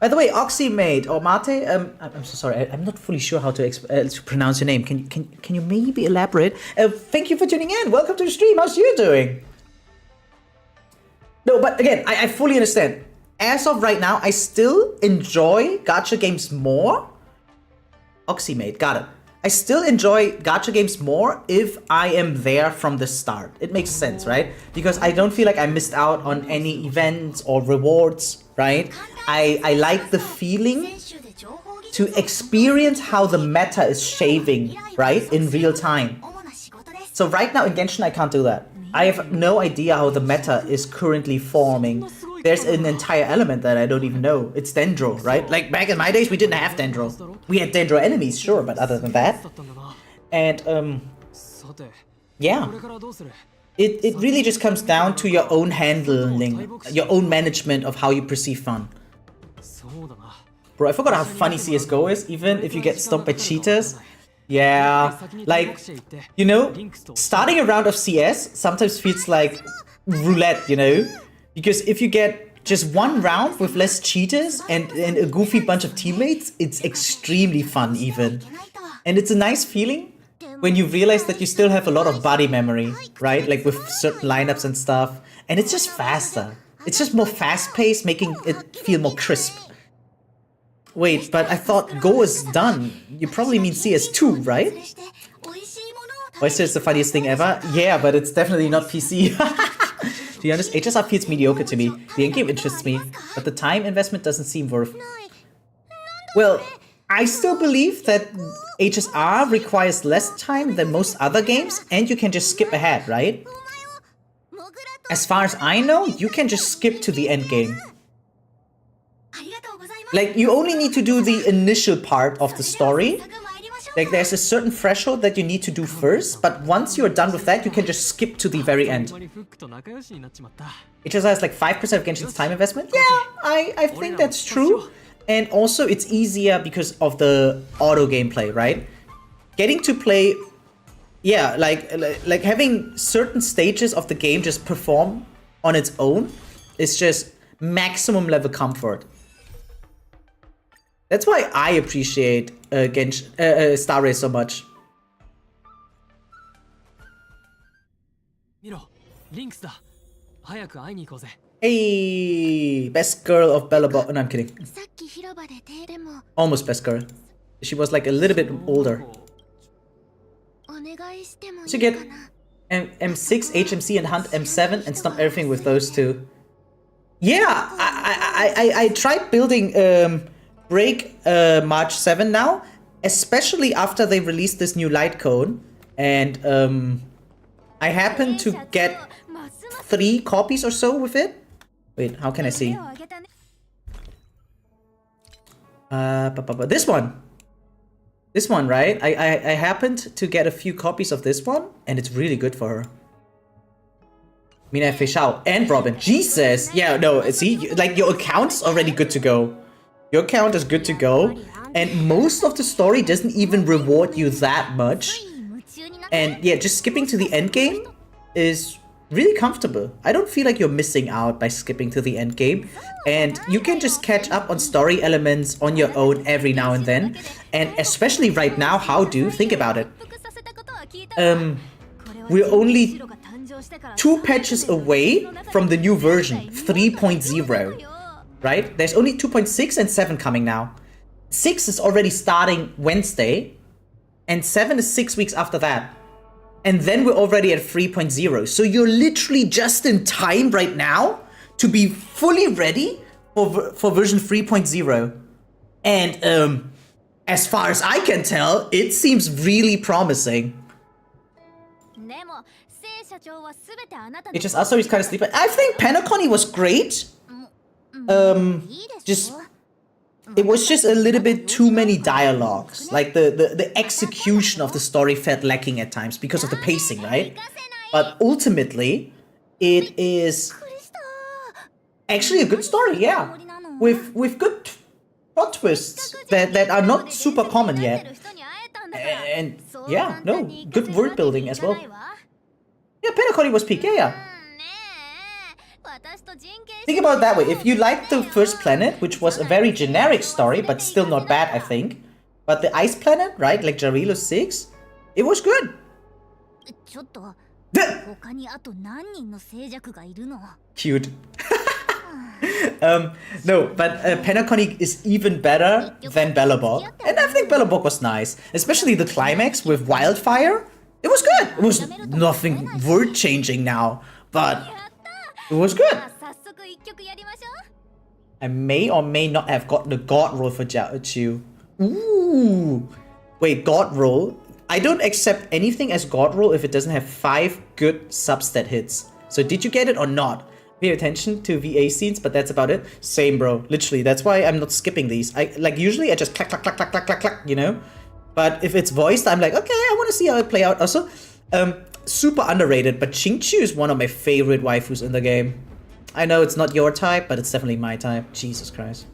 By the way, Oxymate or Mate, I'm so sorry, I'm not fully sure how to pronounce your name. Can you maybe elaborate? Thank you for tuning in. Welcome to the stream. How's you doing? No, but again, I fully understand. As of right now, I still enjoy gacha games more. Oxymate, got it. I still enjoy gacha games more if I am there from the start. It makes sense, right? Because I don't feel like I missed out on any events or rewards, right? I like the feeling to experience how the meta is shaping, right? In real time. So right now in Genshin, I can't do that. I have no idea how the meta is currently forming. There's an entire element that I don't even know. It's Dendro, right? Like back in my days, we didn't have Dendro. We had Dendro enemies, sure, but other than that. And yeah. It really just comes down to your own handling, your own management of how you perceive fun. Bro, I forgot how funny CSGO is, even if you get stopped by cheaters. Yeah, like, you know, starting a round of CS sometimes feels like roulette, you know? Because if you get just one round with less cheaters and a goofy bunch of teammates, it's extremely fun even. And it's a nice feeling when you realize that you still have a lot of body memory, right? Like with certain lineups and stuff. And it's just faster. It's just more fast-paced, making it feel more crisp. Wait, but I thought Go is done. You probably mean CS2, right? Oyster is the funniest thing ever. Yeah, but it's definitely not PC. To be honest, HSR feels mediocre to me. The endgame interests me, but the time investment doesn't seem worth. Well, I still believe that HSR requires less time than most other games, and you can just skip ahead, right? As far as I know, you can just skip to the end game. Like, you only need to do the initial part of the story. Like, there's a certain threshold that you need to do first, but once you're done with that, you can just skip to the very end. It just has like 5% of Genshin's time investment. Yeah, I think that's true. And also, it's easier because of the auto gameplay, right? Getting to play... Yeah, like having certain stages of the game just perform on its own is just maximum level comfort. That's why I appreciate Star Race so much. Hey, best girl of Bellabot. No, I'm kidding. Almost best girl. She was like a little bit older. So get M6, HMC, and Hunt M7 and stomp everything with those two. Yeah, I tried building Break March 7 now, especially after they released this new light cone, and I happened to get 3 copies or so with it. Wait, how can I see? This one. This one, right? I happened to get a few copies of this one, and it's really good for her. Mina Fishao and Robin. Jesus! Yeah, no, see? Like, your account's already good to go. Your account is good to go, and most of the story doesn't even reward you that much. And yeah, just skipping to the end game is really comfortable. I don't feel like you're missing out by skipping to the end game, and you can just catch up on story elements on your own every now and then. And especially right now, how do? Think about it. We're only 2 patches away from the new version, 3.0. Right? There's only 2.6 and 7 coming now. 6 is already starting Wednesday, and 7 is 6 weeks after that. And then we're already at 3.0. So you're literally just in time right now to be fully ready for version 3.0. And as far as I can tell, it seems really promising. It just also is kind of sleepy. I think Penacony was great. It was just a little bit too many dialogues. Like the execution of the story felt lacking at times because of the pacing, right? But ultimately, it is actually a good story, yeah. With good plot twists that are not super common yet. And yeah, no, good world building as well. Yeah, Penacony was peak, yeah. Think about it that way. If you liked the first planet, which was a very generic story, but still not bad, I think. But the ice planet, right, like Jarilo 6, it was good. Cute. No, but Penacony is even better than Bellabog. And I think Bellabog was nice. Especially the climax with Wildfire. It was good. It was nothing word-changing now, but it was good. I may or may not have gotten the God roll for Chu. Ooh. Wait, God roll? I don't accept anything as God roll if it doesn't have 5 good substat hits. So did you get it or not? Pay attention to VA scenes, but that's about it. Same, bro. Literally, that's why I'm not skipping these. Usually I just clack, clack, clack, clack, clack, clack, clack, you know? But if it's voiced, I'm like, okay, I want to see how it play out. Also, super underrated, but Xingqiu is one of my favorite waifus in the game. I know it's not your type, but it's definitely my type. Jesus Christ.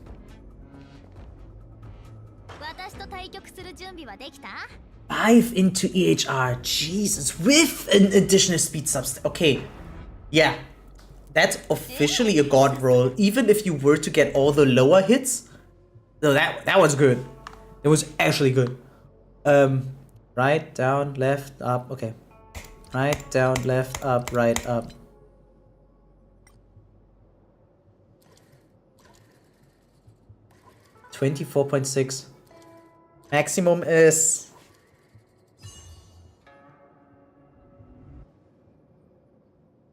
Dive into EHR. Jesus, with an additional speed substat. Okay, yeah. That's officially a god roll, even if you were to get all the lower hits. No, that was good. It was actually good. Right, down, left, up. Okay. Right, down, left, up, right, up. 24.6. Maximum is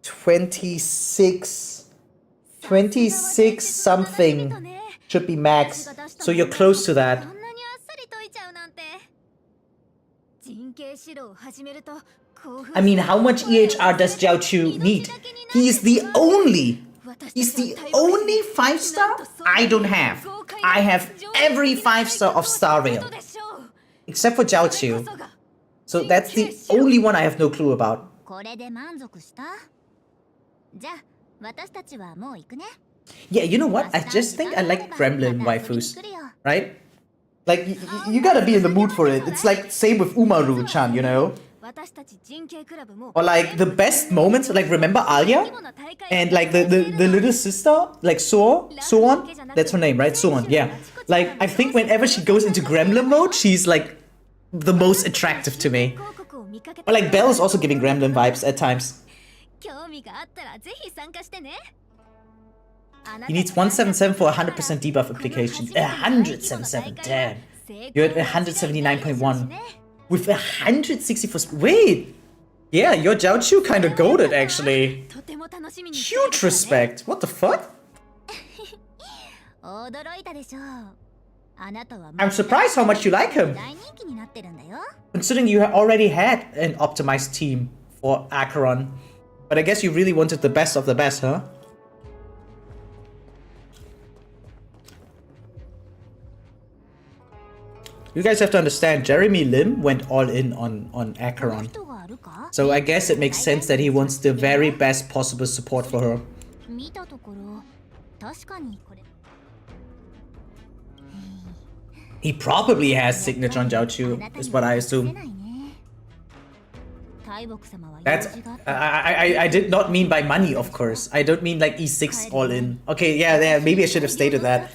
26 something should be max. So you're close to that. I mean, how much EHR does Zhao Chu need? He's the only 5-star I don't have. I have every 5-star of Star Rail. Except for Zhao Chu. So that's the only one I have no clue about. Yeah, you know what? I just think I like Gremlin waifus, right? Like, you gotta be in the mood for it. It's like same with Umaru-chan, you know? Or like the best moments, like remember Alia? And like the little sister, like Soon? That's her name, right? Soon, yeah. Like, I think whenever she goes into Gremlin mode, she's like the most attractive to me. But like Belle is also giving Gremlin vibes at times. He needs 177 for 100% debuff application. 177, damn. You're at 179.1. With 164... Wait! Yeah, your Zhao Chu kinda goated, actually. Huge respect. What the fuck? I'm surprised how much you like him. Considering you already had an optimized team for Acheron. But I guess you really wanted the best of the best, huh? You guys have to understand, Jeremy Lim went all in on Acheron. So I guess it makes sense that he wants the very best possible support for her. He probably has signature on Zhao Chu, is what I assume. That's... I did not mean by money, of course. I don't mean like E6 all in. Okay, yeah, maybe I should have stated that.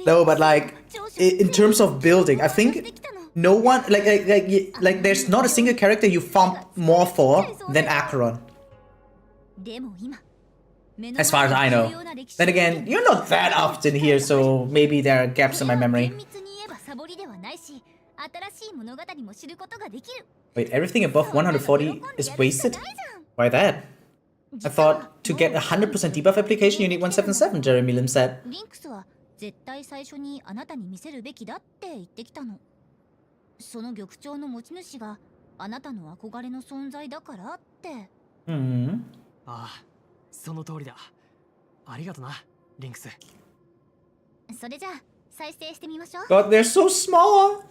No, but like, in terms of building, I think no one... Like there's not a single character you farm more for than Acheron. As far as I know. Then again, you're not that often here, so maybe there are gaps in my memory. Wait, everything above 140 is wasted? Why that? I thought to get 100% debuff application you need 177, Jeremy Lim said. God, they're so small!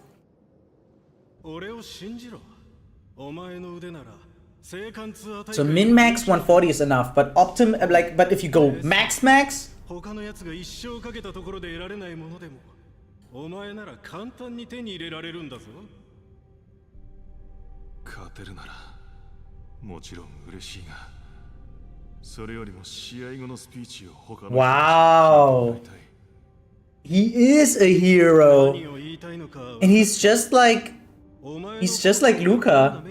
So min-max 140 is enough, but but if you go max-max... Wow! He is a hero! And he's just like Luca.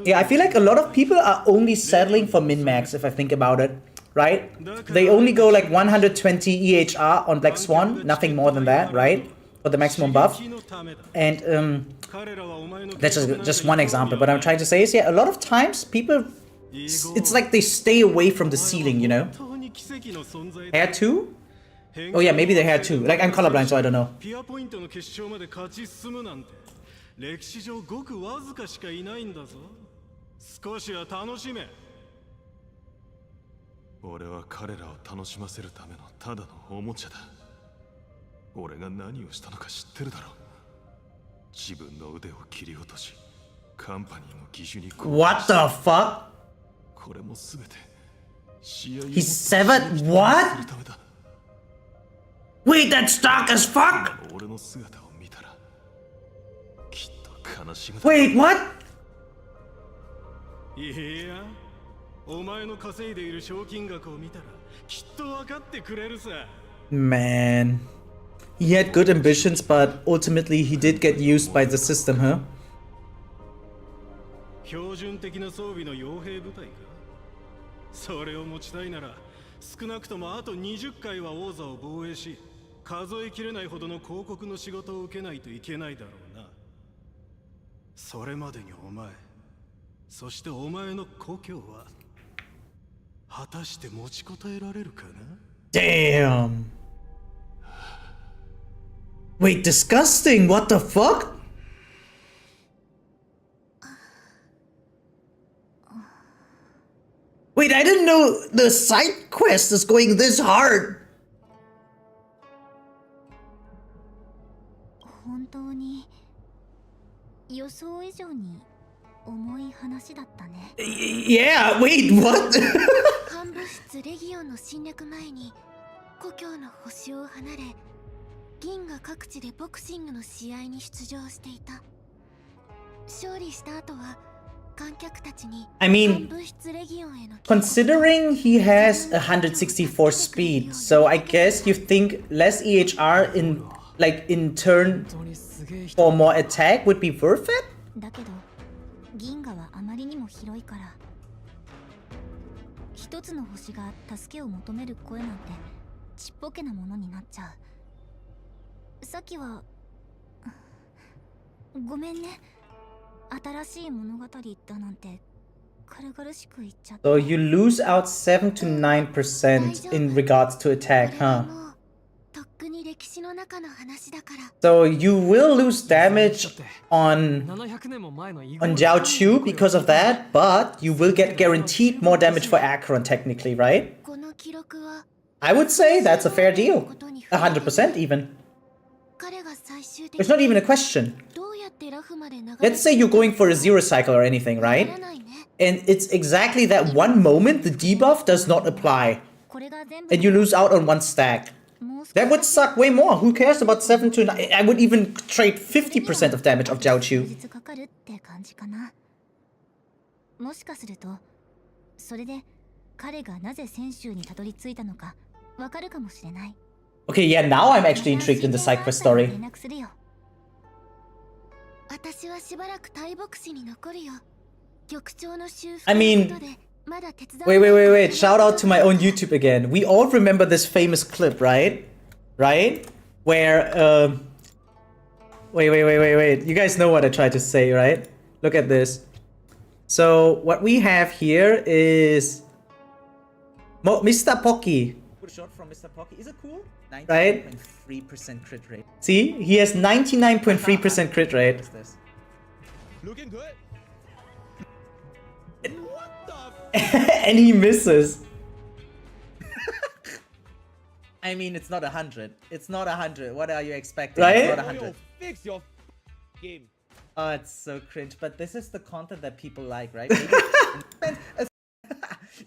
Yeah, I feel like a lot of people are only settling for min-max if I think about it, right? They only go like 120 EHR on Black Swan, nothing more than that, right? For the maximum buff. And that's just one example, but I'm trying to say is, yeah, a lot of times people, it's like they stay away from the ceiling, you know? Hair 2? Oh yeah, maybe they hair 2. Like, I'm colorblind, so I don't know. What the fuck? He severed what? Wait, that's dark as fuck? Wait, what? Man. He had good ambitions, but ultimately he did get used by the system, huh? それを持ちたいなら少なくともあと20回は王座を防衛し数えきれないほどの広告の仕事を受けないといけないだろうな。それまでにお前、そしてお前の故郷は果たして持ちこたえられるかな。 Damn. Wait, disgusting. What the fuck? Wait, I didn't know the side quest is going this hard. 本当に予想以上に重い話だったね。Yeah, wait, what? 幹部室レギオンの侵略前に故郷の星を離れ、銀が各地でボクシングの試合に出場していた。勝利した後は観客たちに I mean, 幹部室レギオンへの considering he has 164 speed, so I guess you think less EHR in turn for more attack would be worth it? だけど銀河はあまりにも広いから一つの星が助けを求める声なんてちっぽけなものになっちゃう。さっきはごめんね、新しい物語だなんて軽々しく言っちゃった。 So you lose out 7 to 9% in regards to attack, huh? とっくに歴史の中の話だから。 So you will lose damage on Zhao Chu because of that, but you will get guaranteed more damage for Acheron technically, right? この記録は I would say that's a fair deal. 100% even. 彼が最終的 It's not even a question. どうやってラフまで流れ Let's say you're going for a zero cycle or anything, right? And it's exactly that one moment the debuff does not apply. And you lose out on one stack. That would suck way more. Who cares about 7 to 9? I would even trade 50% of damage of Zhao Chu. かかるって感じかな。もしかするとそれで彼がなぜ泉州にたどり着いたのかわかるかもしれない。 Okay, yeah, now I'm actually intrigued in the side quest story. 連絡するよ。私はしばらく大牧師に残るよ。局長の修復 I mean, のことでまだ手伝う。 wait. Shout out to my own YouTube again. We all remember this famous clip, right? Right? Where, wait. You guys know what I tried to say, right? Look at this. So, what we have here is Mr. Pocky. Shot from Mr. Pocky. Is it cool? Right? 99.3% crit rate. See? He has 99.3% crit rate. Looking good. And he misses. I mean, it's not 100. It's not 100. What are you expecting? Right? Oh, It's not 100. Fix your game. Oh, it's so cringe. But this is the content that people like, right?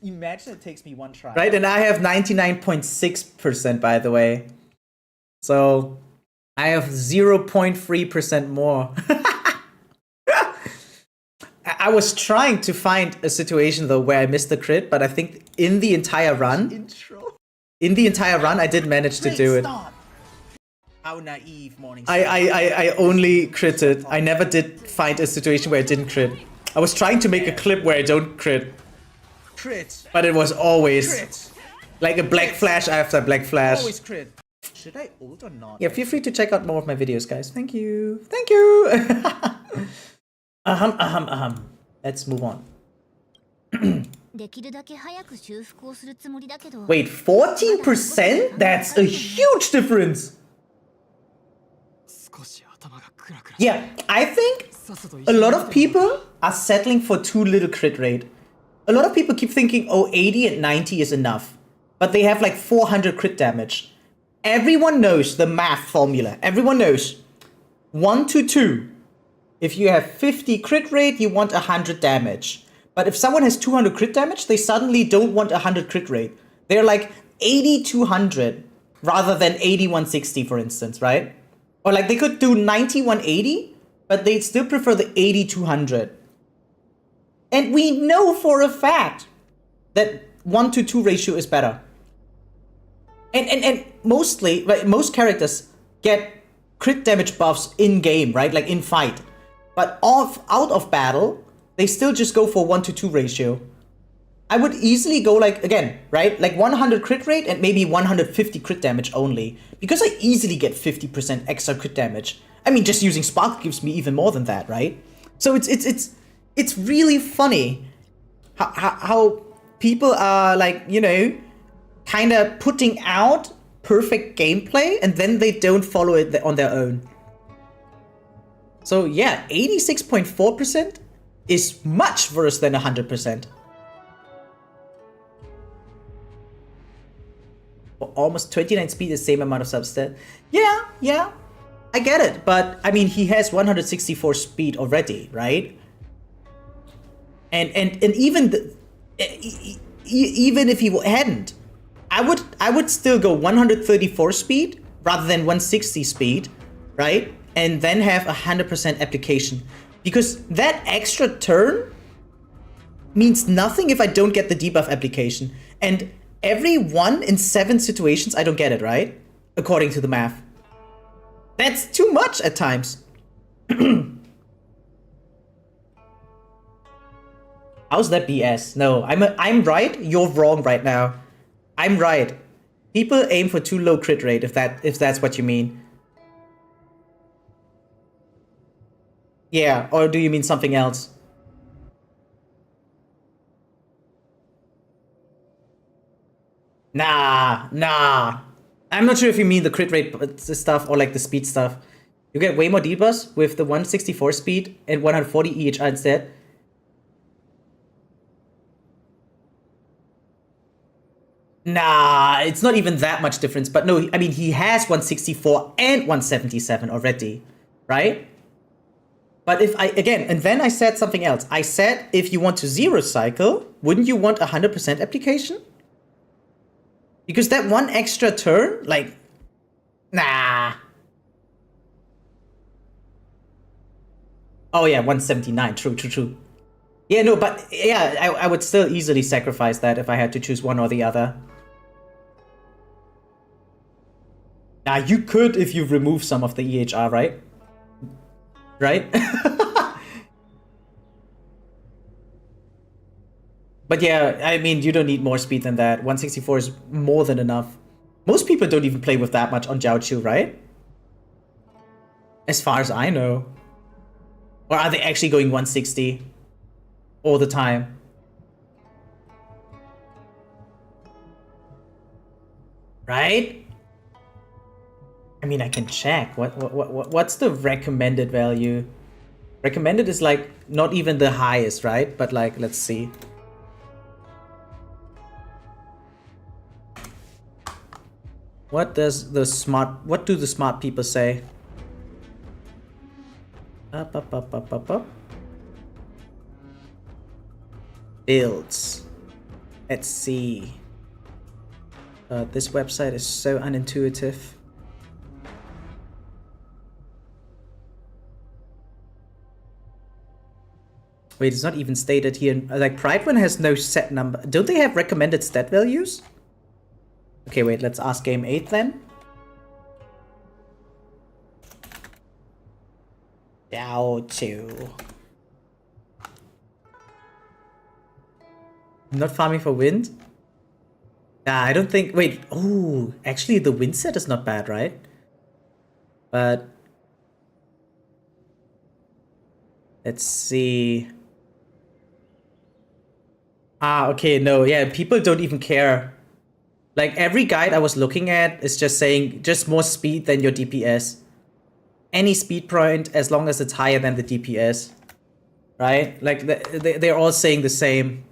Imagine it takes me one try. Right, and I have 99.6%, by the way. So, I have 0.3% more. I was trying to find a situation, though, where I missed the crit, but I think in the entire run... I did manage to do it. How naive, Morning. I only critted. I never did find a situation where I didn't crit. I was trying to make a clip where I don't crit. Crit. But it was always crit. Like a black flash after black flash. Always crit. Should I ult or not? Yeah, feel free to check out more of my videos, guys. Thank you. Thank you. Let's move on. Wait, 14%? That's a huge difference. Yeah, I think a lot of people are settling for too little crit rate. A lot of people keep thinking, oh, 80 and 90 is enough. But they have like 400 crit damage. Everyone knows the math formula. Everyone knows. 1 to 2. If you have 50 crit rate, you want 100 damage. But if someone has 200 crit damage, they suddenly don't want 100 crit rate. They're like 80-200 rather than 80-160, for instance, right? Or like they could do 90-180, but they'd still prefer the 80-200. And we know for a fact that 1 to 2 ratio is better. And mostly, right, most characters get crit damage buffs in game, right? Like in fight. But out of battle, they still just go for 1 to 2 ratio. I would easily go like, again, right? Like 100 crit rate and maybe 150 crit damage only. Because I easily get 50% extra crit damage. I mean, just using Spark gives me even more than that, right? So it's really funny how people are like, you know, kind of putting out perfect gameplay and then they don't follow it on their own. So yeah, 86.4% is much worse than 100%. Almost 29 speed, the same amount of substat. Yeah, I get it. But I mean, he has 164 speed already, right? And even even if he hadn't, I would still go 134 speed rather than 160 speed, right? And then have 100% application, because that extra turn means nothing if I don't get the debuff application. And every 1 in 7 situations I don't get it, right? According to the math. That's too much at times. How's that BS? No, I'm right. You're wrong right now. I'm right. People aim for too low crit rate if that's what you mean. Yeah, or do you mean something else? Nah. I'm not sure if you mean the crit rate stuff or like the speed stuff. You get way more debuffs with the 164 speed and 140 EHR instead. Nah, it's not even that much difference. But no, I mean, he has 164 and 177 already, right? But if and then I said something else. I said, if you want to zero cycle, wouldn't you want 100% application? Because that one extra turn, like, nah. Oh yeah, 179, true. Yeah, no, but yeah, I would still easily sacrifice that if I had to choose one or the other. Nah, you could if you remove some of the EHR, right? Right? But yeah, I mean, you don't need more speed than that. 164 is more than enough. Most people don't even play with that much on Jiaoqiu, right? As far as I know. Or are they actually going 160 all the time? Right? I mean, I can check. What's the recommended value? Recommended is like not even the highest, right? But like, let's see. What do the smart people say? Up. Builds. Let's see. This website is so unintuitive. Wait, it's not even stated here. Like, Pride One has no set number. Don't they have recommended stat values? Okay, wait, let's ask Game 8 then. Jiaoqiu. Not farming for wind? Yeah, I don't think... Wait, oh, actually the wind set is not bad, right? But... let's see... Ah, okay, no, yeah, people don't even care. Like, every guide I was looking at is just saying, just more speed than your DPS. Any speed point, as long as it's higher than the DPS. Right? Like, they're all saying the same.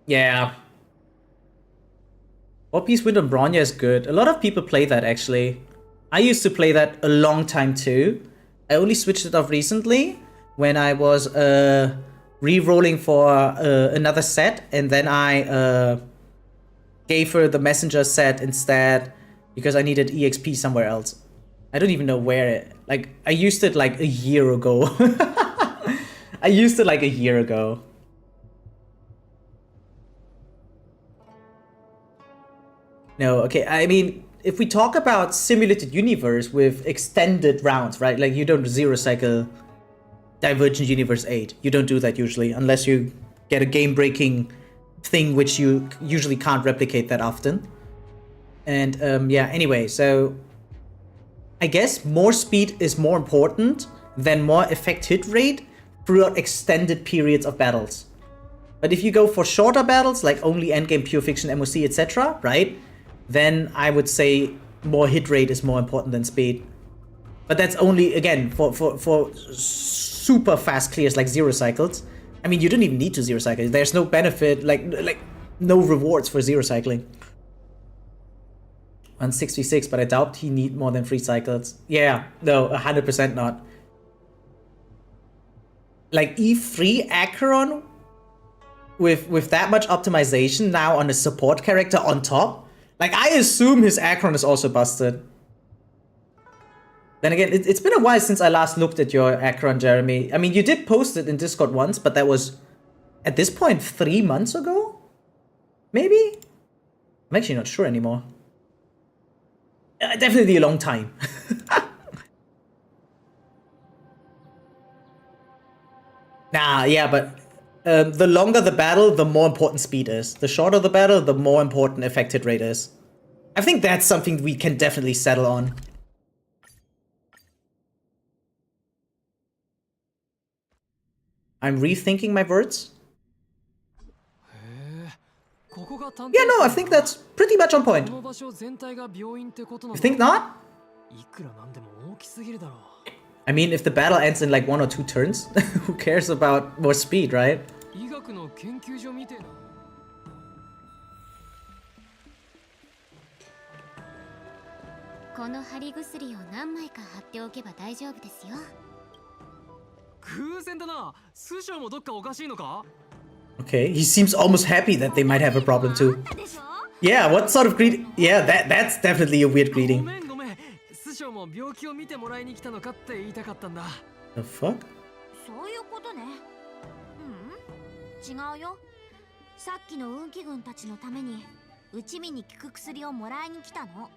Yeah. One Piece Wind on Bronya is good. A lot of people play that, actually. I used to play that a long time, too. I only switched it off recently, when I was, re-rolling for another set, and then I gave her the messenger set instead because I needed EXP somewhere else. I don't even know where it... Like, I used it like a year ago. I used it like a year ago. No, okay, I mean, if we talk about simulated universe with extended rounds, right? Like, you don't zero cycle Divergent Universe 8. You don't do that usually, unless you get a game-breaking thing which you usually can't replicate that often. And yeah, anyway, so I guess more speed is more important than more effect hit rate throughout extended periods of battles. But if you go for shorter battles, like only endgame, pure fiction, MOC, etc., right? Then I would say more hit rate is more important than speed. But that's only, again, for super fast clears like zero cycles. I mean, you don't even need to zero cycle. There's no benefit, like no rewards for zero cycling. On 6v6, but I doubt he need more than 3 cycles. Yeah, no, 100% not. Like E3 Acheron with that much optimization now on a support character on top. Like, I assume his Acheron is also busted. Then again, it's been a while since I last looked at your Acheron, Jeremy. I mean, you did post it in Discord once, but that was, at this point, 3 months ago? Maybe? I'm actually not sure anymore. Definitely a long time. Nah, yeah, but the longer the battle, the more important speed is. The shorter the battle, the more important effect hit rate is. I think that's something we can definitely settle on. I'm rethinking my words. Yeah, no, I think that's pretty much on point. You think not? I mean, if the battle ends in like 1 or 2 turns, who cares about more speed, right? この貼り薬を何枚か貼っておけば大丈夫ですよ。偶然だな。師匠もどっかおかしいのか? Okay, he seems almost happy that they might have a problem too. Yeah, what sort of greet? Yeah, that's definitely a weird greeting. ごめん。師匠も病気を見てもらいに来たのかって言いたかったんだ。The fuck? そういうことね。違うよ。さっきの運気軍たちのために、内身に効く薬をもらいに来たの。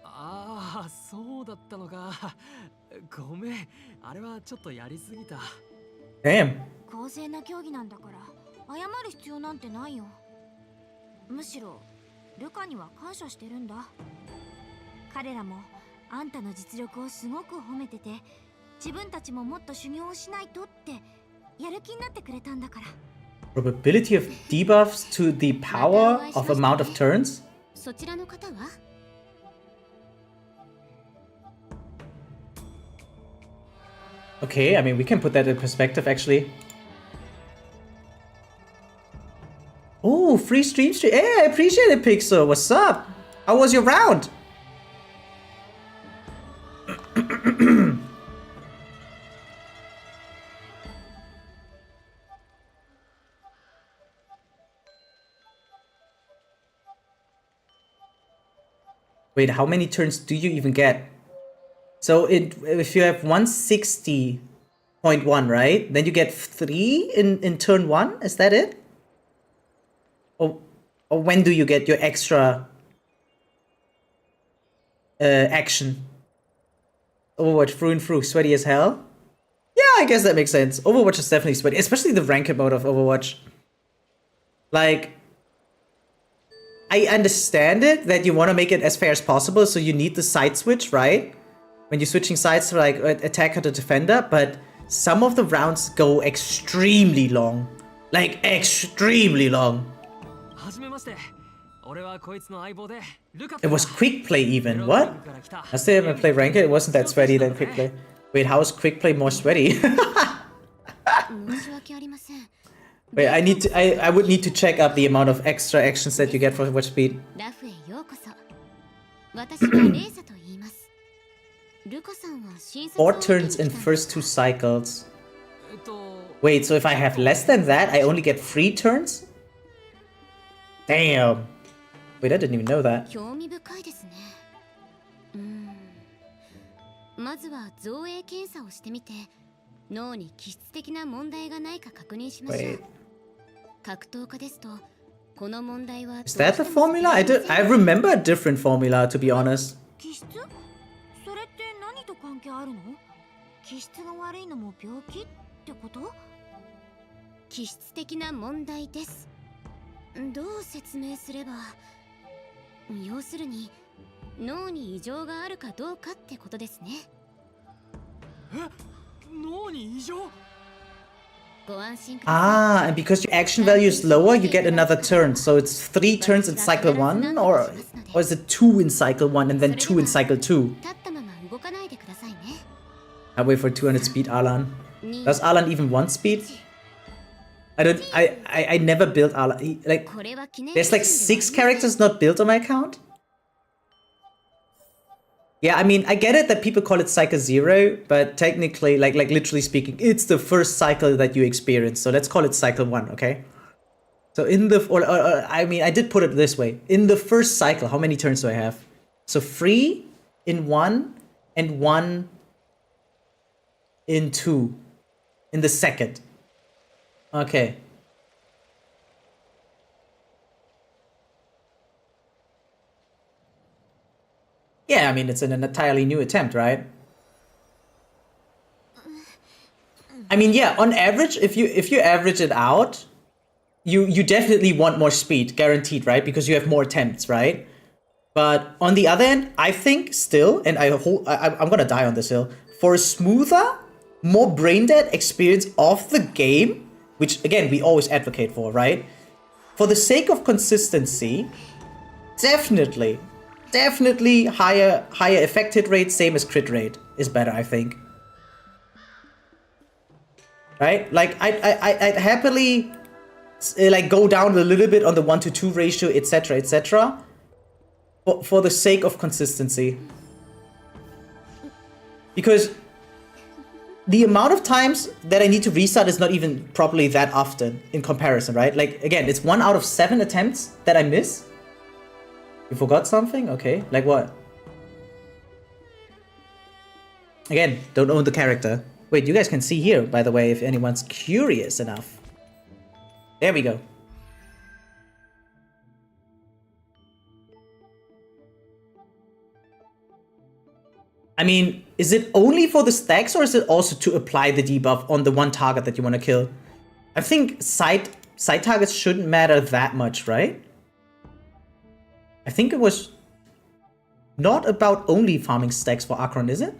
ああ、そうだったのか。ごめん、あれはちょっとやりすぎた。Damn. 公正な競技なんだから謝る必要なんてないよ。むしろルカには感謝してるんだ。彼らもあんたの実力をすごく褒めてて、自分たちももっと修行をしないとってやる気になってくれたんだから。Probability of debuffs to the power of amount of turns? そちらの方はOkay, I mean, we can put that in perspective, actually. Oh, free stream. Hey, I appreciate it, Pixel. What's up? How was your round? Wait, how many turns do you even get? So if you have 160.1, right? Then you get 3 in turn 1? Is that it? Or when do you get your extra action? Overwatch through and through, sweaty as hell? Yeah, I guess that makes sense. Overwatch is definitely sweaty, especially the ranked mode of Overwatch. Like, I understand it that you want to make it as fair as possible, so you need the side switch, right? When you're switching sides to like attacker to defender, but some of the rounds go extremely long. Like, extremely long. It was quick play even, what? Last time I played ranked, it wasn't that sweaty than quick play. Wait, how is quick play more sweaty? Wait, I would need to check up the amount of extra actions that you get for watch speed. 4 turns in first 2 cycles. Wait, so if I have less than that, I only get 3 turns? Damn. Wait, I didn't even know that. まずは造影検査をしてみて、脳に気質的な問題がないか確認しましょう。格闘家ですと、この問題は Is that the formula? I remember a different formula, to be honest. 気質？それって何と関係あるの？気質が悪いのも病気ってこと？気質的な問題です。どう説明すれば、要するに脳に異常があるかどうかってことですね。脳に異常? Ah, and because your action value is lower, you get another turn. So it's 3 turns in cycle 1, or is it 2 in cycle 1 and then 2 in cycle 2? I wait for 200 speed, Alan. Does Alan even want speed? I never built Alan. Like, there's like 6 characters not built on my account. Yeah, I mean, I get it that people call it cycle 0, but technically, like literally speaking, it's the first cycle that you experience. So let's call it cycle 1, okay? So in the, I mean, I did put it this way. In the first cycle, how many turns do I have? So 3 in 1 and 1 in 2 in the second. Okay. Yeah, I mean, it's an entirely new attempt, right? I mean, yeah, on average, if you average it out, you definitely want more speed, guaranteed, right? Because you have more attempts, right? But on the other end, I think still, and I'm gonna die on this hill, for a smoother, more brain-dead experience of the game, which again, we always advocate for, right? For the sake of consistency, definitely higher effect hit rate, same as crit rate, is better, I think. Right? Like, I'd happily like go down a little bit on the 1-to-2 ratio, etc., etc. For the sake of consistency. Because the amount of times that I need to restart is not even probably that often in comparison, right? Like, again, it's 1 out of 7 attempts that I miss. You forgot something? Okay, like what? Again, don't own the character. Wait, you guys can see here, by the way, if anyone's curious enough. There we go. I mean, is it only for the stacks or is it also to apply the debuff on the one target that you want to kill? I think side targets shouldn't matter that much, right? I think it was not about only farming stacks for Akron, is it?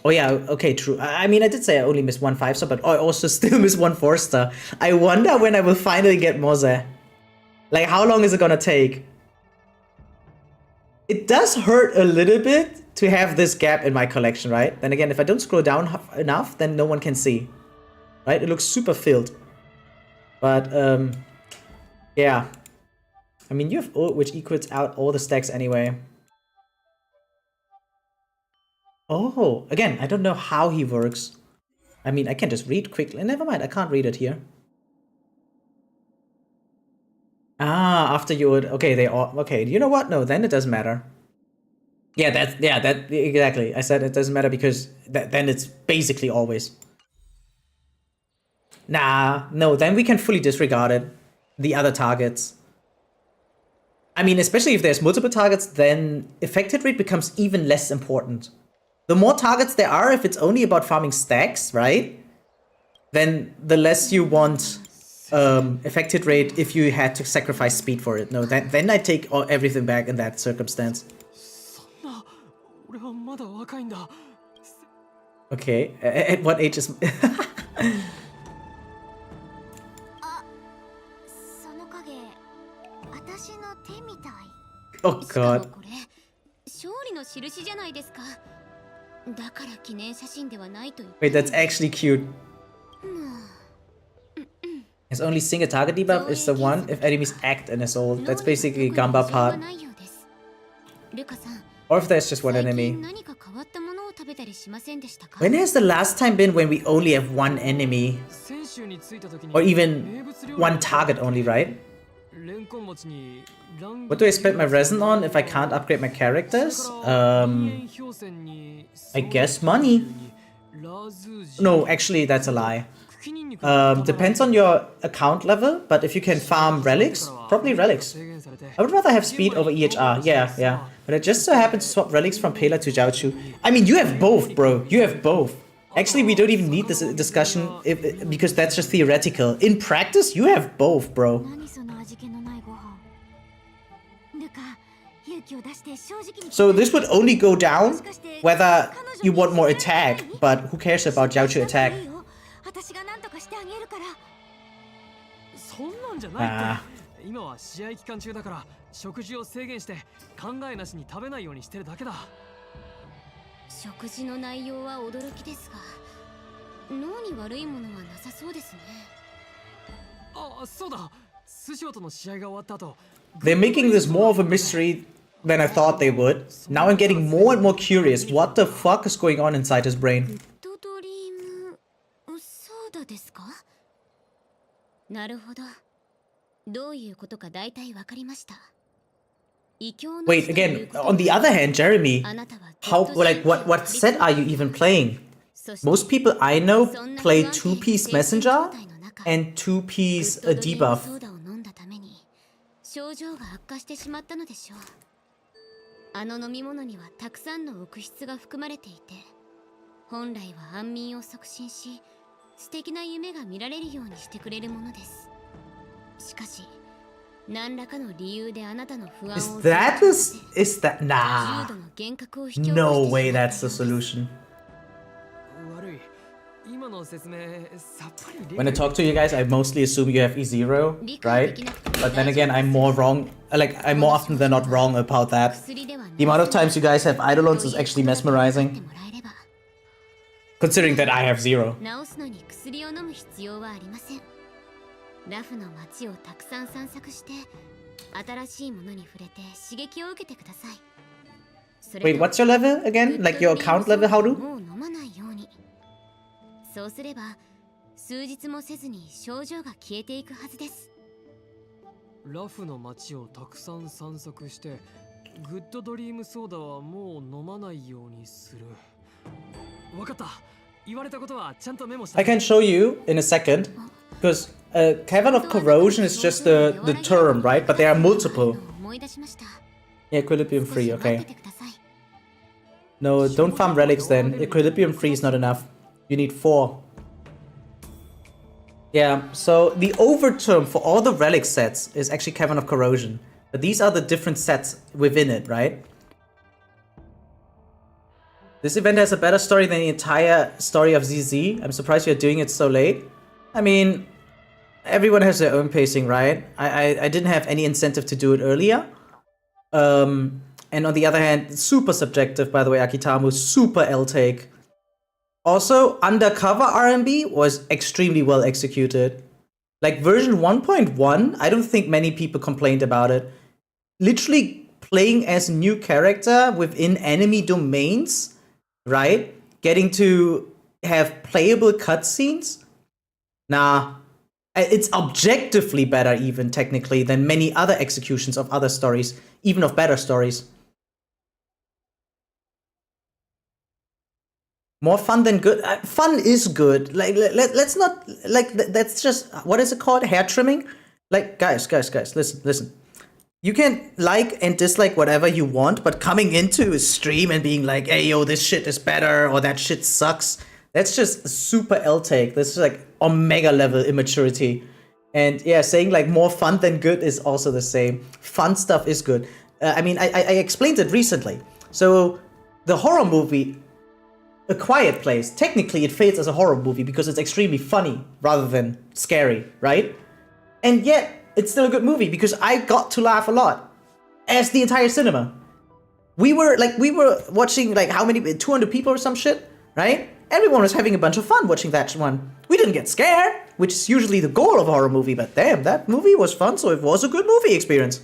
Oh yeah, okay, true. I mean, I did say I only missed 1 5-star, but I also still miss 1 4-star. I wonder when I will finally get Moze. Like, how long is it gonna take? It does hurt a little bit to have this gap in my collection, right? Then again, if I don't scroll down enough, then no one can see. Right? It looks super filled. But, yeah. I mean, you have ult, which equals out all the stacks anyway. Oh, again, I don't know how he works. I mean, I can just read quickly. Never mind, I can't read it here. Ah, after you would... Okay, they all... Okay, you know what? No, then it doesn't matter. Yeah, that exactly. I said it doesn't matter because then it's basically always... Nah, no, then we can fully disregard it. The other targets. I mean, especially if there's multiple targets, then effective rate becomes even less important. The more targets there are, if it's only about farming stacks, right? Then the less you want effective rate if you had to sacrifice speed for it. No, then I take everything back in that circumstance. Okay, at what age is... Oh god. Wait, that's actually cute. His only single target debuff is the one if enemies act in his ult. That's basically Gamba part. Or if there's just one enemy. When has the last time been when we only have one enemy? Or even one target only, right? What do I spend my resin on if I can't upgrade my characters? I guess money. No, actually that's a lie. Depends on your account level, but if you can farm relics, probably relics. I would rather have speed over EHR, yeah. But it just so happens to swap relics from Pela to Jiaochu. I mean, you have both, bro. You have both. Actually, we don't even need this discussion because that's just theoretical. In practice, you have both, bro. 何その味気のないご飯。ルカ、勇気を出して正直に。 So this would only go down whether you want more attack, but who cares about Jiaochu attack? 私が何とかしてあげるから。そんなんじゃないって。今は試合期間中だから食事を制限して考えなしに食べないようにしてるだけだ。食事の内容は驚きですが、脳に悪いものはなさそうですね。あ、そうだ。スシオとの試合が終わった後。They're making this more of a mystery than I thought they would. Now I'm getting more and more curious. What the fuck is going on inside his brain? ドドリームソーダですか？なるほど。どういうことか大体わかりました。Wait, again, on the other hand, Jeremy, what set are you even playing? Most people I know play 2-piece messenger and 2-piece debuff. 症状が悪化してしまったのでしょう。あの飲み物にはたくさんの悪質が含まれていて、本来は安眠を促進し、素敵な夢が見られるようにしてくれるものです。しかし、何らかの理由であなたの不安を Is that nah. No way that's the solution. When I talk to you guys, I mostly assume you have E0, right? But then again, I'm more wrong. I'm more often than not wrong about that. The amount of times you guys have Eidolons is actually mesmerizing. Considering that I have 0. ラフの街をたくさん散策して新しいものに触れて刺激を受けてください。 Wait, what's your level again? Like your account level? How do? もう飲まないように。そうすれば数日もせずに症状が消えていくはずです。ラフの街をたくさん散策してグッドドリームソーダはもう飲まないようにする。わかった。言われたことはちゃんとメモした。 I can show you in a second. Because Cavern of Corrosion is just the term, right? But there are multiple. Yeah, Equilibrium free, okay. No, don't farm relics then. Equilibrium free is not enough. You need 4. Yeah, so the overterm for all the relic sets is actually Cavern of Corrosion. But these are the different sets within it, right? This event has a better story than the entire story of ZZ. I'm surprised you're doing it so late. I mean, everyone has their own pacing, right? I didn't have any incentive to do it earlier. And on the other hand, super subjective, by the way, Akitamu, super L-take. Also, Undercover RMB was extremely well executed. Like, version 1.1, I don't think many people complained about it. Literally playing as a new character within enemy domains, right? Getting to have playable cutscenes. Nah, it's objectively better even technically than many other executions of other stories, even of better stories. More fun than good. Fun is good. Like let's not like that's just what is it called? Hair trimming. Like guys, listen. You can like and dislike whatever you want, but coming into a stream and being like, "Hey yo, this shit is better" or "That shit sucks." That's just a super L-take. This is like omega level immaturity. And yeah, saying like more fun than good is also the same. Fun stuff is good. I mean, I explained it recently. So the horror movie, A Quiet Place, technically it fails as a horror movie because it's extremely funny rather than scary, right? And yet, it's still a good movie because I got to laugh a lot. As the entire cinema. We were watching like how many, 200 people or some shit, right? Everyone was having a bunch of fun watching that one. We didn't get scared, which is usually the goal of a horror movie, but damn, that movie was fun, so it was a good movie experience.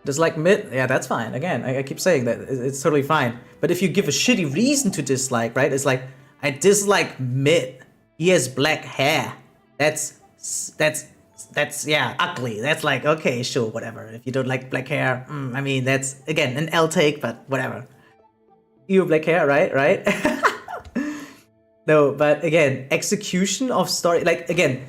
Dislike mid, yeah, that's fine. Again, I keep saying that, it's totally fine. But if you give a shitty reason to dislike, right? It's like, I dislike mid. He has black hair. That's yeah, ugly. That's like, okay, sure, whatever. If you don't like black hair, I mean, that's, again, an L-take, but whatever. You have black hair, right? No, but again, execution of story, like, again,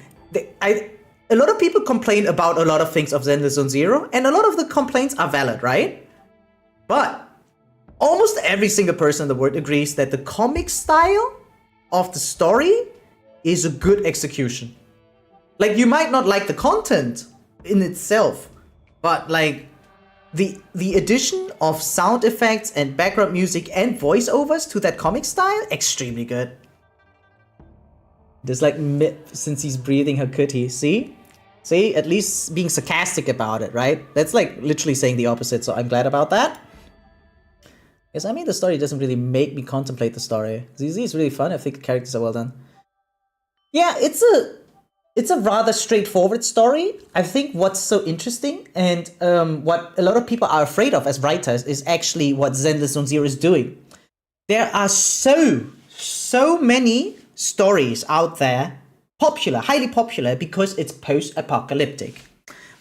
a lot of people complain about a lot of things of Zenless Zone Zero, and a lot of the complaints are valid, right? But almost every single person in the world agrees that the comic style of the story is a good execution. Like, you might not like the content in itself, but like the addition of sound effects and background music and voiceovers to that comic style, extremely good. There's like since he's breathing her kitty, see? See, at least being sarcastic about it, right? That's like literally saying the opposite, so I'm glad about that. Yes, I mean, the story doesn't really make me contemplate the story. ZZ is really fun. I think the characters are well done. Yeah, it's a rather straightforward story. I think what's so interesting and what a lot of people are afraid of as writers is actually what Zenless Zone Zero is doing. There are so many stories out there, popular, highly popular, because it's post-apocalyptic.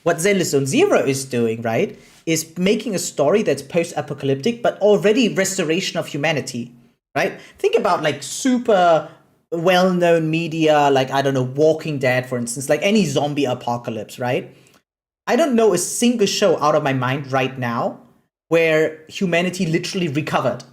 What Zenless Zone Zero is doing, right, is making a story that's post-apocalyptic, but already restoration of humanity, right? Think about like super well-known media, like, I don't know, Walking Dead, for instance, like any zombie apocalypse, right? I don't know a single show out of my mind right now where humanity literally recovered.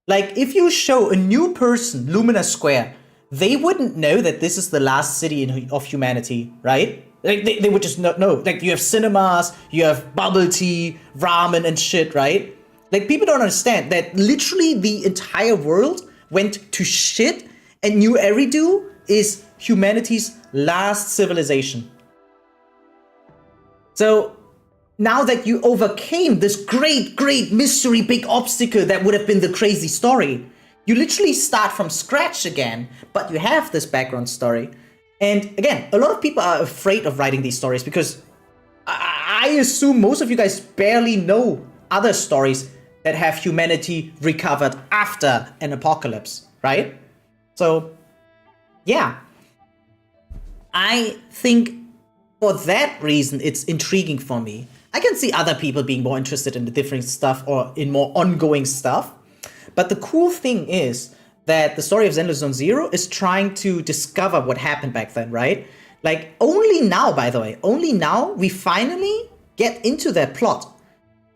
Like, if you show a new person Lumina Square, they wouldn't know that this is the last city of humanity, right? Like, they would just not know. Like, you have cinemas, you have bubble tea, ramen and shit, right? Like, people don't understand that literally the entire world went to shit, and New Eridu is humanity's last civilization. So, now that you overcame this great mystery, big obstacle that would have been the crazy story, you literally start from scratch again, but you have this background story. And again, a lot of people are afraid of writing these stories because I assume most of you guys barely know other stories that have humanity recovered after an apocalypse, right? So, yeah. I think for that reason, it's intriguing for me. I can see other people being more interested in the different stuff or in more ongoing stuff. But the cool thing is that the story of Zenless Zone Zero is trying to discover what happened back then, right? Like, only now, by the way, only now we finally get into their plot.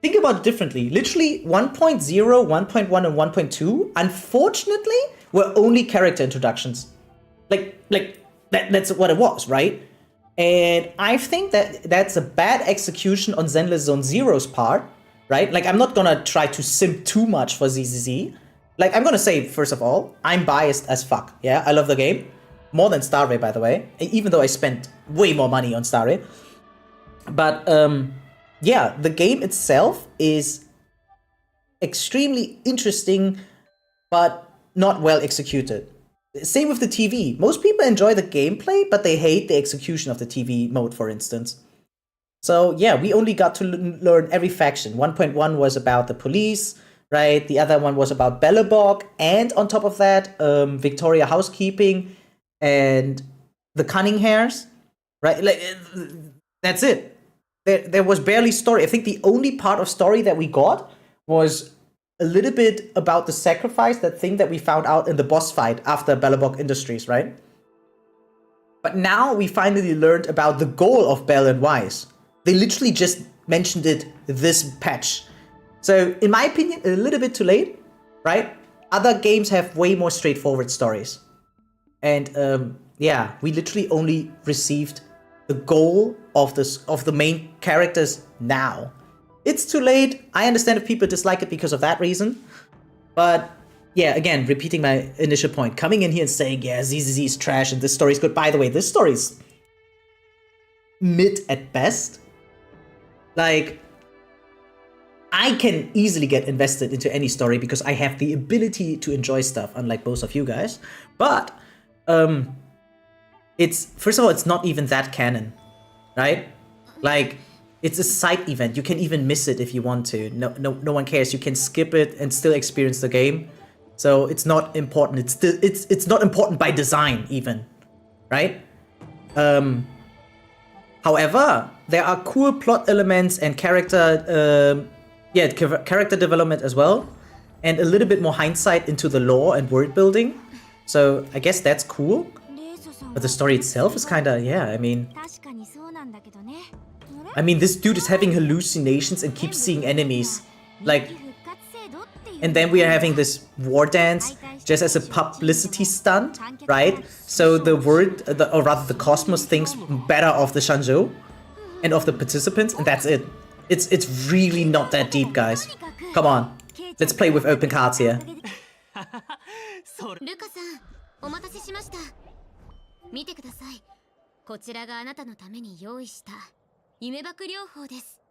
Think about it differently. Literally 1.0, 1.1, and 1.2, unfortunately, were only character introductions. That's what it was, right? And I think that that's a bad execution on Zenless Zone Zero's part, right? Like, I'm not gonna try to simp too much for ZZZ. Like, I'm gonna say, first of all, I'm biased as fuck, yeah? I love the game. More than Starray, by the way. Even though I spent way more money on Starray. But, yeah, the game itself is extremely interesting, but not well executed. Same with the TV. Most people enjoy the gameplay, but they hate the execution of the TV mode, for instance. So yeah, we only got to learn every faction. 1.1 was about the police, right? The other one was about Belobog, and on top of that, Victoria Housekeeping and the Cunning Hairs, right? Like, that's it. There was barely story. I think the only part of story that we got was a little bit about the sacrifice, that thing that we found out in the boss fight after Belobog Industries, right? But now we finally learned about the goal of Bell and Wise. They literally just mentioned it this patch. So, in my opinion, a little bit too late, right? Other games have way more straightforward stories. And yeah, we literally only received the goal of the main characters now. It's too late. I understand if people dislike it because of that reason. But yeah, again, repeating my initial point, coming in here and saying, yeah, ZZZ is trash and this story is good. By the way, this story is mid at best. Like, I can easily get invested into any story because I have the ability to enjoy stuff, unlike most of you guys. But it's, first of all, it's not even that canon, right? Like, it's a side event. You can even miss it if you want to. No one cares. You can skip it and still experience the game. So it's not important. It's not important by design even, right? However, there are cool plot elements and character development as well, and a little bit more hindsight into the lore and world building. So I guess that's cool. But the story itself is kind of, yeah, I mean, this dude is having hallucinations and keeps seeing enemies. Like, and then we are having this war dance just as a publicity stunt, right? So the world, or rather the cosmos, thinks better of the Shanzhou and of the participants, and that's it. It's really not that deep, guys. Come on, let's play with open cards here. ルカさん、お待たせしました。見てください。こちらがあなたのために用意した夢爆療法です。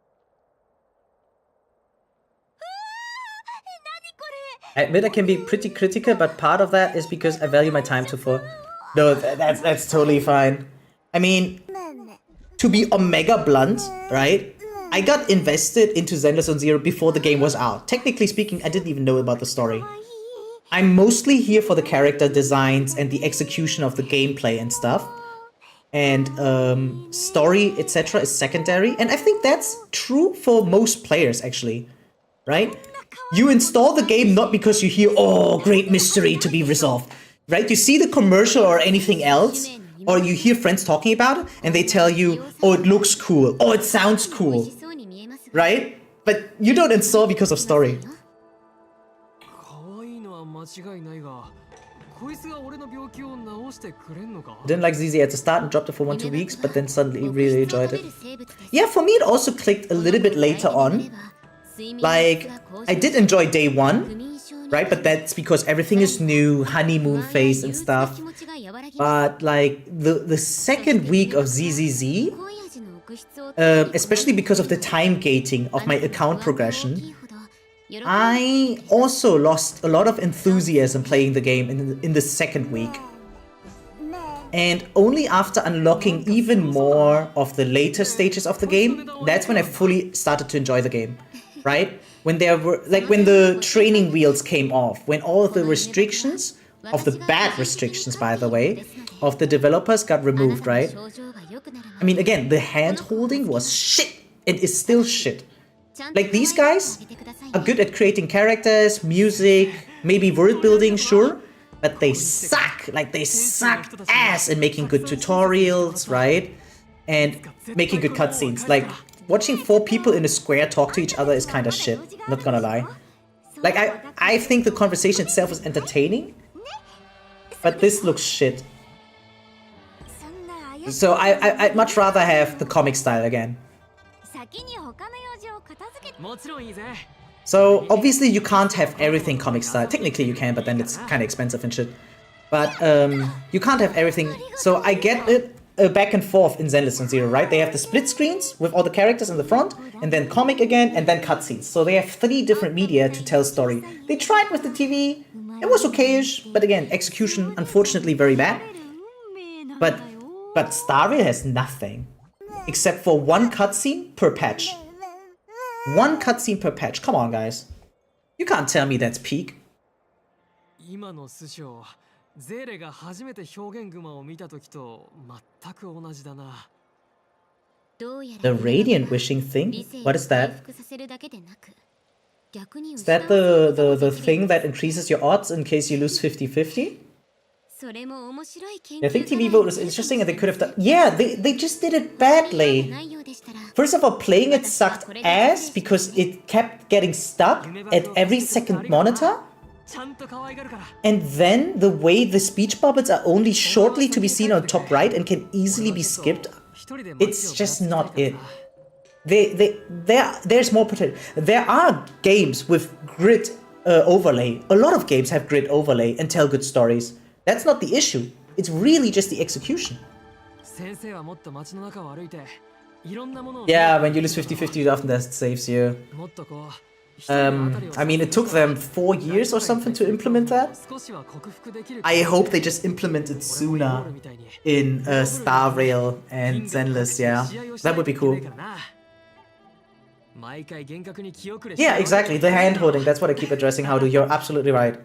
I admit I can be pretty critical, but part of that is because I value my time too full. No, that's totally fine. I mean, to be omega blunt, right? I got invested into Zenless on Zero before the game was out. Technically speaking, I didn't even know about the story. I'm mostly here for the character designs and the execution of the gameplay and stuff. And story, etc. is secondary. And I think that's true for most players, actually. Right? You install the game not because you hear, oh, great mystery to be resolved. Right? You see the commercial or anything else, or you hear friends talking about it, and they tell you, oh, it looks cool. Oh, it sounds cool. Right? But you don't install because of story. I didn't like ZZ at the start and dropped it for 1-2 weeks, but then suddenly really enjoyed it. Yeah, for me it also clicked a little bit later on. Like, I did enjoy day 1, right? But that's because everything is new, honeymoon phase and stuff. But like, the second week of ZZZ, especially because of the time gating of my account progression, I also lost a lot of enthusiasm playing the game in the second week. And only after unlocking even more of the later stages of the game, that's when I fully started to enjoy the game, right? When there were, like, when the training wheels came off, when all of the restrictions, of the bad restrictions by the way, of the developers got removed, right? I mean, again, the hand-holding was shit and is still shit. Like, these guys are good at creating characters, music, maybe world building, sure, but they suck. Like, they suck ass in making good tutorials, right? And making good cutscenes. Like, watching 4 people in a square talk to each other is kind of shit, not gonna lie. Like, I think the conversation itself is entertaining, but this looks shit. So I'd much rather have the comic style again. So obviously you can't have everything comic style. Technically you can, but then it's kind of expensive and shit. But you can't have everything. So I get it back and forth in Zenless on Zero, right? They have the split screens with all the characters in the front, and then comic again, and then cutscenes. So they have 3 different media to tell story. They tried with the TV. It was okay-ish, but again, execution unfortunately very bad. But Star Rail has nothing except for 1 cutscene per patch. 1 cutscene per patch. Come on, guys. You can't tell me that's peak. The radiant wishing thing? What is that? Is that the thing that increases your odds in case you lose 50-50? I think TV vote was interesting and they could have done... Yeah, they just did it badly. First of all, playing it sucked ass because it kept getting stuck at every second monitor. And then the way the speech bubbles are only shortly to be seen on top right and can easily be skipped, it's just not it. There's more potential. There are games with grid overlay. A lot of games have grid overlay and tell good stories. That's not the issue. It's really just the execution. Yeah, when you lose 50-50, often that saves you. I mean, it took them 4 years or something to implement that. I hope they just implement it sooner in Star Rail and Zenless, yeah. That would be cool. Yeah, exactly, the hand-holding, that's what I keep addressing, How do. You're absolutely right.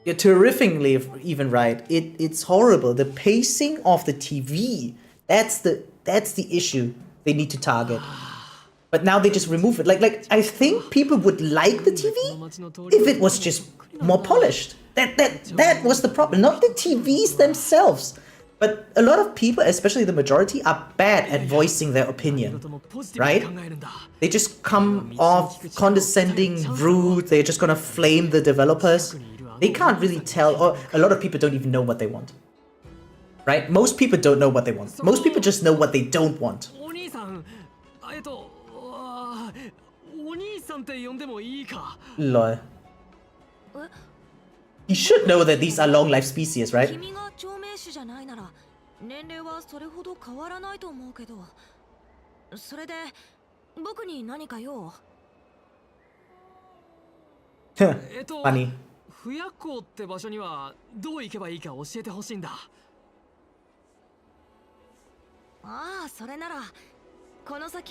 You're terrifically even right. It's horrible. The pacing of the TV, that's the issue they need to target. But now they just remove it. Like I think people would like the TV if it was just more polished. That was the problem. Not the TVs themselves. But a lot of people, especially the majority, are bad at voicing their opinion, right? They just come off condescending, rude, they're just gonna flame the developers. They can't really tell, or a lot of people don't even know what they want. Right? Most people don't know what they want. Most people just know what they don't want. Lol. You should know that these are long-life species, right? Funny.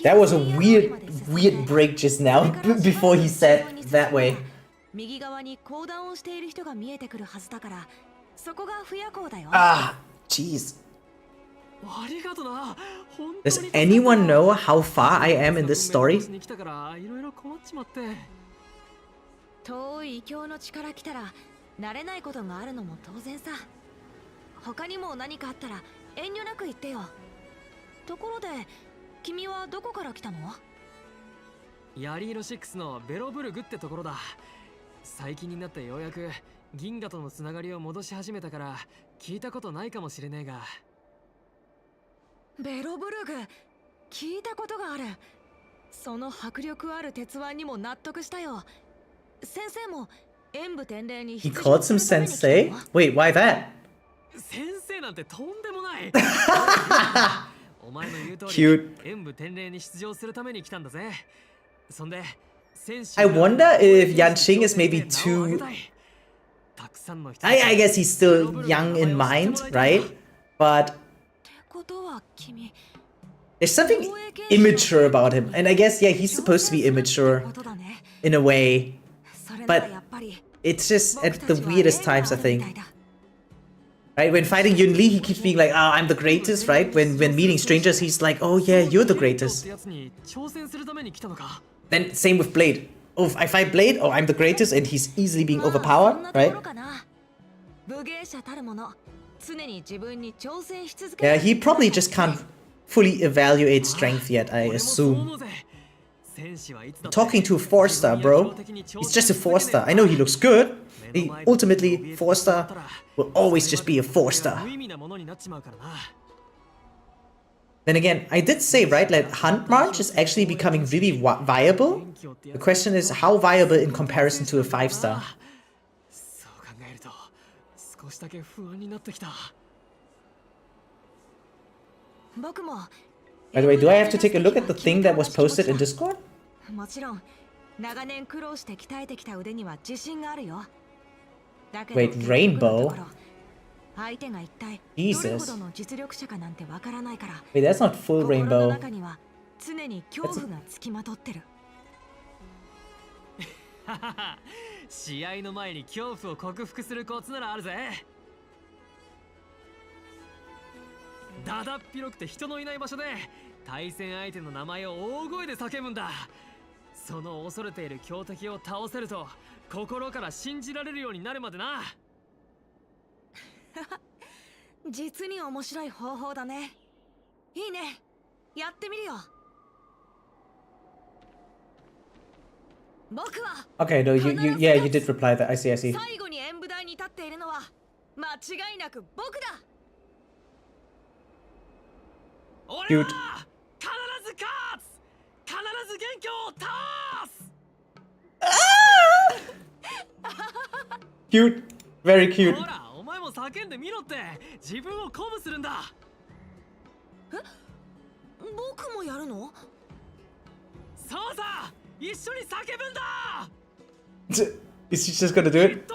That was a weird break just now, before he said that way. Ah, jeez. Does anyone know how far I am in this story? He calls him sensei? Wait, why that? Cute. I wonder if Yanqing is maybe too... I guess he's still young in mind, right? But there's something immature about him. And I guess, yeah, he's supposed to be immature in a way. But it's just at the weirdest times, I think. Right, when fighting Yun Li, he keeps being like, oh, I'm the greatest, right? When meeting strangers, he's like, oh yeah, you're the greatest. Then same with Blade. Oh, if I fight Blade, oh, I'm the greatest, and he's easily being overpowered, right? Yeah, he probably just can't fully evaluate strength yet, I assume. Talking to a 4-star, bro. He's just a 4-star. I know he looks good. Ultimately, 4-star will always just be a 4-star. Then again, I did say, right, that Hunt March is actually becoming really viable. The question is, how viable in comparison to a 5-star? By the way, do I have to take a look at the thing that was posted in Discord? Wait, Rainbow? Jesus. Wait, that's not full Rainbow. Okay, no, yeah, you did reply that. I see. Cute. Cute. Very cute. Is she just gonna do it?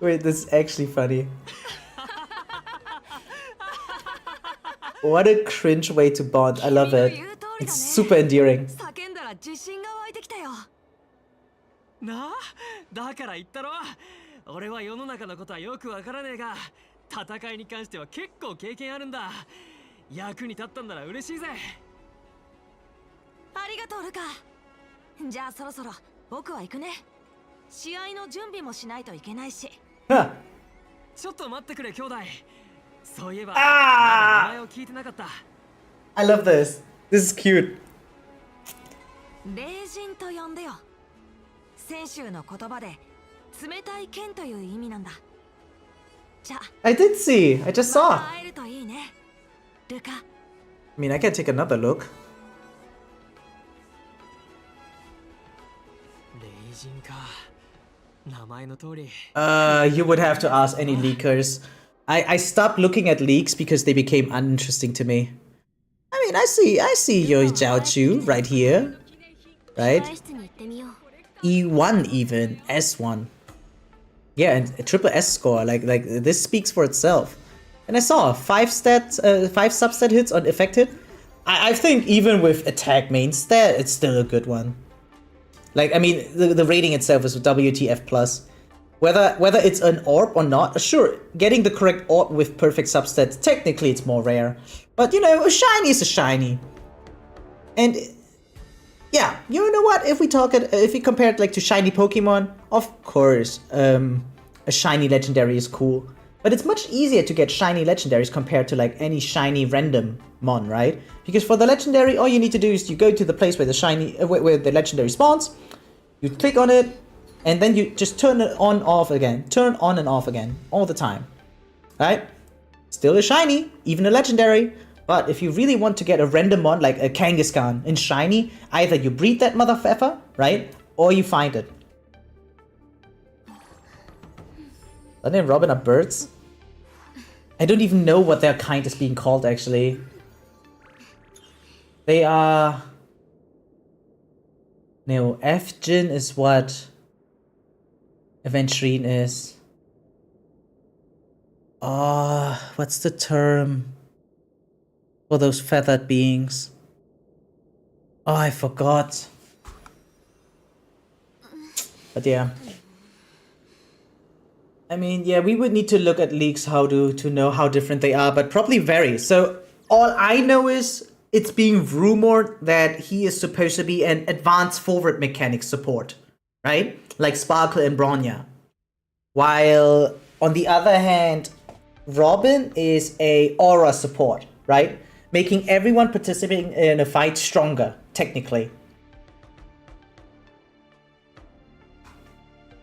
Wait, this is actually funny. What a cringe way to bond. I love it. It's super endearing. だから言ったろ。俺は世の中のことはよくわからねえが、戦いに関しては結構経験あるんだ。役に立ったんなら嬉しいぜ。ありがとうルカ。じゃあそろそろ僕は行くね。試合の準備もしないといけないし。ちょっと待ってくれ兄弟。そういえば、まだ名前を聞いてなかった。I love this. This is cute. 霊人と呼んでよ。泉州の言葉で冷たい剣という意味なんだ。じゃあ I did see. I just ま saw. た会えるといいね、ルカ。I mean, I can take another look. 霊人か。名前の通り。You would have to ask any leakers. I stopped looking at leaks because they became uninteresting to me. I mean, I see your Jiaochu right here. Right? E1 even. S1. Yeah, and a triple S score. Like this speaks for itself. And I saw 5 substat hits on affected. I think even with attack main stat, it's still a good one. Like, I mean, the rating itself is WTF plus. Whether it's an orb or not, sure, getting the correct orb with perfect substats, technically it's more rare. But you know, a shiny is a shiny. And yeah, you know what? If we compare it like to shiny Pokemon, of course, a shiny legendary is cool. But it's much easier to get shiny legendaries compared to like any shiny random mon, right? Because for the legendary, all you need to do is you go to the place where the shiny, where the legendary spawns, you click on it, and then you just turn it on, off again, turn on and off again, all the time, right? Still a shiny, even a legendary. But if you really want to get a random one like a Kangaskhan in shiny, either you breed that motherfucker, right? Or you find it. Sunday and Robin are birds? I don't even know what their kind is being called actually. They are... No, F-Jin is what Aventurine is. What's the term for those feathered beings? Oh, I forgot. But yeah. I mean, yeah, we would need to look at leaks to know how different they are, but probably vary. So all I know is it's being rumored that he is supposed to be an advanced forward mechanics support, right? Like Sparkle and Bronya. While on the other hand, Robin is a aura support, right? Making everyone participating in a fight stronger, technically.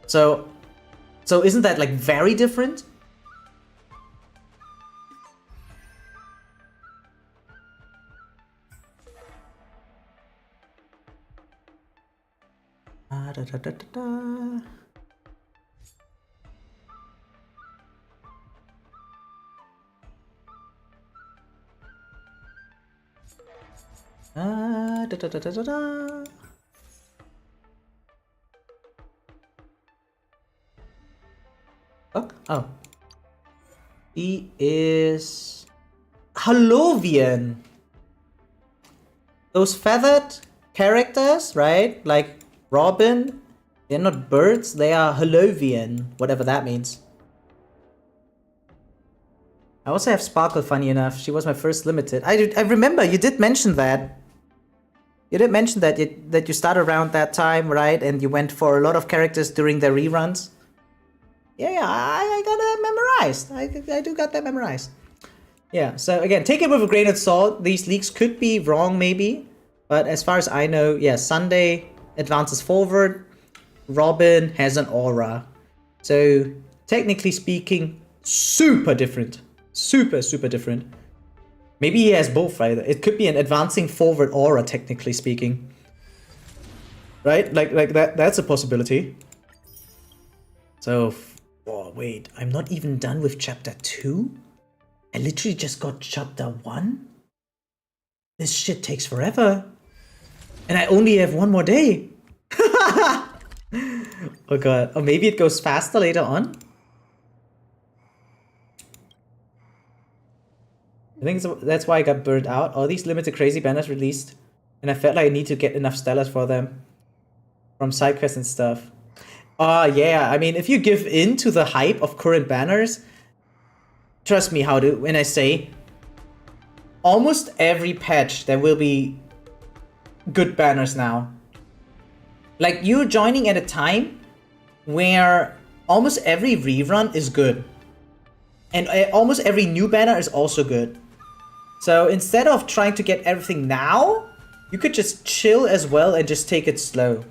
So isn't that like very different? Oh. He is Holovian. Those feathered characters, right? Like Robin, they're not birds, they are Holovian, whatever that means. I also have Sparkle, funny enough. She was my first limited. I remember you did mention that. You did mention that you started around that time, right? And you went for a lot of characters during their reruns. Yeah, I got that memorized. I do got that memorized. Yeah, so again, take it with a grain of salt. These leaks could be wrong, maybe. But as far as I know, yeah, Sunday advances forward. Robin has an aura. So, technically speaking, super different. Super different. Maybe he has both, right? It could be an advancing forward aura, technically speaking. Right? Like that's a possibility. So, oh, wait, I'm not even done with chapter 2? I literally just got chapter 1? This shit takes forever. And I only have one more day. Oh god. Or maybe it goes faster later on? I think that's why I got burnt out. All these limited crazy banners released. And I felt like I need to get enough stellars for them. From side quests and stuff. Yeah, I mean, if you give in to the hype of current banners, trust me when I say, almost every patch there will be good banners now. Like, you're joining at a time where almost every rerun is good. And almost every new banner is also good. So instead of trying to get everything now, you could just chill as well and just take it slow.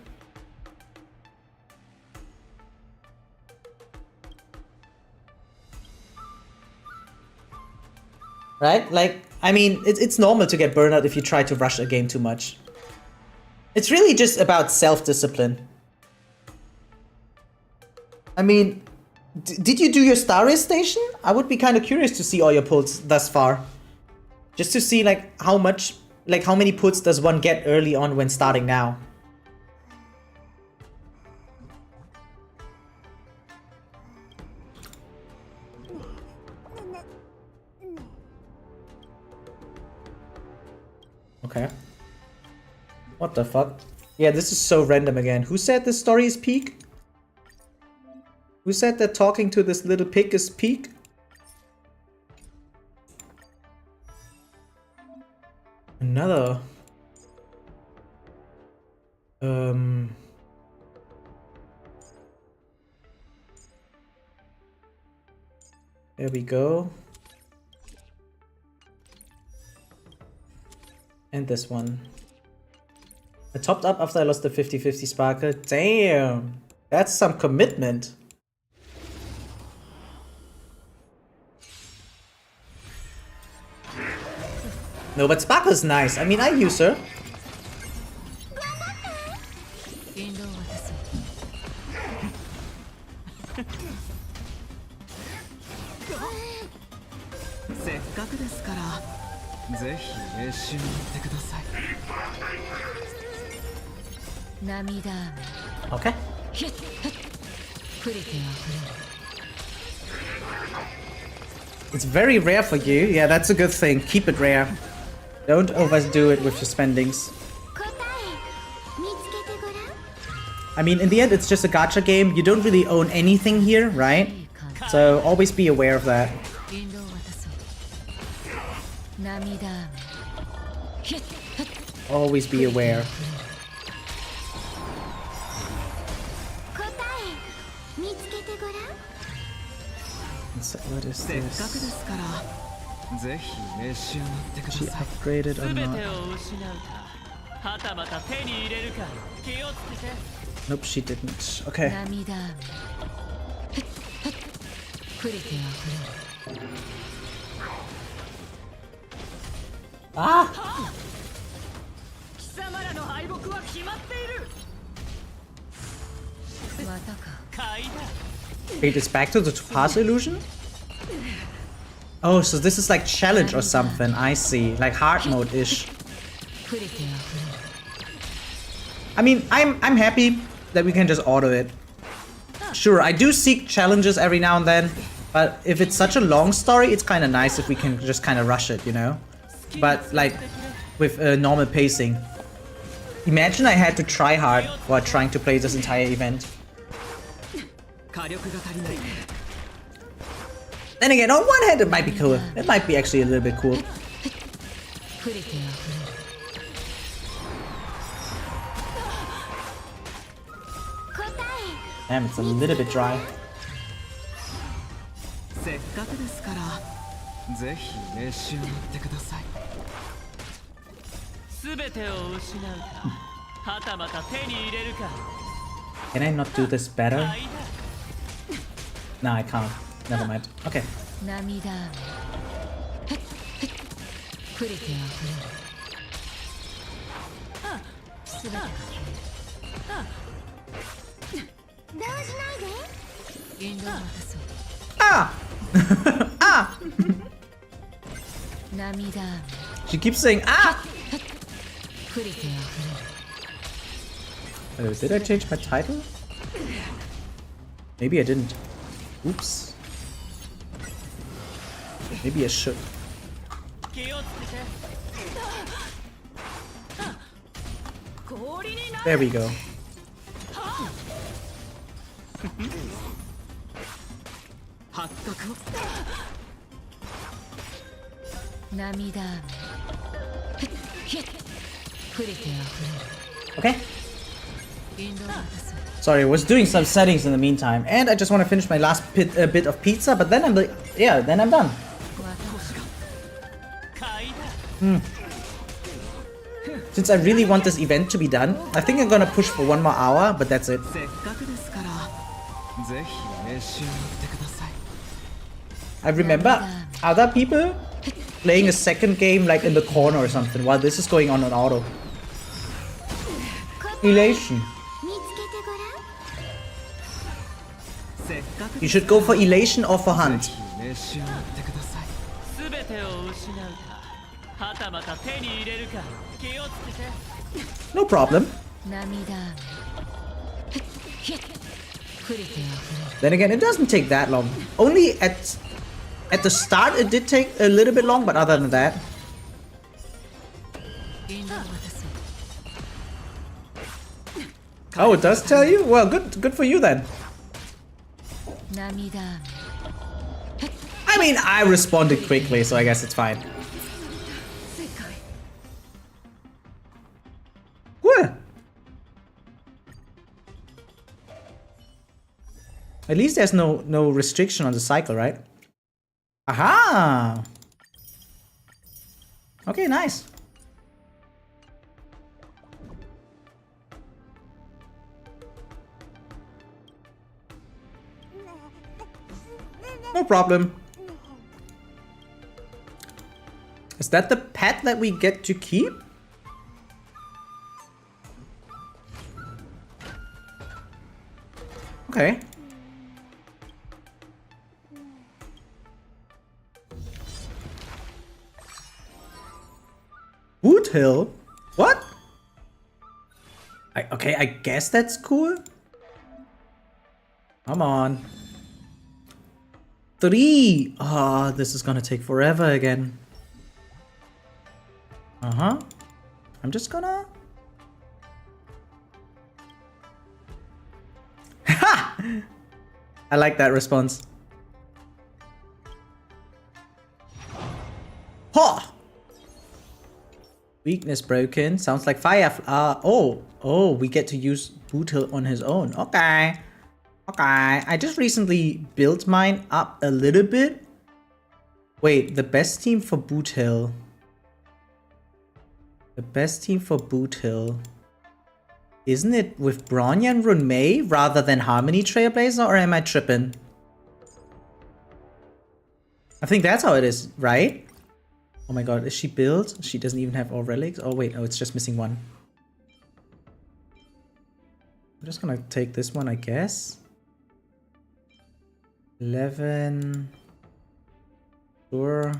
Right? Like, I mean, it's normal to get burned out if you try to rush a game too much. It's really just about self-discipline. I mean, did you do your Star Race station? I would be kind of curious to see all your pulls thus far. Just to see, like, how many pulls does one get early on when starting now? Okay. What the fuck? Yeah, this is so random again. Who said this story is peak? Who said that talking to this little pig is peak? Another. There we go. And this one. I topped up after I lost the 50-50 sparkle. Damn! That's some commitment. No, but Sparkle's nice. I mean, I use her. Okay. It's very rare for you. Yeah, that's a good thing. Keep it rare. Don't overdo it with your spendings. I mean, in the end, it's just a gacha game. You don't really own anything here, right? So always be aware of that. Always be aware. So what is this? She upgraded or not? Nope, she didn't. Okay. Ah! Wait, it's back to the pass illusion? Oh, so this is like challenge or something. I see. Like hard mode-ish. I mean, I'm happy that we can just auto it. Sure, I do seek challenges every now and then, but if it's such a long story, it's kind of nice if we can just kind of rush it, you know? But like with normal pacing. Imagine I had to try hard while trying to play this entire event. Then again, on one hand, it might be cool. It might be actually a little bit cool. Damn, it's a little bit dry. Can I not do this better? No, I can't. Never mind. Okay. Ah! Ah! She keeps saying ah! Did I change my title? Maybe I didn't. Oops. Maybe I should. There we go. Okay. Sorry, I was doing some settings in the meantime, and I just want to finish my last bit of pizza, but then I'm like, yeah, then I'm done. Since I really want this event to be done, I think I'm gonna push for 1 more hour, but that's it. I remember other people playing a second game like in the corner or something while this is going on auto. Elation. You should go for Elation or for Hunt. No problem. Then again, it doesn't take that long. Only at the start it did take a little bit long, but other than that. Oh, it does tell you? Well, good for you then. I mean, I responded quickly, so I guess it's fine. Cool. At least there's no restriction on the cycle, right? Aha! Okay, nice. No problem. Is that the pet that we get to keep? Okay. Boot Hill? What? Okay, I guess that's cool. Come on. 3! Ah, this is gonna take forever again. Uh-huh. I'm just gonna... Ha! I like that response. Ha! Weakness broken. Sounds like fire. Oh, we get to use Boot Hill on his own. Okay. Okay. I just recently built mine up a little bit. Wait, the best team for Boot Hill. The best team for Boot Hill. Isn't it with Bronya and Runmei rather than Harmony Trailblazer, or am I tripping? I think that's how it is, right? Oh my god, is she built? She doesn't even have all relics. Oh wait, no, it's just missing one. I'm just gonna take this one, I guess. 11. Sure.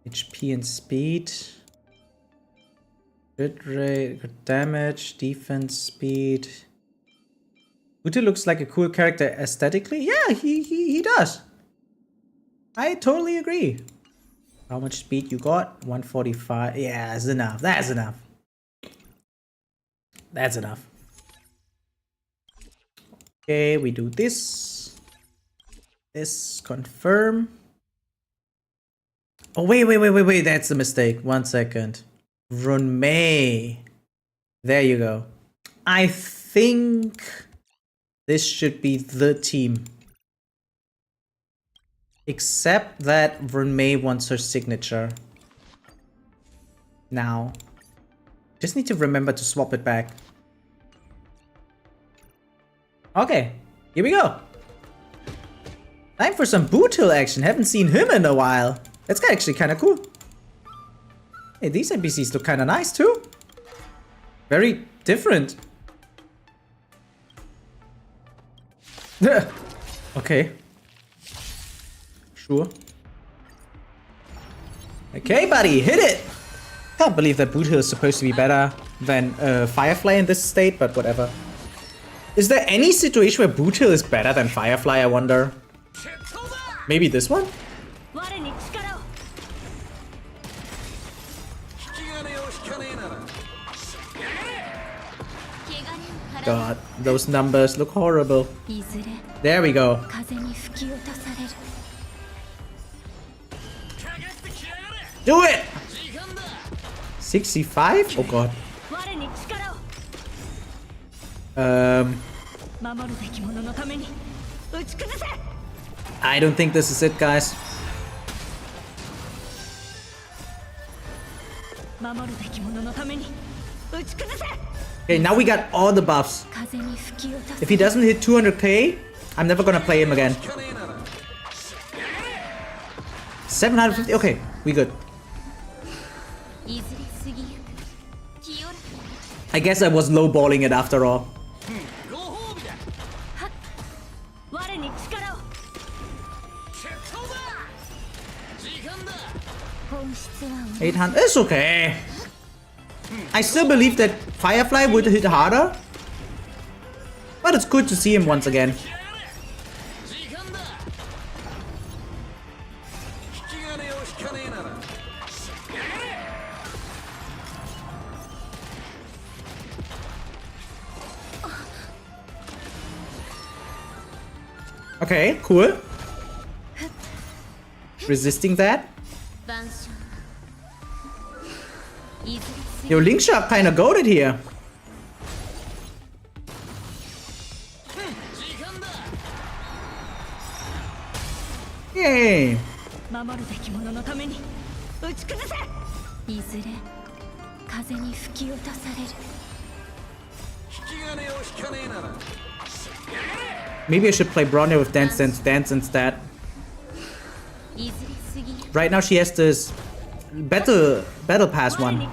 HP and speed. Crit rate, good damage, defense, speed. Uta looks like a cool character aesthetically. Yeah, he does. I totally agree. How much speed you got? 145. Yeah, that's enough. That's enough. That's enough. Okay, we do this. This, confirm. Oh, wait. That's a mistake. 1 second. Runmei. There you go. I think this should be the team. Except that Runmei wants her signature. Now. Just need to remember to swap it back. Okay, here we go. Time for some Boot Hill action. Haven't seen him in a while. That's actually kind of cool. Hey, these NPCs look kind of nice too. Very different. Okay. Sure. Okay, buddy, hit it! Can't believe that Boot Hill is supposed to be better than Firefly in this state, but whatever. Is there any situation where Boot Hill is better than Firefly, I wonder? Maybe this one? God, those numbers look horrible. There we go. Do it! 65? Oh god. I don't think this is it, guys. Okay, now we got all the buffs. If he doesn't hit 200k, I'm never gonna play him again. 750, okay, we good. I guess I was lowballing it after all. 800, it's okay. I still believe that Firefly would hit harder, but it's good to see him once again. Okay, cool. Resisting that. Yo, Link Shark kinda goated here. Yay. Maybe I should play Bronya with Dance instead. Right now she has this battle pass one.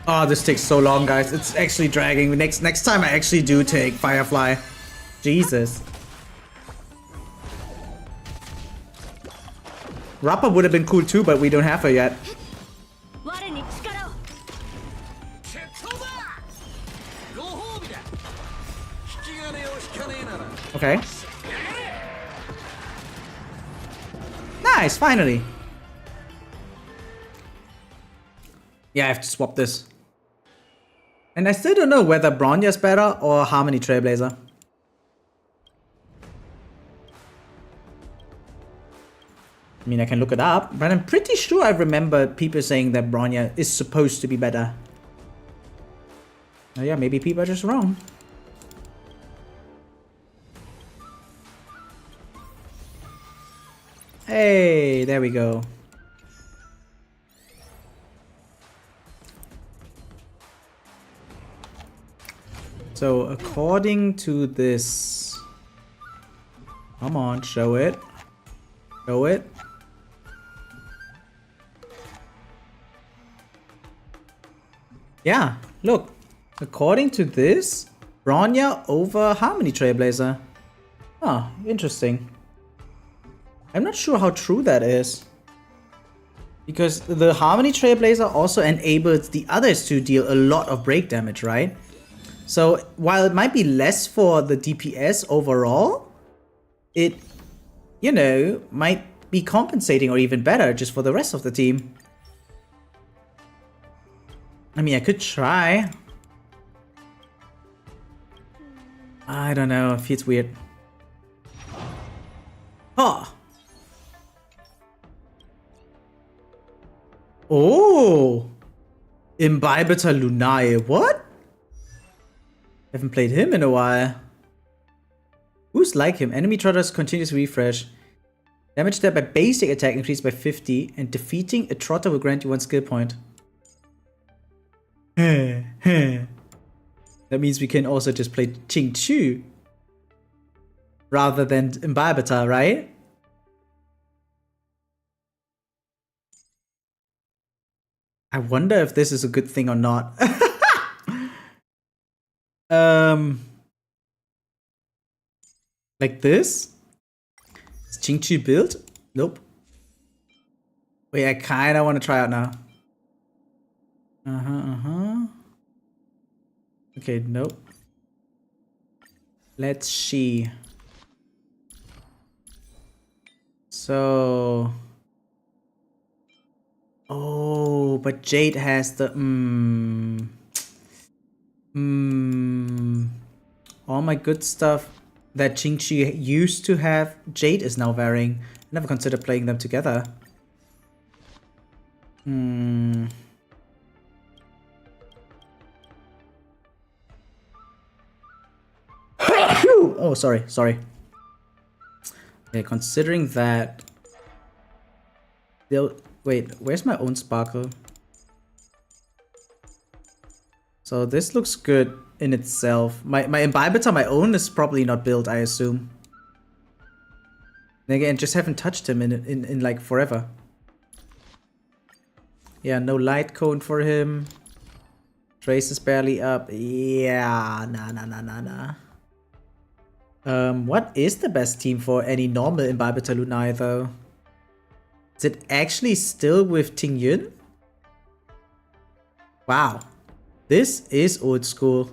Oh, this takes so long, guys. It's actually dragging. Next time I actually do take Firefly. Jesus. Rappa would have been cool too, but we don't have her yet. Okay. Nice, finally. Yeah, I have to swap this. And I still don't know whether Bronya is better or Harmony Trailblazer. I mean, I can look it up, but I'm pretty sure I remember people saying that Bronya is supposed to be better. Oh yeah, maybe people are just wrong. Hey, there we go. So according to this, come on, show it, show it. Yeah, look, according to this, Bronya over Harmony Trailblazer. Oh, interesting. I'm not sure how true that is. Because the Harmony Trailblazer also enables the others to deal a lot of break damage, right? So while it might be less for the DPS overall, it, you know, might be compensating or even better just for the rest of the team. I mean, I could try. I don't know, it feels weird. Oh! Oh! Imbibitor Lunae, what? Haven't played him in a while. Who's like him? Enemy trotters continuous refresh. Damage dealt by basic attack increased by 50, and defeating a trotter will grant you 1 skill point. That means we can also just play Ching Chu rather than Imbibitor, right? I wonder if this is a good thing or not. Like this? Is Ching Chu built? Nope. Wait, I kinda wanna try out now. Okay, nope. Let's see. So... Oh, but Jade has the... All my good stuff that Qingqi used to have, Jade is now wearing. I never considered playing them together. Oh, sorry. Okay, considering that... Wait, where's my own sparkle? So this looks good in itself. My Imbibitor, my own, is probably not built, I assume. And again, just haven't touched him in like forever. Yeah, no light cone for him. Trace is barely up. Yeah, nah. What is the best team for any normal Imbibitor Lunai though? Is it actually still with Ting Yun? Wow. This is old school.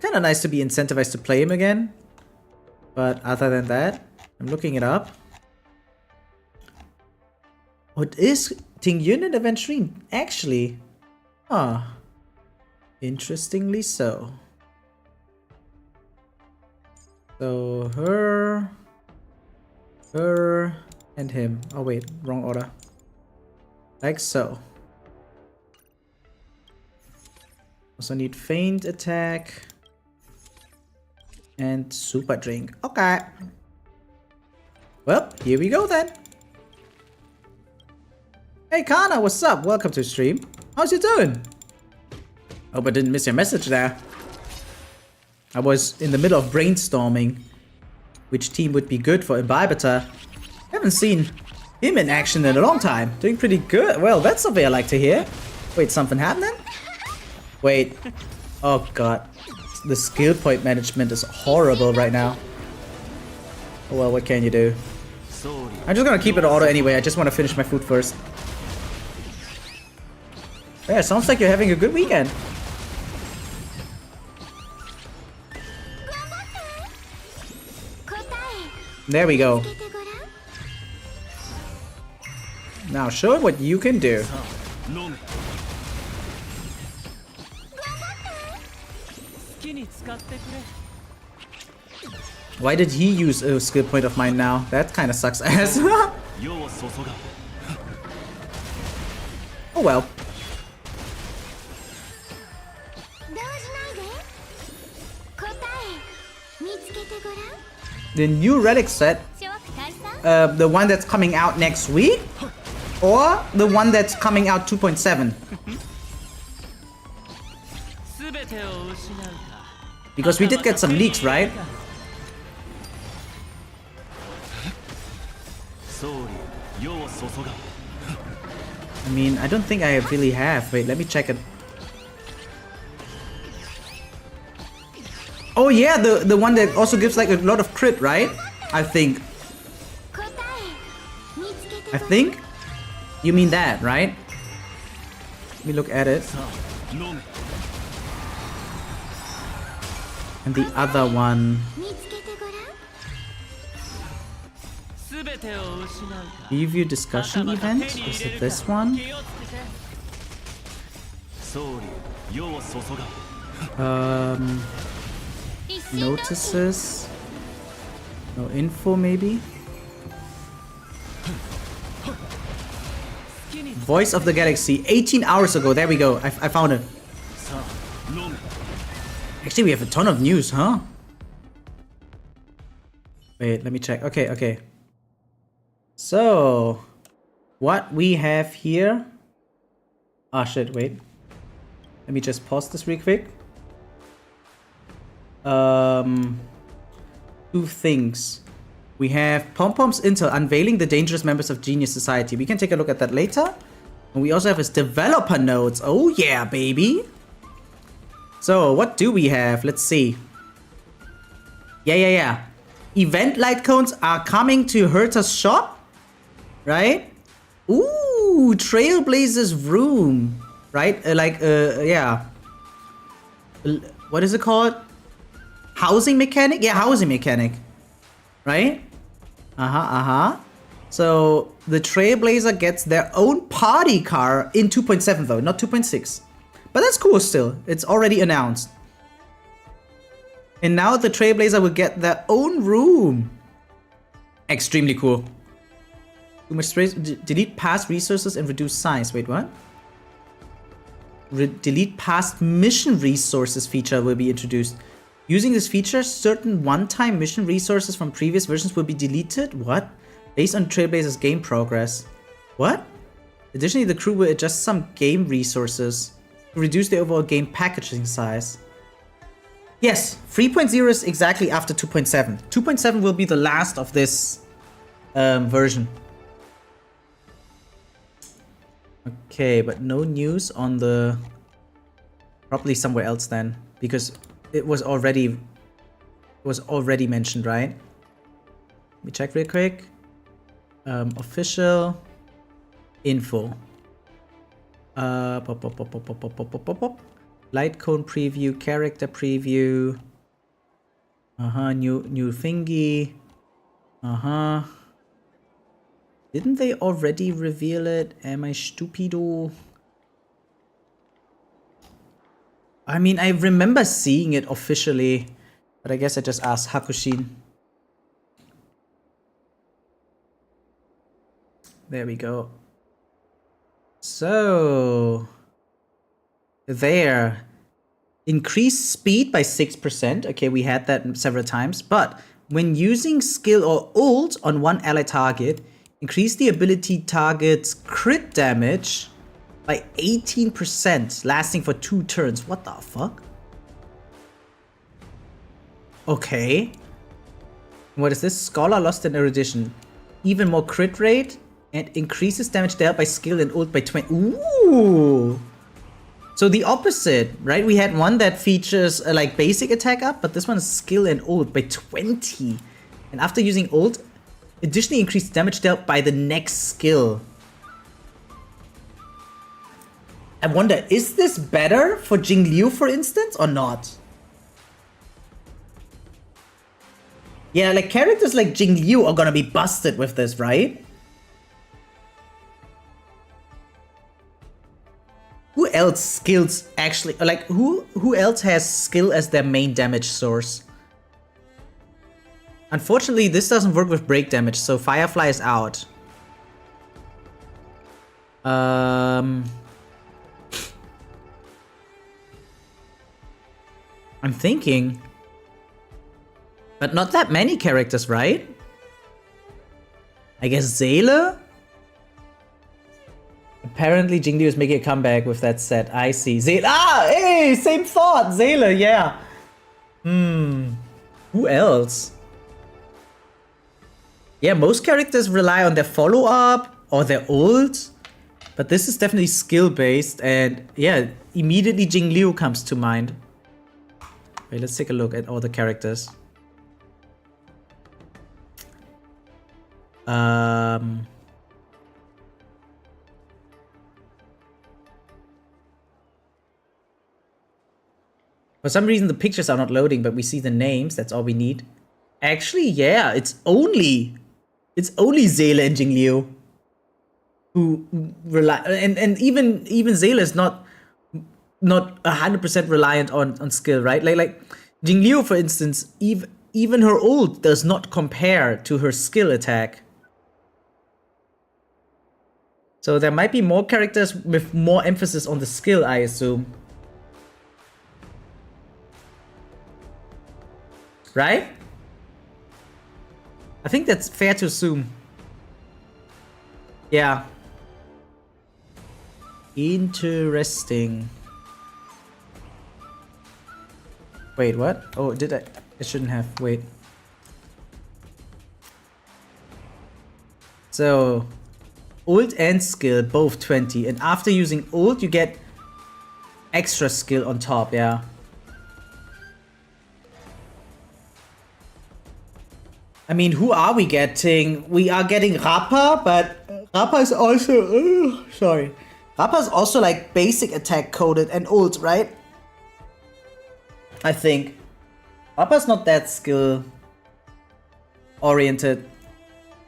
Kinda nice to be incentivized to play him again. But other than that, I'm looking it up. What is Ting Yun and Aventurine? Actually. Ah. Interestingly so. So her, and him. Oh wait, wrong order. Like so. Also need feint attack and super drink. Okay. Well, here we go then. Hey Kana, what's up? Welcome to the stream. How's you doing? Hope I didn't miss your message there. I was in the middle of brainstorming which team would be good for Imbibitor. Haven't seen him in action in a long time. Doing pretty good. Well, that's something I like to hear. Wait, something happening? Wait. Oh god. The skill point management is horrible right now. Oh well, what can you do? I'm just gonna keep it auto anyway. I just want to finish my food first. Yeah, sounds like you're having a good weekend. There we go. Now show what you can do. Why did he use a skill point of mine now? That kind of sucks ass. Oh well. The new relic set, the one that's coming out next week, or the one that's coming out 2.7? Because we did get some leaks, right? I mean, I don't think I really have. Wait, let me check it. Oh yeah, the one that also gives like a lot of crit, right? I think. You mean that, right? Let me look at it. And the other one. Preview discussion event? Is it this one? Notices. No info, maybe. Voice of the Galaxy. 18 hours ago. There we go. I found it. Actually, we have a ton of news, huh? Wait, let me check. Okay. So, what we have here... Ah, shit, wait. Let me just pause this real quick. Two things. We have Pompom's Intel unveiling the dangerous members of Genius Society. We can take a look at that later. And we also have his developer notes. Oh yeah, baby. So, what do we have? Let's see. Yeah. Event light cones are coming to Herta's shop. Right? Ooh, Trailblazer's room. right? Yeah. What is it called? Housing mechanic? Yeah, housing mechanic. Right? So the Trailblazer gets their own party car in 2.7 though, not 2.6. But that's cool still. It's already announced. And now the Trailblazer will get their own room. Extremely cool. Too much space. Delete past resources and reduce size. Wait, what? Delete past mission resources feature will be introduced. Using this feature, certain one-time mission resources from previous versions will be deleted. What? Based on Trailblazer's game progress. What? Additionally, the crew will adjust some game resources to reduce the overall game packaging size. Yes, 3.0 is exactly after 2.7. 2.7 will be the last of this version. Okay, but no news on the... Probably somewhere else then, because it was already mentioned, right? Let me check real quick. Official info. Light cone preview, character preview. New thingy. Didn't they already reveal it? Am I stupido? I mean, I remember seeing it officially, but I guess I just asked Hakushin. There we go. So, there. Increase speed by 6%. Okay, we had that several times. But when using skill or ult on one ally target, increase the ability target's crit damage by 18%, lasting for 2 turns. What the fuck? Okay. What is this? Scholar Lost in Erudition. Even more crit rate and increases damage dealt by skill and ult by 20. Ooh! So the opposite, right? We had one that features a like basic attack up, but this one is skill and ult by 20. And after using ult, additionally increased damage dealt by the next skill. I wonder, is this better for Jingliu, for instance, or not? Yeah, like characters like Jingliu are gonna be busted with this, right? Who else skills actually, like who else has skill as their main damage source? Unfortunately, this doesn't work with break damage, so Firefly is out. I'm thinking. But not that many characters, right? I guess Seele? Apparently Jingliu is making a comeback with that set. I see. Seele. Ah! Hey! Same thought! Seele, yeah. Who else? Yeah, most characters rely on their follow-up or their ult. But this is definitely skill-based. And yeah, immediately Jingliu comes to mind. Wait, let's take a look at all the characters. For some reason the pictures are not loading, but we see the names. That's all we need. Actually, yeah, it's only Seele and Jingliu who rely, and even Seele is not 100% reliant on skill, right? Like Jingliu, for instance, even her ult does not compare to her skill attack. So there might be more characters with more emphasis on the skill, I assume. Right? I think that's fair to assume. Yeah. Interesting. Wait, what? Oh, did I? I shouldn't have. Wait. So, ult and skill, both 20. And after using ult, you get extra skill on top, yeah. I mean, who are we getting? We are getting Rappa, but Rappa is also... sorry. Rappa's also like basic attack coded and ult, right? I think. Rappa's not that skill oriented,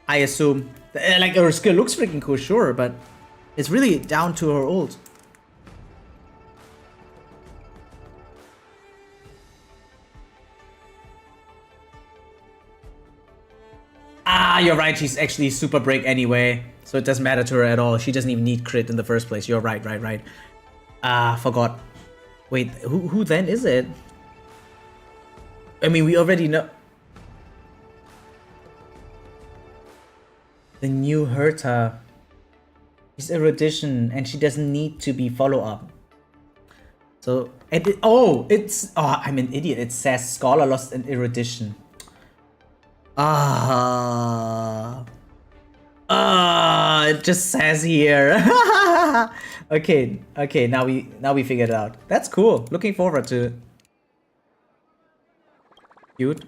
I assume. Like her skill looks freaking cool, sure, but it's really down to her ult. Ah, you're right, she's actually super break anyway, so it doesn't matter to her at all. She doesn't even need crit in the first place. You're right, right. Ah, forgot. Wait, who then is it? I mean, we already know. The new Herta. She's erudition and she doesn't need to be follow-up. So, I'm an idiot. It says Scholar lost an erudition. It just says here. Okay, now we figured it out. That's cool. Looking forward to it. Cute.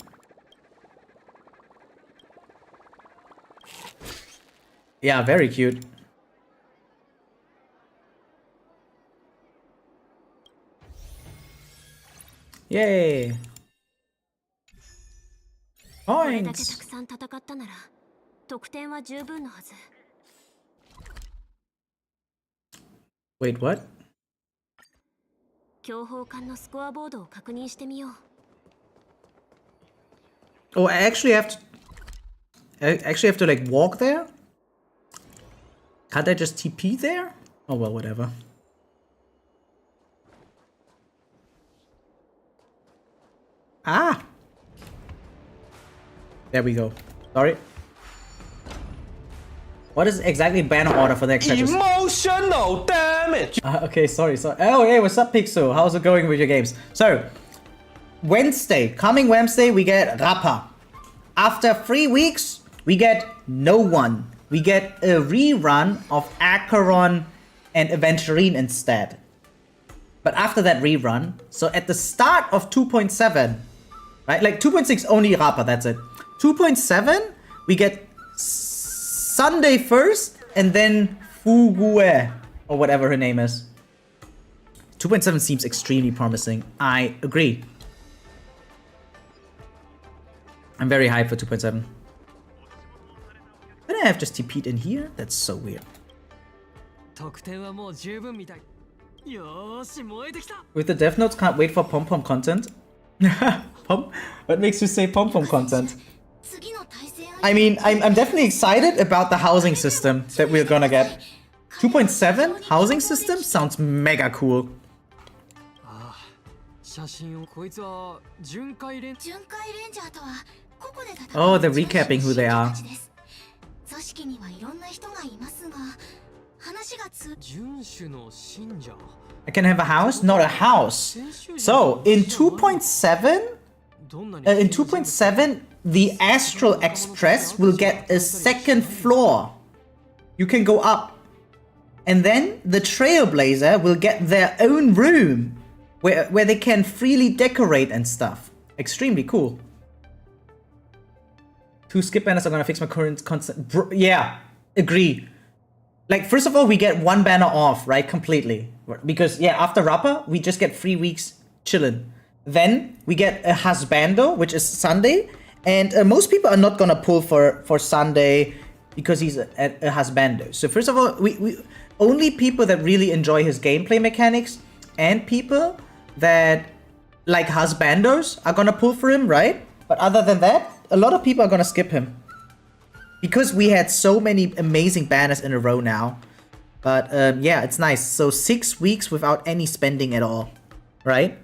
Yeah, very cute. Yay. Points. Wait, what? Oh, I actually have to like walk there? Can't I just TP there? Oh well, whatever. Ah! There we go. Sorry. What is exactly banner order for the next matches? Emotional damage! Okay, sorry. Oh, hey, what's up, Pixel? How's it going with your games? So, coming Wednesday, we get Rappa. After 3 weeks, we get no one. We get a rerun of Acheron and Aventurine instead. But after that rerun, so at the start of 2.7, right? Like 2.6 only Rappa, that's it. 2.7, we get Sunday first, and then Fugue, or whatever her name is. 2.7 seems extremely promising. I agree. I'm very hyped for 2.7. Did I have just TP'd in here? That's so weird. With the dev notes, can't wait for pom-pom content. What makes you say pom-pom content? I mean, I'm definitely excited about the housing system that we're gonna get. 2.7 housing system sounds mega cool. Oh, they're recapping who they are. I can have a house? Not a house. So, in 2.7, the Astral Express will get a second floor. You can go up. And then the Trailblazer will get their own room where they can freely decorate and stuff. Extremely cool. 2 skip banners are gonna fix my current constant. Yeah, agree. Like, first of all, we get 1 banner off, right? Completely. Because, yeah, after Rappa, we just get 3 weeks chillin'. Then we get a Husbando, which is Sunday. And most people are not gonna pull for Sunday because he's a Husbando. So first of all, we only people that really enjoy his gameplay mechanics and people that like Husbandos are gonna pull for him, right? But other than that, a lot of people are gonna skip him. Because we had so many amazing banners in a row now. But yeah, it's nice. So 6 weeks without any spending at all, right?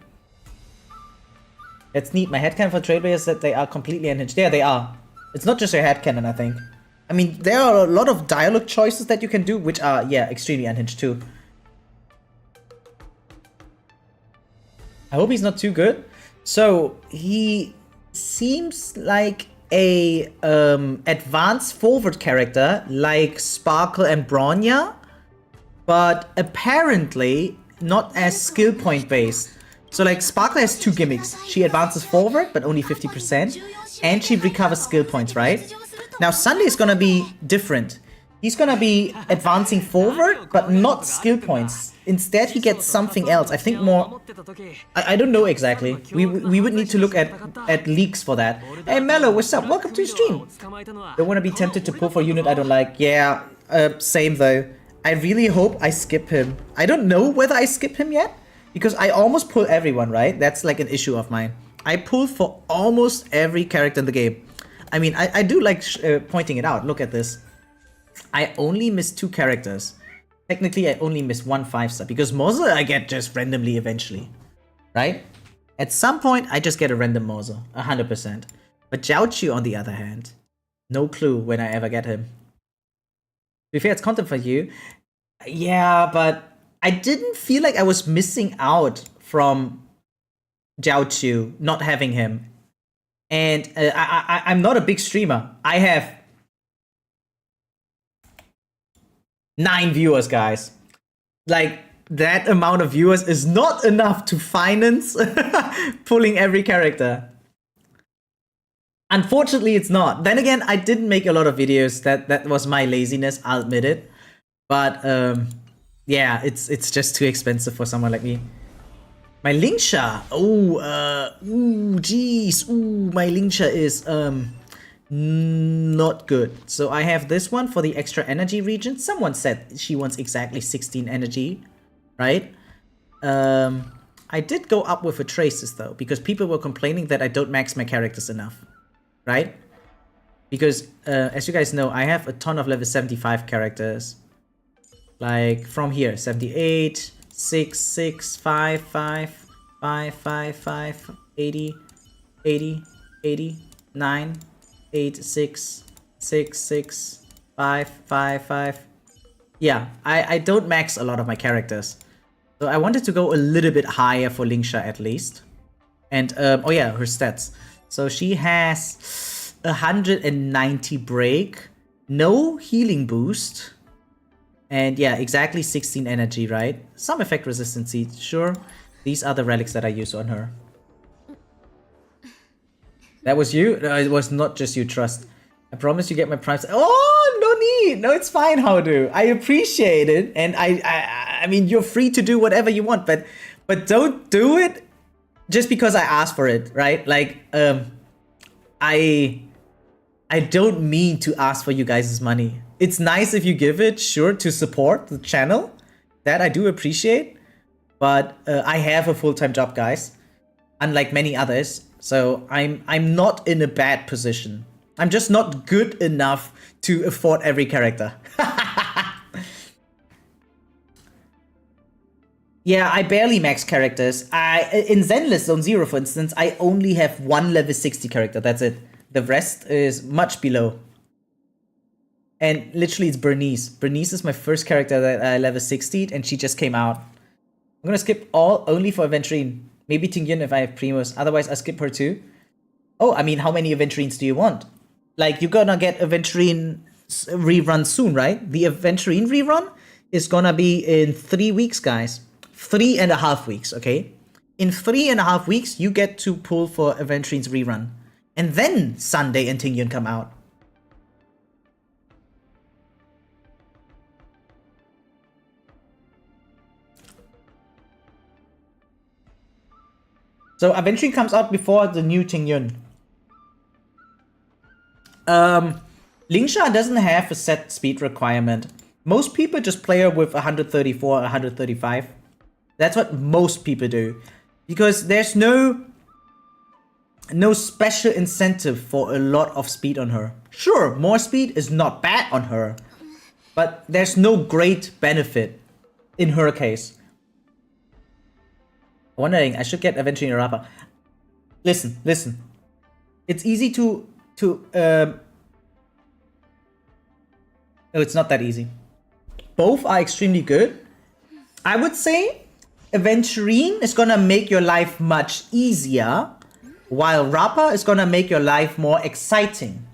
That's neat. My headcanon for Trailblazers is that they are completely unhinged. Yeah, they are. It's not just your headcanon, I think. I mean, there are a lot of dialogue choices that you can do, which are, yeah, extremely unhinged too. I hope he's not too good. So, he seems like a advanced forward character like Sparkle and Bronya, but apparently not as skill point based. So like Sparkle has 2 gimmicks. She advances forward, but only 50%, and she recovers skill points, right? Now Sunday is gonna be different. he's gonna be advancing forward, but not skill points. Instead, he gets something else. I think more... I don't know exactly. We would need to look at leaks for that. Hey Mello, what's up? Welcome to the stream. Don't want to be tempted to pull for a unit I don't like. Yeah, same though. I really hope I skip him. I don't know whether I skip him yet, because I almost pull everyone, right? That's like an issue of mine. I pull for almost every character in the game. I mean, I do like pointing it out. Look at this. I only miss 2 characters. Technically, I only miss 1 5-star, because Moza I get just randomly eventually, right? At some point, I just get a random Moza, 100%. But Jiaoqiu, on the other hand, no clue when I ever get him. To be fair, it's content for you. Yeah, but I didn't feel like I was missing out from Jiaoqiu not having him. And I'm not a big streamer. I have 9 viewers, guys. Like, that amount of viewers is not enough to finance pulling every character. Unfortunately, it's not. Then again, I didn't make a lot of videos. That was my laziness, I'll admit it. But yeah, it's just too expensive for someone like me. My Lingsha. Jeez. My Lingsha is not good. So I have this one for the extra energy region. Someone said she wants exactly 16 energy, right? I did go up with a Traces though, because people were complaining that I don't max my characters enough, right? Because as you guys know, I have a ton of level 75 characters. Like from here, 78, 6, 6, 5, 5, 5, 5, 5, 80, 80, 80, 9, 8, 6, 6, 6, 5, 5, 5. Yeah, I don't max a lot of my characters. So I wanted to go a little bit higher for Lingsha at least. And, oh yeah, her stats. So she has 190 break, no healing boost. And yeah, exactly 16 energy, right? Some effect resistance, sure. These are the relics that I use on her. That was you? No, it was not just you, trust. I promise you get my primes. Oh, no need. No, it's fine, Howdo. I appreciate it. And I mean, you're free to do whatever you want, but don't do it just because I asked for it, right? Like, I don't mean to ask for you guys' money. It's nice if you give it, sure, to support the channel. That I do appreciate. But I have a full-time job, guys. Unlike many others. So I'm not in a bad position. I'm just not good enough to afford every character. Yeah, I barely max characters. In Zenless Zone 0, for instance, I only have 1 level 60 character. That's it. The rest is much below. And literally it's Bernice. Bernice is my first character that I level 60'd, and she just came out. I'm gonna skip all only for Aventurine. Maybe Tingyun if I have Primus. Otherwise, I skip her too. Oh, I mean, how many Aventurines do you want? Like, you're gonna get Aventurine rerun soon, right? The Aventurine rerun is gonna be in 3 weeks, guys. 3.5 weeks, okay? In 3.5 weeks, you get to pull for Aventurine's rerun. And then Sunday and Tingyun come out. So Aventurine comes out before the new Tingyun. Lingsha doesn't have a set speed requirement. Most people just play her with 134, 135. That's what most people do. Because there's no special incentive for a lot of speed on her. Sure, more speed is not bad on her. But there's no great benefit in her case. Wondering, I should get Aventurine Rapper. Listen. It's easy to no, it's not that easy. Both are extremely good. I would say Aventurine is gonna make your life much easier, while Rapper is gonna make your life more exciting.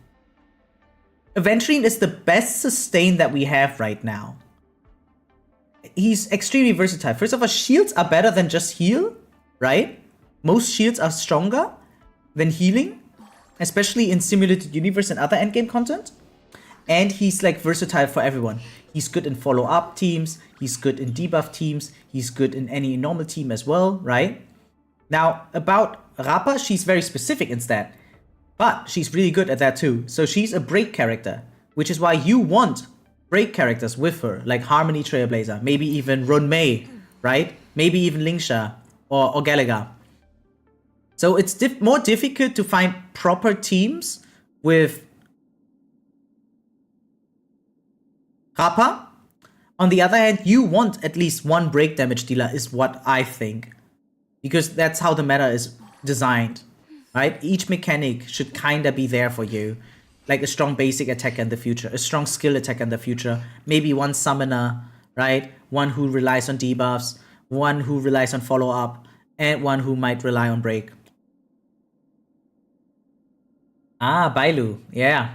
Aventurine is the best sustain that we have right now. He's extremely versatile. First of all, shields are better than just heal, right? Most shields are stronger than healing, especially in Simulated Universe and other endgame content. and he's like versatile for everyone. He's good in follow-up teams, he's good in debuff teams, he's good in any normal team as well, right? Now, about Rappa, she's very specific instead, but she's really good at that too. So she's a break character, which is why you want break characters with her, like Harmony Trailblazer, maybe even Runmei, right? Maybe even Lingsha or Galaga. So it's more difficult to find proper teams with Rappa. On the other hand, you want at least one break damage dealer is what I think. Because that's how the meta is designed, right? Each mechanic should kinda be there for you. Like a strong basic attacker in the future, a strong skill attacker in the future, maybe one summoner, right? One who relies on debuffs, one who relies on follow-up, and one who might rely on break. Ah, Bailu, yeah.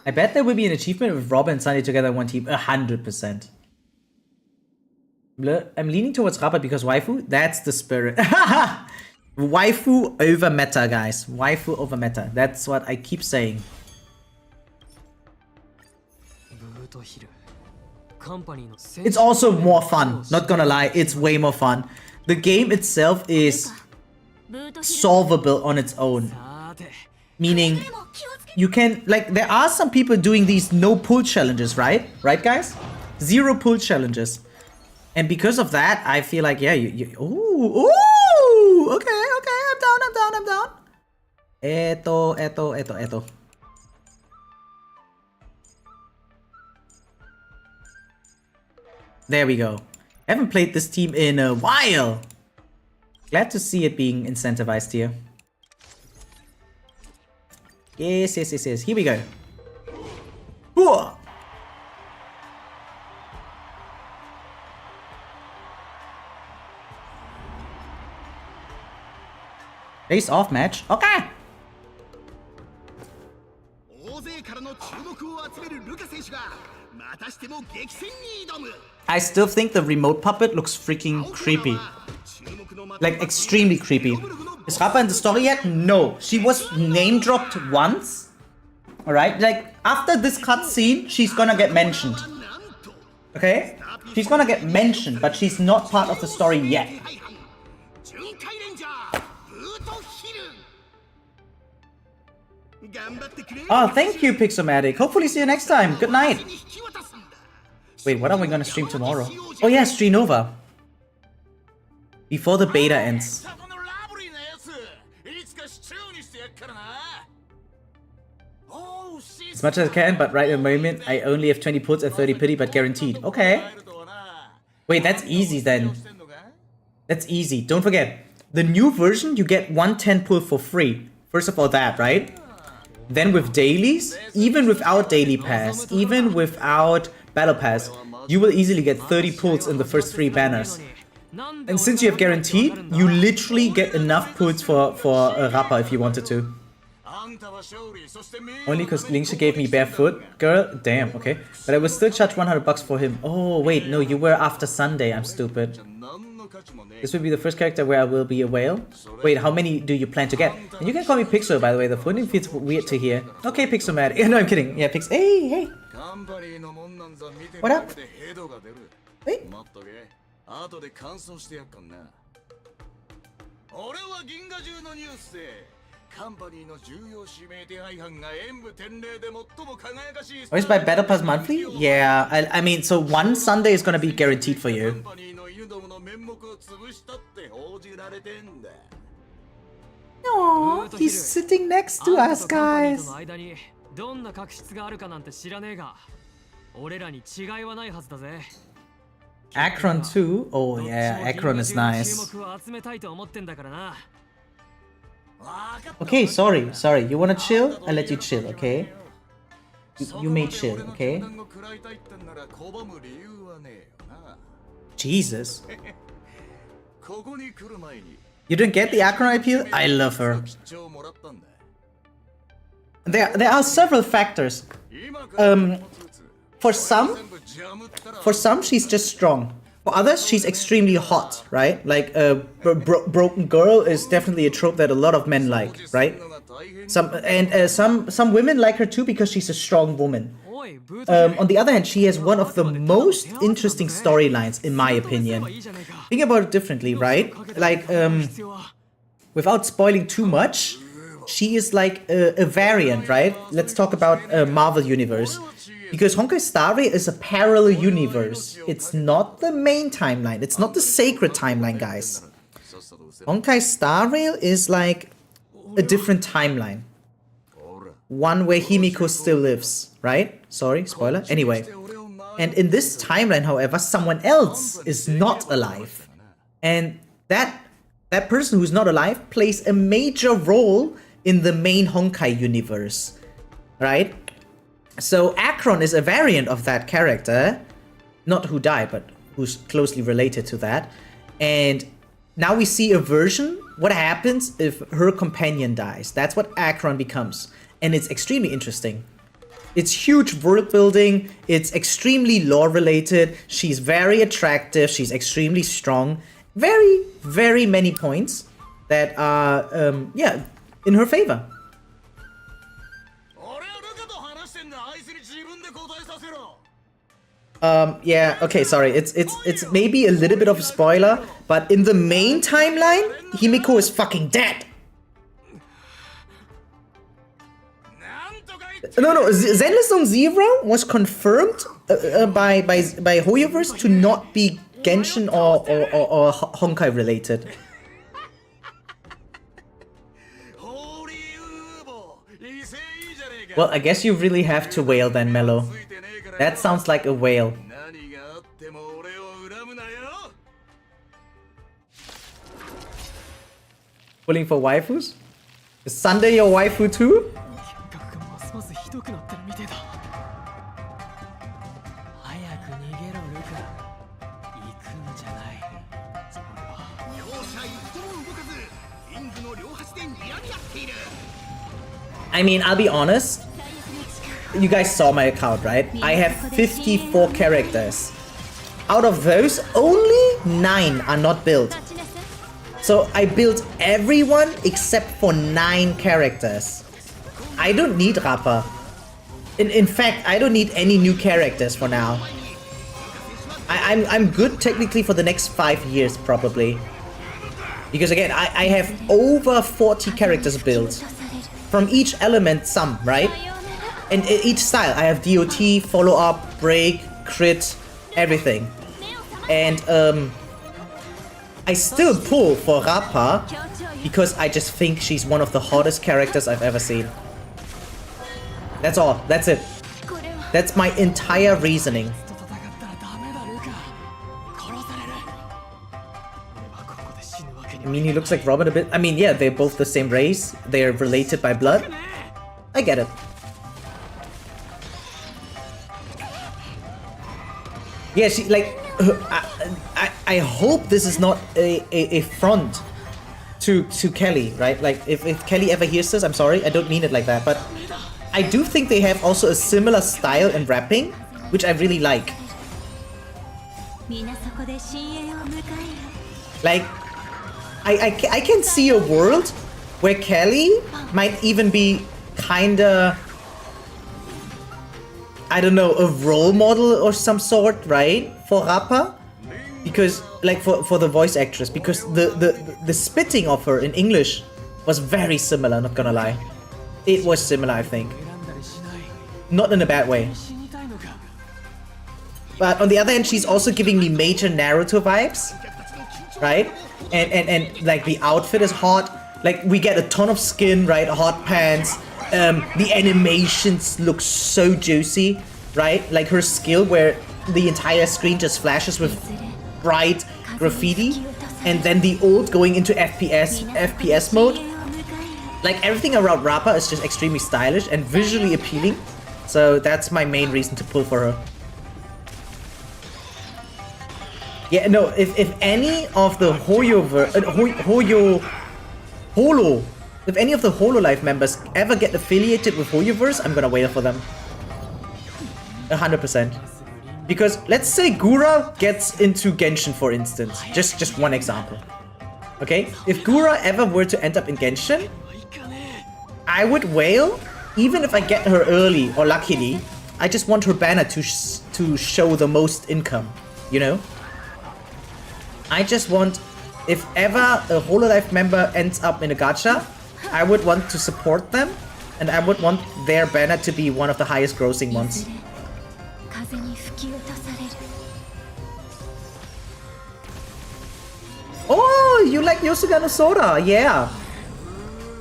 I bet there will be an achievement with Rob and Sunny together in one team, 100%. I'm leaning towards Rappa because waifu, that's the spirit. Waifu over meta, guys. Waifu over meta. That's what I keep saying. It's also more fun. Not gonna lie, it's way more fun. The game itself is solvable on its own. Meaning, you can, like, there are some people doing these no pull challenges, right? Right, guys? 0 pull challenges. And because of that, I feel like, yeah, ooh, okay, I'm down. Eto. There we go. Haven't played this team in a while. Glad to see it being incentivized here. Yes. Here we go. Whoa. Face off match. Okay. I still think the remote puppet looks freaking creepy. Like, extremely creepy. Is Rappa in the story yet? No. She was name dropped once. Alright? Like, after this cutscene, she's gonna get mentioned. Okay? She's gonna get mentioned, but she's not part of the story yet. Oh, thank you, Pixomatic. Hopefully see you next time. Good night. Wait, what are we gonna stream tomorrow? Oh yeah, Streamova. Before the beta ends. As much as I can, but right at the moment, I only have 20 puts and 30 pity, but guaranteed. Okay. Wait, that's easy then. That's easy. Don't forget, the new version, you get 110 pull for free. First of all that, right? Then with dailies, even without daily pass, even without battle pass, you will easily get 30 pulls in the first 3 banners. And since you have guaranteed, you literally get enough pulls for Rappa if you wanted to. Only because Lingsha gave me barefoot? Girl, damn, okay. But I will still charge 100 bucks for him. Oh, wait, no, you were after Sunday, I'm stupid. This will be the first character where I will be a whale. Wait, how many do you plan to get? And you can call me Pixel, by the way. The phone name feels weird to hear. Okay, Pixel mad. No, I'm kidding. Yeah, Pix. Hey. What up? Wait. Oh, is by Battle Pass monthly? Yeah, I mean, so one Sunday is gonna be guaranteed for you. Aww, he's sitting next to us, guys. Akron too? Oh yeah, Akron is nice. Okay, sorry. You wanna chill? I'll let you chill, okay? You may chill, okay? Jesus. You didn't get the Akron appeal? I love her. There are several factors. For some she's just strong. For others, she's extremely hot, right? Like, broken girl is definitely a trope that a lot of men like, right? Some women like her too because she's a strong woman. On the other hand, she has one of the most interesting storylines, in my opinion. Think about it differently, right? Like, without spoiling too much, she is like a variant, right? Let's talk about Marvel Universe. Because Honkai Star Rail is a parallel universe. It's not the main timeline. It's not the sacred timeline, guys. Honkai Star Rail is like a different timeline. One where Himiko still lives, right? Sorry, spoiler. Anyway. And in this timeline, however, someone else is not alive. And that person who's not alive plays a major role in the main Honkai universe, right? So Akron is a variant of that character. Not who died, but who's closely related to that. And now we see a version. What happens if her companion dies? That's what Akron becomes. And it's extremely interesting. It's huge world building. It's extremely lore related. She's very attractive. She's extremely strong. Very, very many points that are, yeah, in her favor. Yeah, okay, sorry. It's maybe a little bit of a spoiler, but in the main timeline, Himiko is fucking dead. No, Zenless Zone Zero was confirmed by Hoyoverse to not be Genshin or Honkai related. Well, I guess you really have to wail then, Mello. That sounds like a wail. Pulling for waifus? Is Sunday your waifu too? I mean, I'll be honest. You guys saw my account, right? I have 54 characters. Out of those, only 9 are not built. So I built everyone except for 9 characters. I don't need Rappa. In fact, I don't need any new characters for now. I'm good technically for the next 5 years, probably. Because again, I have over 40 characters built. From each element, some, right? And each style, I have DOT, follow-up, break, crit, everything. And I still pull for Rappa because I just think she's one of the hottest characters I've ever seen. That's all. That's it. That's my entire reasoning. I mean, he looks like Robin a bit. I mean, yeah, they're both the same race. They're related by blood. I get it. Yeah, she, like, I hope this is not a front to Kelly, right? Like, if Kelly ever hears this, I'm sorry, I don't mean it like that. But I do think they have also a similar style in rapping, which I really like. Like, I can see a world where Kelly might even be kinda, I don't know, a role model or some sort, right? For Rappa? Because, like, for the voice actress, because the spitting of her in English was very similar, not gonna lie. It was similar, I think. Not in a bad way. But on the other hand, she's also giving me major Naruto vibes, right? And like the outfit is hot. Like we get a ton of skin, right? Hot pants. The animations look so juicy, right? Like her skill where the entire screen just flashes with bright graffiti, and then the ult going into FPS mode. Like everything around Rappa is just extremely stylish and visually appealing. So that's my main reason to pull for her. Yeah, no, if any of the if any of the Hololive members ever get affiliated with Hoyoverse, I'm gonna wail for them. 100%. Because let's say Gura gets into Genshin, for instance. Just one example. Okay? If Gura ever were to end up in Genshin, I would wail, even if I get her early or luckily. I just want her banner to show the most income, you know? I just want, if ever a Hololive member ends up in a gacha, I would want to support them, and I would want their banner to be one of the highest grossing ones. Oh, you like Yosuga no Sora? Yeah.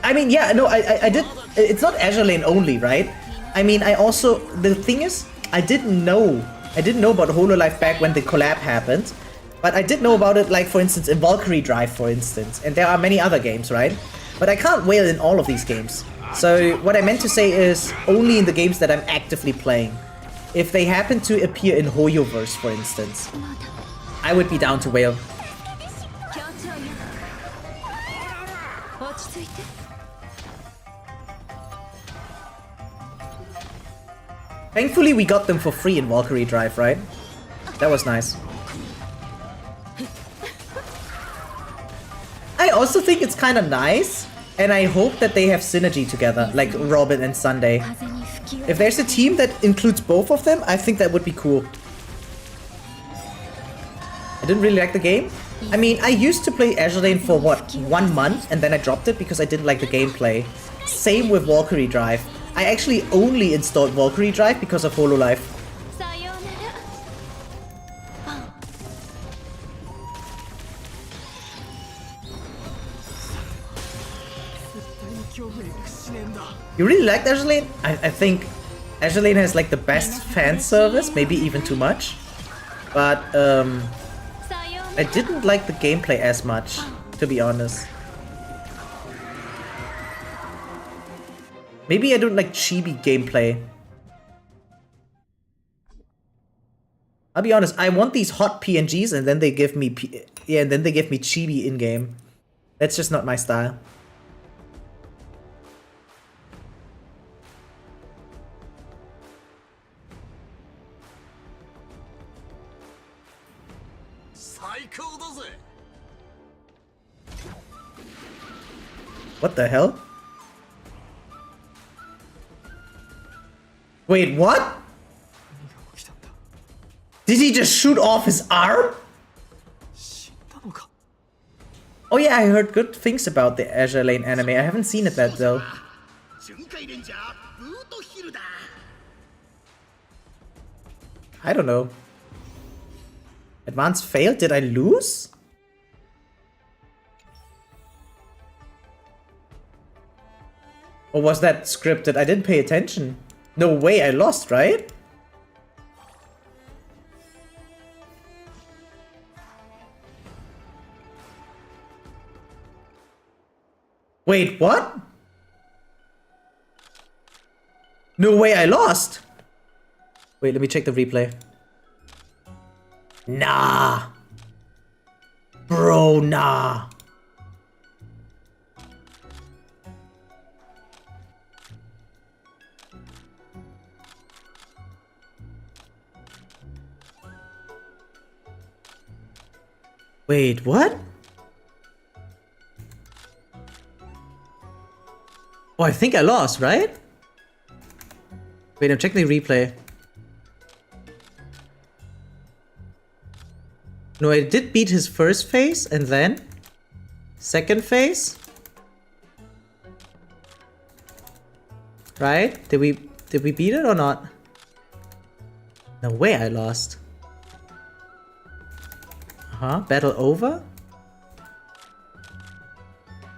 I mean, yeah, no, I did. It's not Azure Lane only, right? I mean, I also, the thing is, I didn't know about Hololive back when the collab happened, but I did know about it, like, for instance, in Valkyrie Drive, for instance, and there are many other games, right? But I can't wail in all of these games. So what I meant to say is only in the games that I'm actively playing. If they happen to appear in Hoyoverse, for instance, I would be down to wail. Thankfully, we got them for free in Valkyrie Drive, right? That was nice. I also think it's kind of nice, and I hope that they have synergy together, like Robin and Sunday. If there's a team that includes both of them, I think that would be cool. I didn't really like the game. I mean, I used to play Azure Lane for, what, 1 month, and then I dropped it because I didn't like the gameplay. Same with Valkyrie Drive. I actually only installed Valkyrie Drive because of Hololive. You really liked Azure Lane? I think Azure Lane has like the best fan service, maybe even too much. But I didn't like the gameplay as much, to be honest. Maybe I don't like chibi gameplay. I'll be honest, I want these hot PNGs and then they give me chibi in-game. That's just not my style. What the hell? Wait, what? Did he just shoot off his arm? Oh yeah, I heard good things about the Azure Lane anime. I haven't seen it that though. I don't know. Advance failed? Did I lose? Or was that scripted? I didn't pay attention. No way, I lost, right? Wait, what? No way, I lost. Wait, let me check the replay. Nah. Bro, nah. Wait, what? Oh, I think I lost, right? Wait, I'm checking the replay. No, I did beat his first phase and then second phase. Right? Did we beat it or not? No way I lost. Battle over?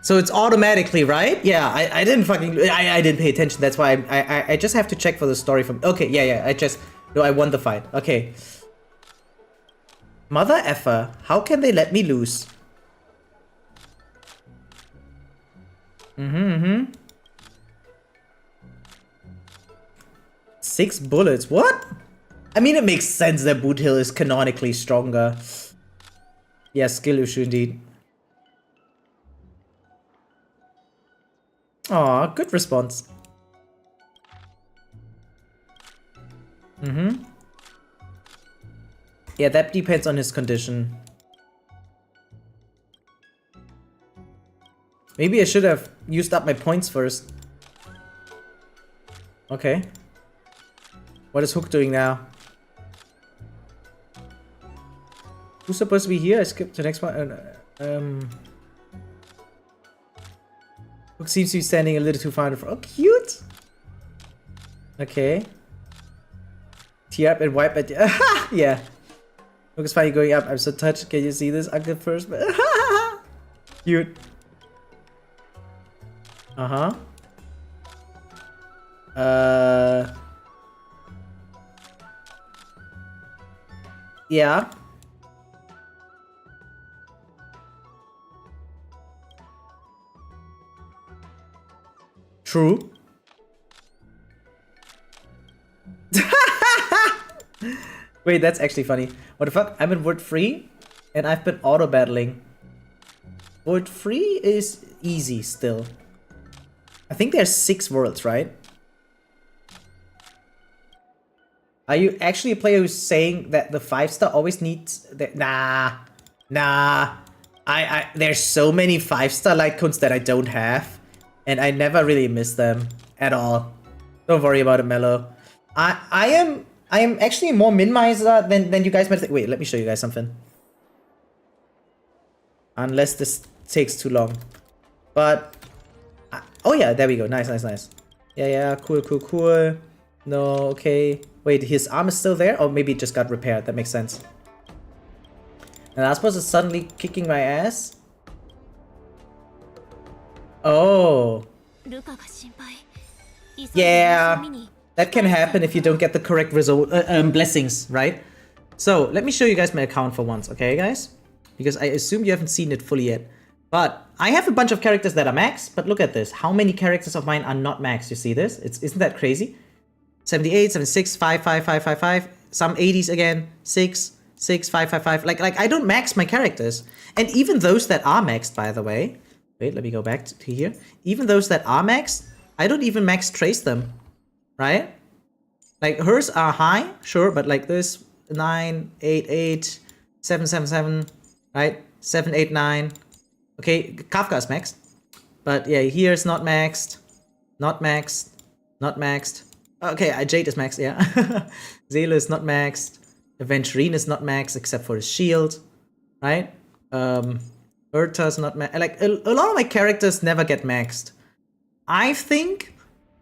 So it's automatically, right? Yeah, I didn't fucking... I didn't pay attention. That's why I just have to check for the story from... Okay, yeah, No, I won the fight. Okay. Mother effer. How can they let me lose? 6 bullets. What? I mean, it makes sense that Boot Hill is canonically stronger. Yeah, skill issue indeed. Aw, good response. Yeah, that depends on his condition. Maybe I should have used up my points first. Okay. What is Hook doing now? Who's supposed to be here? I skipped the next one. Hook seems to be standing a little too far in front. Oh, cute! Okay. Tear up and wipe at... Yeah. Hook is finally going up. I'm so touched. Can you see this? I'll get first. Cute. Uh-huh. Yeah. True. Wait, that's actually funny. What the fuck? I'm in word 3 and I've been auto battling. Word 3 is easy still. I think there's 6 worlds, right? Are you actually a player who's saying that the 5-star always needs Nah. There's so many 5-star light cones that I don't have. And I never really miss them at all. Don't worry about it, Mello. I am actually more min-miser than you guys might think. Wait, let me show you guys something. Unless this takes too long. But oh yeah, there we go. Nice. Yeah, cool. No, okay. Wait, his arm is still there? Or maybe it just got repaired. That makes sense. And I suppose it's suddenly kicking my ass? Oh. Yeah. That can happen if you don't get the correct result, blessings, right? So, let me show you guys my account for once, okay, guys? Because I assume you haven't seen it fully yet. But I have a bunch of characters that are maxed, but look at this. How many characters of mine are not maxed? You see this? Isn't that crazy? 78, 76, 5, 5, 5, 5, 5. Some 80s again. 6, 6, 5, 5, 5. Like I don't max my characters. And even those that are maxed, by the way. Wait, let me go back to here. Even those that are maxed, I don't even max trace them. Right? Like hers are high, sure, but like this 9, 8, 8, 7, 7, 7, right? 7, 8, 9. Okay, Kafka is maxed. But yeah, here is not maxed. Not maxed. Not maxed. Okay, Jade is maxed, yeah. Zela is not maxed. Aventurine is not maxed except for his shield. Right? Urta is not maxed. Like, a lot of my characters never get maxed. I think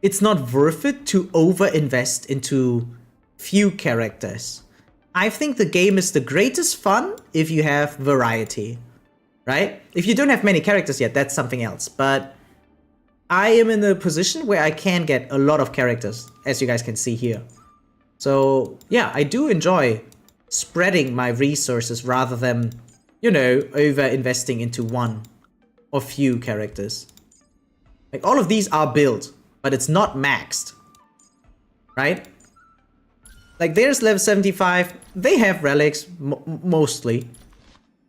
it's not worth it to over-invest into few characters. I think the game is the greatest fun if you have variety. Right? If you don't have many characters yet, that's something else. But I am in a position where I can get a lot of characters, as you guys can see here. So, yeah, I do enjoy spreading my resources rather than, you know, over-investing into one or few characters. Like, all of these are built, but it's not maxed. Right? Like, there's level 75. They have relics, mostly.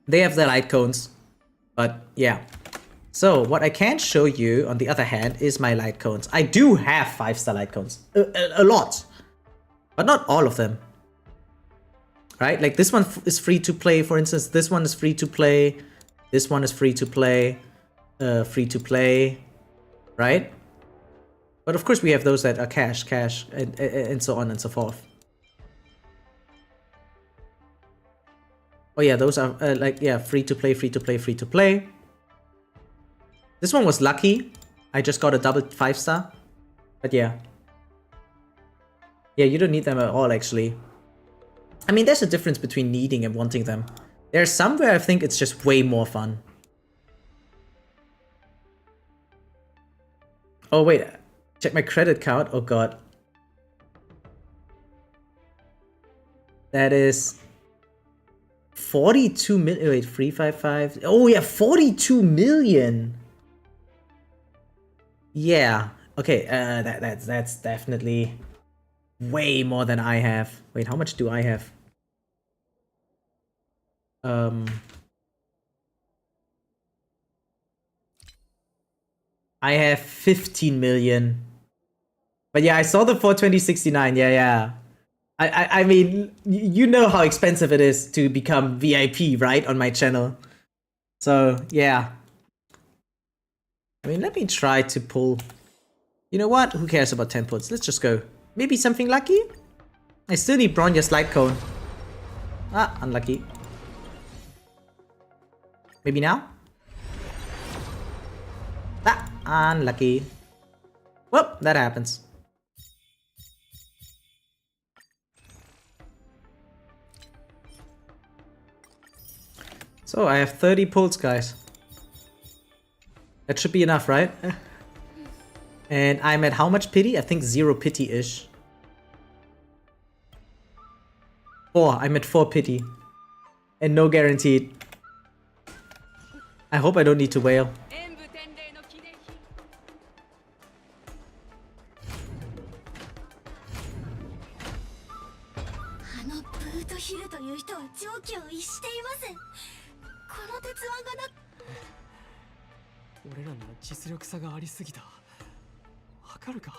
They have the light cones. But, yeah. So, what I can show you, on the other hand, is my light cones. I do have 5-star light cones. A lot. But not all of them. Right? Like, this one is free to play, for instance. This one is free to play. This one is free to play. Free to play. Right? But of course, we have those that are cash, and so on and so forth. Oh yeah, those are like, yeah, free to play. This one was lucky. I just got a double 5-star. But yeah. Yeah, you don't need them at all, actually. I mean, there's a difference between needing and wanting them. There's some where I think it's just way more fun. Oh, wait. Check my credit card. Oh, God. That is 42 million. Wait, 355. Oh, yeah, 42 million. Yeah. Okay, that's definitely way more than I have. Wait, how much do I have? I have 15 million. But yeah, I saw the 42069. Yeah. I mean, you know how expensive it is to become VIP, right? On my channel. So, yeah. I mean, let me try to pull You know what? Who cares about 10 puts? Let's just go. Maybe something lucky? I still need Bronya's Light Cone. Ah, unlucky. Maybe now? Ah, unlucky. Well, that happens. So I have 30 pulls, guys. That should be enough, right? And I'm at how much pity? I think 0 pity-ish. 4. I'm at 4 pity. And no guaranteed. I hope I don't need to wail. 俺らには実力差がありすぎた。わかるか？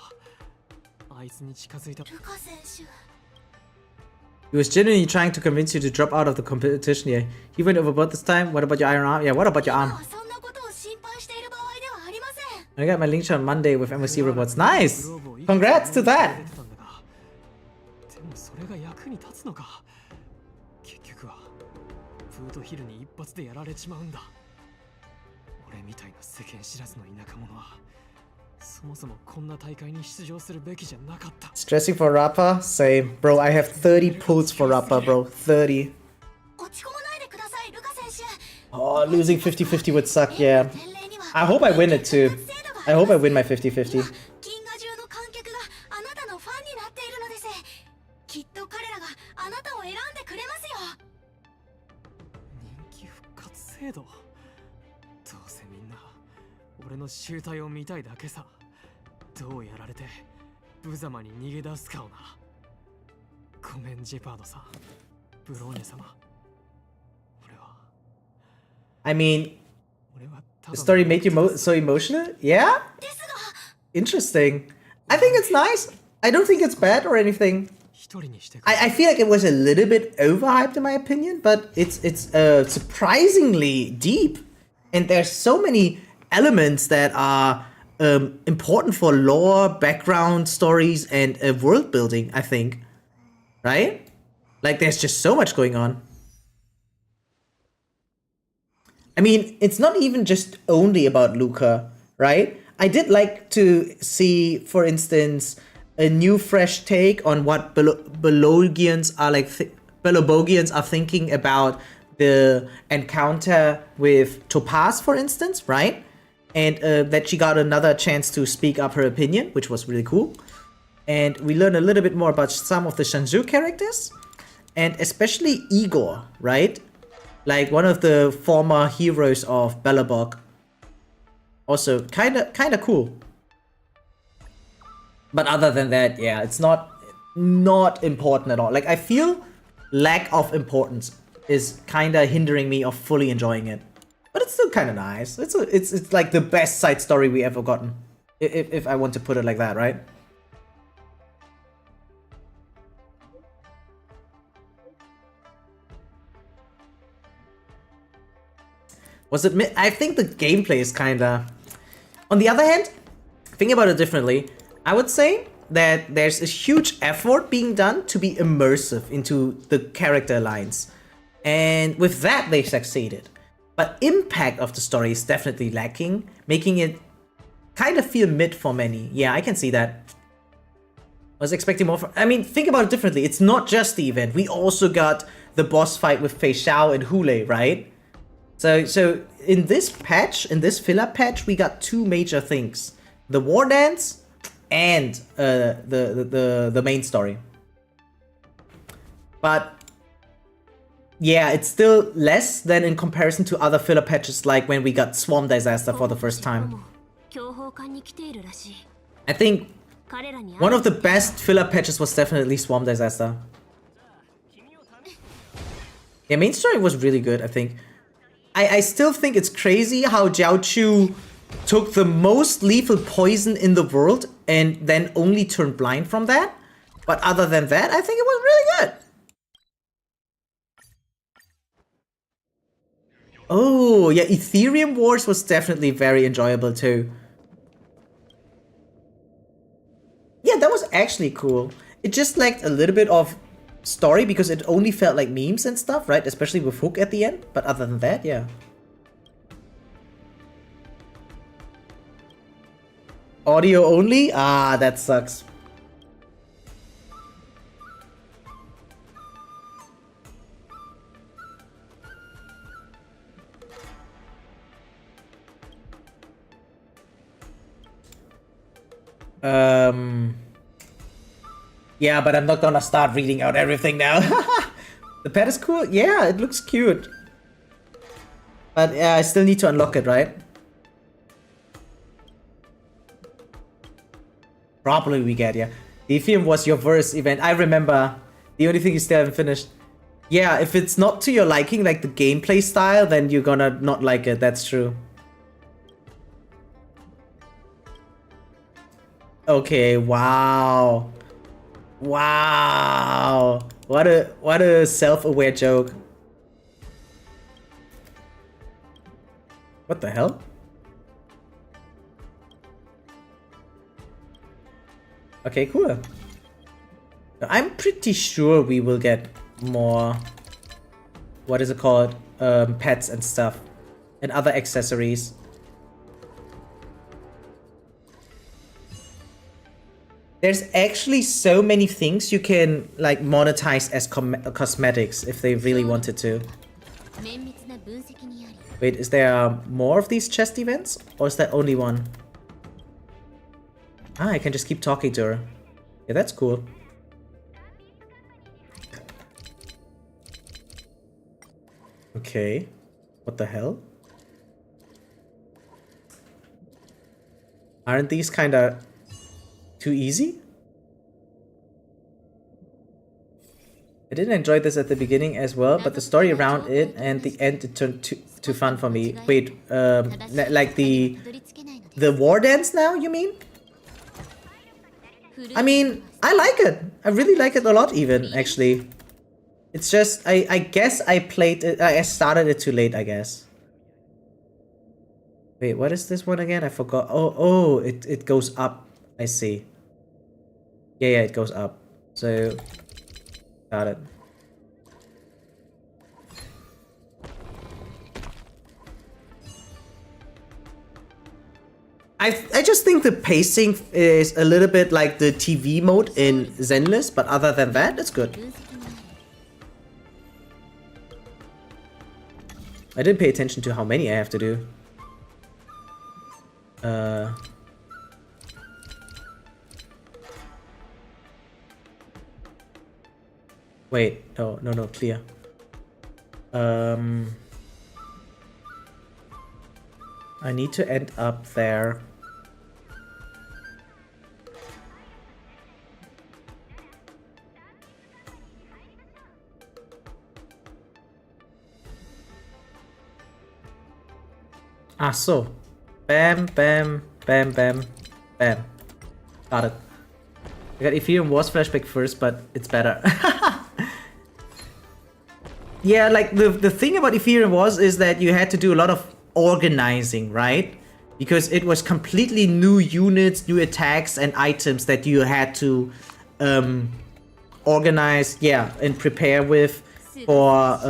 あいつに近づいた。ルカ選手。He was genuinely trying to convince you to drop out of the competition here. He went overboard this time. What about your iron arm? Yeah, what about your arm? I got my link shot on Monday with MOC rewards. Nice! Congrats to that! でもそれが役に立つのか。結局はフードヒルに一発でやられちまうんだ。俺みたいな世間知らずの田舎者はそもそもこんな大会に出場するべきじゃなかった。 Stressing for Rappa? Same. Bro, I have 30 pulls for Rappa, bro. 30. Oh, losing 50-50 would suck, yeah. I hope I win it too. I hope I win my 50-50. 俺の集体を見たいだけさ。どうやられて無様に逃げ出すかをな。ごめんジェパードさん、ブローニャ様。俺は I mean, the story made you so emotional? Yeah? Interesting. I think it's nice. I don't think it's bad or anything. I feel like it was a little bit overhyped in my opinion, but it's surprisingly deep. And there's so many elements that are important for lore, background stories, and world building, I think. Right? Like, there's just so much going on. I mean, it's not even just only about Luca, right? I did like to see, for instance, a new fresh take on what Belogians are thinking about the encounter with Topaz, for instance, right? And that she got another chance to speak up her opinion, which was really cool. And we learned a little bit more about some of the Shanzhu characters, and especially Igor, right? Like one of the former heroes of Belobog. Also, kinda cool. But other than that, yeah, it's not important at all. Like, I feel lack of importance is kinda hindering me of fully enjoying it. But it's still kinda nice. It's like the best side story we ever gotten. If I want to put it like that, right? I think the gameplay is kinda... On the other hand, thinking about it differently, I would say that there's a huge effort being done to be immersive into the character lines. And with that, they've succeeded. But impact of the story is definitely lacking, making it kind of feel mid for many. Yeah, I can see that. I was expecting more I mean, think about it differently. It's not just the event. We also got the boss fight with Fei Xiao and Hule, right? So in this patch, in this filler patch, we got two major things. The war dance and the main story. But yeah, it's still less than in comparison to other filler patches, like when we got Swarm Disaster for the first time. I think one of the best filler patches was definitely Swarm Disaster. Yeah, main story was really good, I think. I still think it's crazy how Jiao Chu took the most lethal poison in the world and then only turned blind from that. But other than that, I think it was really good. Oh, yeah, Ethereum Wars was definitely very enjoyable too. actually cool. It just lacked a little bit of story because it only felt like memes and stuff, right? Especially with Hook at the end. But other than that, yeah. Audio only? Ah, that sucks. Yeah, but I'm not gonna start reading out everything now. The pet is cool. Yeah, it looks cute. But yeah, I still need to unlock it, right? Probably we get, yeah. The film was your worst event. I remember. The only thing you still haven't finished. Yeah, if it's not to your liking, like the gameplay style, then you're gonna not like it. That's true. Okay, wow. Wow. What a self-aware joke. What the hell? Okay, cool. I'm pretty sure we will get more, what is it called? Pets and stuff. And other accessories. There's actually so many things you can like monetize as cosmetics if they really wanted to. Wait, is there more of these chest events? Or is that only one? Ah, I can just keep talking to her. Yeah, that's cool. Okay. What the hell? Aren't these kinda too easy? I didn't enjoy this at the beginning as well, but the story around it and the end it turned too fun for me. Wait, like the war dance now, you mean? I mean, I like it. I really like it a lot even, actually. It's just, I guess I played it, I started it too late, I guess. Wait, what is this one again? I forgot. Oh, it goes up. I see. Yeah, it goes up. So, got it. I just think the pacing is a little bit like the TV mode in Zenless, but other than that, it's good. I didn't pay attention to how many I have to do. Wait, no, clear. I need to end up there. Ah, so. Bam, bam, bam, bam, bam. Got it. I got Ethereum Wars flashback first, but it's better. Yeah, like the thing about Ethereum Wars is that you had to do a lot of organizing, right? Because it was completely new units, new attacks and items that you had to organize, yeah, and prepare with for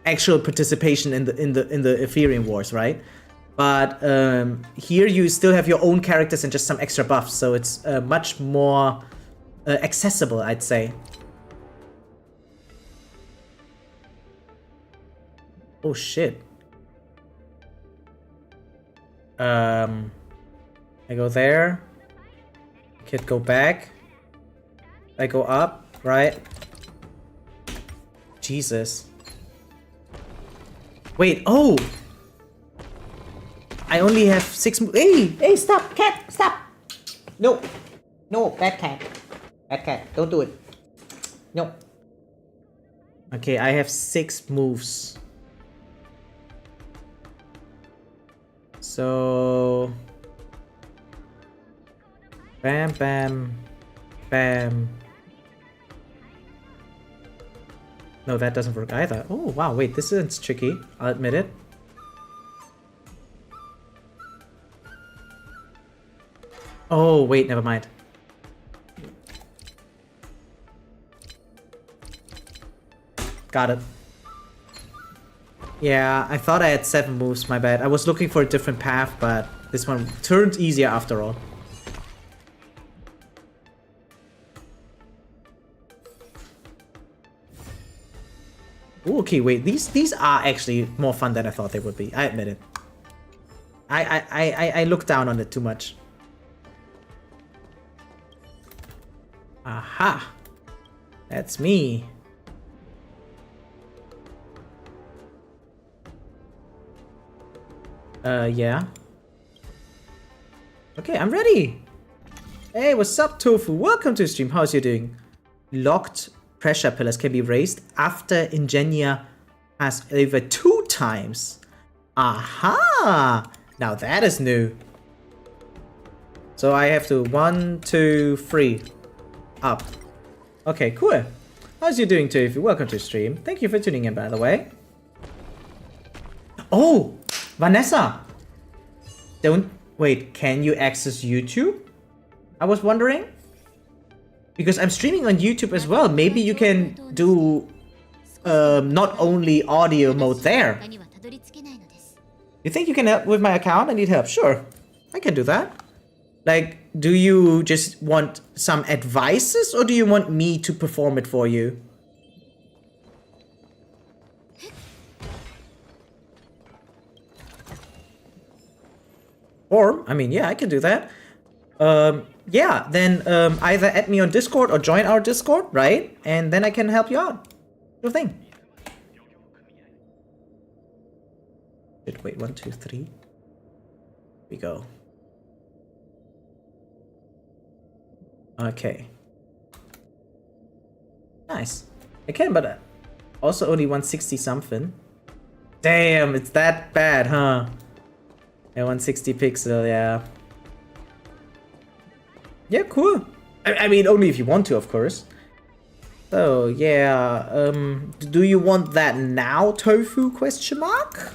actual participation in the Ethereum Wars, right? But here you still have your own characters and just some extra buffs, so it's much more accessible, I'd say. Oh shit. I go there. Could go back. I go up, right? Jesus. Wait, oh! I only have 6 Hey, stop, cat, stop! No, bad cat. Bad cat, don't do it. No. Okay, I have 6 moves. So... Bam, bam, bam. No, that doesn't work either. Oh, wow, wait, this isn't tricky. I'll admit it. Oh, wait, never mind. Got it. Yeah, I thought I had 7 moves, my bad. I was looking for a different path, but this one turned easier after all. Ooh, okay, wait, these are actually more fun than I thought they would be. I admit it. I looked down on it too much. Aha! That's me. Yeah. Okay, I'm ready. Hey, what's up, Tofu? Welcome to the stream. How's you doing? Locked pressure pillars can be raised after Ingenia has over 2 times. Aha! Now that is new. So I have to 1, 2, 3 up. Okay, cool. How's you doing, Tofu? Welcome to the stream. Thank you for tuning in, by the way. Oh, Vanessa. Don't wait. Can you access YouTube? I was wondering. Because I'm streaming on YouTube as well. Maybe you can do not only audio mode there. You think you can help with my account? I need help. Sure, I can do that. Like, do you just want some advices or do you want me to perform it for you? Or, I mean, yeah, I can do that. Yeah, then either add me on Discord or join our Discord, right? And then I can help you out. Sure thing. Wait, 1, 2, 3. Here we go. Okay. Nice. I can, but also only 160 something. Damn, it's that bad, huh? Yeah, 160 pixel, yeah. Yeah, cool. I mean, only if you want to, of course. So, yeah, do you want that now, Tofu, question mark?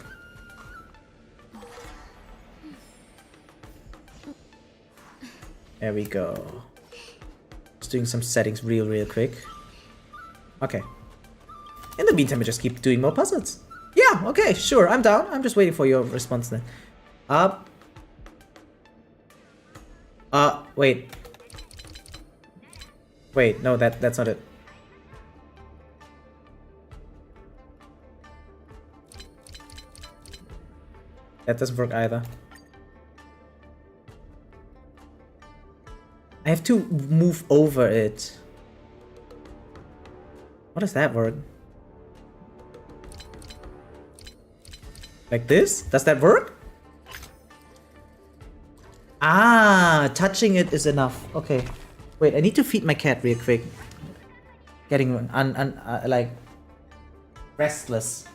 There we go. Just doing some settings real quick. Okay. In the meantime, I just keep doing more puzzles. Yeah, okay, sure, I'm down. I'm just waiting for your response then. Wait. Wait, no, that's not it. That doesn't work either. I have to move over it. How does that work? Like this? Does that work? Ah, touching it is enough. Okay. Wait, I need to feed my cat real quick. Getting like restless.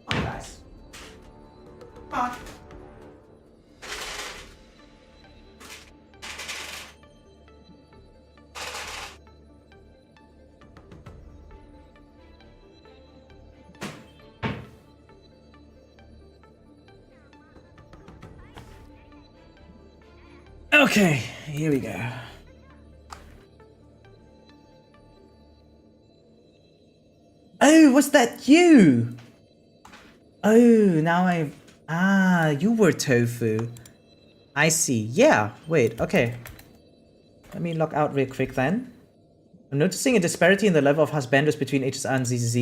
Come on, guys. Come on. Okay, here we go. Oh, was that you? Oh, now you were Tofu. I see. Yeah, wait, okay. Let me log out real quick then. I'm noticing a disparity in the level of husbandos between HSR and ZZZ.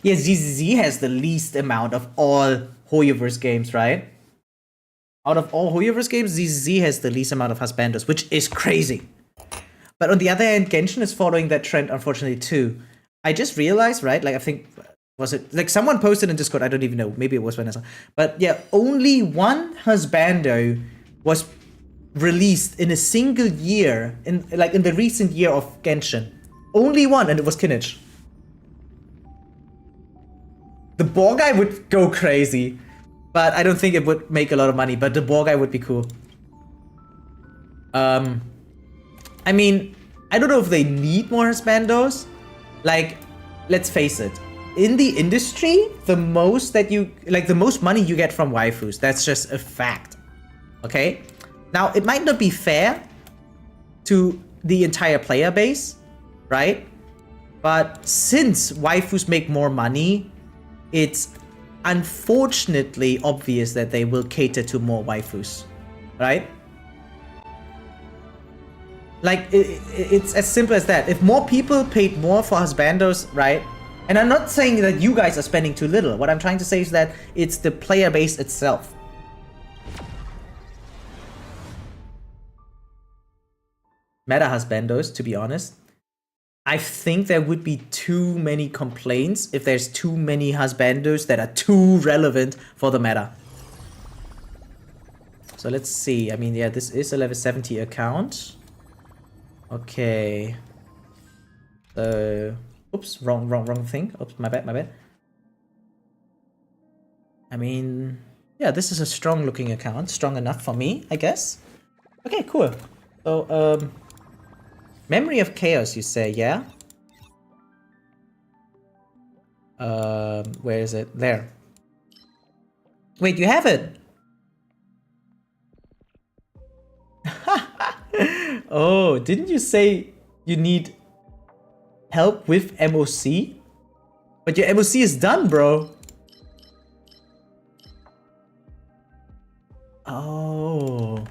Yeah, ZZZ has the least amount of all Hoyoverse games, right? Out of all Hoyoverse games, ZZZ has the least amount of husbandos, which is crazy. But on the other hand, Genshin is following that trend, unfortunately, too. I just realized, right, like I think, was it, like someone posted in Discord, I don't even know, maybe it was Vanessa. But yeah, only one husbando was released in a single year, in the recent year of Genshin. Only one, and it was Kinich. The boar guy would go crazy. But I don't think it would make a lot of money, but the boar guy would be cool. I mean, I don't know if they need more husbandos. Like, let's face it. In the industry, the most money you get from waifus. That's just a fact. Okay? Now, it might not be fair to the entire player base, right? But since waifus make more money, it's unfortunately obvious that they will cater to more waifus, right? Like, it's as simple as that. If more people paid more for husbandos, right? And I'm not saying that you guys are spending too little. What I'm trying to say is that it's the player base itself. Meta husbandos, to be honest. I think there would be too many complaints if there's too many husbandos that are too relevant for the meta. So let's see. I mean, yeah, this is a level 70 account. Okay. Oops, wrong thing. Oops, my bad. I mean, yeah, this is a strong looking account. Strong enough for me, I guess. Okay, cool. So, Memory of Chaos, you say, yeah? Where is it? There. Wait, you have it? Oh, didn't you say you need help with MOC? But your MOC is done, bro. Oh.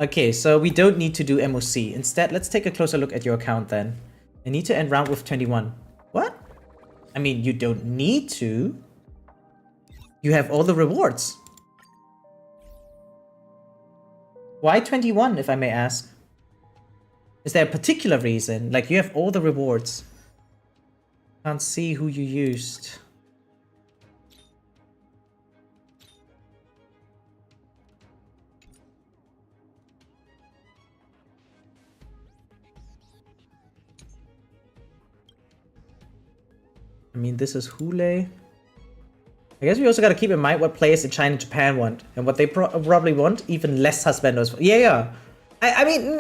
Okay, so we don't need to do MOC. Instead, let's take a closer look at your account then. I need to end round with 21. What? I mean, you don't need to. You have all the rewards. Why 21, if I may ask? Is there a particular reason? Like, you have all the rewards. Can't see who you used. I mean, this is Hule. I guess we also gotta keep in mind what players in China and Japan want. And what they probably want, even less husbandos. Yeah. I mean,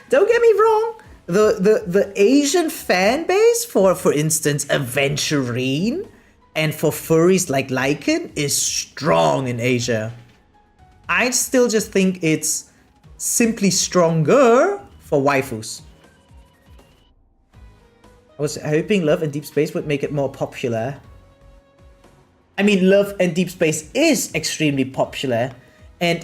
don't get me wrong. The Asian fan base for instance, Aventurine, and for furries like Lycan is strong in Asia. I still just think it's simply stronger for waifus. I was hoping Love and Deep Space would make it more popular. I mean, Love and Deep Space is extremely popular. And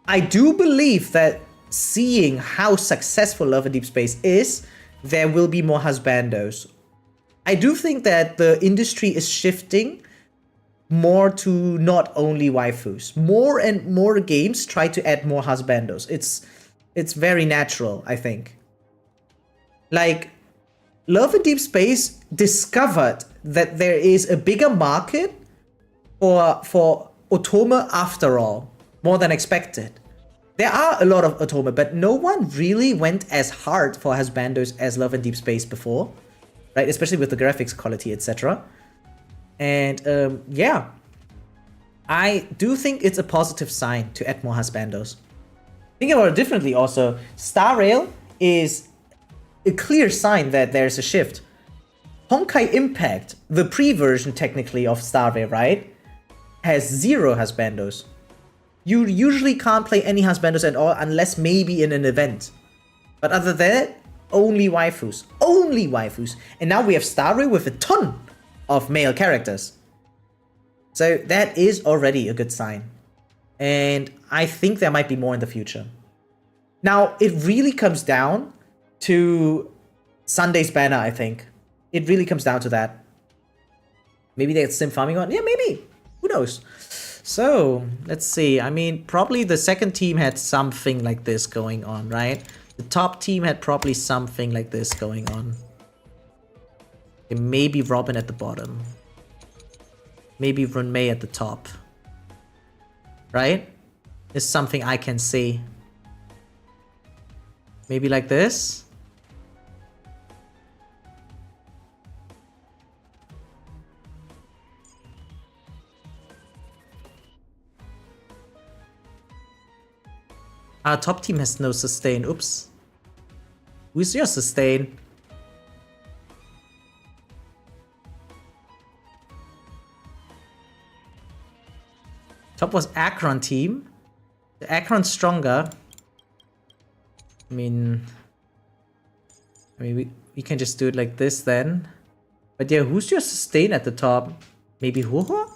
I do believe that seeing how successful Love and Deep Space is, there will be more husbandos. I do think that the industry is shifting more to not only waifus. More and more games try to add more husbandos. It's very natural, I think. Like, Love and Deep Space discovered that there is a bigger market for otome after all, more than expected. There are a lot of otome, but no one really went as hard for husbandos as Love and Deep Space before, right? Especially with the graphics quality, etc. And yeah, I do think it's a positive sign to add more husbandos. Think about it differently also. Star Rail is a clear sign that there's a shift. Honkai Impact, the pre-version technically of Star Rail, right, has 0 husbandos. You usually can't play any husbandos at all unless maybe in an event. But other than that, only waifus. Only waifus. And now we have Star Rail with a ton of male characters. So that is already a good sign. And I think there might be more in the future. Now, it really comes down to Sunday's banner, I think. It really comes down to that. Maybe they had sim farming on? Yeah, maybe. Who knows? So, let's see. I mean, probably the second team had something like this going on, right? The top team had probably something like this going on. Okay, maybe Robin at the bottom. Maybe Runmei at the top. Right? Is something I can see. Maybe like this? Our top team has no sustain. Oops. Who's your sustain? Top was Akron team. The Akron's stronger. I mean, I mean, we can just do it like this then. But yeah, who's your sustain at the top? Maybe Huho?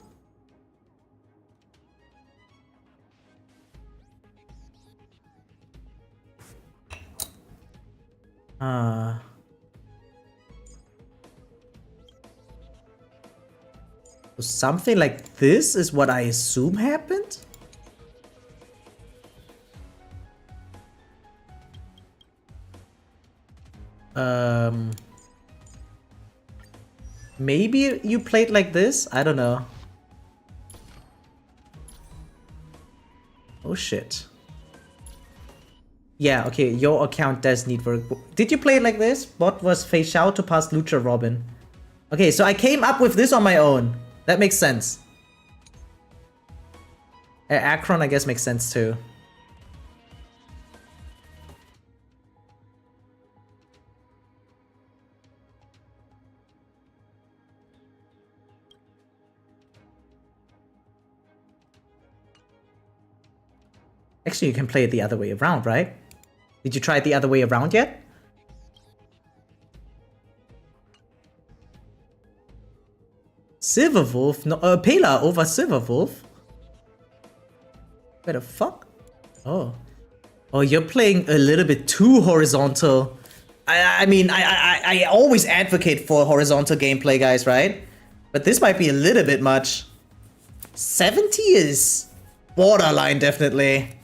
Something like this is what I assume happened? Maybe you played like this? I don't know. Oh shit. Yeah, okay, your account does need work. Did you play it like this? What was Fei Xiao to pass Lucha Robin? Okay, so I came up with this on my own. That makes sense. Akron, I guess, makes sense too. Actually, you can play it the other way around, right? Did you try it the other way around yet? Silverwolf? No, Pela over Silverwolf? Where the fuck? Oh. Oh, you're playing a little bit too horizontal. I mean, I always advocate for horizontal gameplay, guys, right? But this might be a little bit much. 70 is borderline, definitely.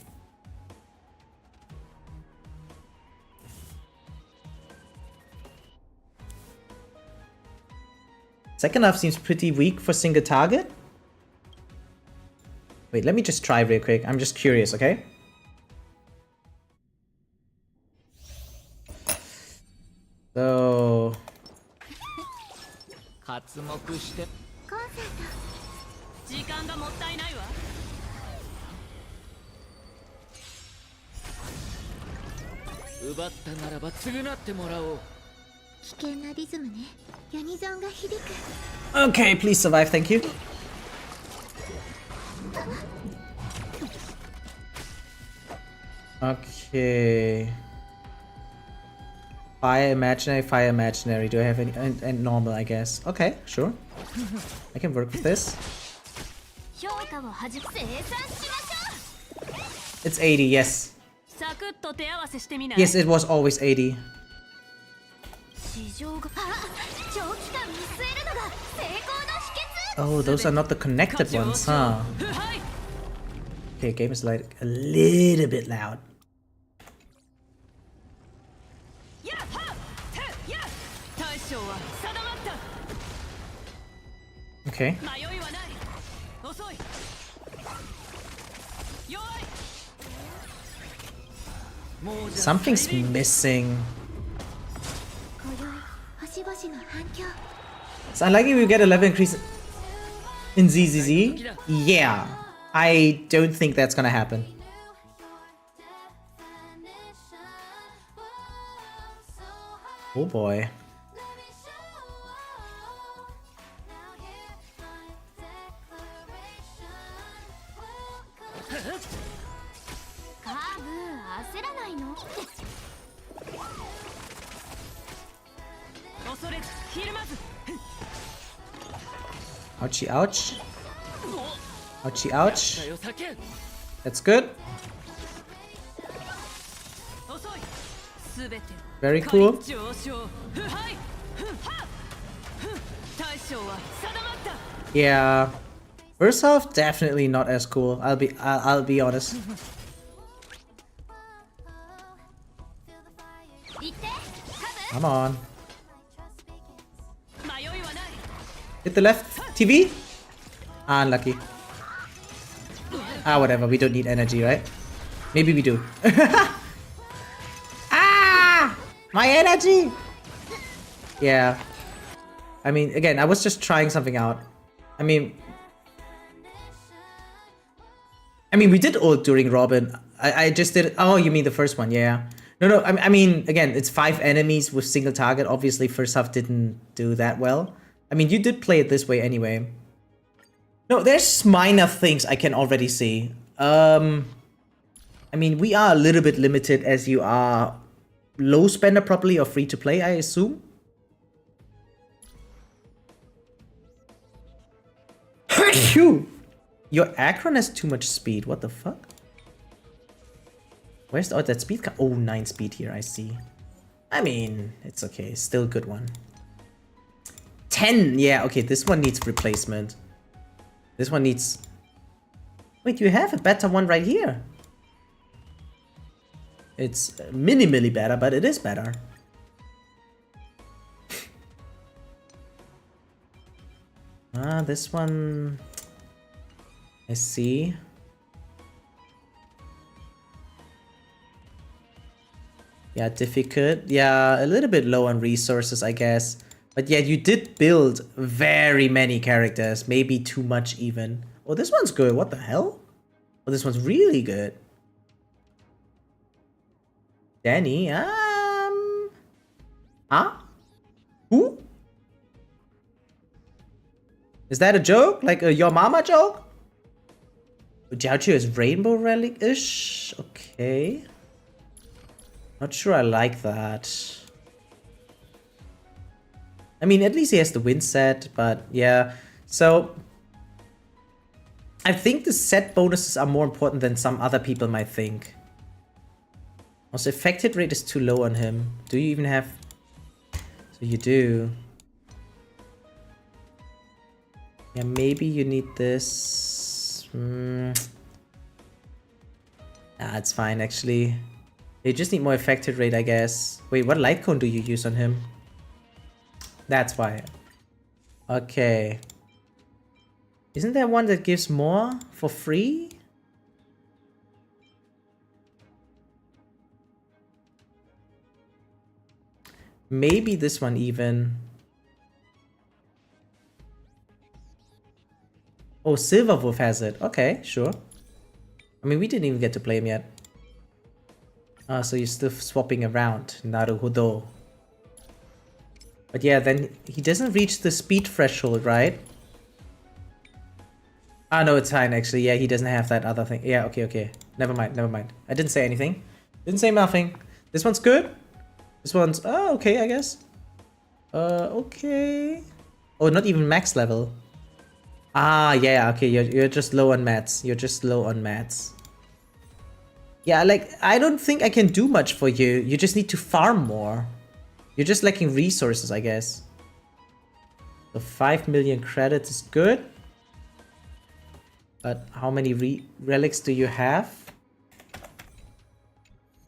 Second half seems pretty weak for single target. Wait, let me just try real quick. I'm just curious, okay? So... Okay, please survive, thank you. Okay. Fire imaginary. Do I have any? And normal, I guess. Okay, sure. I can work with this. It's 80, yes. Yes, it was always 80. Oh, those are not the connected ones, huh? Okay, game is like a little bit loud. Okay. Something's missing. It's unlikely we get a level increase in ZZZ. Yeah, I don't think that's gonna happen. Oh boy. Ouchie, ouch. Ouchie, ouch. That's good. Very cool. Yeah. First half, definitely not as cool. I'll be honest. Come on. Hit the left TV? Ah, unlucky. Ah, whatever. We don't need energy, right? Maybe we do. Ah! My energy! Yeah. I mean, again, I was just trying something out. I mean, we did ult during Robin. I just did... Oh, you mean the first one, yeah. No, I mean, again, it's 5 enemies with single target. Obviously, first half didn't do that well. I mean, you did play it this way anyway. No, there's minor things I can already see. I mean, we are a little bit limited as you are low spender properly or free to play, I assume. Phew! Your Akron has too much speed. What the fuck? Where's that speed? Oh, 9 speed here, I see. I mean, it's okay. Still a good one. 10! Yeah, okay, this one needs replacement. This one needs... Wait, you have a better one right here. It's minimally better, but it is better. This one... I see. Yeah, difficult. Yeah, a little bit low on resources, I guess. But yeah, you did build very many characters. Maybe too much even. Oh, this one's good. What the hell? Oh, this one's really good. Danny, Huh? Who? Is that a joke? Like a your mama joke? Jiaochu is rainbow relic-ish? Okay. Not sure I like that. I mean, at least he has the win set, but yeah. So, I think the set bonuses are more important than some other people might think. Also, effect hit rate is too low on him. Do you even have... So you do. Yeah, maybe you need this. It's fine, actually. You just need more effect hit rate, I guess. Wait, what light cone do you use on him? That's why. Okay. Isn't there one that gives more for free? Maybe this one even. Oh, Silver Wolf has it. Okay, sure. I mean, we didn't even get to play him yet. So you're still swapping around. Naruhodo. But yeah, then he doesn't reach the speed threshold, right? Ah, no, it's fine, actually. Yeah, he doesn't have that other thing. Yeah, okay. Never mind. I didn't say anything. Didn't say nothing. This one's good. This one's... Oh, okay, I guess. Okay. Oh, not even max level. Ah, yeah, okay. You're just low on mats. Yeah, like, I don't think I can do much for you. You just need to farm more. You're just lacking resources, I guess. So 5 million credits is good. But how many relics do you have?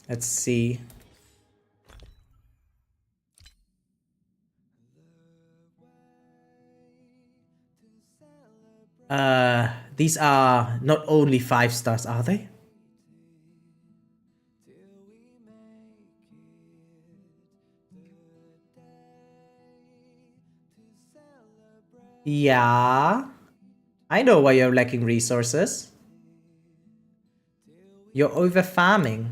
Let's see. These are not only 5 stars, are they? Yeah. I know why you're lacking resources. You're over farming.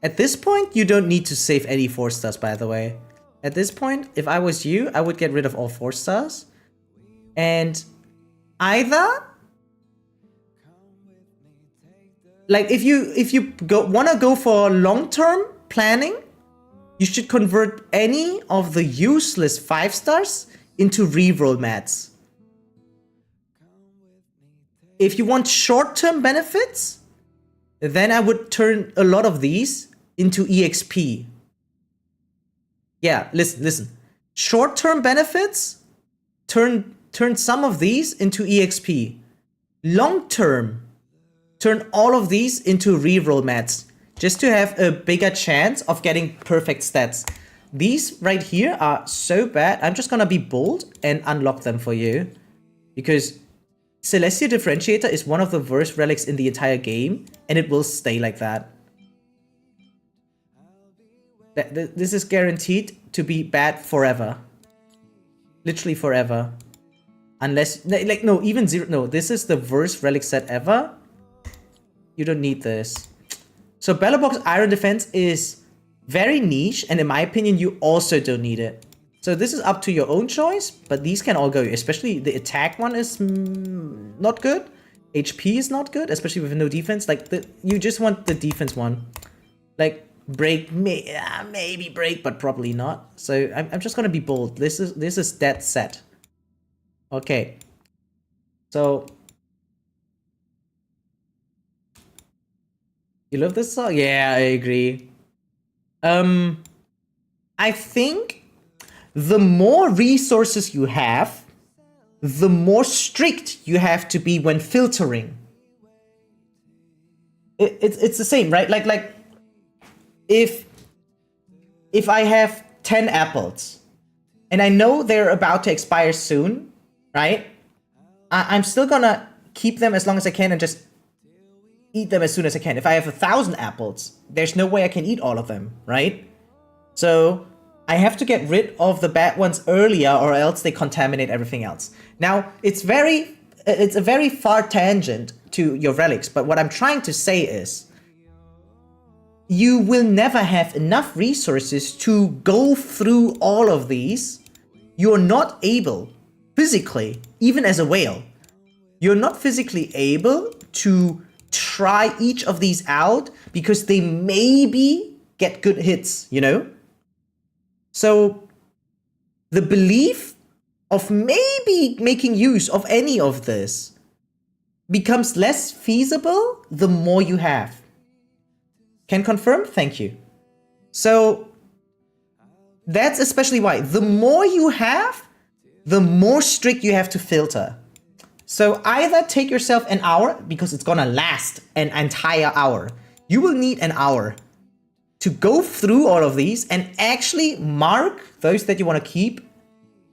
At this point, you don't need to save any 4 stars, by the way. At this point, if I was you, I would get rid of all 4 stars. And either... Like, if you wanna go for long-term planning, you should convert any of the useless 5 stars into reroll mats. If you want short-term benefits, then I would turn a lot of these into EXP. Yeah, listen. Short-term benefits, turn some of these into EXP. Long-term, turn all of these into reroll mats, just to have a bigger chance of getting perfect stats. These right here are so bad. I'm just gonna be bold and unlock them for you. Because Celestia Differentiator is one of the worst relics in the entire game, and it will stay like that. This is guaranteed to be bad forever. Literally forever. Unless, like, no, even zero, no, this is the worst relic set ever. You don't need this. So Bellobox Iron Defense is very niche, and in my opinion, you also don't need it. So this is up to your own choice, but these can all go, especially the attack one is not good. HP is not good, especially with no defense. Like, you just want the defense one. Like, maybe break, but probably not. So I'm just gonna be bold. This is dead set. Okay. So you love this song? Yeah, I agree. I think the more resources you have, the more strict you have to be when filtering. It's the same, right? Like if I have 10 apples and I know they're about to expire soon, right? I'm still gonna keep them as long as I can and just eat them as soon as I can. If I have 1,000 apples, there's no way I can eat all of them, right? So I have to get rid of the bad ones earlier, or else they contaminate everything else. Now, it's a very far tangent to your relics, but what I'm trying to say is you will never have enough resources to go through all of these. You're not able, physically, even as a whale, you're not physically able to try each of these out because they maybe get good hits, you know? So the belief of maybe making use of any of this becomes less feasible the more you have. Can confirm? Thank you. So that's especially why the more you have, the more strict you have to filter. So either take yourself an hour, because it's gonna last an entire hour. You will need an hour to go through all of these and actually mark those that you want to keep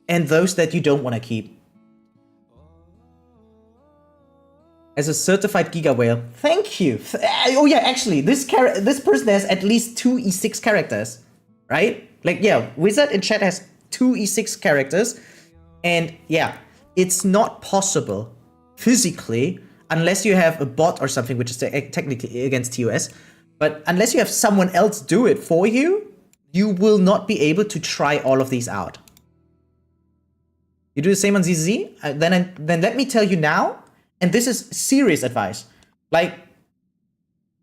and those that you don't want to keep. As a certified Giga Whale, thank you. Oh yeah, actually, this person has at least 2 E6 characters, right? Like, yeah, Wizard in chat has 2 E6 characters, and yeah, it's not possible physically unless you have a bot or something, which is technically against TOS. But unless you have someone else do it for you, you will not be able to try all of these out. You do the same on ZZ? Then let me tell you now, and this is serious advice. Like,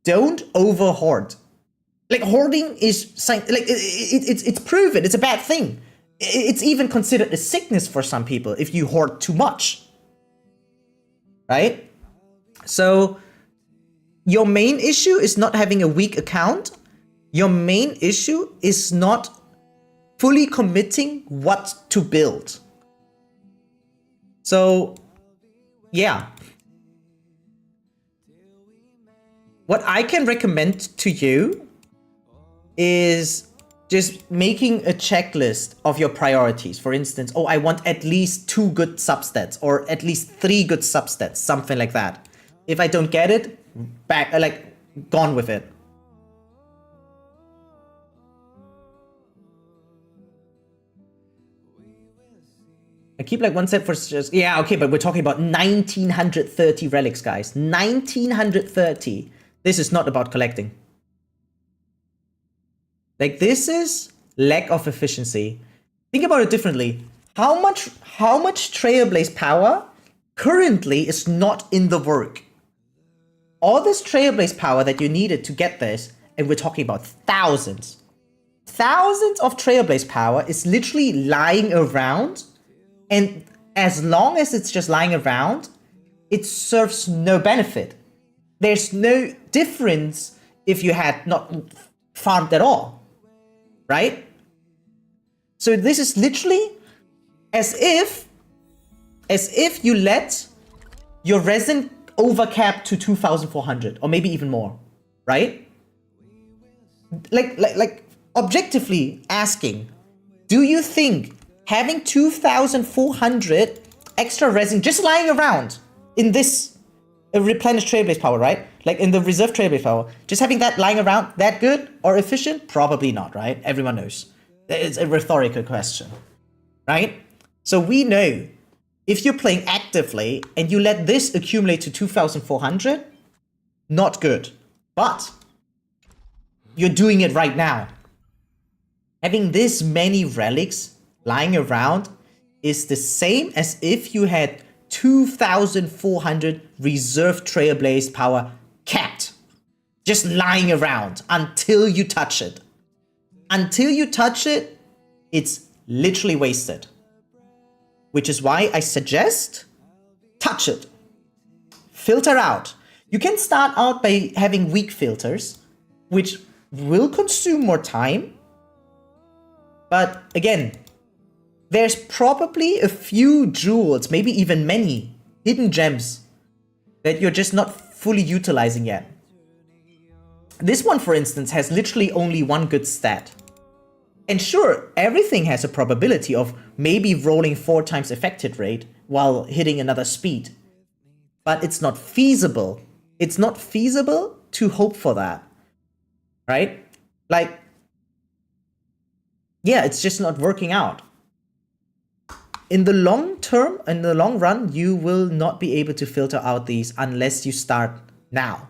don't over hoard. Like, hoarding is like it's proven. It's a bad thing. It's even considered a sickness for some people if you hoard too much. Right? So your main issue is not having a weak account. Your main issue is not fully committing what to build. So, yeah. What I can recommend to you is just making a checklist of your priorities. For instance, oh, I want at least 2 good substats or at least 3 good substats, something like that. If I don't get it, gone with it. I keep like 1 set for just, yeah, okay, but we're talking about 1930 relics, guys. 1930. This is not about collecting. Like, this is lack of efficiency. Think about it differently. How much Trailblaze power currently is not in the work? All this Trailblaze power that you needed to get this, and we're talking about thousands. Thousands of Trailblaze power is literally lying around, and as long as it's just lying around, it serves no benefit. There's no difference if you had not farmed at all. Right? So this is literally as if you let your resin overcap to 2,400 or maybe even more, right? Like objectively asking, do you think having 2,400 extra resin just lying around in this replenished Trailblaze power, right? Like in the reserve Trailblaze power, just having that lying around, that good or efficient? Probably not, right? Everyone knows. It's a rhetorical question, right? So we know if you're playing actively and you let this accumulate to 2,400, not good. But you're doing it right now. Having this many relics lying around is the same as if you had 2,400 reserve Trailblaze power capped. just lying around until you touch it. Until you touch it, it's literally wasted. Which is why I suggest touch it. Filter out. You can start out by having weak filters, which will consume more time. But again, there's probably a few jewels, maybe even many hidden gems that you're just not fully utilizing yet. This one, for instance, has literally only one good stat. And sure, everything has a probability of maybe rolling 4 times affected rate while hitting another speed. But it's not feasible. It's not feasible to hope for that. Right? Like, yeah, it's just not working out. In the long term, in the long run, you will not be able to filter out these unless you start now.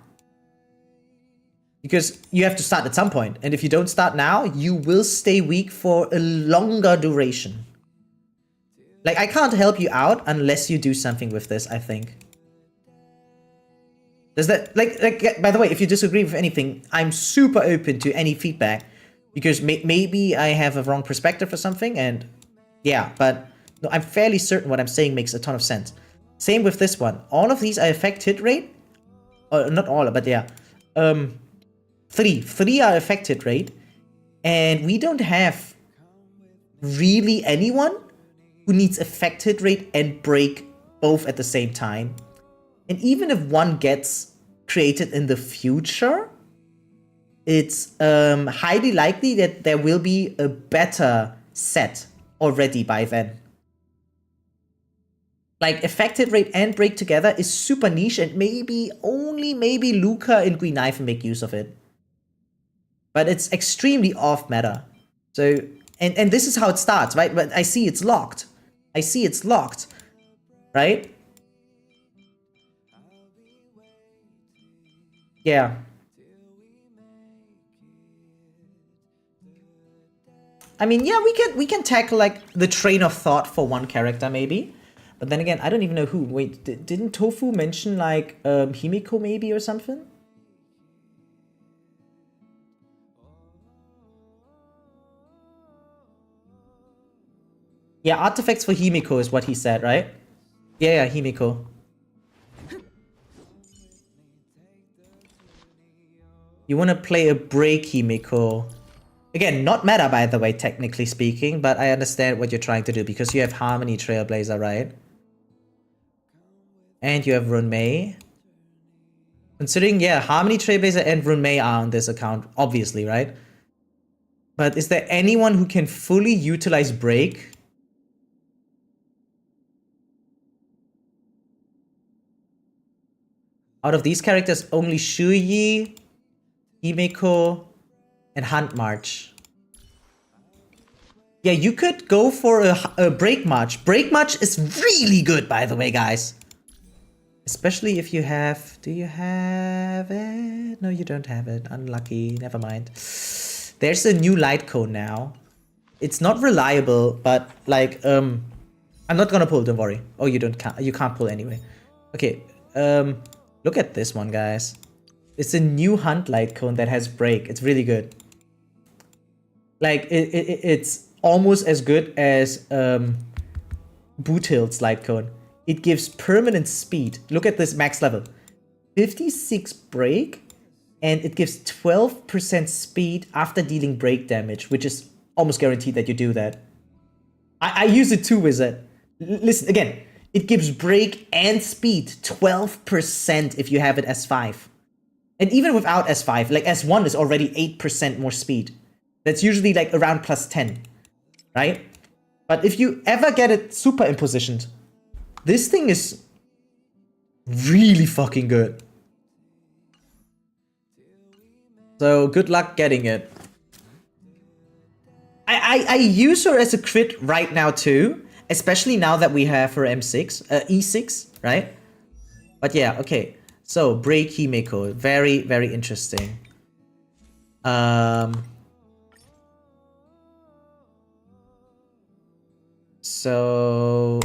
Because you have to start at some point. And if you don't start now, you will stay weak for a longer duration. Like, I can't help you out unless you do something with this, I think. Does that, like, by the way, if you disagree with anything, I'm super open to any feedback. Because maybe I have a wrong perspective or something, and yeah, but no, I'm fairly certain what I'm saying makes a ton of sense. Same with this one. All of these are affect hit rate. Not all, but yeah. Three are affect hit rate. And we don't have really anyone who needs affect hit rate and break both at the same time. And even if one gets created in the future, it's highly likely that there will be a better set already by then. Like, affected rate and break together is super niche, and only maybe Luca and Green Knife make use of it. But it's extremely off meta. So, and this is how it starts, right? But I see it's locked. I see it's locked, right? Yeah. I mean, yeah, we can tackle like the train of thought for one character maybe, but then again, I don't even know who. Wait, didn't Tofu mention like Himiko maybe or something? Yeah, artifacts for Himiko is what he said, right? Yeah, Himiko. You want to play a break Himiko. Again, not meta, by the way, technically speaking, but I understand what you're trying to do because you have Harmony Trailblazer, right? And you have Runmei. Considering, yeah, Harmony Trailblazer and Runmei are on this account, obviously, right? But is there anyone who can fully utilize break? Out of these characters, only Shuyi, Himiko, and Hunt March. Yeah, you could go for a Break March. Break March is really good, by the way, guys. Especially if you have... Do you have it? No, you don't have it. Unlucky. Never mind. There's a new light cone now. It's not reliable, but like... I'm not gonna pull, don't worry. Oh, you can't pull anyway. Okay, look at this one, guys. It's a new Hunt light cone that has break. It's really good. Like, it's almost as good as Boothild's light cone. It gives permanent speed. Look at this max level. 56 break, and it gives 12% speed after dealing break damage, which is almost guaranteed that you do that. I use it too, Wizard. Listen, again, it gives break and speed 12% if you have it S5. And even without S5, like S1 is already 8% more speed. That's usually like around plus 10, right? But if you ever get it super impositioned, this thing is really fucking good. So good luck getting it. I use her as a crit right now too, especially now that we have her M6, E6, right? But yeah, okay. So break Himiko, very, very interesting. So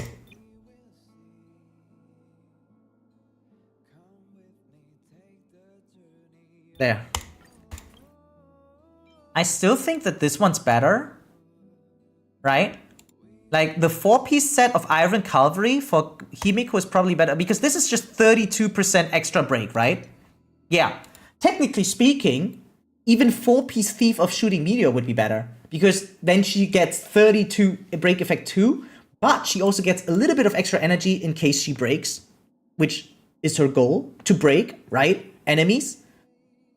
There. I still think that this one's better. Right? Like, the 4-piece set of Iron Cavalry for Himiko is probably better, because this is just 32% extra break, right? Yeah. Technically speaking, even 4-piece Thief of Shooting Meteor would be better, because then she gets 32 break effect too, but she also gets a little bit of extra energy in case she breaks, which is her goal, to break, right? Enemies.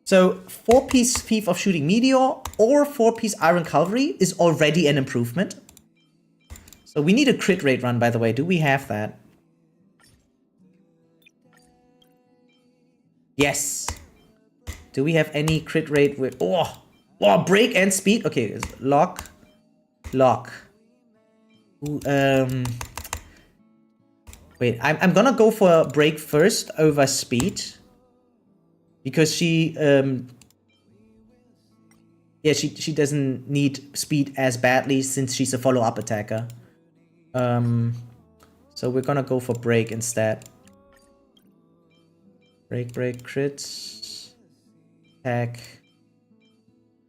So 4-piece Thief of Shooting Meteor or 4-piece Iron Cavalry is already an improvement. So we need a crit rate run, by the way. Do we have that? Yes. Do we have any crit rate with... Oh, break and speed. Okay, lock. Ooh, wait, I'm gonna go for break first over speed. Because she... yeah, she doesn't need speed as badly since she's a follow-up attacker. So we're gonna go for break instead. Break, crits. Attack.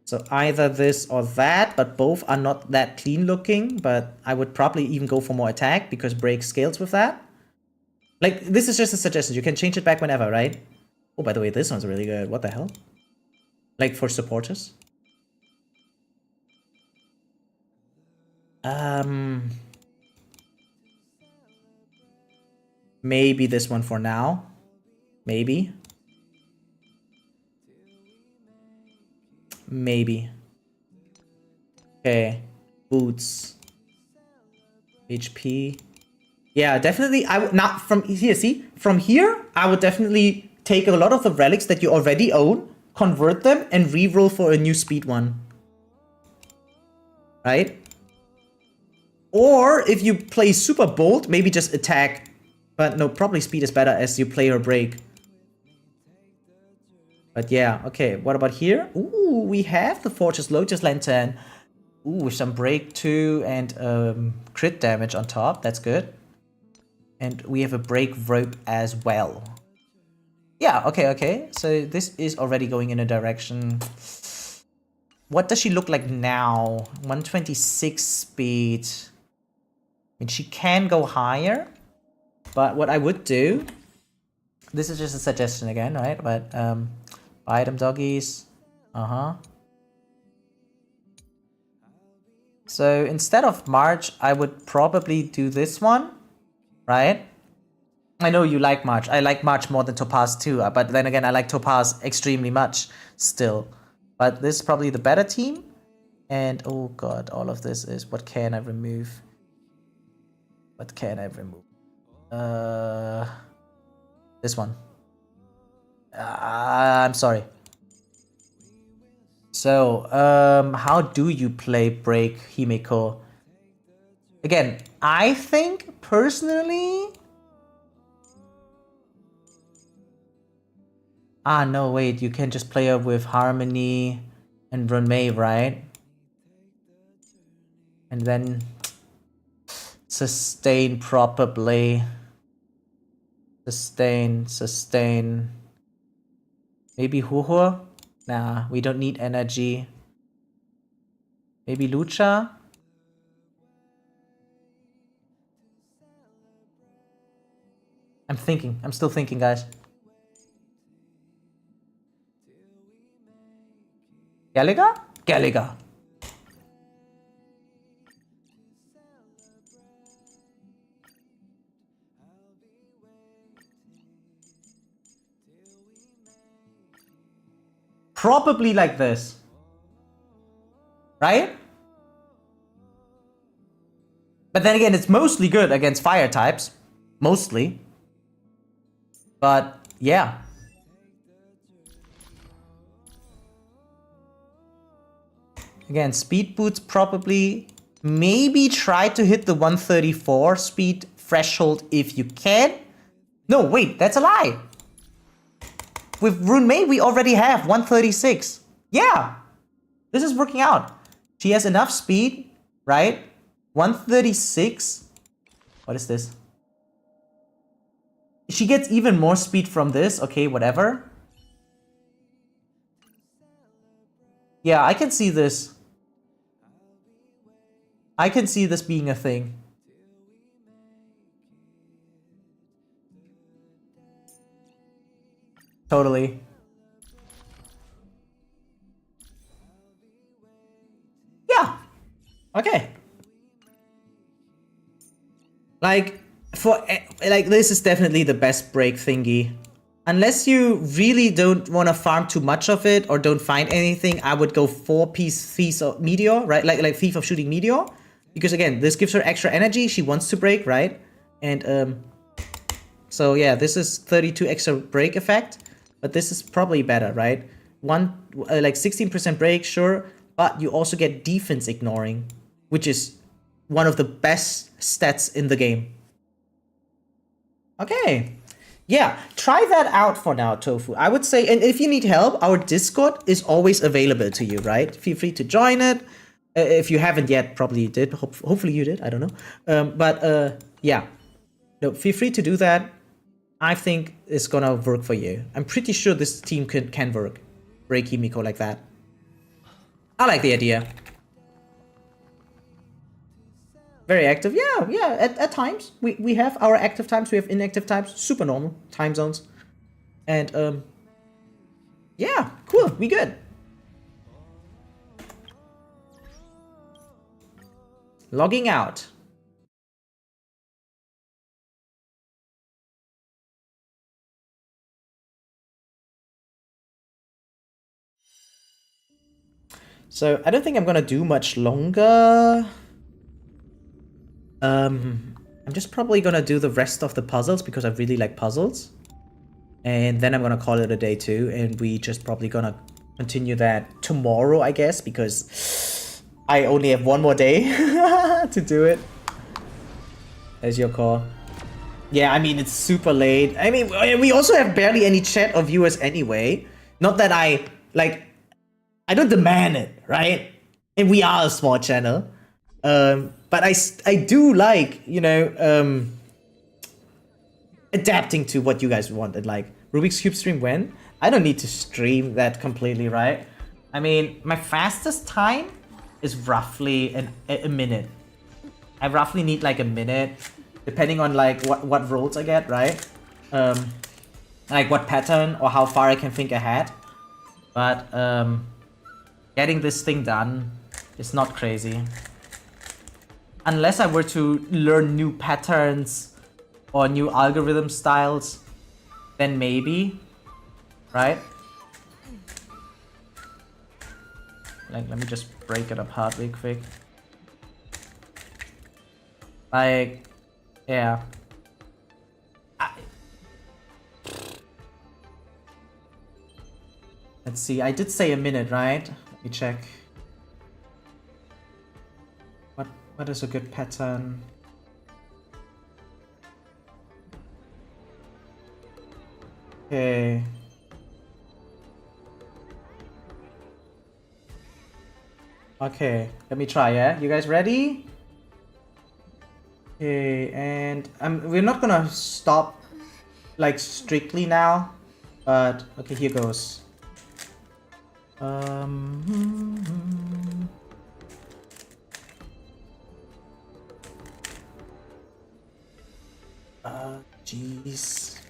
So either this or that, but both are not that clean looking, but I would probably even go for more attack because break scales with that. Like, this is just a suggestion. You can change it back whenever, right? Oh, by the way, this one's really good. What the hell? Like, for supporters? Maybe this one for now. Maybe. Okay. Boots. HP. Yeah, definitely. I would not from here. See, from here, I would definitely take a lot of the relics that you already own, convert them, and reroll for a new speed one. Right? Or if you play super bold, maybe just attack. But no, probably speed is better as you play or break. But yeah, okay. What about here? Ooh, we have the Fortress Lotus Lantern. Ooh, with some break too and crit damage on top. That's good. And we have a break rope as well. Yeah, okay. So this is already going in a direction. What does she look like now? 126 speed. I mean, she can go higher. But what I would do... This is just a suggestion again, right? But buy them doggies. So instead of March, I would probably do this one. Right? I know you like March. I like March more than Topaz too. But then again, I like Topaz extremely much still. But this is probably the better team. And oh god, all of this is... What can I remove? What can I remove? This one. I'm sorry. So, how do you play break Himiko? Again, I think personally... Ah, no, wait, you can just play her with Harmony and Runmei, right? And then sustain probably. Sustain. Maybe Huhur? Nah, we don't need energy. Maybe Lucha? I'm still thinking, guys. Gallagher? Probably like this. Right? But then again, it's mostly good against fire types. Mostly. But, yeah. Again, speed boots probably. Maybe try to hit the 134 speed threshold if you can. No, wait, that's a lie. With Runmei, we already have 136. Yeah, this is working out. She has enough speed, right? 136. What is this? She gets even more speed from this. Okay, whatever. Yeah, I can see this. I can see this being a thing. Totally. Yeah. Okay. Like, this is definitely the best break thingy. Unless you really don't want to farm too much of it or don't find anything, I would go 4-piece Thief of Meteor, right? Like Thief of Shooting Meteor. Because again, this gives her extra energy. She wants to break, right? And so yeah, this is 32 extra break effect. But this is probably better, right? Like 16% break, sure. But you also get defense ignoring, which is one of the best stats in the game. Okay. Yeah, try that out for now, Tofu. I would say, and if you need help, our Discord is always available to you, right? Feel free to join it. If you haven't yet, probably you did. Hopefully you did, I don't know. Yeah. No, feel free to do that. I think it's gonna work for you. I'm pretty sure this team can work. Break Himiko like that. I like the idea. Very active, yeah. At times we have our active times, we have inactive times, super normal time zones, and yeah, cool, we good. Logging out. So I don't think I'm gonna do much longer. I'm just probably gonna do the rest of the puzzles because I really like puzzles. And then I'm gonna call it a day too, and we just probably gonna continue that tomorrow, I guess, because I only have one more day to do it. There's your call. Yeah, I mean, it's super late. I mean, we also have barely any chat or viewers anyway. Not that I don't demand it, right? And we are a small channel. But I do like, you know, adapting to what you guys wanted. Like, Rubik's Cube stream when? I don't need to stream that completely, right? I mean, my fastest time is roughly a minute. I roughly need like a minute, depending on like what rolls I get, right? Like what pattern or how far I can think ahead. But getting this thing done is not crazy. Unless I were to learn new patterns or new algorithm styles, then maybe, right? Like, let me just break it apart real quick. Like, yeah. Let's see, I did say a minute, right? Let me check. What is a good pattern? Okay. Okay, let me try, yeah? You guys ready? Okay, and we're not gonna stop like strictly now, but okay, here goes. Jeez.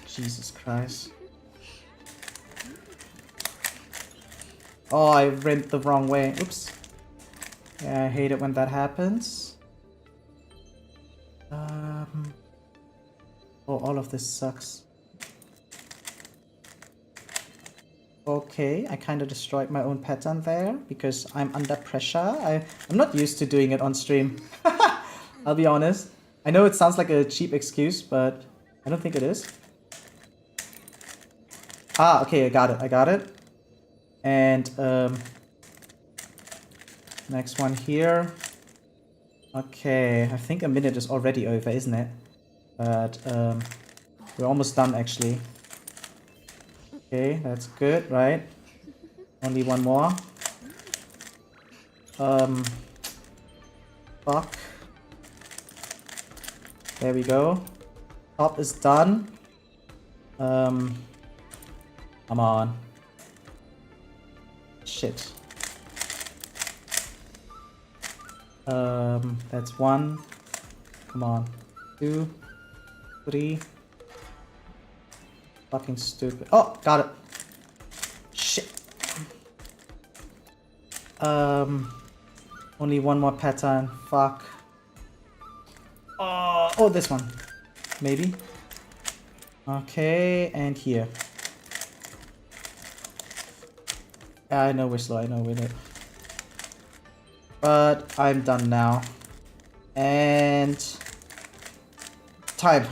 Jesus Christ. Oh, I went the wrong way. Oops. Yeah, I hate it when that happens. Oh, all of this sucks. Okay, I kind of destroyed my own pattern there because I'm under pressure. I'm not used to doing it on stream. I'll be honest. I know it sounds like a cheap excuse, but I don't think it is. Ah, okay, I got it. And next one here. Okay, I think a minute is already over, isn't it? But we're almost done actually. Okay, that's good, right? Only one more. Fuck. There we go. Top is done. Come on. Shit. That's 1. Come on. 2, 3. Fucking stupid. Oh, got it. Shit. Only 1 more pattern. Fuck. Oh, this one. Maybe. Okay, and here. I know we're slow, I know we're late. But I'm done now. And... time.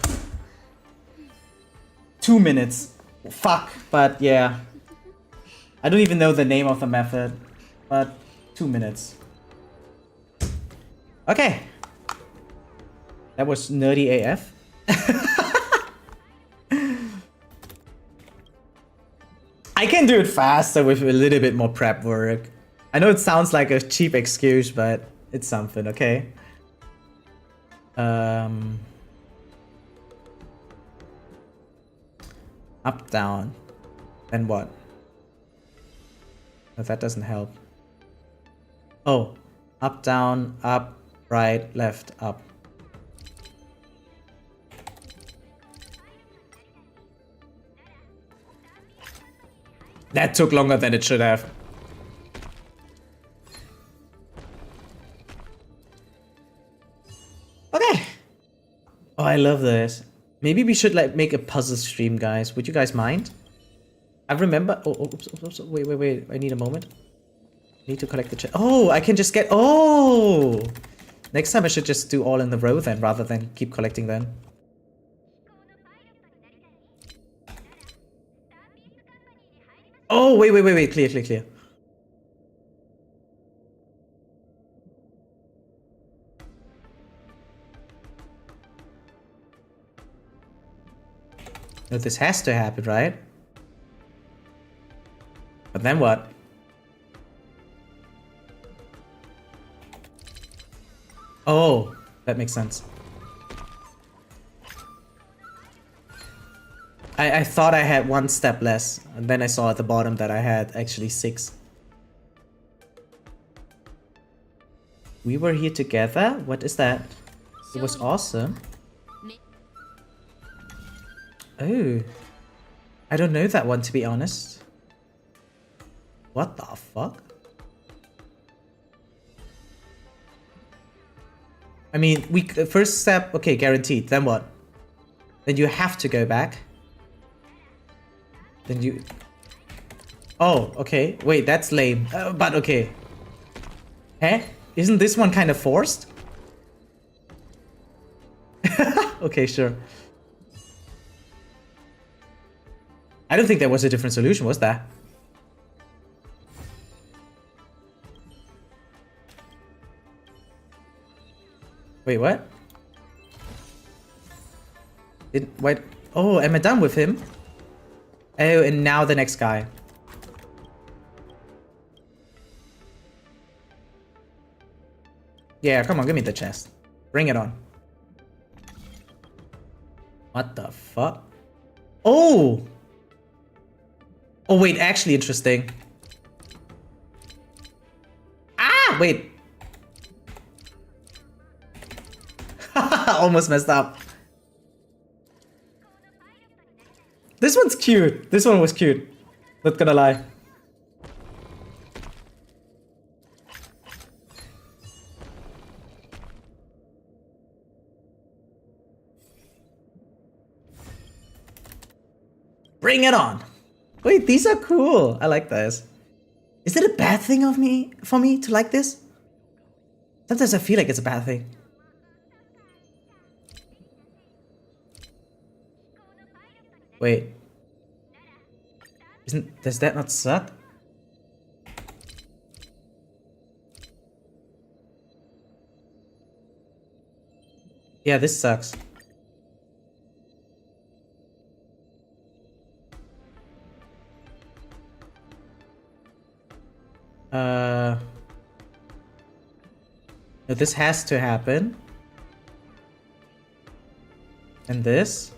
2 minutes. Fuck, but yeah. I don't even know the name of the method. But 2 minutes. Okay. That was nerdy AF. I can do it faster with a little bit more prep work. I know it sounds like a cheap excuse, but it's something, okay? Up, down. Then what? No, that doesn't help. Oh. Up, down, up, right, left, up. That took longer than it should have. Okay. Oh, I love this. Maybe we should like make a puzzle stream, guys. Would you guys mind? I remember. Oh, oops. Wait. I need a moment. I need to collect the chest. Oh, I can just get. Oh. Next time I should just do all in the row then, rather than keep collecting them. Oh, wait. Clear. No, this has to happen, right? But then what? Oh, that makes sense. I thought I had 1 step less, and then I saw at the bottom that I had actually 6. We were here together? What is that? It was awesome. Oh. I don't know that one, to be honest. What the fuck? I mean, first step, okay, guaranteed. Then what? Then you have to go back. Then you... Oh, okay. Wait, that's lame. But okay. Huh? Isn't this one kind of forced? Okay, sure. I don't think there was a different solution, was there? Wait, what? Wait. Oh, am I done with him? Oh, and now the next guy. Yeah, come on, give me the chest. Bring it on. What the fuck? Oh! Oh, wait, actually interesting. Ah, wait. Almost messed up. This one's cute. This one was cute. Not gonna lie. Bring it on. Wait, these are cool. I like this. Is it a bad thing for me to like this? Sometimes I feel like it's a bad thing. Wait. Does that not suck? Yeah, this sucks. No, this has to happen. And this?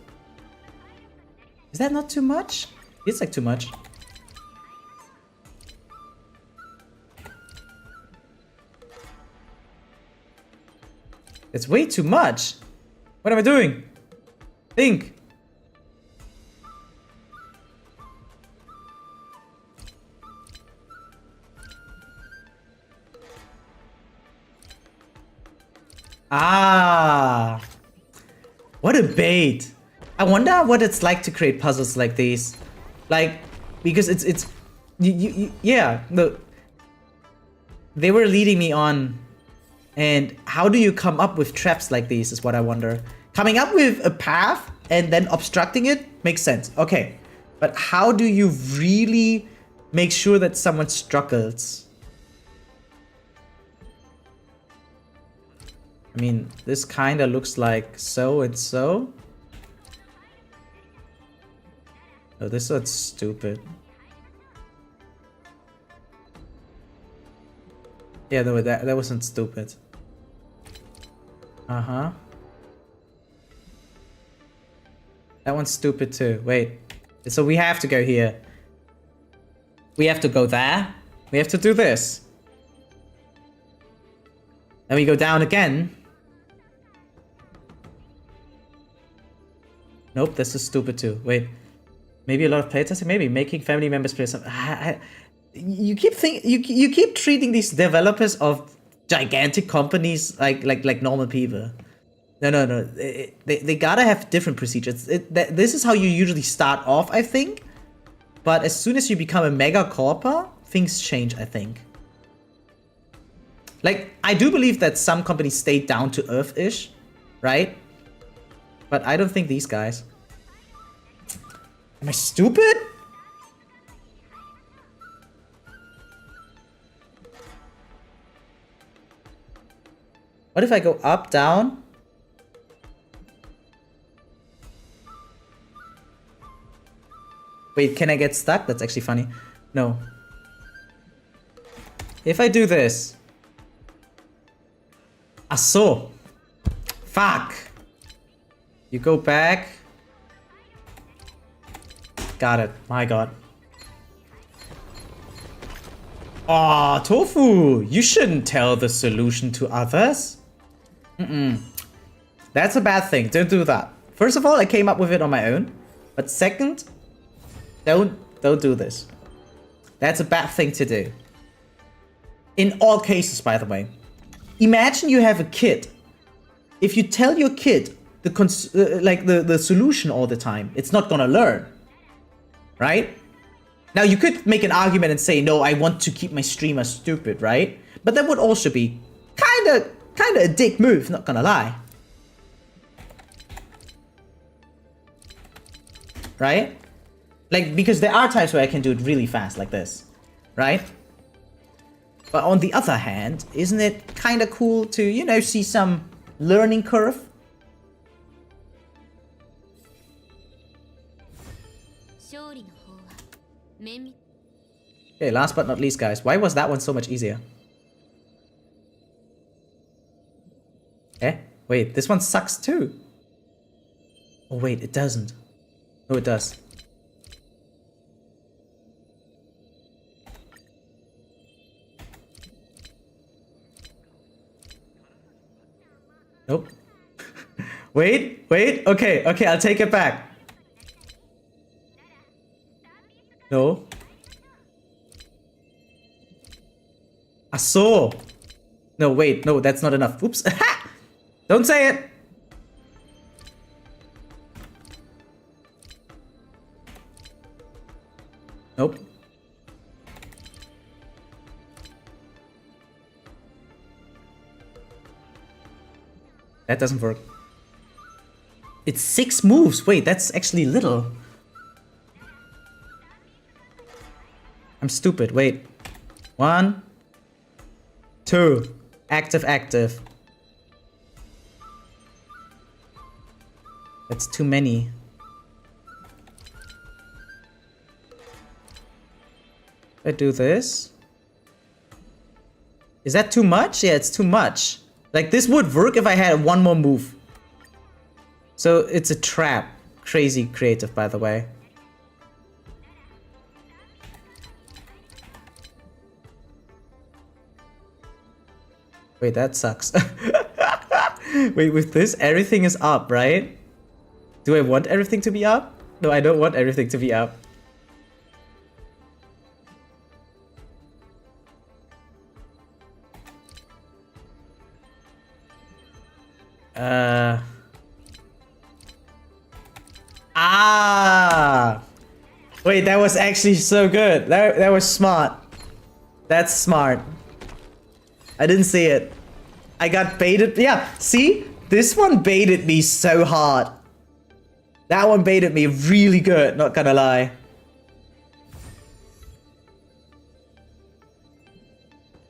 Is that not too much? It's like too much. It's way too much. What am I doing? Think. Ah. What a bait. I wonder what it's like to create puzzles like these. Like, because it's yeah, they were leading me on. And how do you come up with traps like these is what I wonder. Coming up with a path and then obstructing it makes sense. Okay. But how do you really make sure that someone struggles? I mean, this kind of looks like so and so. Oh, this one's stupid. Yeah, no, that wasn't stupid. Uh-huh. That one's stupid too. Wait. So we have to go here. We have to go there. We have to do this. Then we go down again. Nope, this is stupid too. Wait. Maybe a lot of playtesting? Maybe making family members play something. You keep treating these developers of gigantic companies like normal people. No. They gotta have different procedures. This is how you usually start off, I think. But as soon as you become a mega corpa, things change, I think. Like, I do believe that some companies stay down to earth-ish, right? But I don't think these guys. Am I stupid? What if I go up, down? Wait, can I get stuck? That's actually funny. No. If I do this. Ah, so. Fuck. You go back. Got it. My god. Aw, Tofu. You shouldn't tell the solution to others. That's a bad thing. Don't do that. First of all, I came up with it on my own. But second, don't do this. That's a bad thing to do. In all cases, by the way. Imagine you have a kid. If you tell your kid the solution all the time, it's not gonna learn. Right? Now you could make an argument and say, no, I want to keep my streamer stupid, right? But that would also be kinda a dick move, not gonna lie. Right? Like, because there are times where I can do it really fast like this, right? But on the other hand, isn't it kinda cool to, you know, see some learning curve? Okay, last but not least, guys. Why was that one so much easier? Eh? Wait, this one sucks too. Oh wait, it doesn't. No, it does. Nope. Wait. Okay, I'll take it back. No. I saw. No, wait, no, that's not enough. Oops. Don't say it. Nope. That doesn't work. It's 6 moves. Wait, that's actually little. I'm stupid. Wait. 1, 2. Active. That's too many. I do this. Is that too much? Yeah, it's too much. Like, this would work if I had one more move. So it's a trap. Crazy creative, by the way. Wait, that sucks. Wait, with this, everything is up, right? Do I want everything to be up? No, I don't want everything to be up. Wait, that was actually so good. That was smart. That's smart. I didn't see it. I got baited. Yeah, see? This one baited me so hard. That one baited me really good, not gonna lie.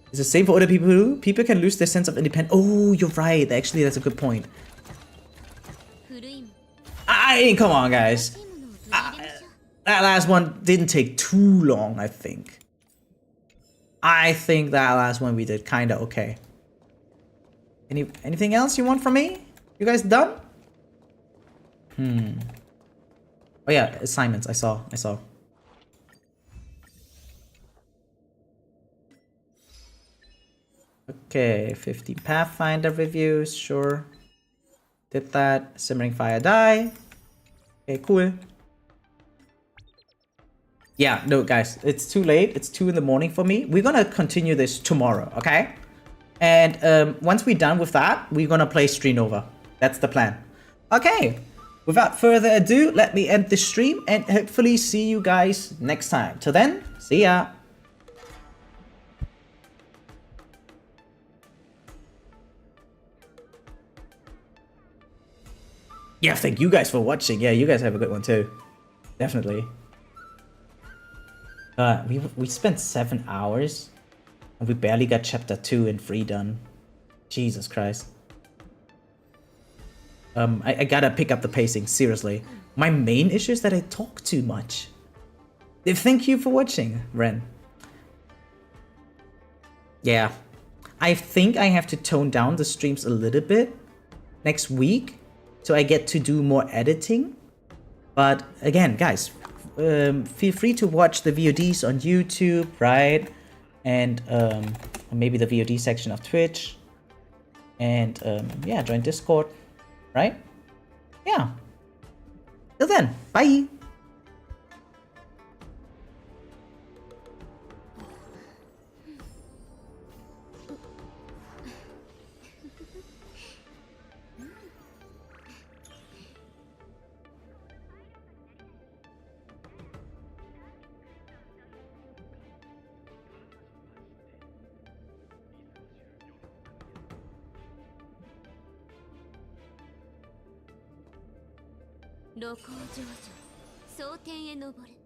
It's the same for other people too. People can lose their sense of independence. Oh, you're right. Actually, that's a good point. Come on, guys. That last one didn't take too long, I think. I think that last one we did kinda okay. Anything else you want from me? You guys done? Oh yeah, assignments. I saw. Okay, 15 Pathfinder reviews, sure. Did that. Simmering Fire die. Okay, cool. Yeah, no, guys, it's too late. It's 2 in the morning for me. We're gonna continue this tomorrow, okay? And once we're done with that, we're gonna play Stream Over. That's the plan. Okay, without further ado, let me end the stream and hopefully see you guys next time. Till then, see ya. Yeah, thank you guys for watching. Yeah, you guys have a good one too. Definitely. We spent 7 hours and we barely got chapter 2 and 3 done. Jesus Christ. I gotta pick up the pacing, seriously. My main issue is that I talk too much. Thank you for watching, Ren. Yeah. I think I have to tone down the streams a little bit next week so I get to do more editing. But again, guys, feel free to watch the VODs on YouTube, right? And maybe the VOD section of Twitch. And yeah, join Discord, right? Yeah. Till then, bye.露光成就蒼天へ昇る